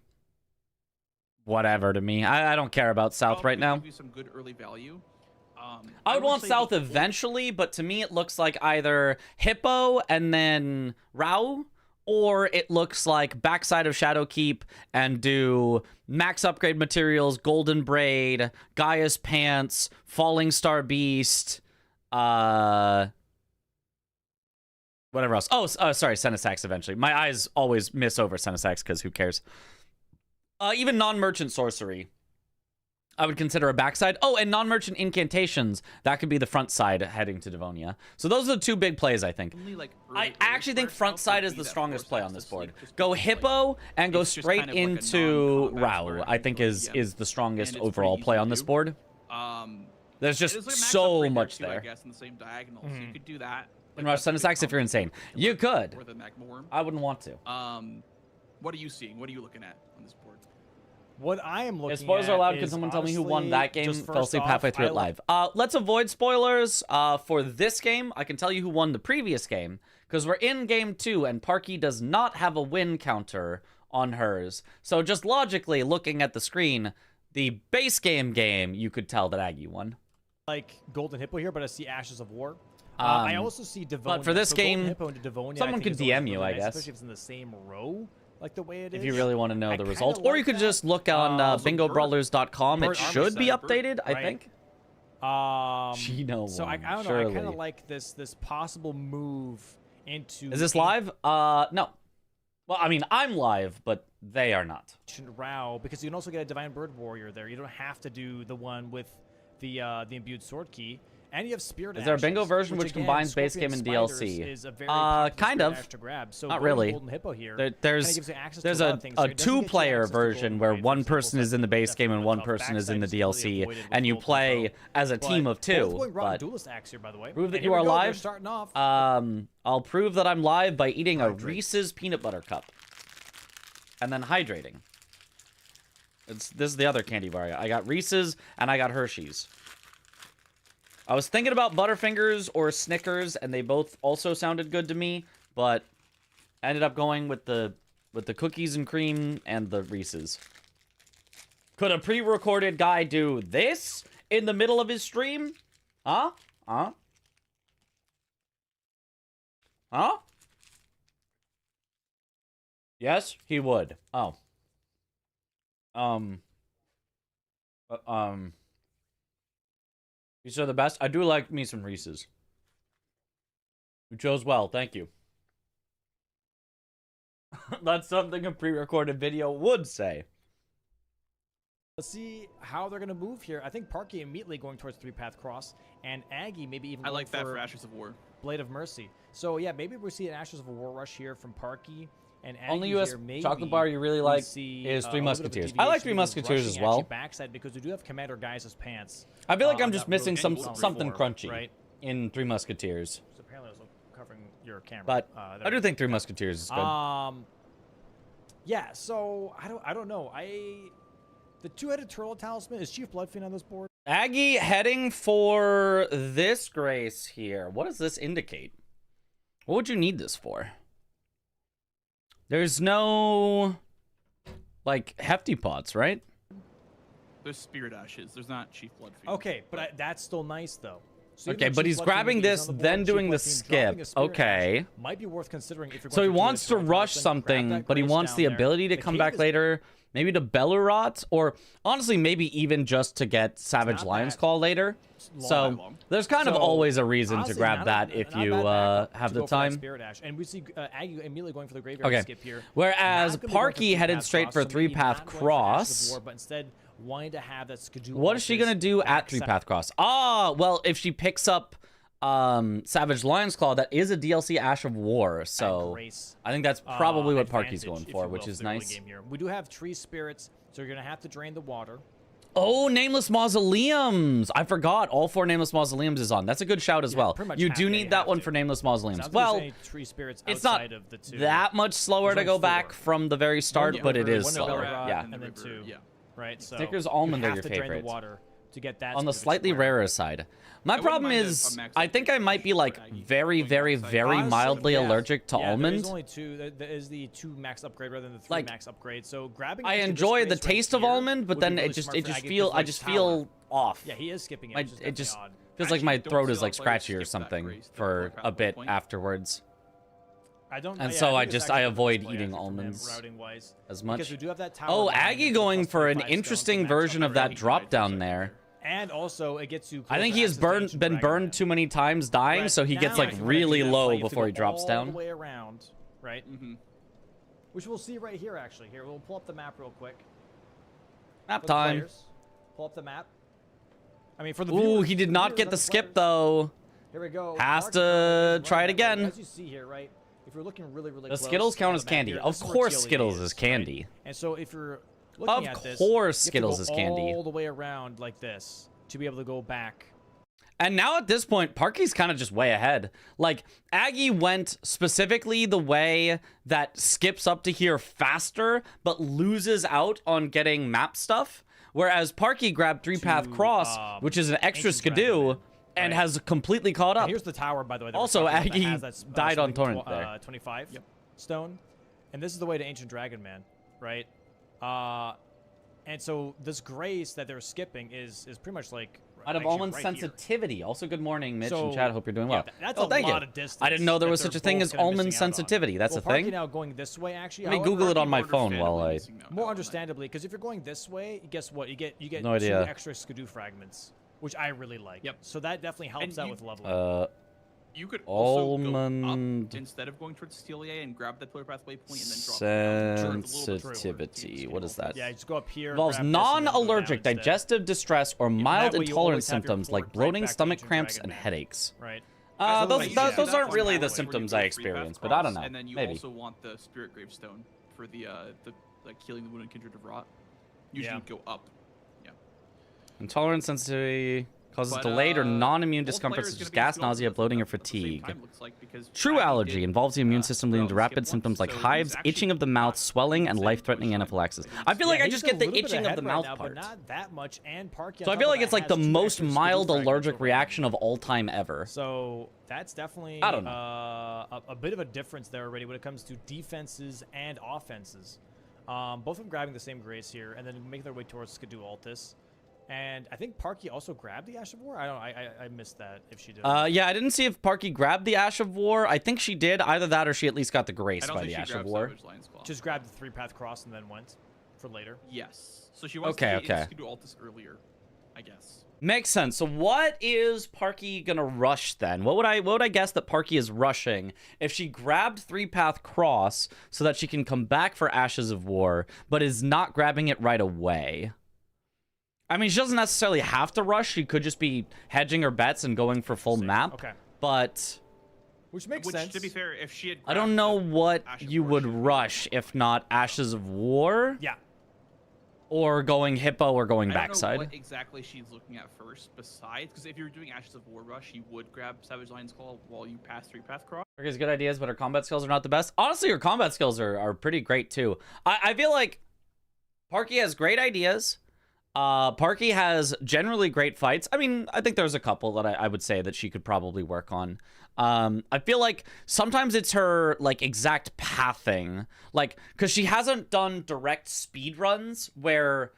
whatever to me. I don't care about South right now. Give you some good early value. I would want say South the- eventually, but to me it looks like either Hippo and then Rao, or it looks like backside of Shadowkeep and do max upgrade materials, Golden Braid, Gaia's Pants, Falling Star Beast, whatever else. Oh, sorry, Senesax eventually. My eyes always miss over Senesax because who cares? Even non-merchant sorcery. I would consider a backside. Oh, and non-merchant incantations. That could be the front side heading to Devonia. So those are the two big plays, I think. Only, like, I early actually think start front now side could is be the that strongest force play us on to this sleep board. just Go because, Hippo and go it's just straight kind of like a into non-combat Rao. square I think into is a, the strongest and it's pretty overall easy play to on this do. board. There's It just is like a max so upgrade much too, I there. guess, in the same diagonal. So you could do that. And rush Sun Attacks if you're insane. You could. Or the Magma Worm. I wouldn't want to. What are you seeing? What are you looking at on this board? What I am looking If spoilers at are allowed, can is someone tell me who won that honestly, game? just Fell first asleep off, halfway through I it live. Let's avoid spoilers for this game. I can tell you who won the previous game, because we're in game 2, and Parky does not have a win counter on hers. So just logically, looking at the screen, the base game, you could tell that Aggie won. like Golden Hippo here, but I see Ashes of War. I also see Devonia. but for this so game, Golden Hippo into Devonia, someone I think could is always DM you, really I nice, guess. especially if it's in the same row, like the way it is. If you really want to know I the kinda results. Or you like could that. just look on So bingobrawlers.com. It Bird Army should be side, Bird, updated, I right. think. So Gino I won, don't know. I surely. kind of like this possible move into. Is this live? No. Well, I mean, I'm live, but they are not. Rao, because you can also get a Divine Bird Warrior there. You don't have to do the one with the imbued sword key. And you have Spirit Is there a bingo Ashes, version which again, combines base Scorpion game and Spiders DLC? Is a very popular Kind Spirit of. Ash to grab. So Not going really. Golden Hippo here, There's kinda gives you access to there's lot a of things. So it doesn't get you two-player access to gold, version where right? one For example, person is in the that's base game and definitely one tough. person is in the Backside is really DLC, avoided with and you Golden play Hippo. as a But team of both two. going Raw But Duelist axe here, by the way. prove that And you here we are go, they're live. starting off. I'll prove that I'm live by eating a Reese's peanut butter cup, and then hydrating. This is the other candy bar. I got Reese's and I got Hershey's. I was thinking about Butterfingers or Snickers, and they both also sounded good to me, but I ended up going with the cookies and cream and the Reese's. Could a pre-recorded guy do this in the middle of his stream? Huh? Huh? Huh? Yes, he would. Oh. These are the best. I do like me some Reese's. You chose well, thank you. That's something a pre-recorded video would say. Let's see how they're going to move here. I think Parky immediately going towards 3-path cross, and Aggie maybe even I going like that for for Ashes of War. Blade of Mercy. So yeah, maybe we see an Ashes of a War rush here from Parky and Aggie. Only US here. Maybe chocolate bar you really we like see, is Three a little bit of a Musketeers. I like deviation Three because Musketeers rushing as well. actually backside because we do have Commander Guys' pants. I feel like I'm on just that missing road some game something before, crunchy right? in Three Musketeers. So apparently I was covering your camera. But there I do we think Three Musketeers is good. go. Yeah, so I don't know. The two-headed turtle talisman, is Chief Bloodfiend on this board? Aggie heading for this Grace here. What does this indicate? What would you need this for? There's no, like, hefty pots, right? There's Spirit Ashes. There's not Chief Bloodfiend. Okay, but that's still nice though. So even Okay, though but Chief he's Bloodfiend grabbing maybe is this, on the then board, doing Chief the Bloodfiend dropping a skip. Spirit Okay. Ash might be worth considering if you're going So he for two wants to turtle rush talisman, grab something, that but he Grace wants down the there. ability to The come cave back is later, maybe to Bellerot, or honestly, maybe even just to get Savage not Lion's bad. Call later. Long. So there's kind of So, always a reason to honestly, grab not that a- if not a you bad backup have to the go for that time. Spirit Ash. And we see Aggie immediately going for the graveyard Okay. skip here. Whereas Not gonna be going for Parky three-path headed straight cross, for so maybe three-path not going for Ashes of cross. War, but instead wanting to have that Skadoo What is she Arcus gonna do at backside. three-path cross? Ah, well, if she picks up Savage Lion's Claw, that is a DLC Ash of War. So Grace, I think that's probably what Parky's advantage, going if for, you which will, is for the early nice. game here. We do have tree spirits, so you're gonna have to drain the water. Oh, Nameless Mausoleums! I forgot. All 4 Nameless Mausoleums is on. That's a good shout as well. pretty much You have do to, need you that have one to. for Nameless Mausoleums. Sounds like Well, there's any tree spirits it's not outside of the two. that much slower to There's go only back 4. from the very start, One but it river, is one slower. Bellerot, Yeah. and then 2. Yeah. Right. So Snickers you almond are have your to drain favorite. the water to get that. On the specific slightly square. rarer side. My wouldn't problem mind a is, max I think I might be like for Aggie very, going very, outside. very Honestly, mildly yeah. allergic to Yeah, almond. There's only 2. There is the 2 max upgrade rather than the 3 Like, max upgrade. So grabbing. I actually this enjoy the Grace right taste of here almond, but would be then really it just smart it for just Aggie, feel 'cause I like just power. feel off. Yeah, he is skipping it. My- which is it definitely just odd. feels like my Actually, don't throat see is all like players scratchy or skip that something Grace to for work out a the bit point. afterwards. I don't. And yeah, so I think it's just- actually I the best avoid play, eating actually, from him, almonds routing-wise. as Because much. we do have that tower Oh, down here Aggie for going plus for an 25 stones, interesting the max version of that upgrade. drop down there. And also, it gets you. I think closer he has access to Ancient been Dragon burned Land. too many times dying, Right, so he gets now, like if you wanna do really that low play, you have to before he go drops all down. the way around, right? Mm-hmm. Which we'll see right here. Actually, here we'll pull up the map real quick. Nap for the time. players. Pull up the map. I mean, for the Ooh, viewers, he did for not viewers, get the other skip players. though. Here we go. Has Park to is try it running that way. again. As you see here, right? If you're looking really The close Skittles count on as the map candy. here, Of this is where course TLEA Skittles is right? candy. And so if you're looking at this, course you have to Skittles go is candy. all the way around like this to be able to go back. And now at this point, Parky's kind of just way ahead. Like, Aggie went specifically the way that skips up to here faster, but loses out on getting map stuff. Whereas Parky grabbed 3-path cross, which is an extra Ancient skidoo, Dragon, and right. has completely caught And up. here's the tower, by the way. that we're Also, talking about that Aggie has that, died on something torrent there. 25 stone. And this is the way to Ancient Dragon, man, right? And so this grace that they're skipping is pretty much like Out of actually Almond's right here. sensitivity. Also, good morning, Mitch So, and Chad. Hope you're doing well. Yeah, that's oh, a thank lot you. of distance. I didn't know there that was they're such a thing both as kinda almond missing out on. sensitivity. That's well, a thing. Parky now going this way, actually. Let me however, Google it on my People phone while I. understandably missing out More on it. understandably, because if you're going this way, guess what? You get No two idea. extra skidoo fragments, which I really like. Yep. So that definitely helps And out you- with leveling. You could also go Almond up instead of going towards TLEA and grab that pillar pathway point and then drop down. Sure, it's a little bit slower. Sensitivity. What is that? Yeah, just go up here. Involves grab this, and then go down non-allergic, instead. digestive distress, or mild that way you intolerance always have your symptoms like port right bloating, back to stomach Ancient cramps, Dragon and Man. headaches. Right. Those You should do those that aren't on really the pathway where you symptoms go I 3-path experience, but cross, I don't know. And then you Maybe. also want the Spirit Gravestone for the like healing the wound and kindred of rot. Usually Yeah. you go up. Yeah. Intolerance, sensitivity causes But, delayed or non-immune both discomfort players such as gonna be gas, able to nausea, do bloating, or both at the same fatigue. time, looks like, because True Aggie allergy did, involves the immune system leading to well, rapid skip symptoms once, like so hives, he's actually itching of the mouth, not swelling, and insane life-threatening first line, anaphylaxis. but he's- I feel like Yeah, I he's just a get the little bit itching of ahead the right mouth now, part. but not that much. And Parky. So I feel like it's like the most mild allergic reaction of all time ever. So that's definitely I don't know. A bit of a difference there already when it comes to defenses and offenses. Both of them grabbing the same grace here, and then make their way towards Skidoo Altus. And I think Parky also grabbed the Ash of War. I don't know. I missed that if she did. Yeah, I didn't see if Parky grabbed the Ash of War. I think she did. Either that or she at least got the I grace don't by think the she Ash of grabbed War. Savage Lion's Claw. Just grabbed the 3-path cross and then went for later. Yes. So she wants Okay, to get okay. into Skidoo Altus earlier, I guess. Makes sense. So what is Parky gonna rush then? What would I guess that Parky is rushing if she grabbed 3-path cross so that she can come back for Ashes of War, but is not grabbing it right away? I mean, she doesn't necessarily have to rush. She could just be hedging her bets and going for full map. Okay. But Which makes Which, sense. to be fair, if she had I don't grabbed know the what Ash of you War, would she rush if not Ashes of War Yeah. or going Hippo or going I don't know backside. what exactly she's looking at first, besides, because if you're doing Ashes of War Rush, you would grab Savage Lion's Claw while you pass 3-path cross. Parky's good ideas, but her combat skills are not the best. Honestly, her combat skills are pretty great too. I feel like Parky has great ideas. Parky has generally great fights. I mean, I think there's a couple that I would say that she could probably work on. I feel like sometimes it's her like exact pathing, like because she hasn't done direct speed runs where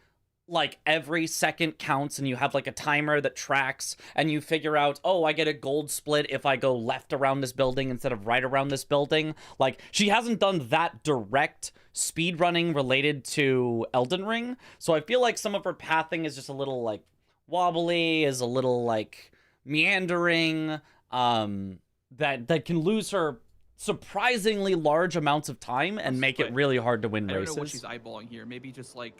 like every second counts and you have like a timer that tracks and you figure out, oh, I get a gold split if I go left around this building instead of right around this building. Like she hasn't done that direct speed running related to Elden Ring. So I feel like some of her pathing is just a little like wobbly, is a little like meandering, that can lose her surprisingly large amounts of time and make it But really hard to win I don't races. know what she's eyeballing here. Maybe just like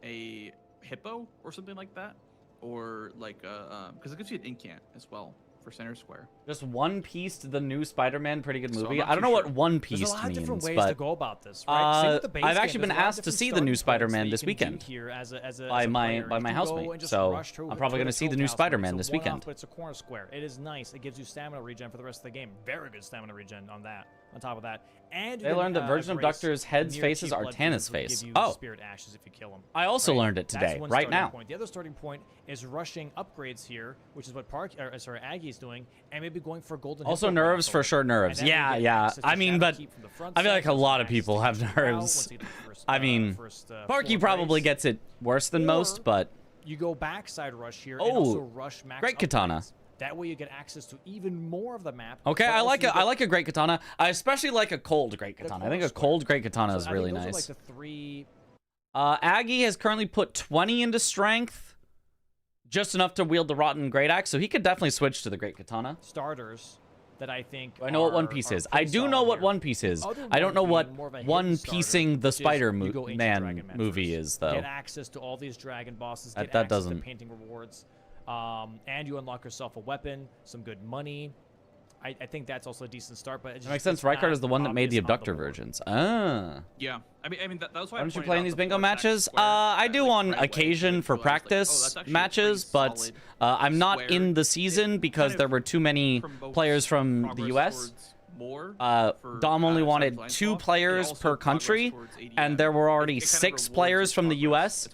a Hippo or something like that, or like because it gives you an incant as well for center square. Just One Piece to the new Spider-Man, pretty good So I'm movie. not I don't too know what sure. One There's Piece a lot of different means, ways but to go about this, right? Same with the base I've game, actually been there's a lot of asked to different see the new starting points Spider-Man that this you can do weekend here as a by my player. You can go housemate, and just so rush I'm probably to gonna see the new tilt house, Spider-Man it's this a one-off, weekend. But it's a corner square. It is nice. It gives you stamina regen for the rest of the game. Very good stamina regen on that. On top of that, and you They can, learned that version of grace Doctor's head's near face is cheap blood Artana's fiends will give face. you Oh. spirit ashes if you kill them. I also Right? learned it That's today, one right starting now. Point. The other starting point is rushing upgrades here, which is what Aggie is doing, and maybe going for golden. Also Hippo nerves right for off the sure, bat. nerves. And then Yeah, you get yeah. access to I mean, Shadow but Keep from the front I feel side, like a which lot is of people nice. have Takes you out nerves. once you get the first, I mean, Parky full probably race. gets it worse than most, Or but You go backside rush here Oh, and also rush max great katana. upgrades. That way you get access to even more of the map. okay, but I also like you I get like a great katana. I especially like a cold great the katana. I corner think a square. cold great katana So is I think really those are nice. like the three. Aggie has currently put 20 into strength, just enough to wield the rotten great axe, so he could definitely switch to the great katana. Starters that I think I know what One Piece is. I do know what One Piece is. I don't know what One Piecing the Spider-Man movie is, though. Get access to all these dragon bosses, get that access doesn't... to painting rewards, and you unlock yourself a weapon, some good money. I think that's also a decent start, but it just, makes sense. Rykard is the one that made the abductor versions. Ah. Yeah, I mean that was why. Why don't you play in these bingo matches? I do on occasion for practice matches, but I'm not in the season because there were too many players from the U.S. Dom only wanted 2 players per country, and there were already 6 players from the U.S.,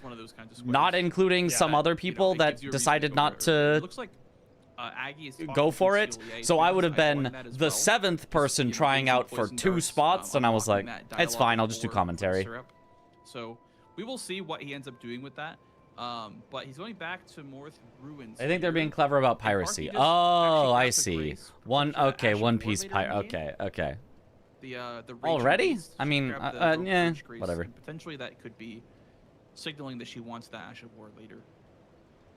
not including some other people that decided not to go for it. So I would have been the 7th person trying out for 2 spots, and I was like, it's fine, I'll just do commentary. So we will see what he ends up doing with that. But he's going back to Morth Ruins. I think they're being clever about piracy. Oh, I see. One Piece pirate. Okay. The already? I mean, yeah, whatever. Potentially that could be signaling that she wants that Ash of War later.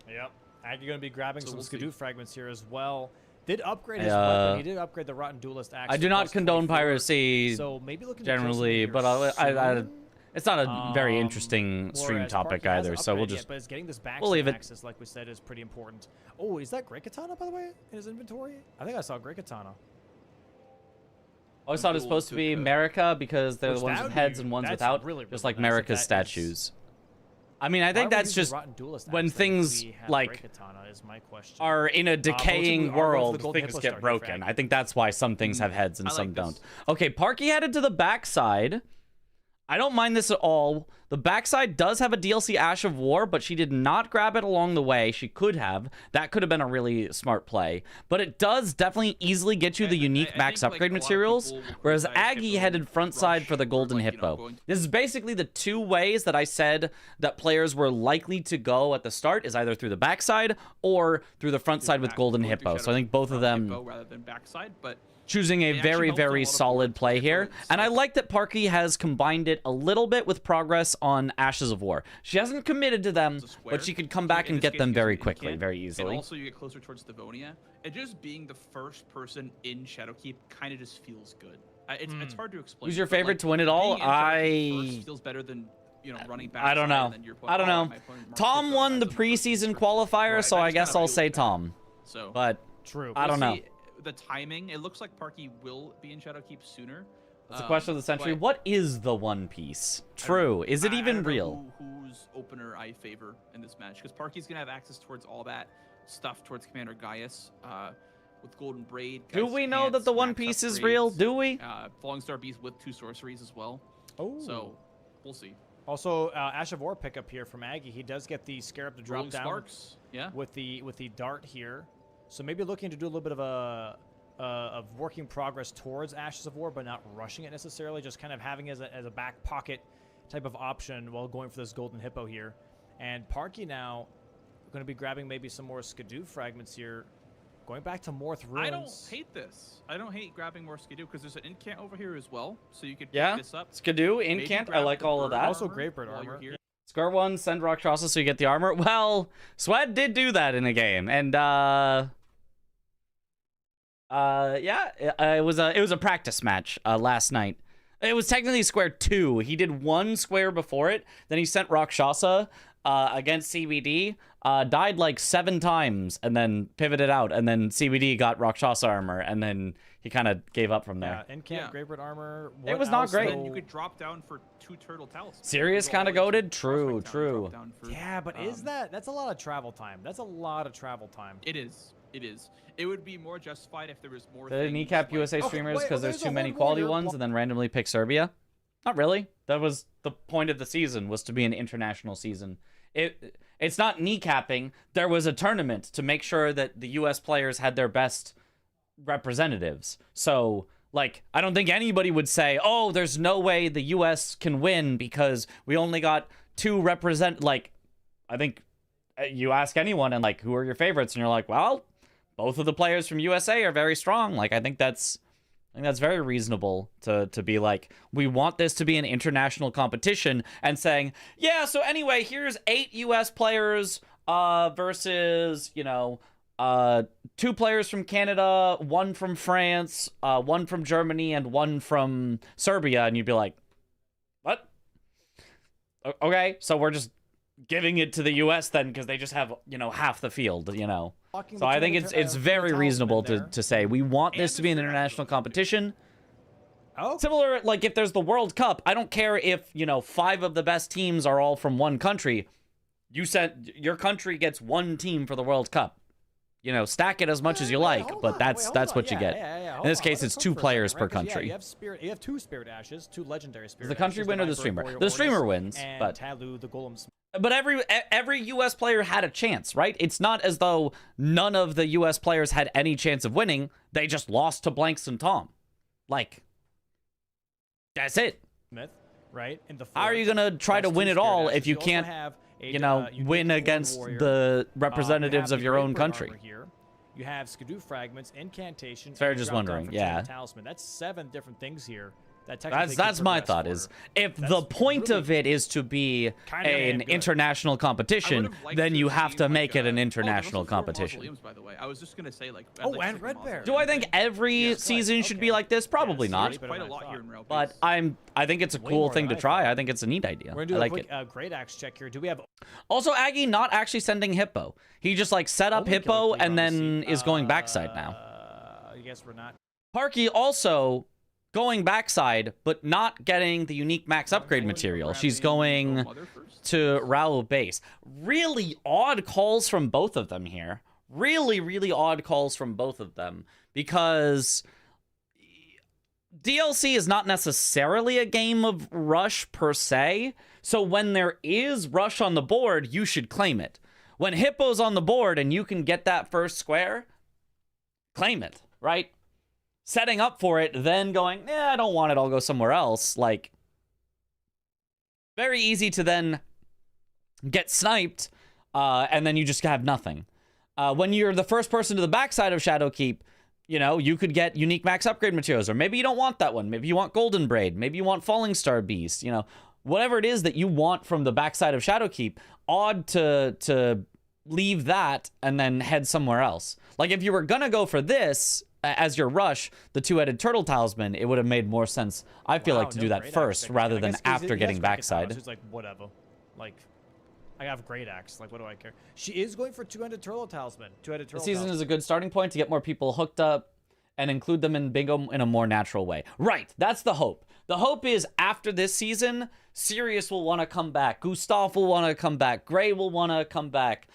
Yep. Aggie going to be grabbing some Skidoo fragments here as well. Did upgrade his weapon. He did upgrade the Rotten Duelist axe. I do not condone piracy so maybe looking generally, but it's not a very interesting stream topic either, so we'll just... But it's getting this back leave it. access, like we said, is pretty important. Oh, is that Great Katana, by the way, in his inventory? I think I saw Great Katana. I always thought it was supposed to be America because they're the ones with heads and ones without, just like America's statues. I mean, I think that's just when things like are in a decaying world, things get broken. I think that's why some things have heads and some don't. Okay, Parky headed to the backside. I don't mind this at all. The backside does have a DLC Ash of War, but she did not grab it along the way. She could have. That could have been a really smart play. But it does definitely easily get you the unique max upgrade materials, whereas Aggie headed front side for the Golden Hippo. This is basically the 2 ways that I said that players were likely to go at the start, is either through the backside or through the front side with Golden Hippo. So I think both of them rather than backside, but choosing a very, very solid play here. And I like that Parky has combined it a little bit with progress on Ashes of War. She hasn't committed to them, but she could come back and get them very quickly, very easily. And also you get closer towards Devonia. And just being the first person in Shadowkeep kind of just feels good. It's hard to explain. Who's your favorite to win it all? Feels better than, you know, running back. I don't know. I don't know. Tom won the preseason qualifier, so I guess I'll say Tom. So, but true. I don't know. The timing, it looks like Parky will be in Shadowkeep sooner. It's a question of the century. What is the One Piece? True. Is it even real? Whose opener I favor in this match? Because Parky's going to have access towards all that stuff towards Commander Gaius with Golden Braid. Do we know that the One Piece is real? Do we? Falling Star Beast with 2 sorceries as well. Oh. So, we'll see. Also, Ash of War pickup here from Aggie. He does get the Scarab to drop down. Sparks. Yeah. With the dart here. So maybe looking to do a little bit of a working progress towards Ashes of War, but not rushing it necessarily, just kind of having as a back pocket type of option while going for this Golden Hippo here. And Parky now going to be grabbing maybe some more Skidoo fragments here, going back to Morth Ruins. I don't hate this. I don't hate grabbing more Skidoo because there's an incant over here as well, so you could pick this up. Skidoo, incant, I like all of that. Also Grapebird armor. Score 1, send Rakshasa so you get the armor. Well, Swed did do that in a game, and yeah, it was a practice match last night. It was technically square 2. He did 1 square before it. Then he sent Rakshasa against CBD. Died like 7 times and then pivoted out. And then CBD got Rakshasa armor. And then he kind of gave up from there. Yeah, Incant, Grapebird armor. It was not great. Then you could drop down for 2 turtle talismans. Sirius kind of goated? True. Yeah, but that's a lot of travel time. That's a lot of travel time. It is. It would be more justified if there was more. Did they kneecap USA streamers because there's too many quality ones and then randomly pick Serbia? Not really. That was the point of the season, was to be an international season. It's not kneecapping. There was a tournament to make sure that the US players had their best representatives. So, like, I don't think anybody would say, oh, there's no way the US can win because we only got 2 like, I think you ask anyone and, like, who are your favorites? And you're like, well, both of the players from USA are very strong. Like, I think that's very reasonable to be like, we want this to be an international competition, and saying, yeah, so anyway, here's 8 US players versus, you know, 2 players from Canada, 1 from France, 1 from Germany, and 1 from Serbia, and you'd be like, what? Okay, so we're just giving it to the U.S. then because they just have, half the field, So I think it's very reasonable to say we want this to be an international competition. Oh, Similar, like if there's the World Cup, I don't care if, 5 of the best teams are all from one country. You said your country gets 1 team for the World Cup. Stack it as much as you like, but that's what you get. In this case, it's 2 players per country. You have 2 Spirit Ashes, 2 legendary Spirit The country Ashes, win or the Viper, streamer? Warrior The streamer Hornets, wins, and but Talu, the Golem. But every U.S. player had a chance, right? It's not as though none of the U.S. players had any chance of winning. They just lost to Blanks and Tom. Like, that's it. Smith, right? In the How are you gonna try to win it all if you can't, win against the representatives of your own country? Here. You have Skidoo Fragments, Incantation. Fair, just wondering, yeah. Talisman. That's 7 different things here. That's my thought is if the point of it is to be an international competition, then you have to make it an international competition. By the way, I was just gonna say and Red Bear. Do I think every season should be like this? Probably not. Quite a lot here in Rail. But I think it's a cool thing to try. I think it's a neat idea. We're gonna do I a like quick it. Great Axe check here. Do we have Also, Aggie not actually sending Hippo. He just set up Hippo and then is going backside now. I guess we're not. Parky also going backside, but not getting the unique max upgrade material. She's going to Raoul base. Really odd calls from both of them here. Really, really odd calls from both of them. Because DLC is not necessarily a game of rush per se. So when there is rush on the board, you should claim it. When Hippo's on the board and you can get that first square, claim it, right? Setting up for it, then going, I don't want it, I'll go somewhere else. Like, very easy to then get sniped, and then you just have nothing. When you're the first person to the backside of Shadowkeep, you could get unique max upgrade materials, or maybe you don't want that one. Maybe you want Golden Braid. Maybe you want Falling Star Beast. Whatever it is that you want from the backside of Shadowkeep, odd to leave that and then head somewhere else. Like, if you were gonna go for this as your rush, the 2-headed turtle talisman, it would have made more sense, I feel like, to do that first rather than after getting backside. She's like, whatever. Like, I have Great Axe. Like, what do I care? She is going for 2-headed turtle talisman. 2-headed turtle. This season is a good starting point to get more people hooked up and include them in bingo in a more natural way. Right, that's the hope. The hope is after this season, Sirius will want to come back. Gustav will want to come back. Gray will want to come back.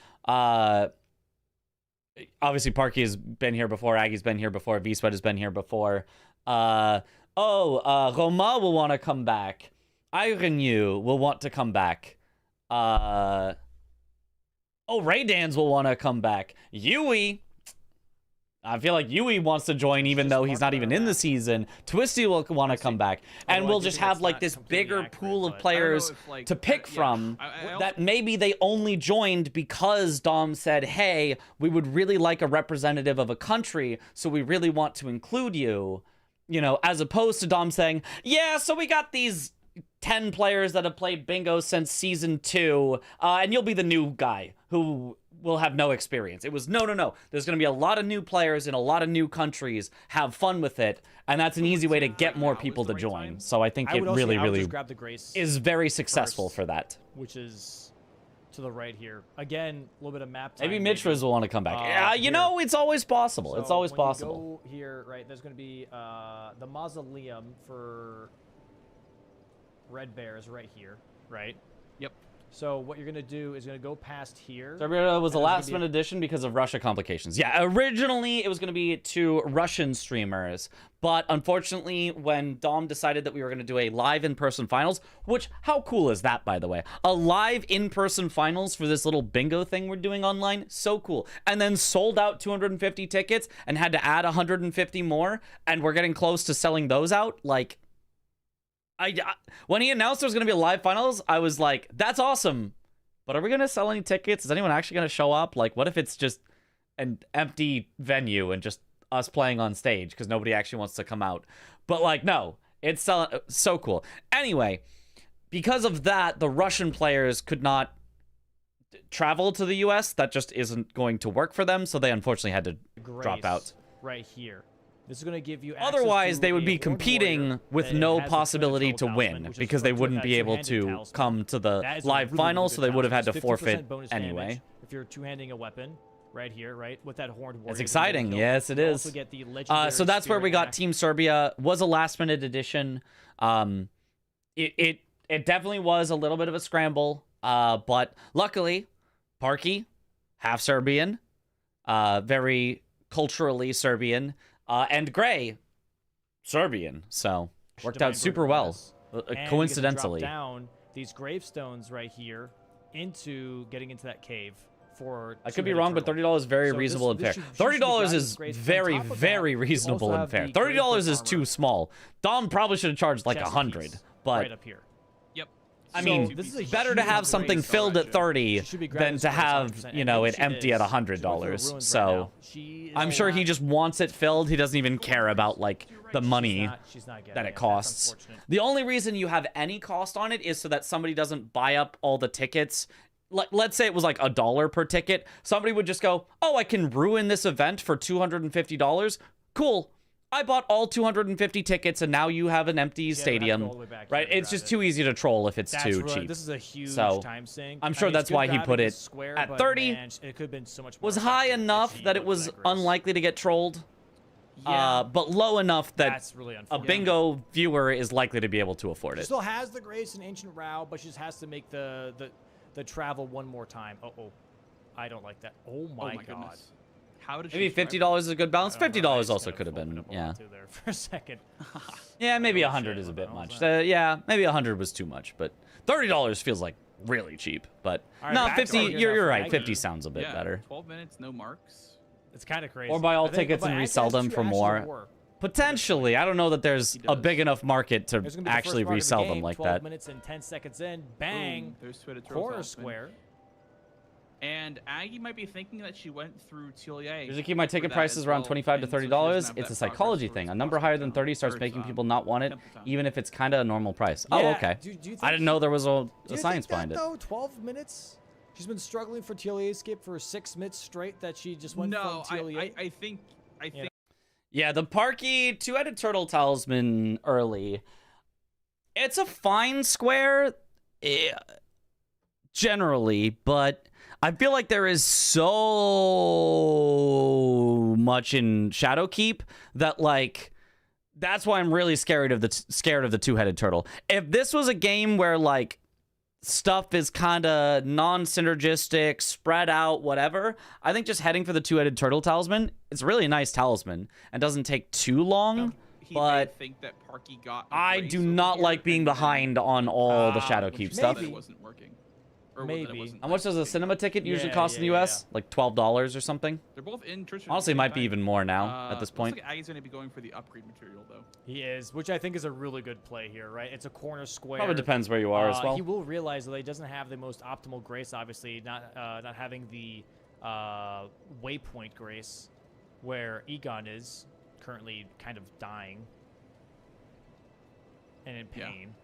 Obviously, Parky has been here before. Aggie's been here before. V-Sweat has been here before. Roma will want to come back. Irenyu will want to come back. Raydans will want to come back. Yui. I feel like Yui wants to join even though he's not even in the season. Twisty will want to come back. And we'll just have this bigger pool of players to pick from that maybe they only joined because Dom said, hey, we would really like a representative of a country, so we really want to include you. As opposed to Dom saying, yeah, so we got these 10 players that have played bingo since season 2, and you'll be the new guy who will have no experience. It was, no. There's going to be a lot of new players in a lot of new countries. Have fun with it. And that's an easy way to get more people to join. So I think it really is very successful for that. Which is to the right here. Again, a little bit of map time. Maybe Mitras will want to come back. It's always possible. So it's always when possible. You go here, right, there's going to be the mausoleum for Red Bear is right here, right? Yep. So what you're going to do is going to go past here. Serbia was a last-minute addition because of Russia complications. Yeah, originally it was going to be to Russian streamers, but unfortunately when Dom decided that we were going to do a live in-person finals, which, how cool is that, by the way? A live in-person finals for this little bingo thing we're doing online? So cool. And then sold out 250 tickets and had to add 150 more, and we're getting close to selling those out. Like, when he announced there was going to be a live finals, I was like, that's awesome. But are we going to sell any tickets? Is anyone actually going to show up? Like, what if it's just an empty venue and just us playing on stage because nobody actually wants to come out? But, no, it's so cool. Anyway, because of that, the Russian players could not travel to the US. That just isn't going to work for them, so they unfortunately had to drop out. Right here. This is going to give you access Otherwise, to they would a be Horde competing warrior with that no has a possibility to talisman, win which is because they referred to wouldn't as be that able two-handed to talisman. come to the That is a live really, final, really so good they would have had to talisman. It's 50% forfeit bonus anyway. damage if you're two-handing a weapon right here, right? With that Horde warrior. It's you exciting. can Yes, it you is. also get the legendary So that's where we spirit got axe. Team Serbia. Was a last-minute addition. It definitely was a little bit of a scramble, but luckily, Parky, half Serbian, very culturally Serbian, and Gray, Serbian. So worked Divine out super Vertical well, S. And you get to drop coincidentally. down these gravestones right here into getting into that cave for. I could be two-headed wrong, but turtle. $30 is very So reasonable this and fair. should be $30 guided is grace. On very, top of that, very you reasonable also and fair. have the $30 is Gravefoot too armor small. Dom probably should have charged like chest 100, piece but right up here. Yep. I So mean, this is a better to huge have something grace filled at collection. 30 She should be than grabbing to space have, 100%, you and know, maybe it she empty is. at She's going through the $100. ruins right So now. She is I'm sure he not- just wants it filled. He doesn't even care about like the money she's not getting that it. it That's costs. unfortunate. The only reason you have any cost on it is so that somebody doesn't buy up all the tickets. Let's say it was like $1 per ticket. Somebody would just go, oh, I can ruin this event for $250. Cool. I bought all 250 tickets and now you have an empty Yeah, they have to stadium. go all the way back Right? here to It's grab just it. too easy to troll if it's That's too really- cheap. This is a huge So, time sink. I'm I sure mean, that's it's good why he grabbing put the it square, at but 30. man, it could have been so much more Was high effective if enough she that it went was for that grace. unlikely to get trolled, Yeah. but low enough that That's really a unfortunate. bingo viewer is likely to be able to afford She it. still has the grace in Ancient Row, but she just has to make the travel one more time. Uh-oh. I don't like that. Oh my, God. goodness. How did Maybe she survive? $50 is a good balance. I don't know, I $50 just also kinda could have been, folded up yeah. onto there for a second. Yeah, maybe Oh, 100 shit, is a what bit the hell much. was that? Yeah, maybe 100 was too much, but $30 feels like really cheap. But All right, no, back to 50. arguing You're about right. Aggie. 50 sounds a bit Yeah, better. 12 minutes, no marks. It's kind of crazy. Or buy all I think- tickets but and Aggie resell has them two for Ashes of more. War. Potentially, I don't know that there's He a does. big enough market to Here's gonna be the first actually mark of the resell them game, like 12 that. minutes and 10 seconds in, bang, Boom, there's Twitter throws corner open. square. And Aggie might be thinking that she went through TLA. Usually keep my for ticket that prices as around well, $25 to and so she doesn't $30. have It's a that psychology progress thing. A towards number higher than 30 Boston starts or, making people not want it, Temple Town. even if it's kind of a normal price. Oh, Yeah, okay. do you think I didn't know there was a do you science think that, behind it. though, 12 minutes? She's been struggling for TLA escape for 6 minutes straight that she just went No, from TLA. I think Yeah, the Parky two-headed turtle talisman early. It's a fine square, generally, but I feel like there is so much in Shadowkeep that like that's why I'm really scared of the two-headed turtle. If this was a game where like stuff is kind of non-synergistic, spread out, whatever, I think just heading for the two-headed turtle talisman, it's a really nice talisman and doesn't take too long. he But may think that Parky got. a I grace do over not here like being and then- behind on all the Shadowkeep which stuff. that maybe- it wasn't working. Or that it Maybe. wasn't How much does a working. cinema ticket usually Yeah, cost in the yeah, US? Like $12 or something? They're both in Tristan. Honestly, it might be even more now at this point. Looks like Aggie's gonna be going for the upgrade material though. He is, which I think is a really good play here, right? It's a corner square. Probably depends where you are as well. He will realize that he doesn't have the most optimal grace, obviously, not having the waypoint grace, where Egon is currently kind of dying and in Yeah. pain.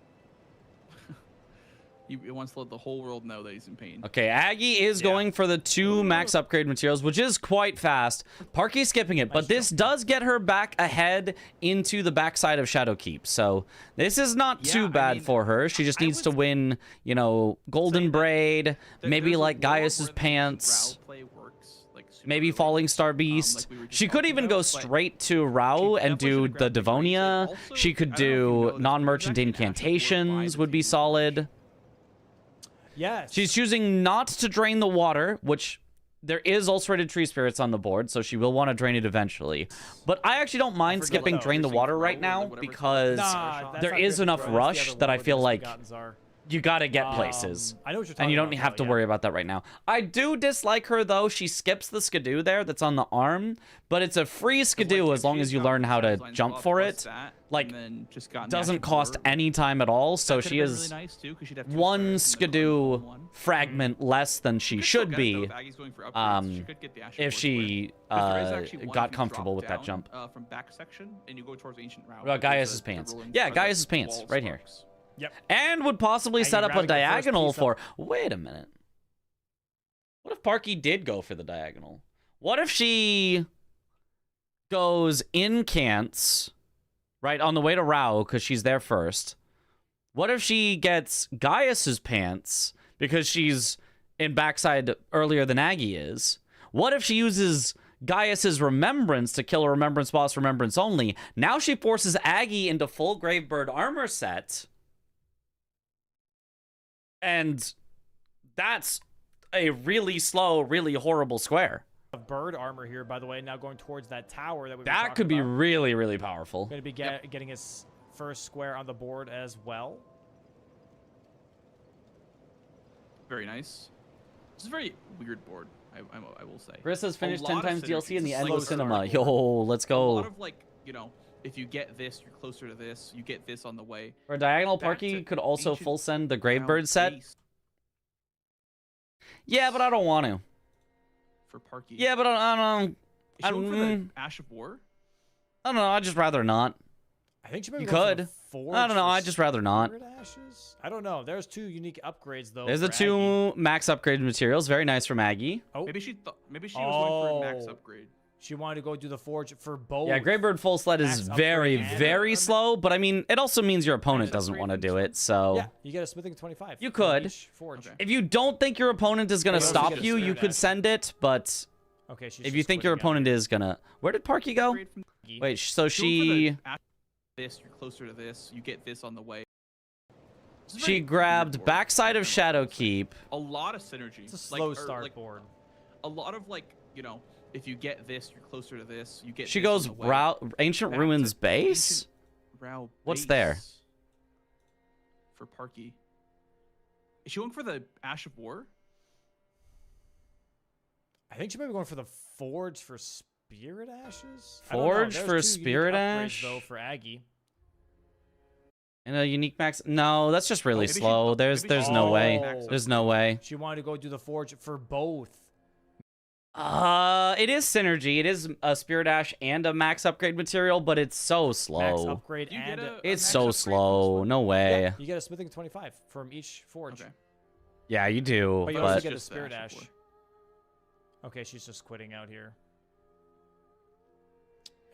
He wants to let the whole world know that he's in pain. Okay, Aggie is going for the 2 max upgrade materials, which is quite fast. Parky's skipping it, but this does get her back ahead into the backside of Shadowkeep. So this is not Yeah, too I bad mean, for her. She just I needs to was win, you know, Golden saying that Braid, maybe There's a like world Gaius's where the pants, Drow play works, like, super maybe early. Falling Star Beast. like we were just She could talking even about, go but straight to Rao she and definitely do should've the grabbed the grace. Devonia. Also, She could I don't know if you know do this, but non-merchant there's actually an actual 4 or 5 incantations would be if you solid. Yes. She's choosing not to drain the water, which there is ulcerated tree spirits on the board, so she will want to drain it eventually. But I actually don't mind forget skipping what drain the piercing water throw right or now whatever it's because Nah, that's there not is good enough throw. That's the rush other that I one where feel the like Misbegottens are. you gotta get places. I know what you're talking And you don't about, have to though, worry about that right now. I do dislike her, though. She skips the skidoo there that's on the arm, but it's a free skidoo as long as you learn how to jump for it. Like, doesn't cost any time at all, so she is one skidoo fragment less than she should be if she got comfortable with that jump. From back section, and you go towards Ancient Route. What about Gaius's pants? Yeah, Gaius's pants, right here. Yep. And would possibly And set you're up a grabbing the first diagonal piece for... Wait a minute. What if Parky did go for the diagonal? What if she goes in Cants, right, on the way to Rao, because she's there first? What if she gets Gaius's pants, because she's in backside earlier than Aggie is? What if she uses Gaius's Remembrance to kill a Remembrance boss Remembrance only? Now she forces Aggie into full Gravebird armor set. And that's a really slow, really horrible square. Bird armor here, by the way, now going towards that tower that we. That could be really, really powerful. Going to be getting his first square on the board as well. Very nice. This is a very weird board, I will say. Chris has finished 10 lot of times DLC in synergies. the It's Endless like Cinema. a Yo, let's A go. lot of like, you know, if you get this, you're closer to this. You get this on the way. For Diagonal, Back Parky to could also ancient full send the Round Gravebird set. base Yeah, but I don't want to. for Parky. Yeah, but I don't. Is she going for the Ash of War? I don't know. I'd just rather not. I think she might be You going for could. the Forge I don't know. for I'd just rather not. Spirit Ashes? I don't know. There's 2 unique upgrades though. There's the for 2 Aggie. max upgrade materials. Very nice for Maggie. Oh, Maybe she was going for a max Oh. upgrade. she wanted to go do the Forge for both. Yeah, Gravebird full sled is Max very, upgrade and very a- slow. But I mean, it also means your opponent Max doesn't upgrade want to from do each it. So Yeah, you get a smithing 25. You from could. each Forge. Okay. if you don't think your opponent is gonna You also stop get a you, you Spirit could Ash. send it. But Okay, she's if you just think your quitting out opponent here. is gonna, where did Parky go? Upgrade from Aggie. Wait, so She she went for the Ash- this, you're closer to this. You get this on the way. This is a she very weird grabbed board. backside of Shadowkeep. A lot of synergy. It's a slow start like, board. a lot of like, you know, if you get this, you're closer to this. You get. She this on goes the way. Ancient Back Ruins to base. Ancient Rao What's there? base For Parky. Is she going for the Ash of War? I think she might be going for the Forge for Spirit Ashes. I don't know. Forge There's for 2 unique Spirit upgrades, Ash? though for Aggie. And a unique max. No, that's just really maybe she slow. thought- There's maybe she no thought way. max There's no way. She wanted to go do the Forge for both. It is synergy. It is a Spirit Ash and a max upgrade material, but it's so Max slow. upgrade You get and a- It's max so upgrade from this slow. one? No way. yeah, you get a smithing 25 from each Forge. Okay. Yeah, you do. But you But also get a Just the Spirit Ash Ash. of Okay, she's just quitting out here.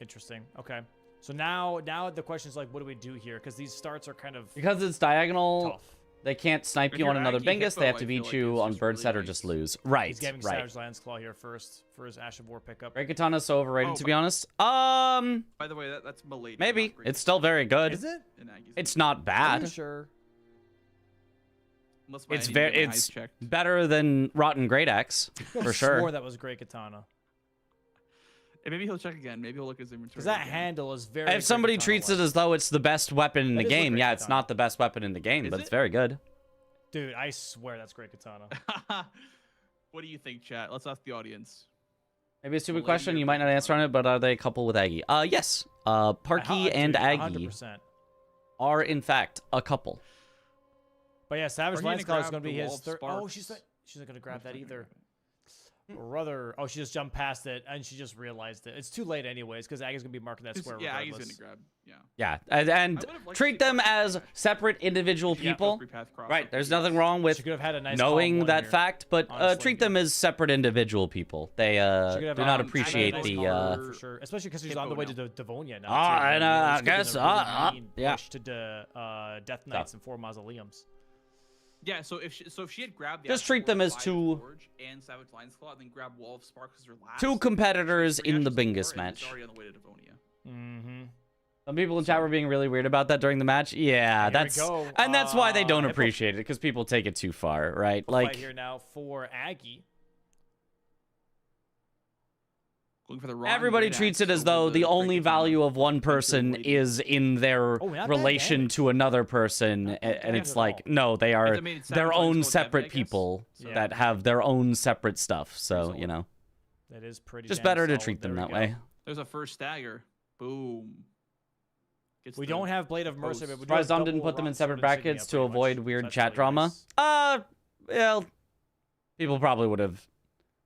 Interesting. Okay. So now the question is like, what do we do here? Because these starts are kind of because it's diagonal, tough. they can't snipe If you on you're another Aggie Bingus. They Hippo, have to I beat feel like you it's on just Bird really Set or nice. just lose. Right, He's getting right. Savage Lance Claw here first for his Ash of War pickup. Great Katana's so overrated, Oh, to be honest. By the way, that's Milady. Maybe. not Great It's still very good. Is it? in Aggie's It's opinion. not Are you bad. sure? Unless my It's I need to very, get my eyes it's checked. better than Rotten Great X, for sure. Swore that was Great Katana. And maybe he'll check again. Maybe he'll look at his inventory. Because that again. handle is very. If somebody Great treats it Katana-like. as though it's the best weapon in the That is what game, Great yeah, it's Katana. not the best weapon in the game, Is but it's it? very good. Dude, I swear that's Great Katana. What do you think, chat? Let's ask the audience. Maybe a stupid Milady question. or You might not Great answer on it, but are they a couple with Aggie? Yes. Parky and Dude, Aggie 100%. are in fact a couple. But yeah, Savage Are you gonna Lance Claw is grab going to be the his Wall of third. Oh, Sparks? she's not going to grab What's that gonna either. grab it? Brother. Oh, she just jumped past it and she just realized it. It's too late anyways because Aggie's going to be marking that square Yeah, Aggie's regardless. gonna grab. Yeah. Yeah, and I would've liked to treat see them Parky as back. separate individual Yeah, people. those three-path cross Right. up There's these. nothing wrong with She could have had a nice knowing calm one that here. fact, but honestly. treat them as separate individual people. They She could have do had not a appreciate nice the. calm for sure, especially because she's on the way to Hippo Devonia now. Ah, too, and, right? I She's giving guess, a really mean yeah. push to the Death Knights and 4 mausoleums. Yeah, so if she had grabbed the Just Ash of treat them War, as Fire two- Forge and Savage Lion's Claw, and then grab Wall of Sparks as her last. Two competitors Three in the Ashes of War, Bingus and match. it's already on the way to Devonia. Mm-hmm. Some people in chat were being really weird about that during the match. Yeah, Here we that's go. and that's why they don't Hippo- appreciate it because people take it too far, right? Fight Like here now for Aggie. Going for the Rotten everybody Great treats Axe it as over though the Great only Katana. value of one Thanks, person Milady. is in their Oh, not bad relation damage. to another person, Not bad and damage it's at like all. no, they are I mean, Savage their Lion's own Claw separate dead, I guess. people Yeah. that have their own separate stuff. So Solid. you know, That is pretty. just damn better to solid. treat them There that we go. way. There's a first stagger. Boom. Gets We the- don't have Blade of Mercy, Post. but we do Surprised have Dom didn't double put them in Rock separate Sword insignia brackets to pretty avoid much. weird That's chat really drama. nice. Well, people probably would have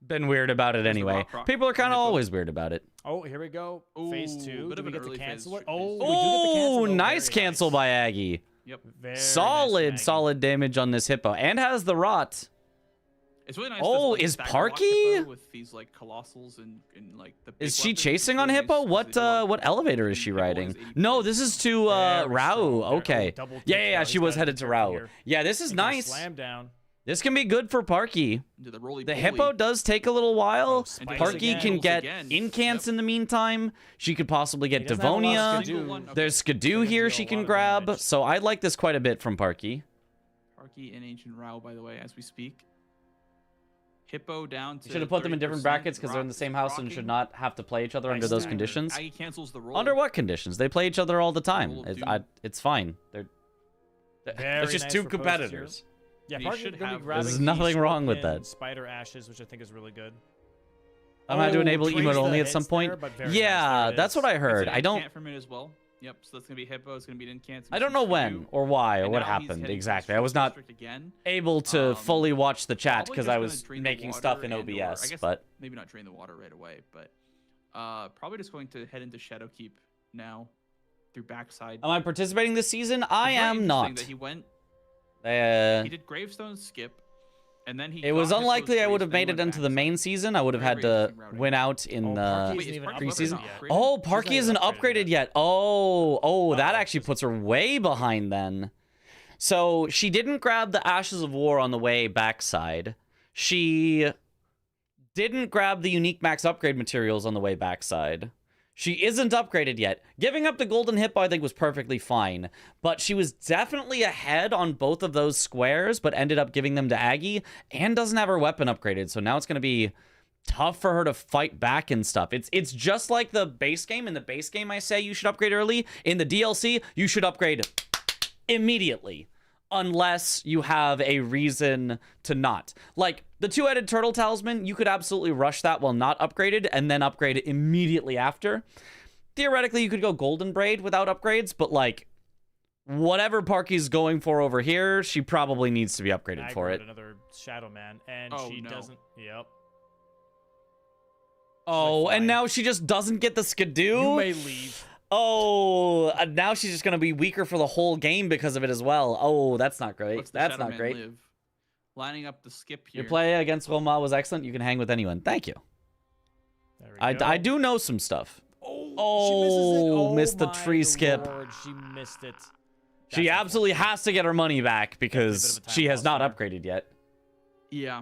been weird about it There's the anyway. rock People are kind of Hippo. always weird about it. Oh, here we go. Phase Ooh, 2. bit Do of we an get to early cancel phase it? three. Oh, we do get to Oh, cancel. nice cancel by Aggie. Yep. Very Solid, nice, solid damage on this hippo, and has the rot. It's really nice. Oh, to, like, is stagger block Parky? Hippo with these like colossals and like the. Big Is she weapons. chasing It's on really Hippo? nice What because they do a lot of elevator is damage. she Hippo riding? is 80 No, points. this is to Very Rao. strong there. Okay. Oh, double Yeah, kick yeah, out. she He's was gotta headed be to careful Rao. here. Yeah, this is Taking a nice. Slam down. This can be good for Parky. Into the roly The poly. Hippo does take a little while. spikes Parky again. can get Again. incants Yep. in the meantime. She could possibly get He doesn't have a lot of Devonia. Skidoo. One- okay. There's Skidoo Gonna here deal she a can lot of grab. damage. So I like this quite a bit from Parky. Parky and Ancient Rao, by the way, as we speak. Hippo down to. You should have put them in different 30%. brackets because they're in the Rock- same house and rocking. should not have to play each other Nice under those stagger. conditions. Aggie cancels the roll. Under what conditions? They play each other all the time. Roll of It's, doom. it's fine. Very it's just nice two for posts competitors. Yeah, He Parky's should gonna be have- grabbing There's the nothing wrong with Scorpion that. Spider Ashes, which I think is really good. I'm gonna have to enable trace emote the only at hits some point. there, but very nice. Yeah, There it that's is. what I It's heard. an I don't. incant from it as well. Yep, so that's gonna be Hippo. It's gonna be an incant. I don't know when or why or what happened exactly. I was not Again. able to fully watch the chat Probably because just I gonna was drain the making water stuff in and/or- I OBS. guess But maybe not drain the water right away, but probably just going to head into Shadowkeep now through backside. am I participating this season? I It's very am interesting not. That he went. Uh, He did Gravestone skip, and then he. it was got Hippo's unlikely I would Graves, have then he made it went into the backside. main season. I would have Very, had very to interesting routing. win out in Oh, the Parky Wait, isn't is even Parky preseason. upgraded yet. Oh, She's Parky not isn't even upgraded yet. Oh, that Uh-oh. actually puts her way behind then. So she didn't grab the Ashes of War on the way backside. She didn't grab the unique max upgrade materials on the way backside. She isn't upgraded yet. Giving up the golden hippo, I think, was perfectly fine. But she was definitely ahead on both of those squares, but ended up giving them to Aggie and doesn't have her weapon upgraded. So now it's going to be tough for her to fight back and stuff. It's just like the base game. In the base game, I say you should upgrade early. In the DLC, you should upgrade immediately. Unless you have a reason to not. Like, the two-headed turtle talisman, you could absolutely rush that while not upgraded, and then upgrade it immediately after. Theoretically, you could go golden braid without upgrades, but, like, whatever Parky's going for over here, she probably needs to be upgraded for Aggroed it. Another Shadow Man, and Oh, she no. doesn't. Yep. Oh, fine. and now she just doesn't get the skidoo? You may leave. Oh, now she's just going to be weaker for the whole game because of it as well. Oh, that's not great. Lets the That's Shadow not Man great. live. Lining up the skip here. Your play against Wilma was excellent. You can hang with anyone. Thank you. There we I, go. I do know some stuff. Oh, missed the my tree skip. Lord, she missed it. She That's absolutely has to get her money back because bit of a she time has not loss upgraded yet. Yeah.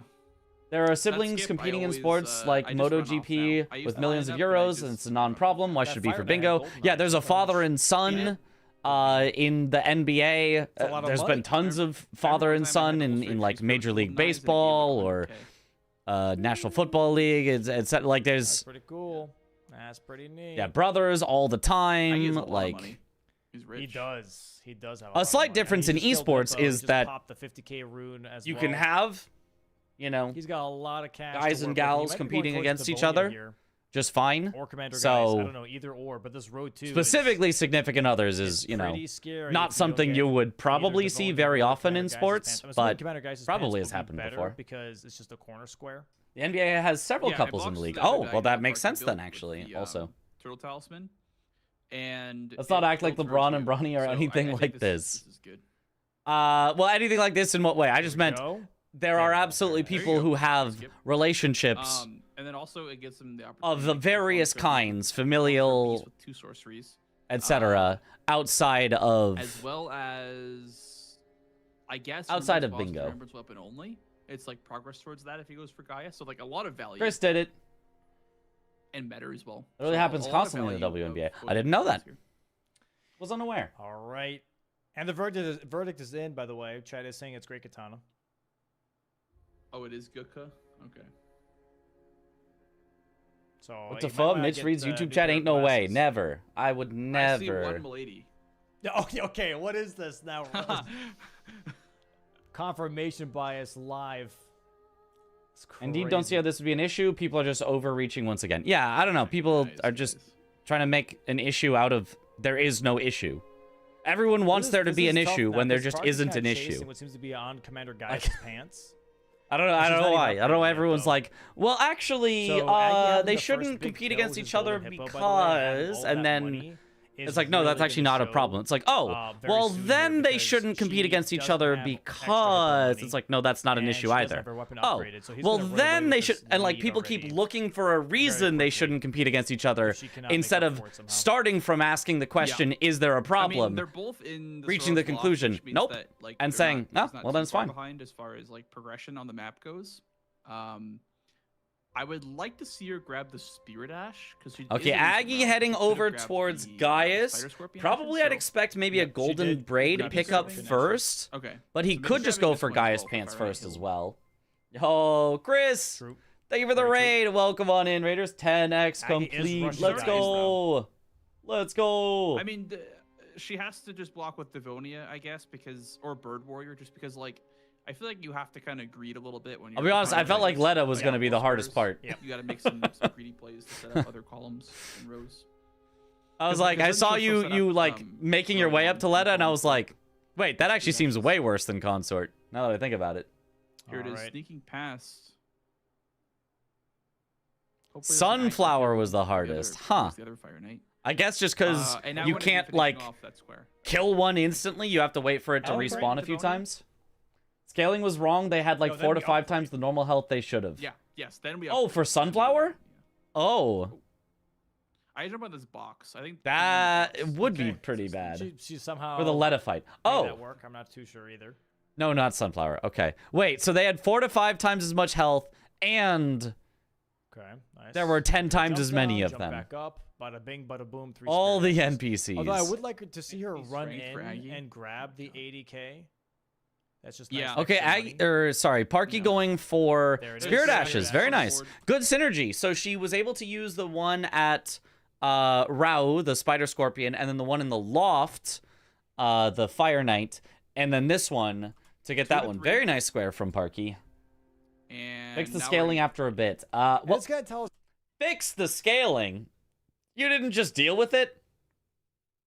There are siblings skip, competing I in always, sports I like just run off MotoGP now. I used with to millions line of up, but I euros, just and it's a run non-problem. Why That should it be for Fireman bingo? had golden Yeah, eyes, there's a pretty much. father and son in the NBA. a lot of There's money. been tons of Every father and time I son had in illustrations like for Major League golden eyes, and it gave Baseball it or 1K. National Football League. It's like That's there's pretty cool. That's pretty neat. yeah brothers all the He time. has a lot of Like money. He's rich. He does. He does have A lot of slight money. difference And in he just killed esports Hippo. He is just that popped the 50K rune as you well. can have, He's got a lot of cash. guys to and work with. He gals might be going competing towards against each Devonia other. here, just fine. or Commander So- Guys. I don't know, either or. But this road two Specifically, significant others is pretty scary not if something don't you get would probably either see Devonia very or often in Commander Guys' sports, pants. I'm assuming but Commander Guys' probably pants has will be happened better before. because it's just a corner square. the NBA has several Yeah, it couples in blocks the league. the Oh, well, diagonal that makes correctly sense built then, with actually. the, Also, Turtle Talisman. And let's not act like builds LeBron road and two. Bronny or So anything I think like this. this. This is good. well, anything like this in what way? I just meant Go. there are There you go. absolutely There you people go. who have Skip. relationships And then also it gives them the opportunity of the to various perform certain kinds, piece familial, with 2 sorceries, etc., outside of. as well as I guess Outside of Remembrance Boss is bingo. Remembrance weapon only. It's like progress towards that if he goes for Gaia. So like a lot of value Chris did it. and meta as well. It really So happens a lot of constantly in the value of WNBA. I both didn't know weapons that. here. Was unaware. All right. And the verdict is in, by the way. Chat is saying it's great katana. Oh, it is Guka. Okay. So What you the might fuck? wanna Mitch get, reads new YouTube pair chat. of Ain't no way. glasses. Never. I would I see never. one milady. Yeah, okay, what is this now? Confirmation bias live. It's Indeed, don't see crazy. how this would be an issue. People are just overreaching once again. Yeah, I don't know. People Nice, are just nice. trying to make an issue out of there is no issue. Everyone wants This there to is- be this an is tough issue now, when there 'cause just Parker's isn't kinda an chasing issue. What seems to be on Commander Guy's pants. I don't know. I She's don't not know even why. I don't know. upgraded yet, Everyone's though. like, well, actually, So, Aggie having they the first shouldn't big compete kill against with his each other golden hippo, by the way, and because, all and that then money It's like, no, that's really actually gonna not a show, problem. It's like, oh, very well, soon then here they because shouldn't compete she against each doesn't other have extra because weapon it's like, no, that's not an and issue she doesn't either. have her weapon Oh, upgraded, so he's well, gonna run then away they with should, this and like lead people already. keep looking for a reason they quickly. shouldn't compete against each other She cannot make instead up of for it somehow. starting from asking the question, is there a I mean, problem? they're both in the reaching the Sorrel's Loft, conclusion, which means nope, that, like, and they're saying, not, "Oh, it's not well, too then it's far fine." behind as far as like progression on the map goes. I would like to see her grab the Spirit Ash because she. Okay, Aggie heading over towards Gaius. Probably I'd expect maybe a she golden did braid grab the pickup Spirit Ash. first, Okay, but he so maybe could just grabbing go this for one as Gaius well pants Fire first Knight as will- well. Oh, Chris, True. thank you for the Very true. raid. Welcome on in, Raiders. 10x Aggie is complete. rushing Let's Gaius, go. Let's go. I mean, she has to just block with Devonia, I guess, because or Bird Warrior, just because like I feel like you have to kind of greed a little bit when you're. I'll be honest, I trying to, felt like Letta was like, going to be the outpost hardest players. part. Yep. You got to make some greedy plays to set up other columns and rows. I was 'Cause- like, I because then saw she'll you, set you up, like making your row way one up to and Letta, and I column was four. like, wait, that actually Yeah. seems way worse than Consort. Now that I think about it. Here it is, Alright. sneaking past. Hopefully there's an Sunflower eye was the towards hardest, towards huh? The other Fire Knight. I guess just because And now you when it be can't finishing like off that square. kill one instantly, you have to wait for it to Okay. respawn a few Devonia? times. Scaling was wrong. They had like No, 4 to that'd be 5 upgrade. times the normal health they should have. Yeah. Yes. Then we. Oh, upgrade. for Then we Sunflower? upgrade, yeah. Oh, I jump on this box. I think that the box- would be Okay. pretty bad She somehow for the Letta fight. made Oh, that work. I'm not too sure either. no, not Sunflower. Okay, wait. So they had 4 to 5 times as much health, and Okay, nice. there were 10 times Jump as many down, of jump them. Back up, bada bing, bada boom. 3 All the Spirit Ashes. NPCs. Although I would like to see her NPC run strength in for Aggie. and grab the 80k. That's just Yeah. nice Okay, extra money. sorry, Parky Yeah. going for There it is. Spirit Spirit Ashes. Ashes Very on nice. board. Good synergy. So she was able to use the one at Rao, the Spider Scorpion, and then the one in the loft, the Fire Knight, and then this one to get 2 that to one. 3. Very nice square from Parky. And Fix the now scaling we're- after a bit. Well, This guy tells fix the scaling? You didn't just deal with it?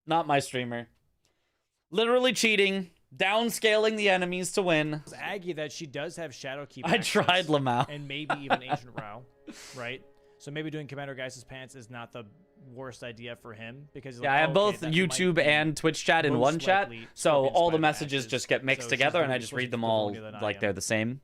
Not my streamer. Literally cheating. Downscaling the enemies to win. Aggie that she does have Shadow Keep. I access, tried Lamau. and maybe even Ancient Rao, right? So maybe doing Commander Geiss's pants is not the worst idea for him because he's Yeah, like, I have okay, both that might YouTube be and Twitch chat in most one chat, likely so Scorpion all the Spider messages Ashes. just get mixed So she's together, and gonna I be just closer read to them all Devonia than I like am. they're the same.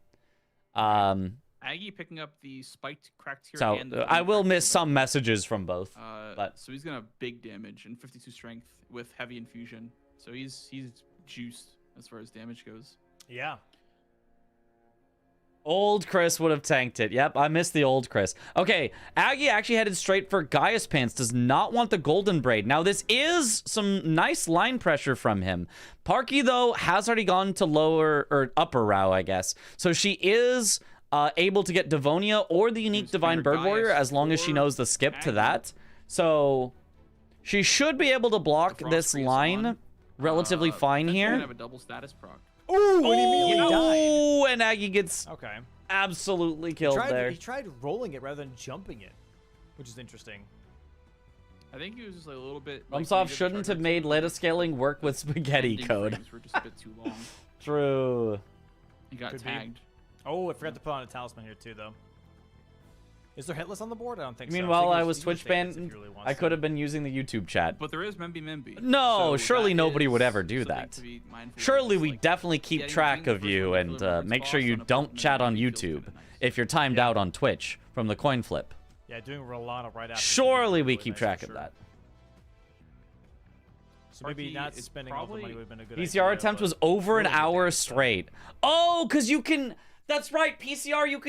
Aggie picking up the spiked cracked here. So and the I will cracked miss here. some messages from both. but- So he's gonna have big damage and 52 strength with heavy infusion. So he's juiced as far as damage goes. Yeah. Old Chris would have tanked it. Yep, I missed the old Chris. Okay, Aggie actually headed straight for Gaius Pants. Does not want the golden braid. Now, this is some nice line pressure from him. Parky, though, has already gone to lower or upper Rao, I guess. So she is able to get Devonia or the unique Who's Divine Spirit Bird Warrior Gaius as long as she or knows the skip to Aggie. that. So she should be able to block The Frost this Priest line one. relatively fine Potentially gonna here. have a double status proc. Ooh, and he immediately died. Oh, and Aggie gets Okay. absolutely killed there. He tried rolling it rather than jumping it, which is interesting. I think he was just like, a little bit. Mumsoft shouldn't have made Letta scaling work with spaghetti code. Were just a bit too long. True. He got Could be. tagged. Oh, I forgot to put on a talisman here too, though. Is there hitless on the board? I don't think I mean, so. while think I he's- was he can Twitch just take hits if banned, he really wants I to. could have been using the YouTube chat. But there is Memby Memby. No, so surely that nobody would is ever do something that. to be mindful of. Surely It's we like definitely keep getting track the of first you one to and deliver its make sure boss you on a don't Memby chat on Memby feels YouTube kinda nice. if you're timed Yeah. out on Twitch from the coin flip. Yeah, doing Rolana right after. Surely would we be keep nice track for of sure. that. So maybe Parky not is spending all the money probably- would have been a good PCR idea, attempt but was over an really good hour damage, so- straight. Oh, because you can. That's right. PCR, you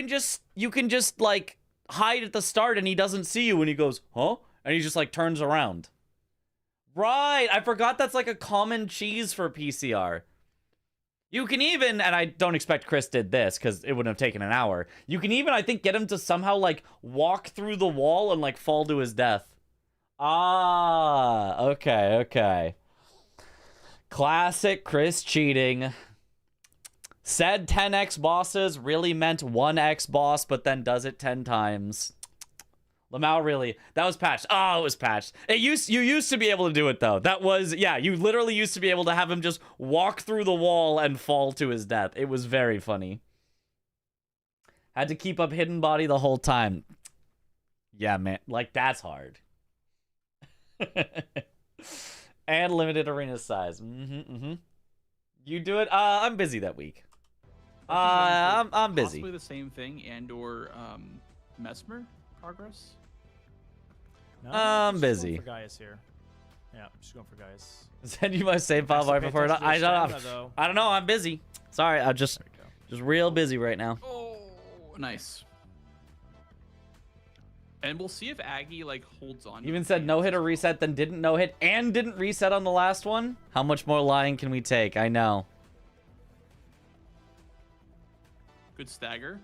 can just like hide at the start and he doesn't see you and he goes, huh? And he just like turns around. Right. I forgot that's like a common cheese for PCR. You can even, and I don't expect Chris did this because it wouldn't have taken an hour. You can even, I think, get him to somehow like walk through the wall and like fall to his death. Ah, okay. Classic Chris cheating. Said 10x bosses really meant 1x boss, but then does it 10 times. Lamau really, that was patched. Oh, it was patched. You used to be able to do it though. That was, yeah, you literally used to be able to have him just walk through the wall and fall to his death. It was very funny. Had to keep up hidden body the whole time. Yeah, man, like that's hard. And limited arena size. You do it. I'm busy that week. I'm busy. Possibly the same thing, and/or Mesmer progress. No, I'm just busy. Going for Gaius here. Yeah, I'm just going for Gaius. Send you my save file right before it. I don't know. I'm busy. Sorry, I'm just real busy right now. Oh, nice. And we'll see if Aggie like holds on. Even said no hit or reset, then didn't no hit and didn't reset on the last one. How much more lying can we take? I know. Good stagger.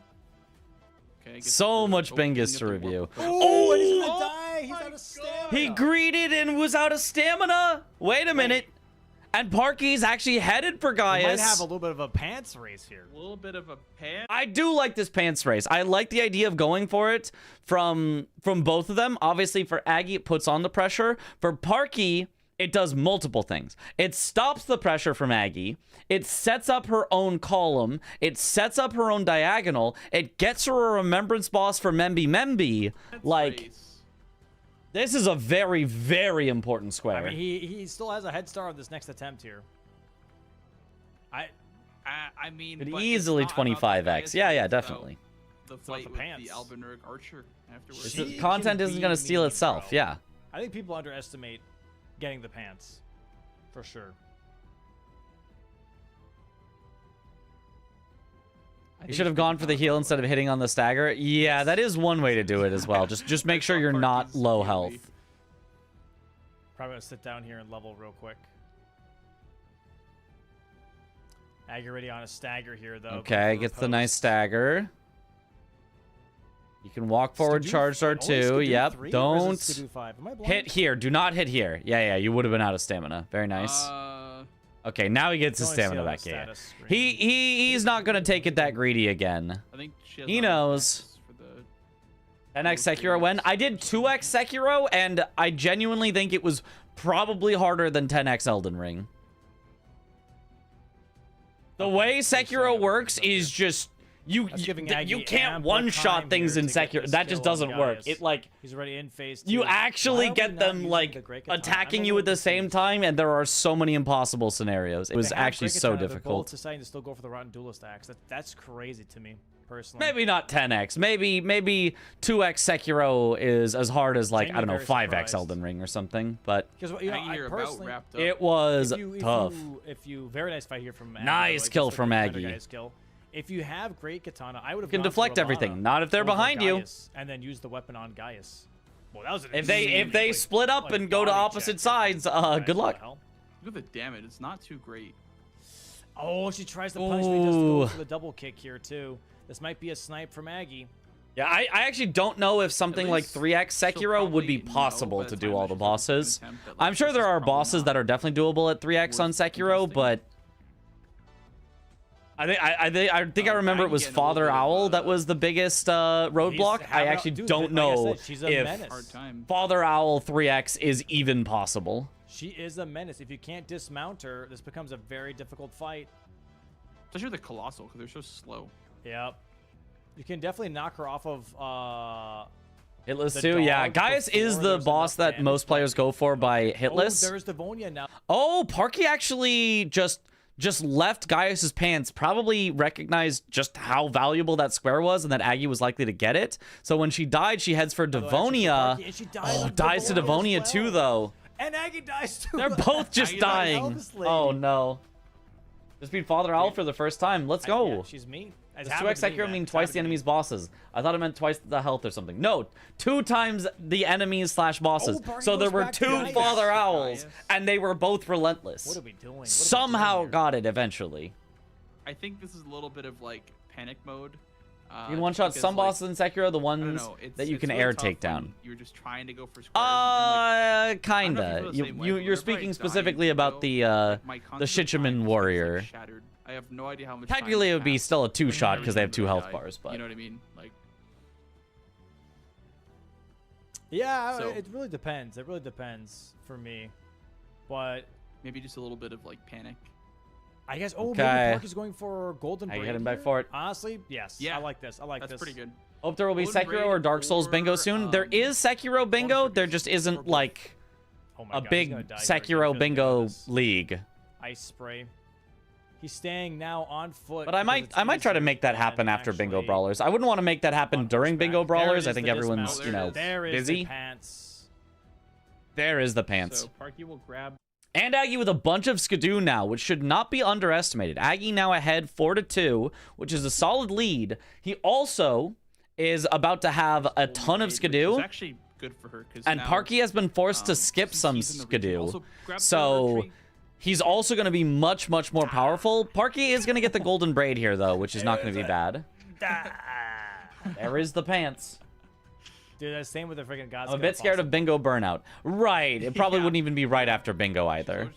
Okay. So much Bingus to review. Oh, and he's gonna die. He's out of stamina. He greeted and was out of stamina. Wait a minute. And Parky's actually headed for We Gaius. might have a little bit of a pants race here. A little bit of a pan. I do like this pants race. I like the idea of going for it from both of them. Obviously, for Aggie, it puts on the pressure. For Parky, it does multiple things. It stops the pressure from Aggie. It sets up her own column. It sets up her own diagonal. It gets her a remembrance boss for Memby. Like, Race. this is a very, very important square. I mean, he still has a head start on this next attempt here. I mean, Could but easily it's not about 25x. Gaius, Yeah, it's about definitely. The about fight the with pants. the Albinuric Archer afterwards. It's She just- content can isn't going to be steal mean, itself. bro. Yeah. I think people underestimate getting the pants, for sure. You should have gone for the heal instead of hitting on the stagger. Yeah, that is one way to do it as well. Just make sure you're not low health. Probably gonna sit down here and level real quick. Aggie already on a stagger here, though. Okay, gets the nice stagger. You can walk forward, charge dart too. Yep. Don't hit here. Do not hit here. Yeah, you would have been out of stamina. Very nice. Okay, now he gets his stamina back. Yeah. He's not gonna take it that greedy again. I think He knows. For the 10x Sekiro when? I did 2x Sekiro, and I genuinely think it was probably harder than 10x Elden Ring. The way Sekiro works is just you can't one-shot things in Sekiro. That just doesn't work. It like he's already in phase 2. you actually get them like attacking you at the same time, and there are so many impossible scenarios. It was actually so difficult. Deciding to still go for the Rotten Duelist axe. That's crazy to me personally. Maybe not 10x. Maybe 2x Sekiro is as hard as like I don't know 5x Elden Ring or something. But because you know, I personally, it was tough. If you very nice fight here from Maggie, nice kill from Maggie. If you have great katana, I would have You can deflect everything. Not if they're behind you. And then use the weapon on Gaius. Well, that was an if they split up and go to opposite sides, good luck. Look at the damage. It's not too great. Oh, she tries to punish me just to go for the double kick here too. This might be a snipe for Maggie. Yeah, I actually don't know if something like 3x Sekiro would be possible to do all the bosses. I'm sure there are bosses that are definitely doable at 3x on Sekiro, but I think I remember it was Father Owl that was the biggest roadblock. I actually don't know if Father Owl 3x is even possible. She is a menace. If you can't dismount her, this becomes a very difficult fight. Especially the Colossal, because they're so slow. Yep. You can definitely knock her off of Hitless too? Yeah, Gaius is the boss that most players go for by Hitless. Oh, there's Devonia now. Oh, Parky actually just left Gaius's pants, probably recognized just how valuable that square was and that Aggie was likely to get it. So when she died, she heads for Devonia. Oh, dies to Devonia too, though. And Aggie dies too. They're both just dying. Oh, no. Just beat Father Owl for the first time. Let's go. Yeah, she's mean. Does 2x Sekiro mean twice the enemy's bosses? I thought it meant twice the health or something. No, 2 times the enemies / bosses. So there were 2 Father Owls, and they were both relentless. What are we doing? Somehow got it eventually. I think this is a little bit of like panic mode. You can one-shot some bosses in Sekiro, the ones that you can air take down. You're just trying to go for squares. Kinda. You're speaking specifically about the Shichiman warrior. I have no idea how much. Technically, it would be still a 2-shot because they have 2 health bars, but you know what I mean. Like, yeah, it really depends. It really depends for me, but maybe just a little bit of like panic. I guess. Oh, maybe Park is going for Golden Braid. I hit him back for it. Honestly, yes. Yeah, I like this. I like this. That's pretty good. Hope there will be Sekiro or Dark Souls bingo soon. There is Sekiro bingo. There just isn't like Oh my a God, big he's gonna die here. Sekiro He's gonna bingo do this. league. Ice spray. He's staying now on foot. But I might try to make that happen after Bingo Brawlers. I wouldn't want to make that happen during Bingo Brawlers. I think everyone's, you know, busy. Pants. There is the pants. So Parky will grab. And Aggie with a bunch of Skidoo now, which should not be underestimated. Aggie now ahead 4-2, which is a solid lead. He also is about to have a ton of It's Skidoo. actually good for her. And Parky has been forced to skip some Skidoo. So he's also going to be much, much more powerful. Parky is going to get the golden braid here, though, which is not going to be bad. There is the pants. Dude, that's same with the freaking gods. I'm a bit scared of Bingo Burnout. Right. It probably wouldn't even be right after Bingo either.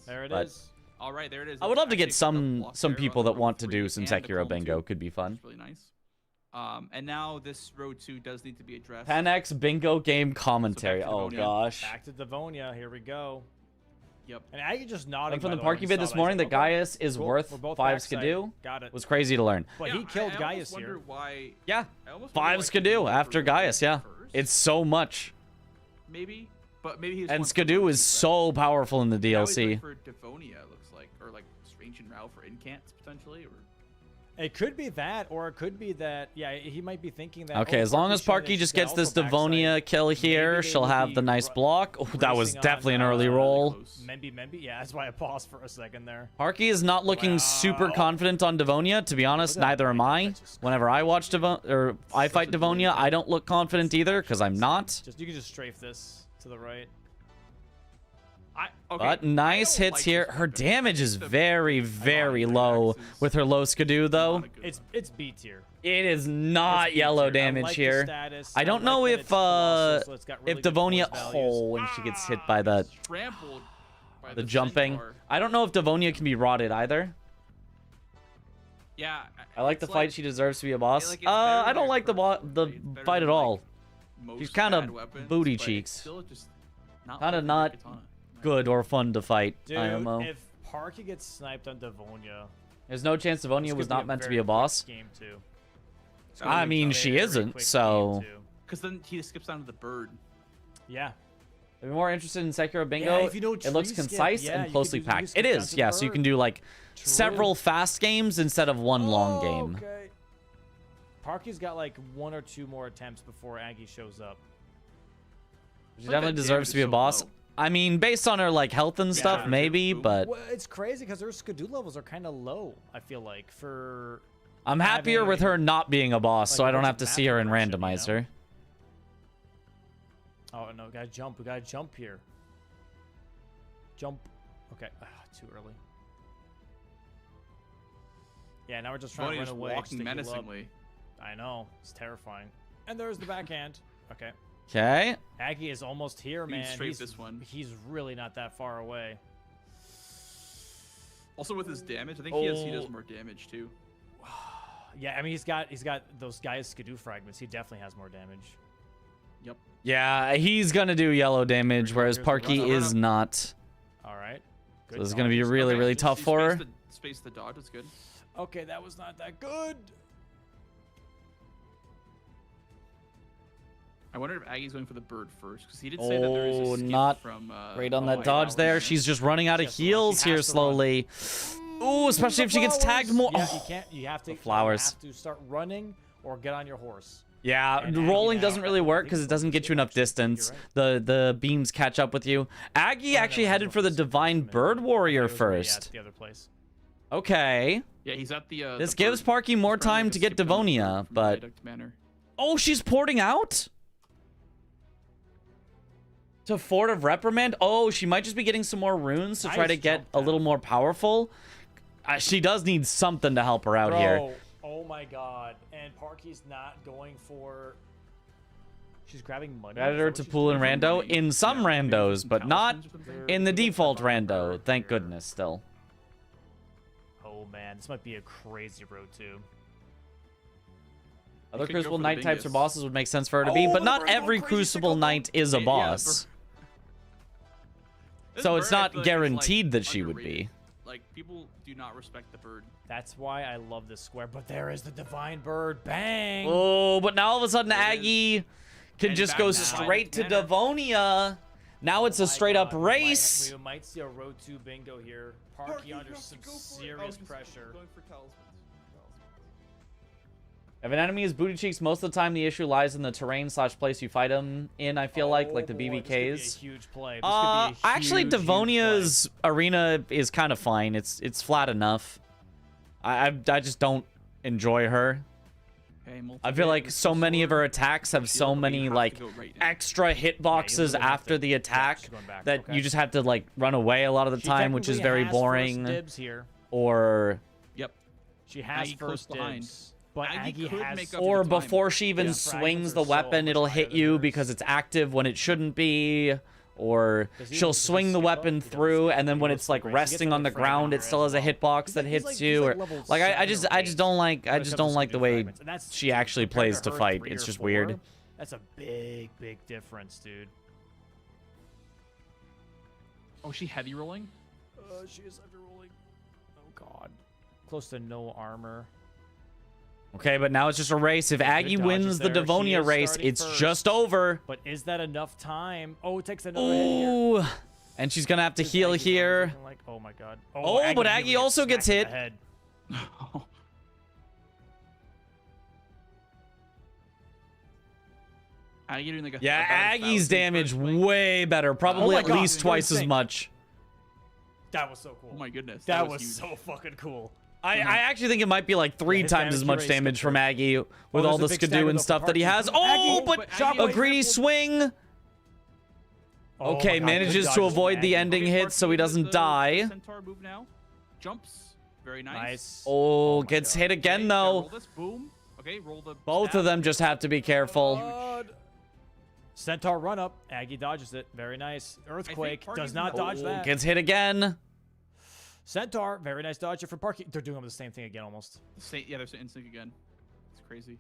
There it But- is. All right, there it is. I would love to get Actually a some block there people on that row want to 3 do some and the Sekiro column Bingo. 2. Could be fun. That's really nice. And now this row 2 does need to be addressed. 10x Bingo game commentary. to Oh Devonia. gosh. Back to Devonia. Here we go. Yep. And Aggie just nodding. From by the way, Parky when he vid saw this that, morning he's that like, okay, Gaius is cool, worth we're both 5 backside. Skidoo. Got it. Was crazy to learn. But he killed Gaius here. Why, Yeah. I almost 5 wonder why he Skidoo didn't after go for Gaius, yeah. first. It's so much. Maybe, but maybe he's. And Skidoo is so powerful in the DLC. For Devonia, it looks like, or like Strange and Rao for incants potentially, or. It could be that, or it could be that. Yeah, he might be thinking that. Okay, oh, as long Parky's as showing Parky that just she can gets this also backside. Devonia kill here, Maybe they she'll will have be the nice block. Oh, that was racing on, definitely an early roll. Memby. Yeah, that's why I paused for a second there. Parky is not looking super confident on Devonia. To be honest, Look at that neither am Memby I. that just- Whenever I watch I fight Devonia, I don't look confident either because I'm not. You can just strafe this to the right. Okay, But nice I don't hits like here. this Her weapon. damage is The- very, very low with her low Skidoo, though. not a good It's B tier. It is not It's B yellow tier. I damage like the here. status. I don't like know that if it's colossal, so it's got really good Devonia force values. when she gets hit by the Trampled by the jumping. centaur. I don't know if Devonia can be rotted either. Yeah, I like the it's fight. She deserves to be a boss. like, it's better I than don't a like the curse sword, the right? It's better fight than, at like, all. most She's kinda bad weapons, booty but cheeks. it's still just not Kinda like a not katana. Good or fun to fight. Dude, IMO. if Parky gets sniped on Devonia, There's no chance Devonia was not meant to be a boss. Game too. I mean, she isn't, so Because then he just skips down to the bird. Yeah. if you're more interested in Sekiro Bingo, Yeah, if you know it looks tree skip, concise yeah, and you closely could do- you packed. skip It down is, to yeah. the So you bird. can do like True. several fast games instead of one long game. Okay. Parky's got like 1 or 2 more attempts before Aggie shows up. She But definitely that deserves to be a damage is so boss. low. I mean, based on her like health and stuff, Yeah. maybe, but Well, it's crazy because her Skidoo levels are kind of low. I feel like for I'm happier having, with her not being a boss, like, so a I don't bunch have of to map see her and progression, you randomize know? her. oh no, we gotta jump. We gotta jump here. Jump. Okay, too early. Yeah, now we're just trying Bunny to is run away. walking just to heal up. menacingly. I know, it's terrifying. And there's the backhand. Okay. Okay. Aggie is almost here, can man. strafe He's, this one. he's really not that far away. Also with his damage, I think he does Oh. more damage too. Yeah, I mean he's got those guys Skidoo fragments. He definitely has more damage. Yep. Yeah, he's gonna do yellow damage, whereas Here's the run Parky up. is not. All right. So this is gonna be really, Okay, really just tough he for her. spaced the- Spaced the dodge. That's good. Okay, that was not that good. I wonder if Aggie's going for the bird first because he did say that there is a Oh, skip not from. Great on Oh that my dodge God, there. man. She's just running out of She has to run. heals She here has to run. slowly. Ooh, especially if she gets tagged more. Yeah, Oh. you can't. You have to. flowers. You have to start running or get on your horse. Yeah, And rolling Aggie doesn't now- really I work think because it's it doesn't get you enough actually, distance. you're The beams catch up with you. Aggie actually headed for the Divine Bird Warrior It was where he first. had the other place. Okay. Yeah, he's at the. This the gives bird. Parky more He's trying time make to a get skip down the Devonia, bird from but Viaduct Manor. oh, she's porting out to Fort of Reprimand. Oh, she might just be getting some more runes to try Nice to get jump a little down. more powerful. She does need something to help her out here. Bro, oh my god. And Parky's not going for. She's grabbing money. Added her to pool and rando in some randos, but not in the default rando. Thank goodness, still. Oh man, this might be a crazy road too. Other could go Crucible for the Knight types or dingus. bosses would make sense for her to be, Oh, but the not bird going every crazy, Crucible sickle. Knight is a Yeah, boss. This So bird, it's I not feel like, is, guaranteed like, that she would underrated. be. Like people do not respect the bird. That's why I love this square. But there is the Divine Bird. Bang! Oh, but now all of a sudden There it is. Aggie can And just back go now. straight to Manor. Devonia. Now it's a My straight up God, race. We might see a road 2 bingo here. Parky under some serious pressure. Going for talismans. If an enemy is booty cheeks, most of the time the issue lies in the terrain / place you fight them in. I feel like the boy, BBKs. This could be a huge play. This could be a Actually, huge Devonia's arena is kind of fine. It's flat enough. I just don't enjoy her. Okay, I feel like so many of her attacks have so many like extra hitboxes after the attack that you just have to like run away a lot of the time, which is very boring. Dibs here. Or Yep. She has Aggie close first behind. dibs. But Aggie Aggie could has... make up or the time. before she even Yeah. swings Fragments the are so weapon, much it'll higher hit than you hers. because it's active when it shouldn't be. Or Does he- she'll does he swing the skip up? weapon He doesn't through, skip and then up. when He it's goes like for the race. He resting gets on the another fragment ground, it there still as has a well. hitbox that hits He's you. like Or level like I 7 just or I just don't like when it comes to the skip way fragments. And that's, she actually compared plays to her fight. 3 It's or just 4, weird. That's a big difference, dude. Oh, she heavy rolling? She is under rolling. Oh god. Close to no armor. Okay, but now it's just a race. If Aggie dodges wins the there. She Devonia is race, starting it's first. just over. But is that enough time? Oh, it takes another hit here. Ooh. And she's gonna have to This heal Aggie's here. looking like, oh my god. Oh, but Aggie really also gets smacked in hit. the head. Aggie doing like a Yeah, about Aggie's 1,000 damage first swing. way better. Probably my at God, least dude, twice as insane. much. That was so cool. Oh my goodness. That was huge. so fucking cool. I actually think it might be like 3 his times as damage much rate damage skipped from her. Aggie with there's all a the big skidoo stagger and though stuff for that he Parky. has. Aggie- Oh, but but Aggie a was greedy crippled. swing. Oh Okay, my God, manages good to dodges avoid from the Aggie. ending Okay, hit Parky so he with doesn't the die. Centaur move now. Jumps. Very nice. Nice. Oh, my gets God. hit again Okay, though. roll this. Boom. Okay, roll the Both stab. of them just have to be careful. God. Centaur run up. Aggie dodges it. Very nice. Earthquake Parky's does in not the- dodge Oh, that. gets hit again. Centaur, very nice dodge for Parky. They're doing almost the same thing again, almost. Yeah, there's an instinct again. It's crazy.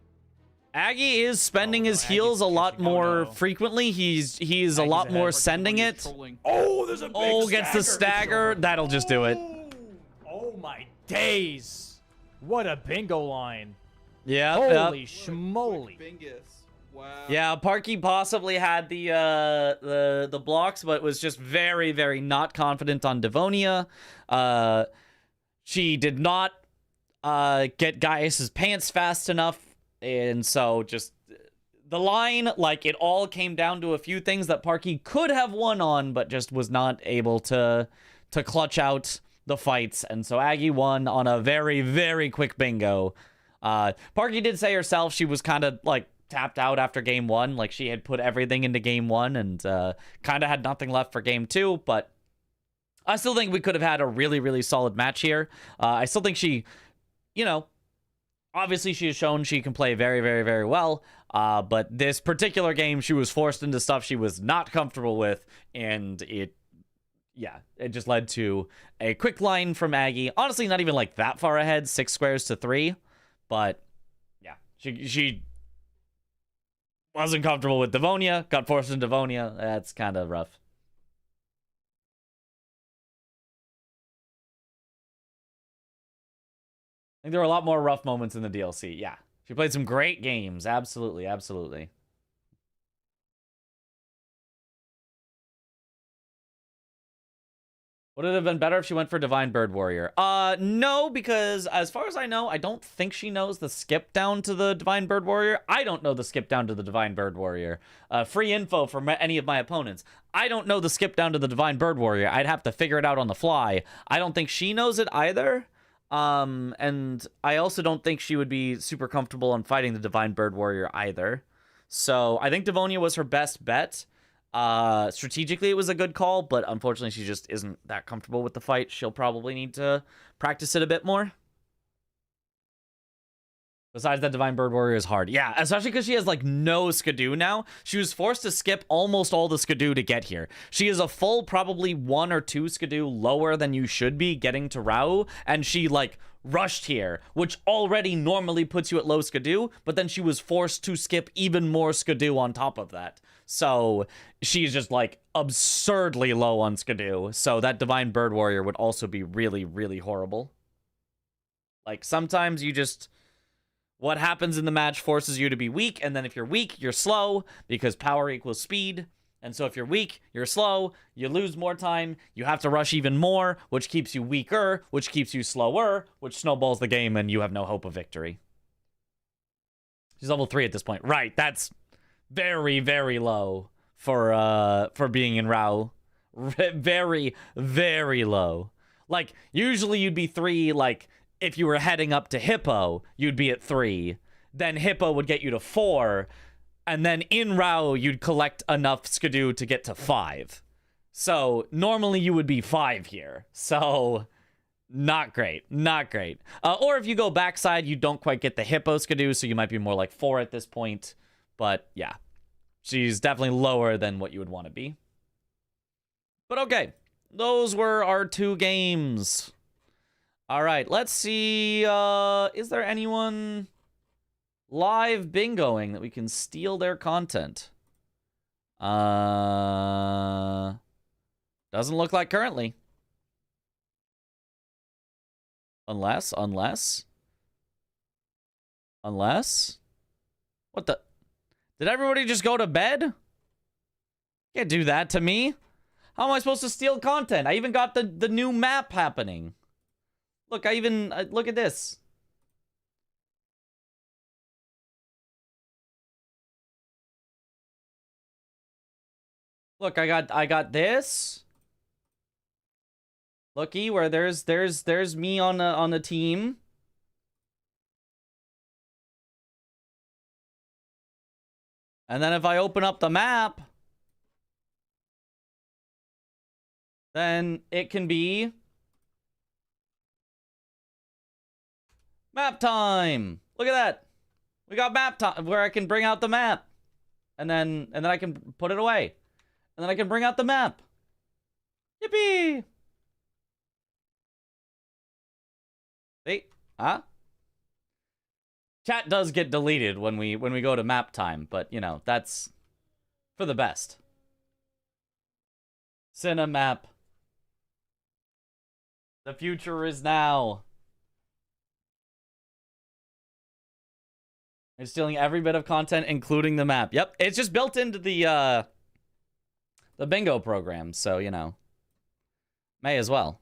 Aggie is spending Oh, no, his heals a Aggie's lot catching- more oh, no. frequently. He's a Aggie's lot ahead. more Parky sending Parky it. trolling. Oh, there's a big Oh, gets the stagger. That'll just do it. Oh my days. What a bingo line. Yeah. Holy schmoly. Bingus. Wow. Yeah, Parky possibly had the blocks, but was just very not confident on Devonia. She did not get Gaius's pants fast enough, and so just the line, like it all came down to a few things that Parky could have won on, but just was not able to clutch out the fights, and so Aggie won on a very quick bingo. Parky did say herself she was kind of like tapped out after game 1, like she had put everything into game 1 and kind of had nothing left for game 2, but I still think we could have had a really solid match here. I still think she, you know, obviously she has shown she can play very well, but this particular game she was forced into stuff she was not comfortable with, and it just led to a quick line from Aggie. Honestly, not even like that far ahead, 6 squares to 3, but yeah, she wasn't comfortable with Devonia, got forced into Devonia. That's kind of rough. I think there were a lot more rough moments in the DLC. Yeah, she played some great games. Absolutely. Would it have been better if she went for Divine Bird Warrior? No, because as far as I know, I don't think she knows the skip down to the Divine Bird Warrior. I don't know the skip down to the Divine Bird Warrior. Free info from any of my opponents. I don't know the skip down to the Divine Bird Warrior. I'd have to figure it out on the fly. I don't think she knows it either. And I also don't think she would be super comfortable on fighting the Divine Bird Warrior either. So I think Devonia was her best bet. Strategically it was a good call, but unfortunately she just isn't that comfortable with the fight. She'll probably need to practice it a bit more. Besides that, Divine Bird Warrior is hard. Yeah, especially because she has like no skidoo now. She was forced to skip almost all the skidoo to get here. She is a full probably 1 or 2 skidoo lower than you should be getting to Rao, and she like rushed here, which already normally puts you at low skidoo, but then she was forced to skip even more skidoo on top of that. So she's just like absurdly low on skidoo. So that Divine Bird Warrior would also be really horrible. Like sometimes you just, what happens in the match forces you to be weak, and then if you're weak, you're slow because power equals speed. And so if you're weak, you're slow, you lose more time, you have to rush even more, which keeps you weaker, which keeps you slower, which snowballs the game, and you have no hope of victory. She's level 3 at this point. Right, that's very, very low for being in Rao. Very, very low. Like, usually you'd be 3, like, if you were heading up to Hippo, you'd be at 3. Then Hippo would get you to 4. And then in Rao, you'd collect enough Skidoo to get to 5. So, normally you would be 5 here. So, not great. Not great. Or if you go backside, you don't quite get the Hippo Skidoo, so you might be more like 4 at this point. But, yeah. She's definitely lower than what you would want to be. But okay. Those were our 2 games. All right, let's see. Is there anyone live bingoing that we can steal their content? Doesn't look like currently. Unless. What the? Did everybody just go to bed? Can't do that to me. How am I supposed to steal content? I even got the new map happening. Look, look at this. Look, I got this. Looky, where there's me on a team. And then if I open up the map, then it can be map time. Look at that. We got map time where I can bring out the map. And then I can put it away. And then I can bring out the map. Yippee! See? Huh? Chat does get deleted when we go to map time, but you know, that's for the best. Cinemap. The future is now. They're stealing every bit of content, including the map. Yep, it's just built into the bingo program, so, you know, may as well.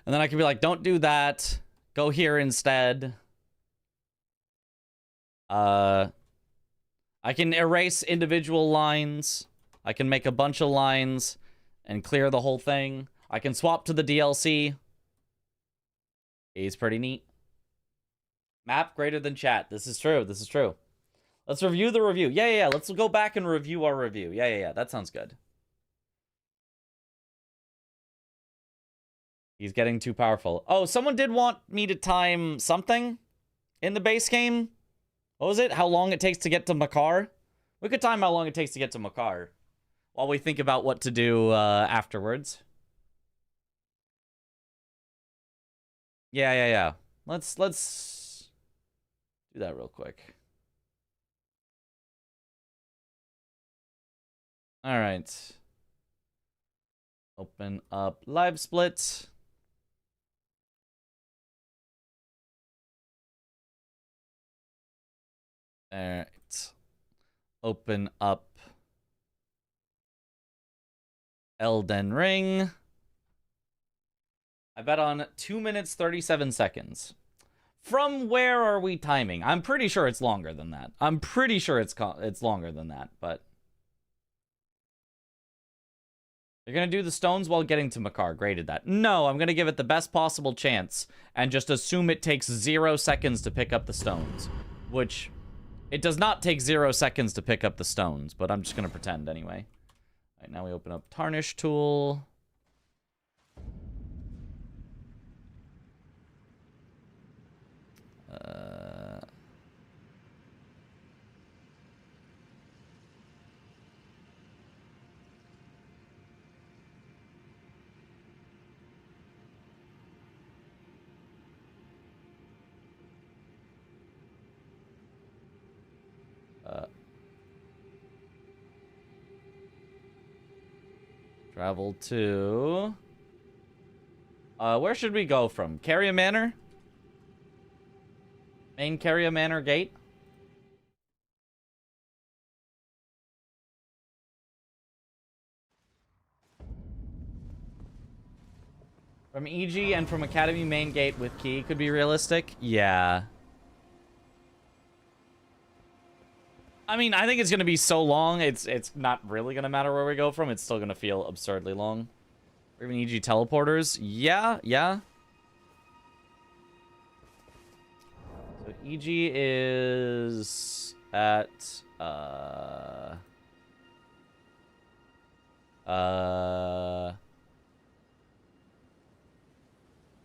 And then I can be like, don't do that. Go here instead. I can erase individual lines. I can make a bunch of lines and clear the whole thing. I can swap to the DLC. It's pretty neat. Map greater than chat. This is true. This is true. Let's review the review. Yeah. Let's go back and review our review. Yeah. That sounds good. He's getting too powerful. Oh, someone did want me to time something in the base game. What was it? How long it takes to get to Makar? We could time how long it takes to get to Makar while we think about what to do afterwards. Yeah. Let's do that real quick. All right. Open up live split. All right. Open up Elden Ring. I bet on 2 minutes, 37 seconds. From where are we timing? I'm pretty sure it's longer than that. I'm pretty sure it's longer than that, but... You're going to do the stones while getting to Makar. Graded that. No, I'm going to give it the best possible chance and just assume it takes 0 seconds to pick up the stones. Which, it does not take 0 seconds to pick up the stones, but I'm just going to pretend anyway. All right, now we open up Tarnish tool. Travel to... where should we go from? Carrier Manor? Main Carrier Manor gate? From EG and from Academy main gate with key could be realistic. Yeah. I mean, I think it's going to be so long, it's not really going to matter where we go from. It's still going to feel absurdly long. Or even EG teleporters. Yeah, yeah. So EG is at...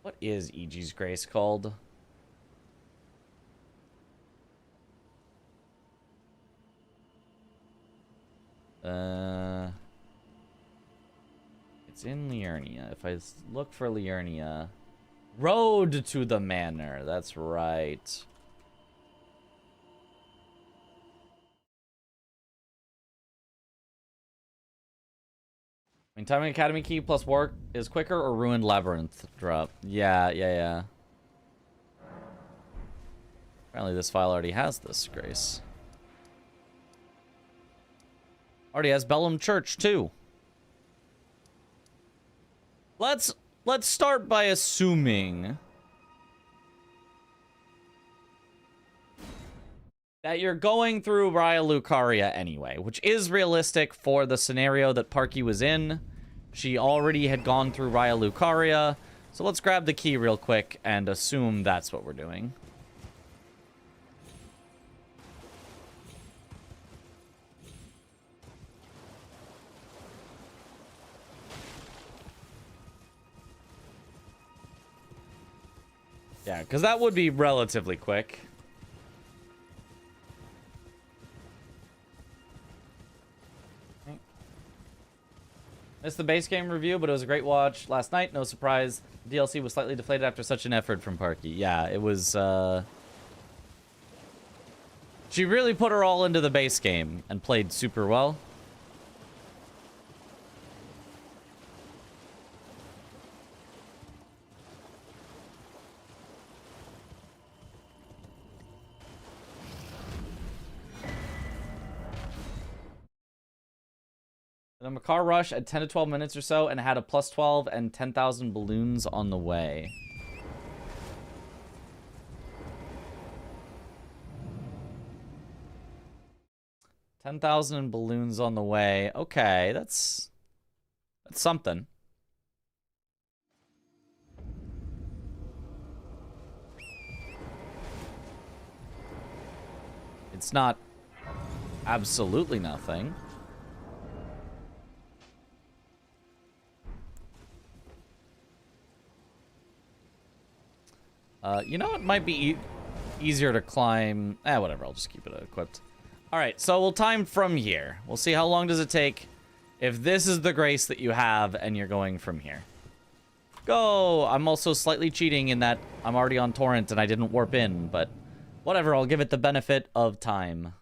What is EG's Grace called? It's in Liurnia. If I look for Liurnia. Road to the Manor. That's right. I mean, timing Academy key plus work is quicker or ruined Labyrinth drop. Yeah. Apparently this file already has this, Grace. Already has Bellum Church, too. Let's start by assuming that you're going through Raya Lucaria anyway, which is realistic for the scenario that Parky was in. She already had gone through Raya Lucaria, so let's grab the key real quick and assume that's what we're doing. Yeah, because that would be relatively quick. Okay. Missed the base game review, but it was a great watch last night. No surprise. The DLC was slightly deflated after such an effort from Parky. Yeah, it was... She really put her all into the base game and played super well. And a car rush at 10 to 12 minutes or so and had a plus 12 and 10,000 balloons on the way. $10,000 balloons on the way. Okay, that's something. It's not absolutely nothing. You know, it might be easier to climb. Whatever. I'll just keep it equipped. All right, so we'll time from here. We'll see how long does it take if this is the grace that you have and you're going from here. Go! I'm also slightly cheating in that I'm already on torrent and I didn't warp in, but whatever. I'll give it the benefit of time.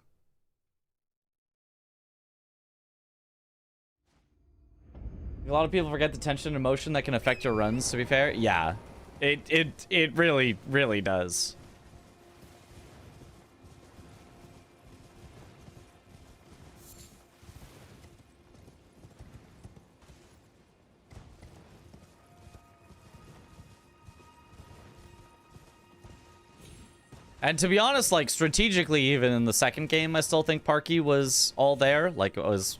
A lot of people forget the tension and emotion that can affect your runs, to be fair. Yeah. It really, really does. And to be honest, like, strategically, even in the second game, I still think Parky was all there. Like, it was...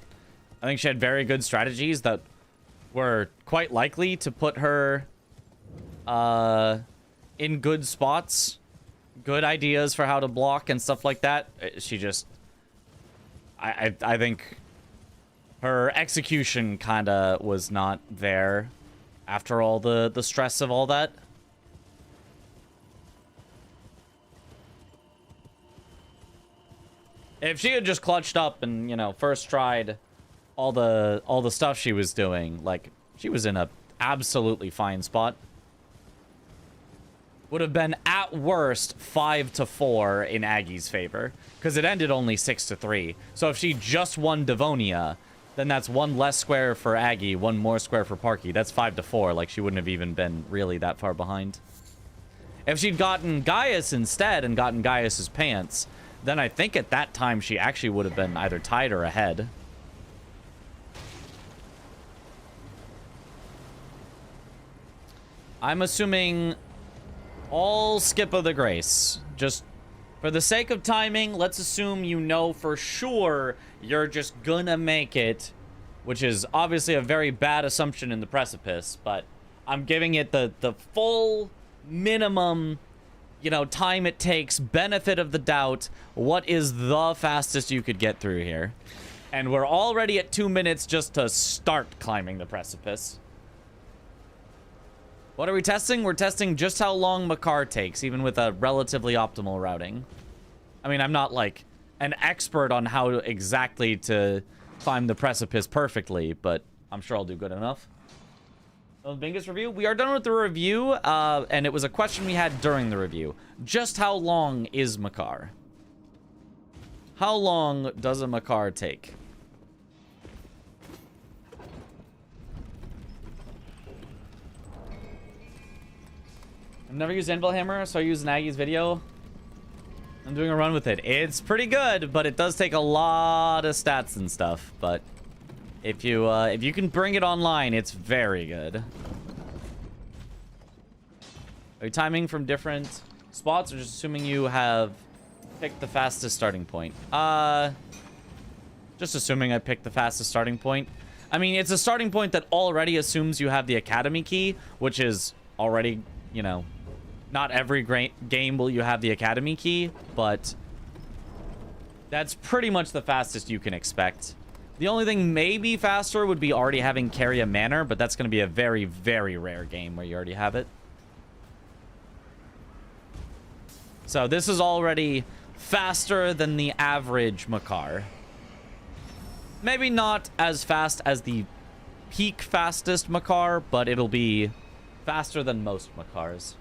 I think she had very good strategies that were quite likely to put her in good spots. Good ideas for how to block and stuff like that. She just... I think her execution kind of was not there after all the stress of all that. If she had just clutched up and, you know, first tried all the stuff she was doing, like, she was in a absolutely fine spot. Would have been at worst 5-4 in Aggie's favor, because it ended only 6-3. So if she just won Devonia, then that's one less square for Aggie, one more square for Parky. That's 5-4. Like, she wouldn't have even been really that far behind. If she'd gotten Gaius instead and gotten Gaius's pants, then I think at that time she actually would have been either tied or ahead. I'm assuming all skip of the grace. Just for the sake of timing, let's assume you know for sure you're just gonna make it, which is obviously a very bad assumption in the precipice, but I'm giving it the full minimum, you know, time it takes, benefit of the doubt. What is the fastest you could get through here? And we're already at 2 minutes just to start climbing the precipice. What are we testing? We're testing just how long Makar takes, even with a relatively optimal routing. I mean, I'm not, like, an expert on how exactly to climb the precipice perfectly, but I'm sure I'll do good enough. So the Bingus review? We are done with the review, and it was a question we had during the review. Just how long is Makar? How long does a Makar take? I've never used Anvil Hammer, so I used Nagy's video. I'm doing a run with it. It's pretty good, but it does take a lot of stats and stuff. But if you can bring it online, it's very good. Are you timing from different spots, or just assuming you have picked the fastest starting point? Just assuming I picked the fastest starting point. I mean, it's a starting point that already assumes you have the Academy key, which is already, you know, not every game will you have the Academy key, but that's pretty much the fastest you can expect. The only thing maybe faster would be already having Carry a Manor, but that's going to be a very, very rare game where you already have it. So this is already faster than the average Makar. Maybe not as fast as the peak fastest Makar, but it'll be faster than most Makars.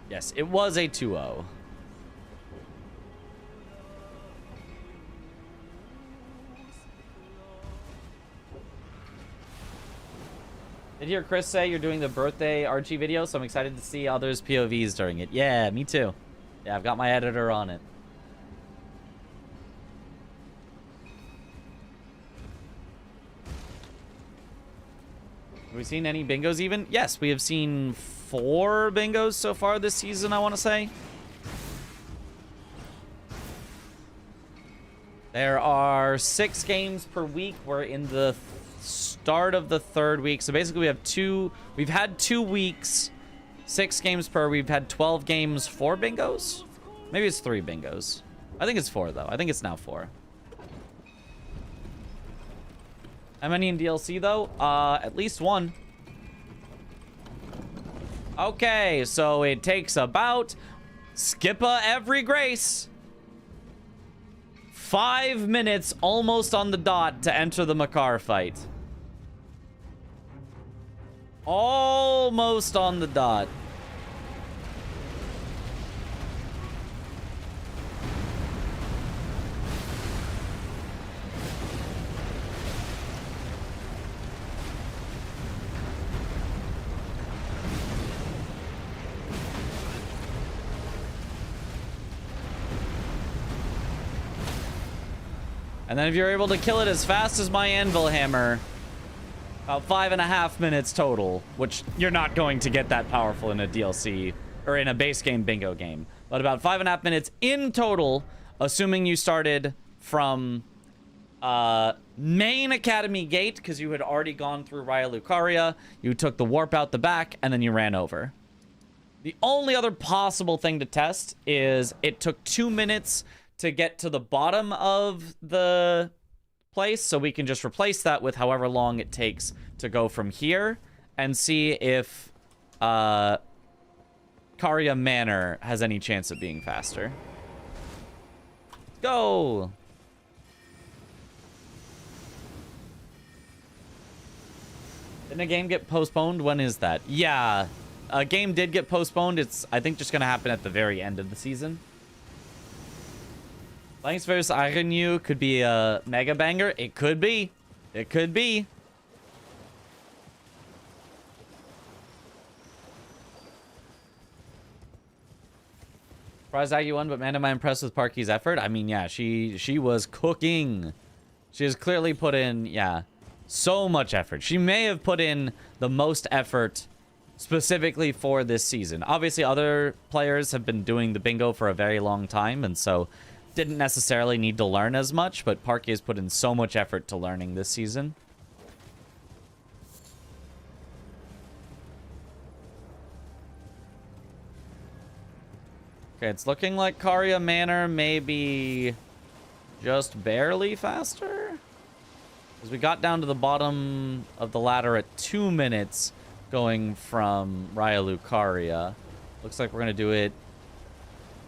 Yes, it was a 2-0. Did hear Chris say you're doing the birthday Archie video, so I'm excited to see others' POVs during it. Yeah, me too. Yeah, I've got my editor on it. Have we seen any bingos even? Yes, we have seen 4 bingos so far this season, I want to say. There are 6 games per week. We're in the start of the 3rd week. So basically we've had 2 weeks, 6 games per. We've had 12 games, 4 bingos. Maybe it's 3 bingos. I think it's 4 though. I think it's now 4. How many in DLC though? At least 1. Okay, so it takes about skippa every grace 5 minutes almost on the dot to enter the Makar fight. Almost on the dot. And then if you're able to kill it as fast as my Anvil Hammer, about 5.5 minutes total, which you're not going to get that powerful in a DLC or in a base game bingo game. But about 5.5 minutes in total, assuming you started from main Academy gate, because you had already gone through Raya Lucaria, you took the warp out the back, and then you ran over. The only other possible thing to test is it took 2 minutes to get to the bottom of the place, so we can just replace that with however long it takes to go from here and see if Caria Manor has any chance of being faster. Go! Didn't a game get postponed? When is that? Yeah, a game did get postponed. It's, I think, just gonna happen at the very end of the season. Thanks versus Iron could be a mega banger. It could be. It could be. Surprised Aggie won, but man, am I impressed with Parky's effort. I mean, yeah, she was cooking. She has clearly put in, yeah, so much effort. She may have put in the most effort specifically for this season. Obviously, other players have been doing the bingo for a very long time, and so didn't necessarily need to learn as much, but Parky has put in so much effort to learning this season. Okay, it's looking like Karya Manor may be just barely faster. Because we got down to the bottom of the ladder at 2 minutes going from Raya Lucaria. Looks like we're going to do it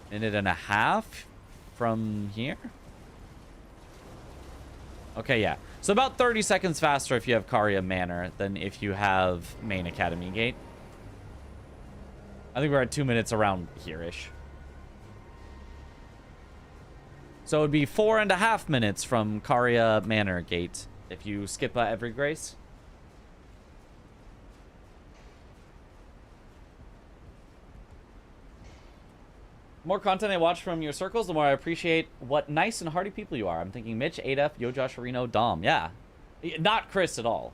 a minute and a half from here. Okay, yeah. So about 30 seconds faster if you have Karya Manor than if you have Main Academy Gate. I think we're at 2 minutes around here-ish. So it would be 4.5 minutes from Karya Manor Gate if you skip every grace. The more content I watch from your circles, the more I appreciate what nice and hearty people you are. I'm thinking Mitch, 8F, Yo Josh Areno, Dom. Yeah. Not Chris at all.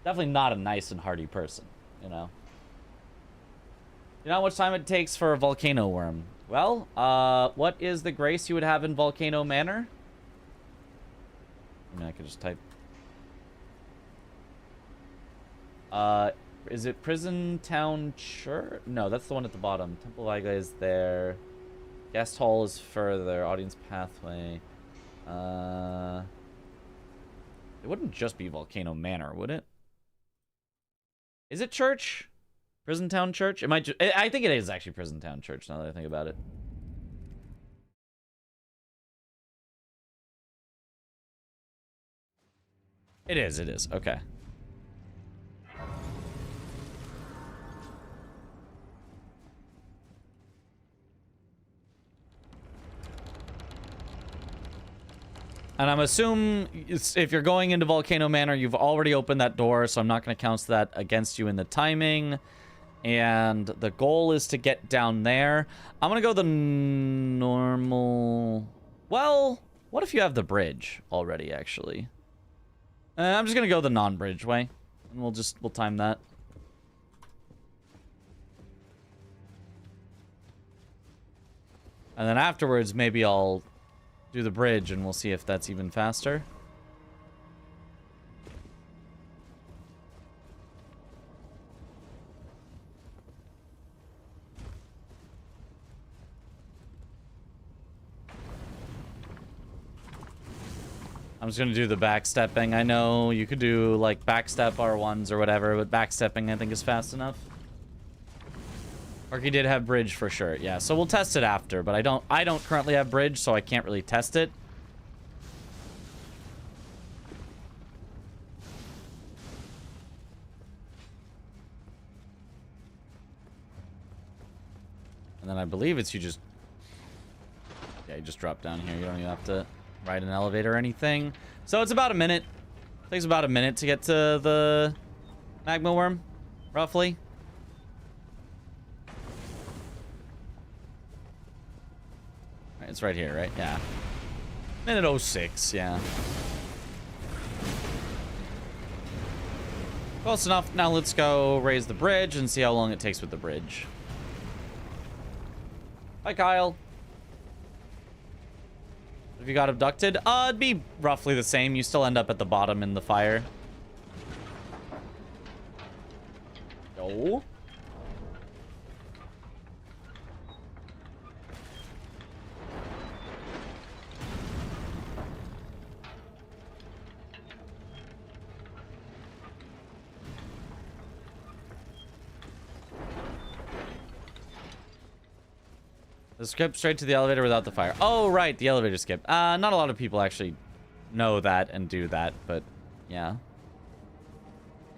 Definitely not a nice and hearty person, you know. You know how much time it takes for a volcano worm? Well, what is the grace you would have in Volcano Manor? I mean, I could just type. Is it Prison Town Church? No, that's the one at the bottom. Temple Viga is there. Guest Hall is further. Audience Pathway. It wouldn't just be Volcano Manor, would it? Is it Church? Prison Town Church? It might. I think it is actually Prison Town Church. Now that I think about it. It is. It is. Okay. And I'm assuming if you're going into Volcano Manor, you've already opened that door, so I'm not going to count that against you in the timing. And the goal is to get down there. I'm going to go the normal... Well, what if you have the bridge already, actually? I'm just going to go the non-bridge way. And we'll time that. And then afterwards, maybe I'll do the bridge and we'll see if that's even faster. I'm just gonna do the backstepping. I know you could do like backstep R1s or whatever, but backstepping I think is fast enough. Parky did have bridge for sure. Yeah, so we'll test it after, but I don't currently have bridge, so I can't really test it. And then I believe it's you just drop down here. You don't even have to ride an elevator or anything. So it's about a minute. It takes about a minute to get to the magma worm, roughly. It's right here, right? Yeah. Minute 06, yeah. Close enough. Now let's go raise the bridge and see how long it takes with the bridge. Hi, Kyle. If you got abducted, it'd be roughly the same. You still end up at the bottom in the fire. Yo. The skip straight to the elevator without the fire. Oh, right, the elevator skip. Not a lot of people actually know that and do that, but yeah.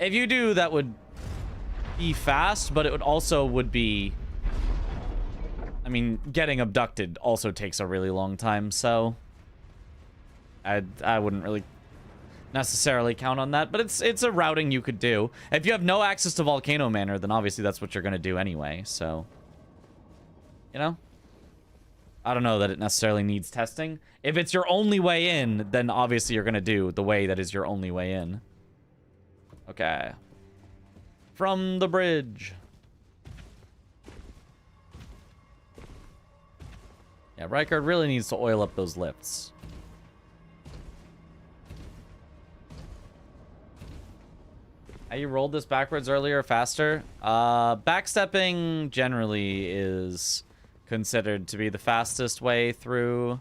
If you do, that would be fast, but it would be... I mean, getting abducted also takes a really long time, so... I wouldn't really necessarily count on that, but it's a routing you could do. If you have no access to Volcano Manor, then obviously that's what you're going to do anyway, so... You know? I don't know that it necessarily needs testing. If it's your only way in, then obviously you're going to do the way that is your only way in. Okay. From the bridge. Yeah, Rykard really needs to oil up those lifts. How you rolled this backwards earlier faster? Backstepping generally is considered to be the fastest way through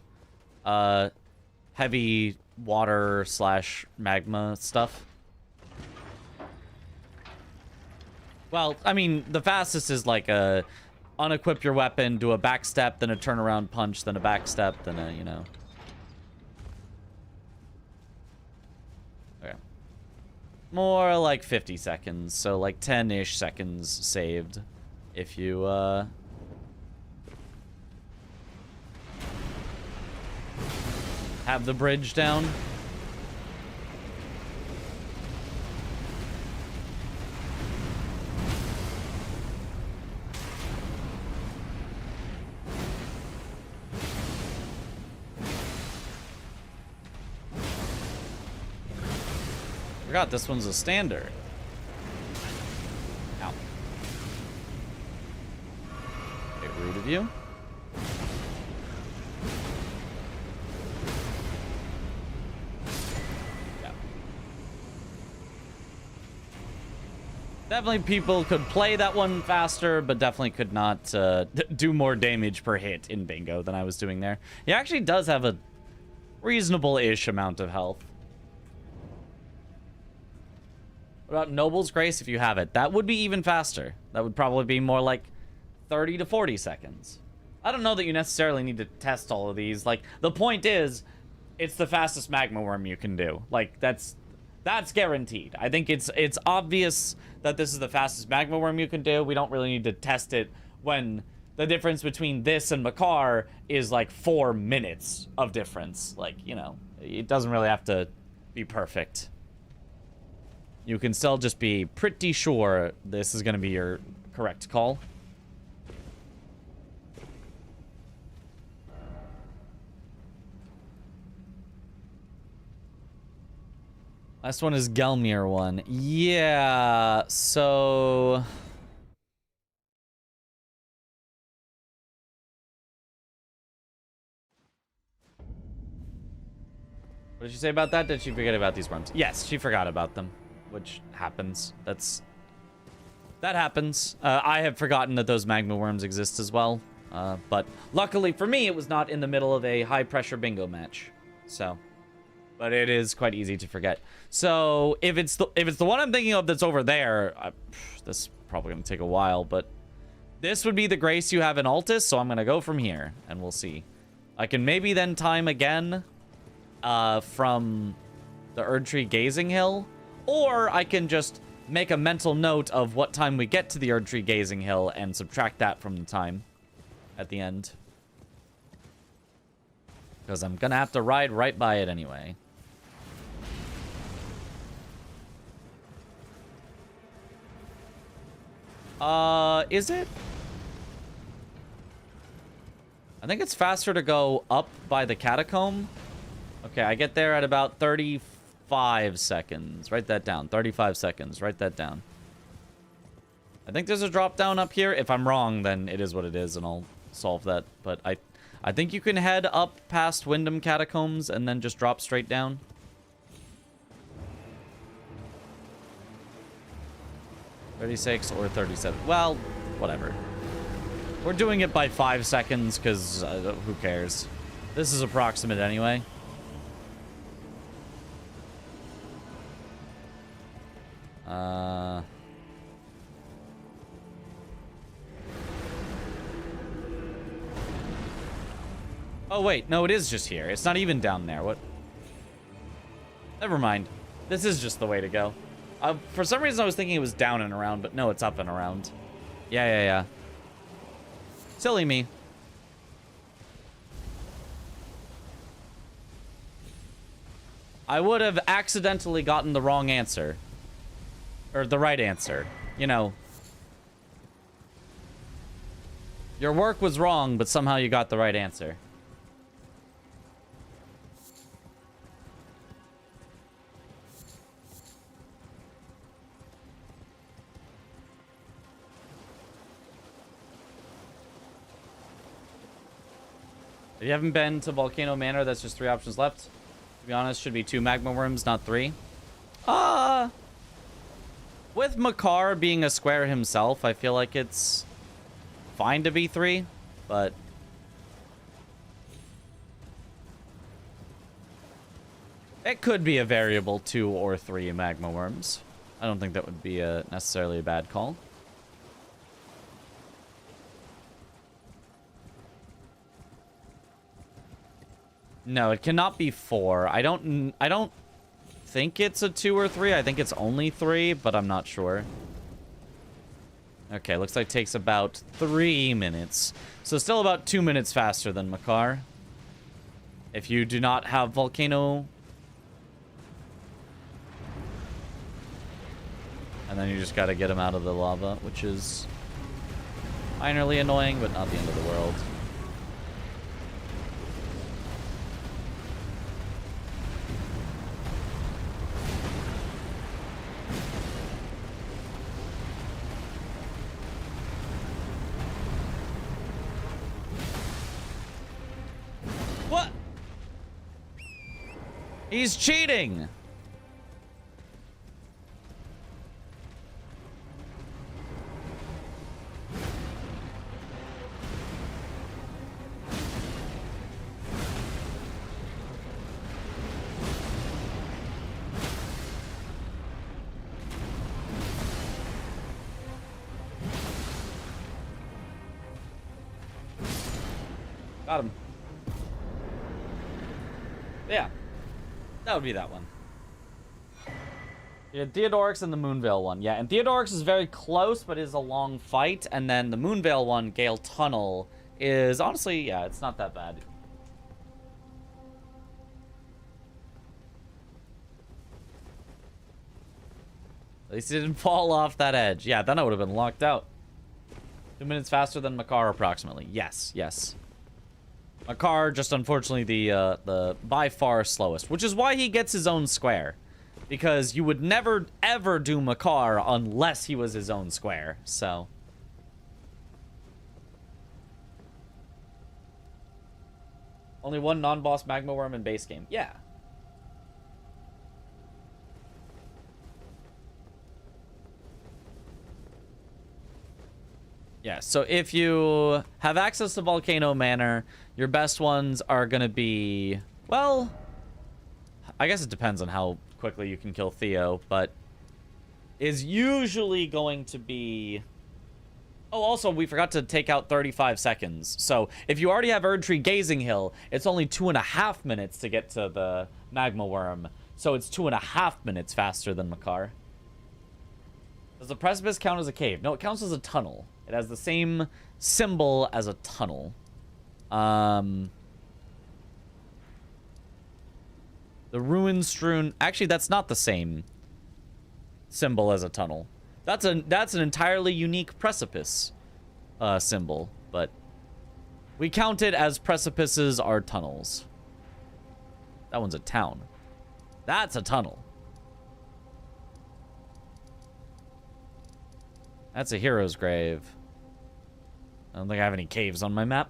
heavy water / magma stuff. Well, I mean, the fastest is like a unequip your weapon, do a backstep, then a turnaround punch, then a backstep, then a, you know. Okay. More like 50 seconds, so like 10-ish seconds saved if you, have the bridge down. Forgot this one's a standard. Ow. Okay, rude of you. Yeah. Definitely people could play that one faster, but definitely could not do more damage per hit in Bingo than I was doing there. He actually does have a reasonable-ish amount of health. What about Noble's Grace if you have it? That would be even faster. That would probably be more like 30 to 40 seconds. I don't know that you necessarily need to test all of these. Like, the point is, it's the fastest magma worm you can do. Like, that's guaranteed. I think it's obvious that this is the fastest magma worm you can do. We don't really need to test it when the difference between this and Makar is like 4 minutes of difference. Like, you know, it doesn't really have to be perfect. You can still just be pretty sure this is going to be your correct call. Last one is Gelmir one. Yeah, so... What did she say about that? Did she forget about these worms? Yes, she forgot about them. Which happens. That happens. I have forgotten that those magma worms exist as well. But luckily for me, it was not in the middle of a high-pressure bingo match. So, but it is quite easy to forget. So, if it's the one I'm thinking of that's over there, this is probably going to take a while, but this would be the Grace you have in Altus, so I'm going to go from here, and we'll see. I can maybe then time again from the Erdtree Gazing Hill. Or I can just make a mental note of what time we get to the Erdtree Gazing Hill and subtract that from the time at the end. Because I'm going to have to ride right by it anyway. Is it? I think it's faster to go up by the catacomb. Okay, I get there at about 35 seconds. Write that down. 35 seconds. Write that down. I think there's a drop down up here. If I'm wrong, then it is what it is, and I'll solve that. But I think you can head up past Wyndham Catacombs and then just drop straight down. $36 or 37. Well, whatever. We're doing it by 5 seconds because who cares? This is approximate anyway. Oh, wait. No, it is just here. It's not even down there. What? Never mind. This is just the way to go. For some reason, I was thinking it was down and around, but no, it's up and around. Yeah. Silly me. I would have accidentally gotten the wrong answer. Or the right answer. You know. Your work was wrong, but somehow you got the right answer. If you haven't been to Volcano Manor, that's just 3 options left. To be honest, should be 2 magma worms, not 3. With Makar being a square himself, I feel like it's fine to be 3, but it could be a variable 2 or 3 magma worms. I don't think that would be necessarily a bad call. No, it cannot be 4. I don't think it's a 2 or 3. I think it's only 3, but I'm not sure. Okay, looks like it takes about 3 minutes. So still about 2 minutes faster than Makar. If you do not have Volcano. And then you just gotta get him out of the lava, which is minorly annoying, but not the end of the world. What? He's cheating! Got him. Yeah. That would be that one. Yeah, Theodorix and the Moonveil one. Yeah, and Theodorix is very close, but is a long fight. And then the Moonveil one, Gale Tunnel, is honestly, yeah, it's not that bad. At least he didn't fall off that edge. Yeah, then I would have been locked out. 2 minutes faster than Makar, approximately. Yes, yes. Makar, just unfortunately the by far slowest, which is why he gets his own square. Because you would never, ever do Makar unless he was his own square, so. Only one non-boss Magma Worm in base game. Yeah. Yeah, so if you have access to Volcano Manor, your best ones are going to be, well, I guess it depends on how quickly you can kill Theo, but is usually going to be... Oh, also, we forgot to take out 35 seconds. So if you already have Erdtree Gazing Hill, it's only 2.5 minutes to get to the Magma Worm. So it's 2.5 minutes faster than Makar. Does the precipice count as a cave? No, it counts as a tunnel. It has the same symbol as a tunnel. The ruin strewn... Actually, that's not the same symbol as a tunnel. That's an entirely unique precipice symbol, but we count it as precipices are tunnels. That one's a town. That's a tunnel. That's a hero's grave. I don't think I have any caves on my map.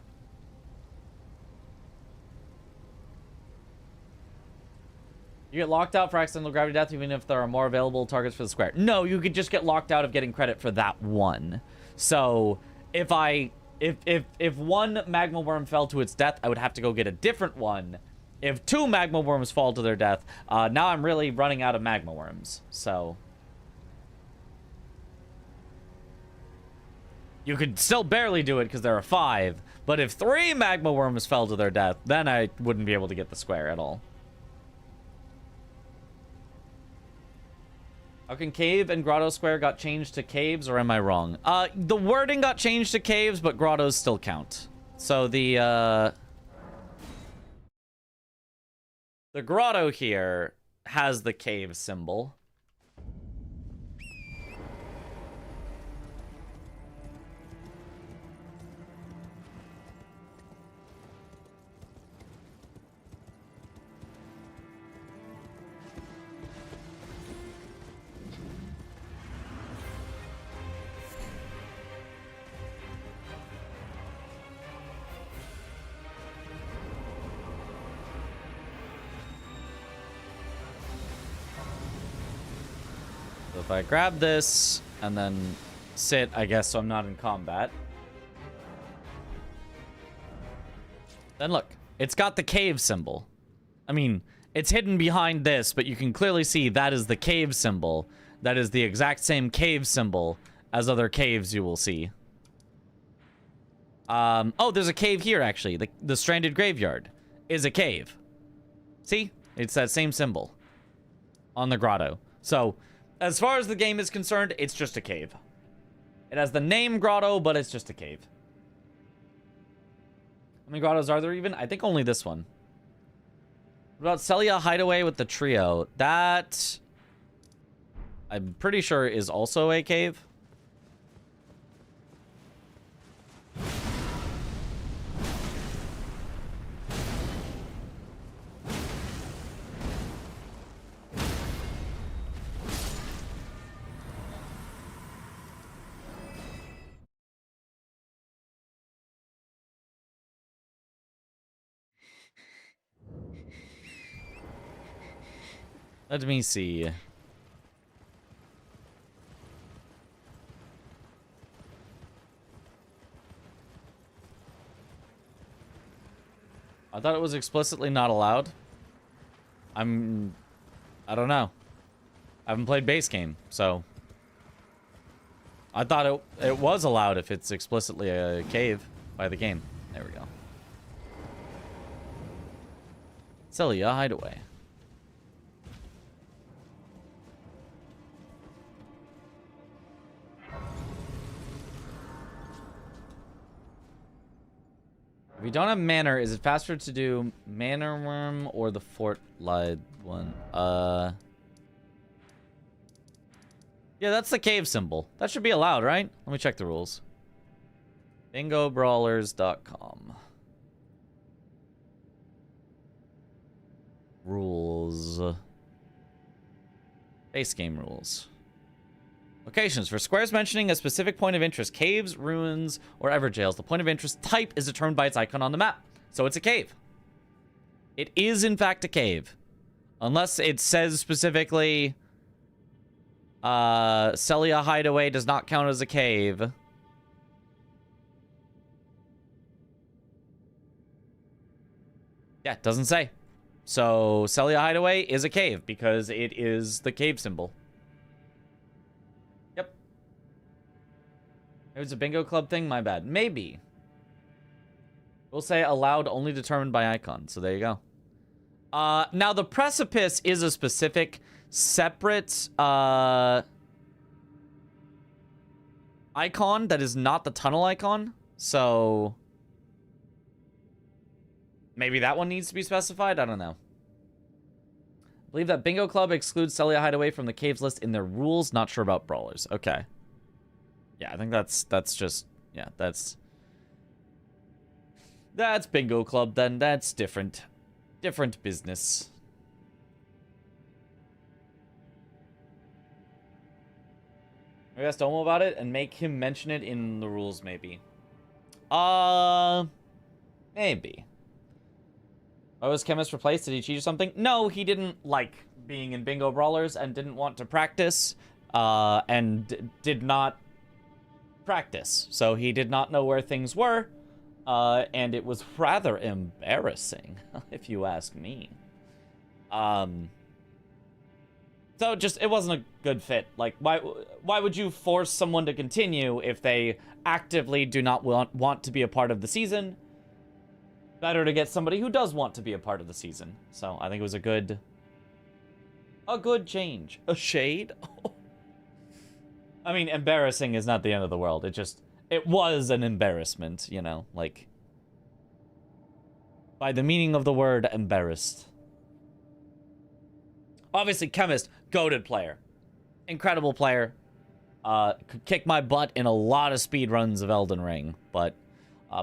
You get locked out for accidental gravity death even if there are more available targets for the square. No, you could just get locked out of getting credit for that one. So if one magma worm fell to its death, I would have to go get a different one. If 2 magma worms fall to their death, now I'm really running out of magma worms. So you could still barely do it because there are 5. But if 3 magma worms fell to their death, then I wouldn't be able to get the square at all. How can cave and grotto square got changed to caves, or am I wrong? The wording got changed to caves, but grottos still count. So the grotto here has the cave symbol. So if I grab this and then sit, I guess, so I'm not in combat. Then look, it's got the cave symbol. I mean, it's hidden behind this, but you can clearly see that is the cave symbol. That is the exact same cave symbol as other caves you will see. Oh, there's a cave here, actually. The Stranded Graveyard is a cave. See? It's that same symbol on the grotto. So, as far as the game is concerned, it's just a cave. It has the name grotto, but it's just a cave. How many grottos are there even? I think only this one. What about Celia Hideaway with the trio? That, I'm pretty sure, is also a cave. Let me see. I thought it was explicitly not allowed. I don't know. I haven't played base game, so I thought it was allowed if it's explicitly a cave by the game. There we go. Celia Hideaway. If you don't have Manor, is it faster to do Manor Worm or the Fort Lied one? Yeah, that's the cave symbol. That should be allowed, right? Let me check the rules. BingoBrawlers.com. Rules. Base game rules. Locations. For squares mentioning a specific point of interest, caves, ruins, or everjails, the point of interest type is determined by its icon on the map. So it's a cave. It is, in fact, a cave. Unless it says specifically, Celia Hideaway does not count as a cave. Yeah, it doesn't say. So Celia Hideaway is a cave because it is the cave symbol. It was a bingo club thing? My bad. Maybe. We'll say allowed only determined by icon. So there you go. Now, the precipice is a specific, separate icon that is not the tunnel icon. So maybe that one needs to be specified? I don't know. I believe that Bingo Club excludes Celia Hideaway from the caves list in their rules. Not sure about Brawlers. Okay. Yeah, I think that's just, yeah, that's Bingo Club then. That's different business. Maybe ask Domo about it and make him mention it in the rules, maybe. Maybe. Oh, was Chemist replaced? Did he cheat or something? No, he didn't like being in Bingo Brawlers and didn't want to practice, and did not practice, so he did not know where things were, and it was rather embarrassing, if you ask me. So just, it wasn't a good fit. Like, why would you force someone to continue if they actively do not want to be a part of the season? Better to get somebody who does want to be a part of the season. So I think it was a good change. A shade? I mean, embarrassing is not the end of the world. It was an embarrassment, you know, like, by the meaning of the word embarrassed. Obviously, Chemist, goated player. Incredible player. Could kick my butt in a lot of speed runs of Elden Ring, but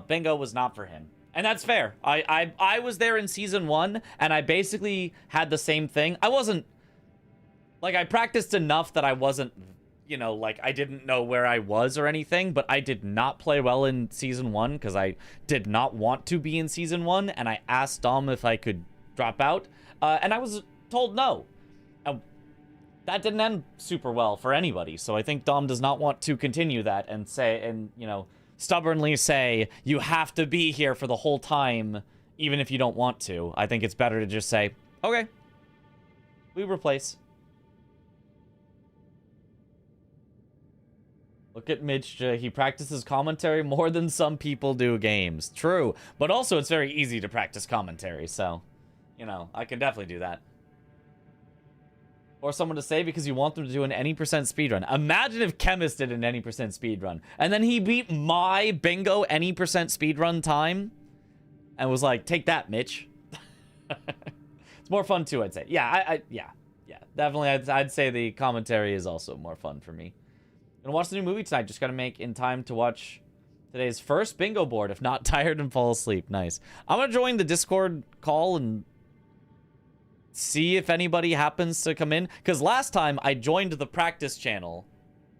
Bingo was not for him. And that's fair. I was there in Season 1, and I basically had the same thing. I wasn't, like, I practiced enough that I wasn't, you know, like, I didn't know where I was or anything, but I did not play well in Season 1 because I did not want to be in Season 1, and I asked Dom if I could drop out, and I was told no. that didn't end super well for anybody. So I think Dom does not want to continue that and say, and, you know, stubbornly say, you have to be here for the whole time, even if you don't want to. I think it's better to just say, okay, we replace. Look at Mitch. He practices commentary more than some people do games. True. But also, it's very easy to practice commentary. So, you know, I can definitely do that. Or someone to say because you want them to do an any percent speedrun. Imagine if Chemist did an any percent speedrun. And then he beat my bingo any percent speedrun time. And was like, take that, Mitch. It's more fun too, I'd say. Yeah, yeah. Definitely, I'd say the commentary is also more fun for me. Gonna watch the new movie tonight. Just gotta make in time to watch today's first bingo board. If not tired and fall asleep. Nice. I'm gonna join the Discord call and see if anybody happens to come in. Because last time I joined the practice channel,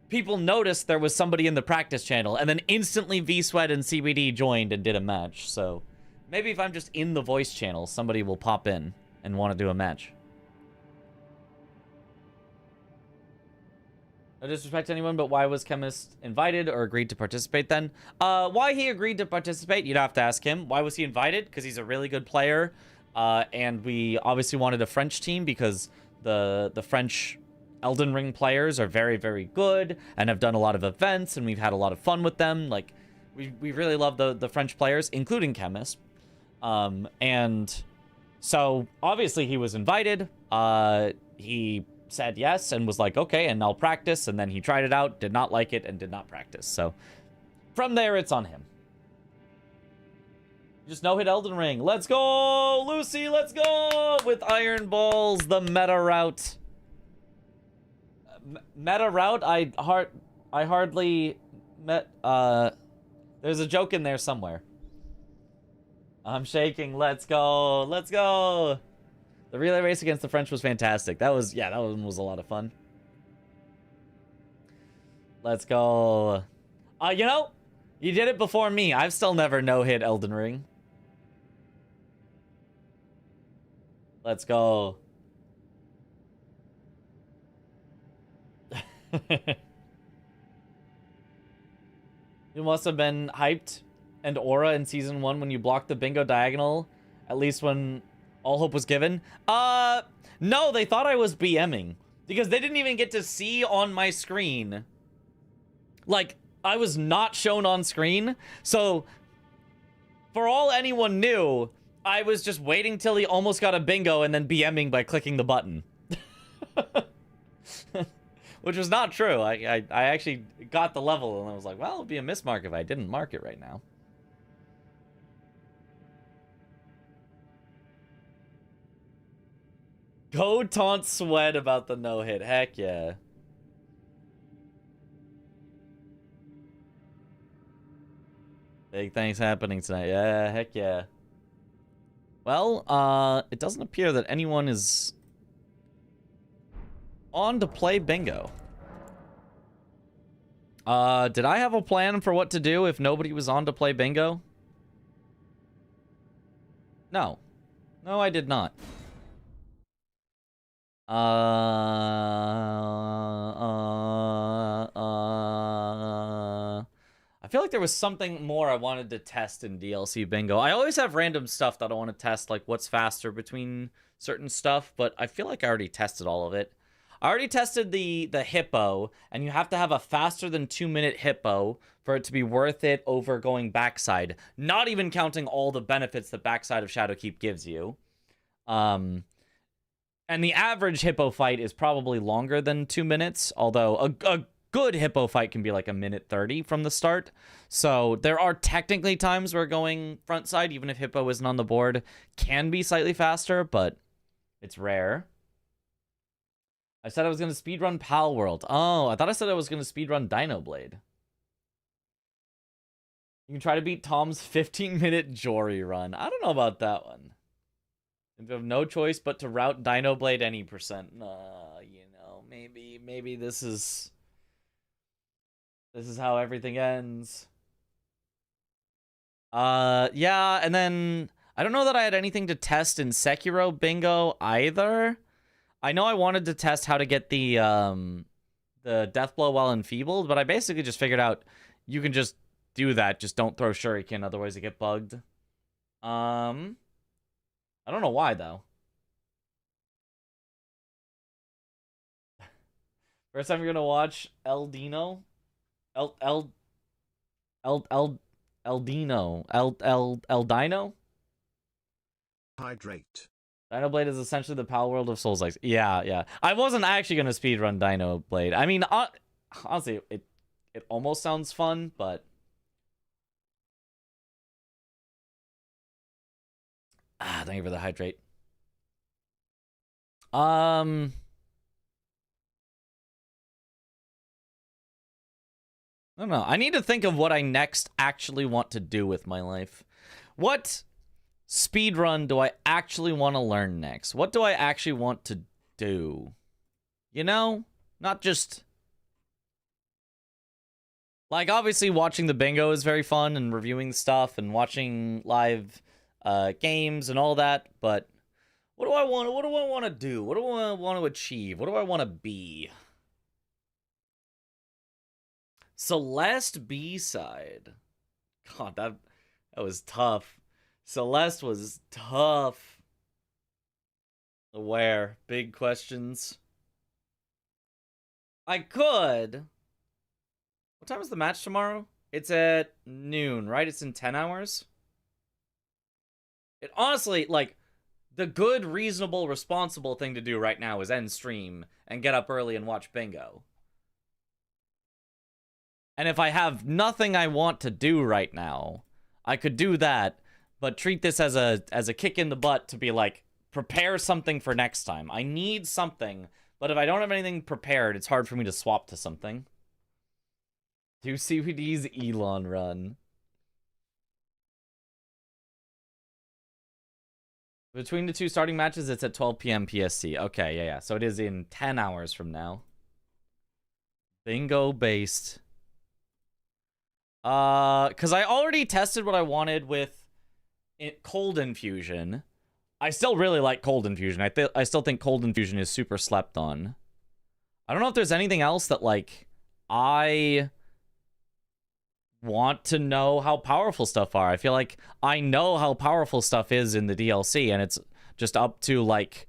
people noticed there was somebody in the practice channel, and then instantly V-Sweat and CBD joined and did a match. So maybe if I'm just in the voice channel, somebody will pop in and want to do a match. No disrespect to anyone, but why was Chemist invited or agreed to participate then? Why he agreed to participate, you'd have to ask him. Why was he invited? Because he's a really good player. And we obviously wanted a French team because the French Elden Ring players are very, very good and have done a lot of events, and we've had a lot of fun with them. Like, we really love the French players, including Chemist. And so, obviously, he was invited. He said yes and was like, okay, and I'll practice. And then he tried it out, did not like it, and did not practice. So, from there, it's on him. Just no-hit Elden Ring. Let's go, Lucy, let's go! With Iron Balls, the meta route. Meta route? I hardly met... There's a joke in there somewhere. I'm shaking. Let's go. Let's go. The relay race against the French was fantastic. That was, yeah, that one was a lot of fun. Let's go. You know, you did it before me. I've still never no-hit Elden Ring. Let's go. You must have been hyped and aura in season 1 when you blocked the bingo diagonal, at least when all hope was given. No, they thought I was BMing because they didn't even get to see on my screen. Like, I was not shown on screen. So, for all anyone knew, I was just waiting till he almost got a bingo and then BMing by clicking the button. Which was not true. I actually got the level and I was like, well, it'd be a mismark if I didn't mark it right now. Go taunt Sweat about the no-hit. Heck yeah. Big things happening tonight. Yeah, heck yeah. Well, it doesn't appear that anyone is on to play bingo. Did I have a plan for what to do if nobody was on to play bingo? No. No, I did not. I feel like there was something more I wanted to test in DLC bingo. I always have random stuff that I want to test, like what's faster between certain stuff, but I feel like I already tested all of it. I already tested the hippo, and you have to have a faster than 2-minute hippo for it to be worth it over going backside. Not even counting all the benefits that backside of Shadowkeep gives you. And the average hippo fight is probably longer than 2 minutes, although a good hippo fight can be like 1:30 from the start. So there are technically times where going front side, even if hippo isn't on the board, can be slightly faster, but it's rare. I said I was going to speedrun Pal World. Oh, I thought I said I was going to speedrun Dino Blade. You can try to beat Tom's 15-minute Jory run. I don't know about that one. If you have no choice but to route Dino Blade any percent. You know, maybe this is how everything ends. Yeah, and then I don't know that I had anything to test in Sekiro bingo either. I know I wanted to test how to get the death blow while enfeebled, but I basically just figured out you can just do that. Just don't throw shuriken, otherwise you get bugged. I don't know why though. First time you're gonna watch El Dino, El Dino. Hydrate. Dino Blade is essentially the Pal World of Souls-like. Yeah. I wasn't actually gonna speedrun Dino Blade. I mean, honestly, it almost sounds fun, but thank you for the hydrate. I don't know. I need to think of what I next actually want to do with my life. What speedrun do I actually want to learn next? What do I actually want to do? You know? Not just... Like, obviously, watching the bingo is very fun, and reviewing stuff, and watching live games and all that, but what do I want to do? What do I want to achieve? What do I want to be? Celeste B-side. God, that was tough. Celeste was tough. Where? Big questions. I could. What time is the match tomorrow? It's at noon, right? It's in 10 hours? It honestly, like, the good, reasonable, responsible thing to do right now is end stream and get up early and watch bingo. And if I have nothing I want to do right now, I could do that, but treat this as a kick in the butt to be like, prepare something for next time. I need something, but if I don't have anything prepared, it's hard for me to swap to something. Do CVD's Elon run. Between the two starting matches, it's at 12 p.m. PST. Okay, yeah. So it is in 10 hours from now. Bingo based. Because I already tested what I wanted with Cold Infusion. I still really like Cold Infusion. I still think Cold Infusion is super slept on. I don't know if there's anything else that, like, I want to know how powerful stuff are. I feel like I know how powerful stuff is in the DLC, and it's just up to, like,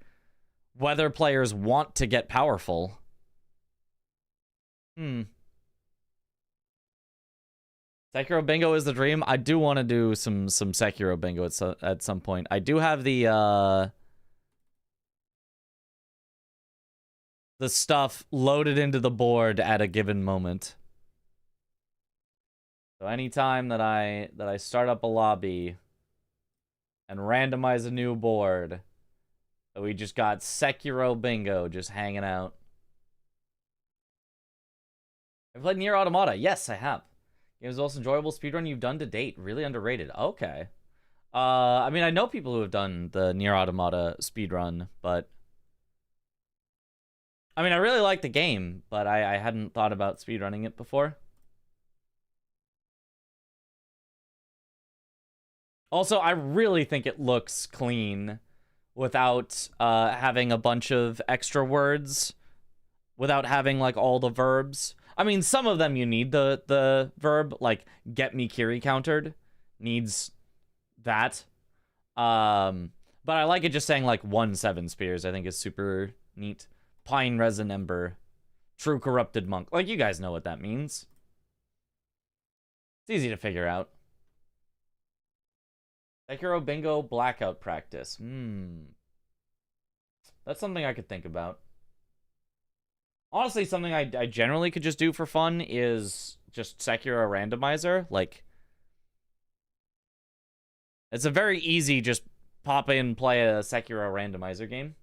whether players want to get powerful. Sekiro Bingo is the dream. I do want to do some Sekiro Bingo at some point. I do have the stuff loaded into the board at a given moment. So anytime that I start up a lobby and randomize a new board, we just got Sekiro Bingo just hanging out. I've played Nier Automata. Yes, I have. Game is the most enjoyable speedrun you've done to date. Really underrated. Okay. I mean, I know people who have done the Nier Automata speedrun, but I mean, I really like the game, but I hadn't thought about speedrunning it before. Also, I really think it looks clean without having a bunch of extra words, without having, like, all the verbs. I mean, some of them you need the verb, like, get me Kiri countered needs that. But I like it just saying, like, 1-7 spears, I think is super neat. Pine Resin Ember. True Corrupted Monk. Like, you guys know what that means. It's easy to figure out. Sekiro Bingo Blackout Practice. That's something I could think about. Honestly, something I generally could just do for fun is just Sekiro Randomizer. Like, it's a very easy just pop in, play a Sekiro Randomizer game.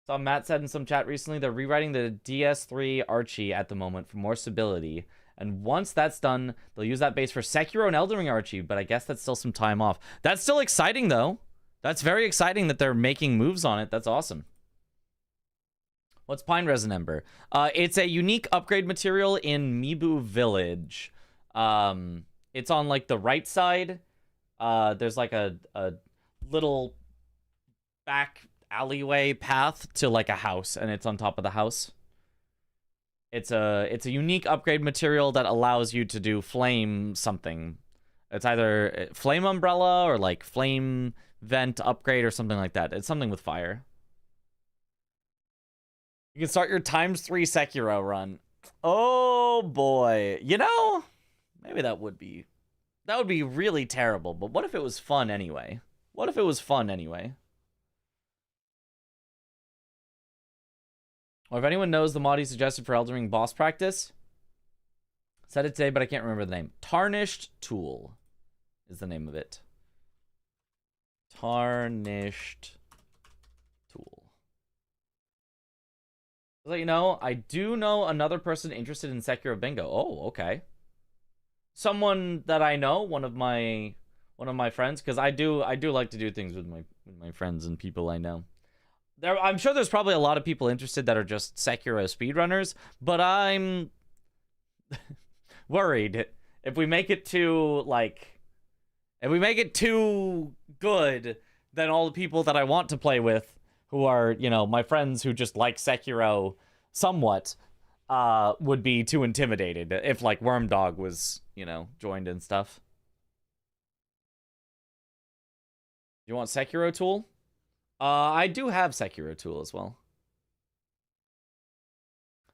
Saw Matt said in some chat recently they're rewriting the DS3 Archie at the moment for more stability. And once that's done, they'll use that base for Sekiro and Elden Ring Archie, but I guess that's still some time off. That's still exciting, though. That's very exciting that they're making moves on it. That's awesome. What's Pine Resin Ember? It's a unique upgrade material in Mibu Village. It's on, like, the right side. There's, like, a little back alleyway path to like a house, and it's on top of the house. It's a unique upgrade material that allows you to do flame something. It's either flame umbrella or like flame vent upgrade or something like that. It's something with fire. You can start your ×3 Sekiro run. Oh boy. You know, maybe that would be really terrible, but what if it was fun anyway? What if it was fun anyway? Or if anyone knows the mod he suggested for Elden Ring boss practice, said it today, but I can't remember the name. Tarnished Tool is the name of it. Tarnished Tool. So that you know, I do know another person interested in Sekiro Bingo. Oh, okay. Someone that I know, one of my friends, because I do like to do things with my friends and people I know. I'm sure there's probably a lot of people interested that are just Sekiro speedrunners, but I'm worried if we make it too good, then all the people that I want to play with, who are, you know, my friends who just like Sekiro somewhat, would be too intimidated if like Wormdog was, you know, joined and stuff. You want Sekiro Tool? I do have Sekiro Tool as well.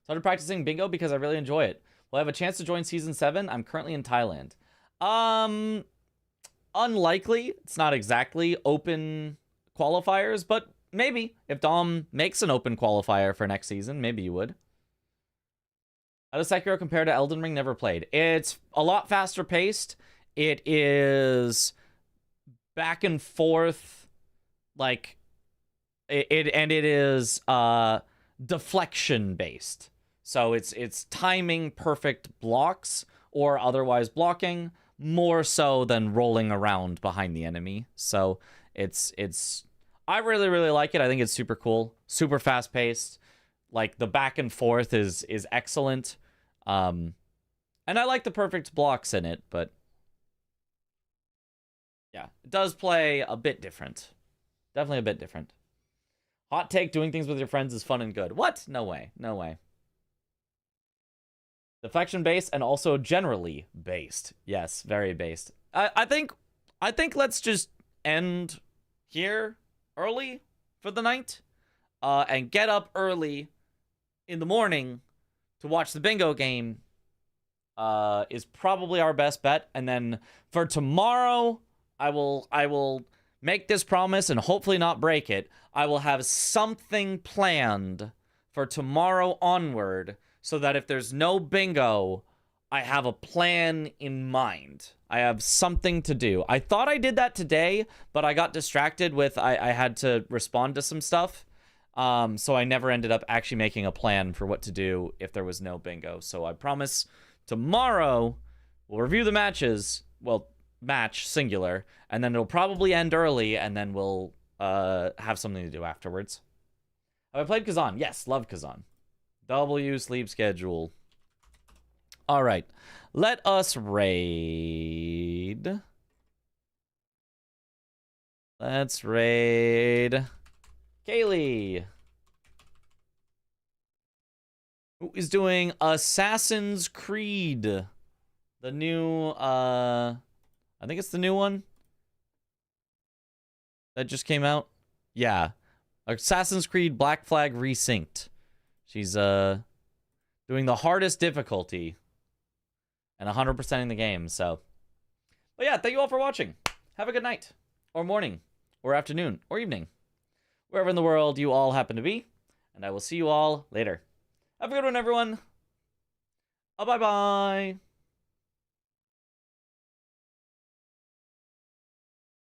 Started practicing bingo because I really enjoy it. Will I have a chance to join Season 7? I'm currently in Thailand. Unlikely. It's not exactly open qualifiers, but maybe. If Dom makes an open qualifier for next season, maybe you would. How does Sekiro compare to Elden Ring? Never played. It's a lot faster paced. It is back and forth, like... It is deflection based. So it's timing perfect blocks or otherwise blocking more so than rolling around behind the enemy. So it's I really like it. I think it's super cool, super fast paced. Like the back and forth is excellent. And I like the perfect blocks in it, but yeah, it does play a bit different. Definitely a bit different. Hot take, doing things with your friends is fun and good. What? No way. No way. Deflection based and also generally based. Yes, very based. I think let's just end here early for the night. And get up early in the morning to watch the bingo game. Is probably our best bet. And then for tomorrow, I will make this promise and hopefully not break it. I will have something planned for tomorrow onward so that if there's no bingo, I have a plan in mind. I have something to do. I thought I did that today, but I got distracted with I had to respond to some stuff. So I never ended up actually making a plan for what to do if there was no bingo. So I promise tomorrow we'll review the matches. Well, match singular, and then it'll probably end early, and then we'll have something to do afterwards. Have I played Kazan? Yes, love Kazan. W sleep schedule. All right, let us raid. Let's raid Kaylee, who is doing Assassin's Creed, the new I think it's the new one that just came out. Yeah. Assassin's Creed Black Flag Resynced. She's doing the hardest difficulty and 100%ing the game, so. But yeah, thank you all for watching. Have a good night, or morning, or afternoon, or evening. Wherever in the world you all happen to be. And I will see you all later. Have a good one, everyone. Bye-bye.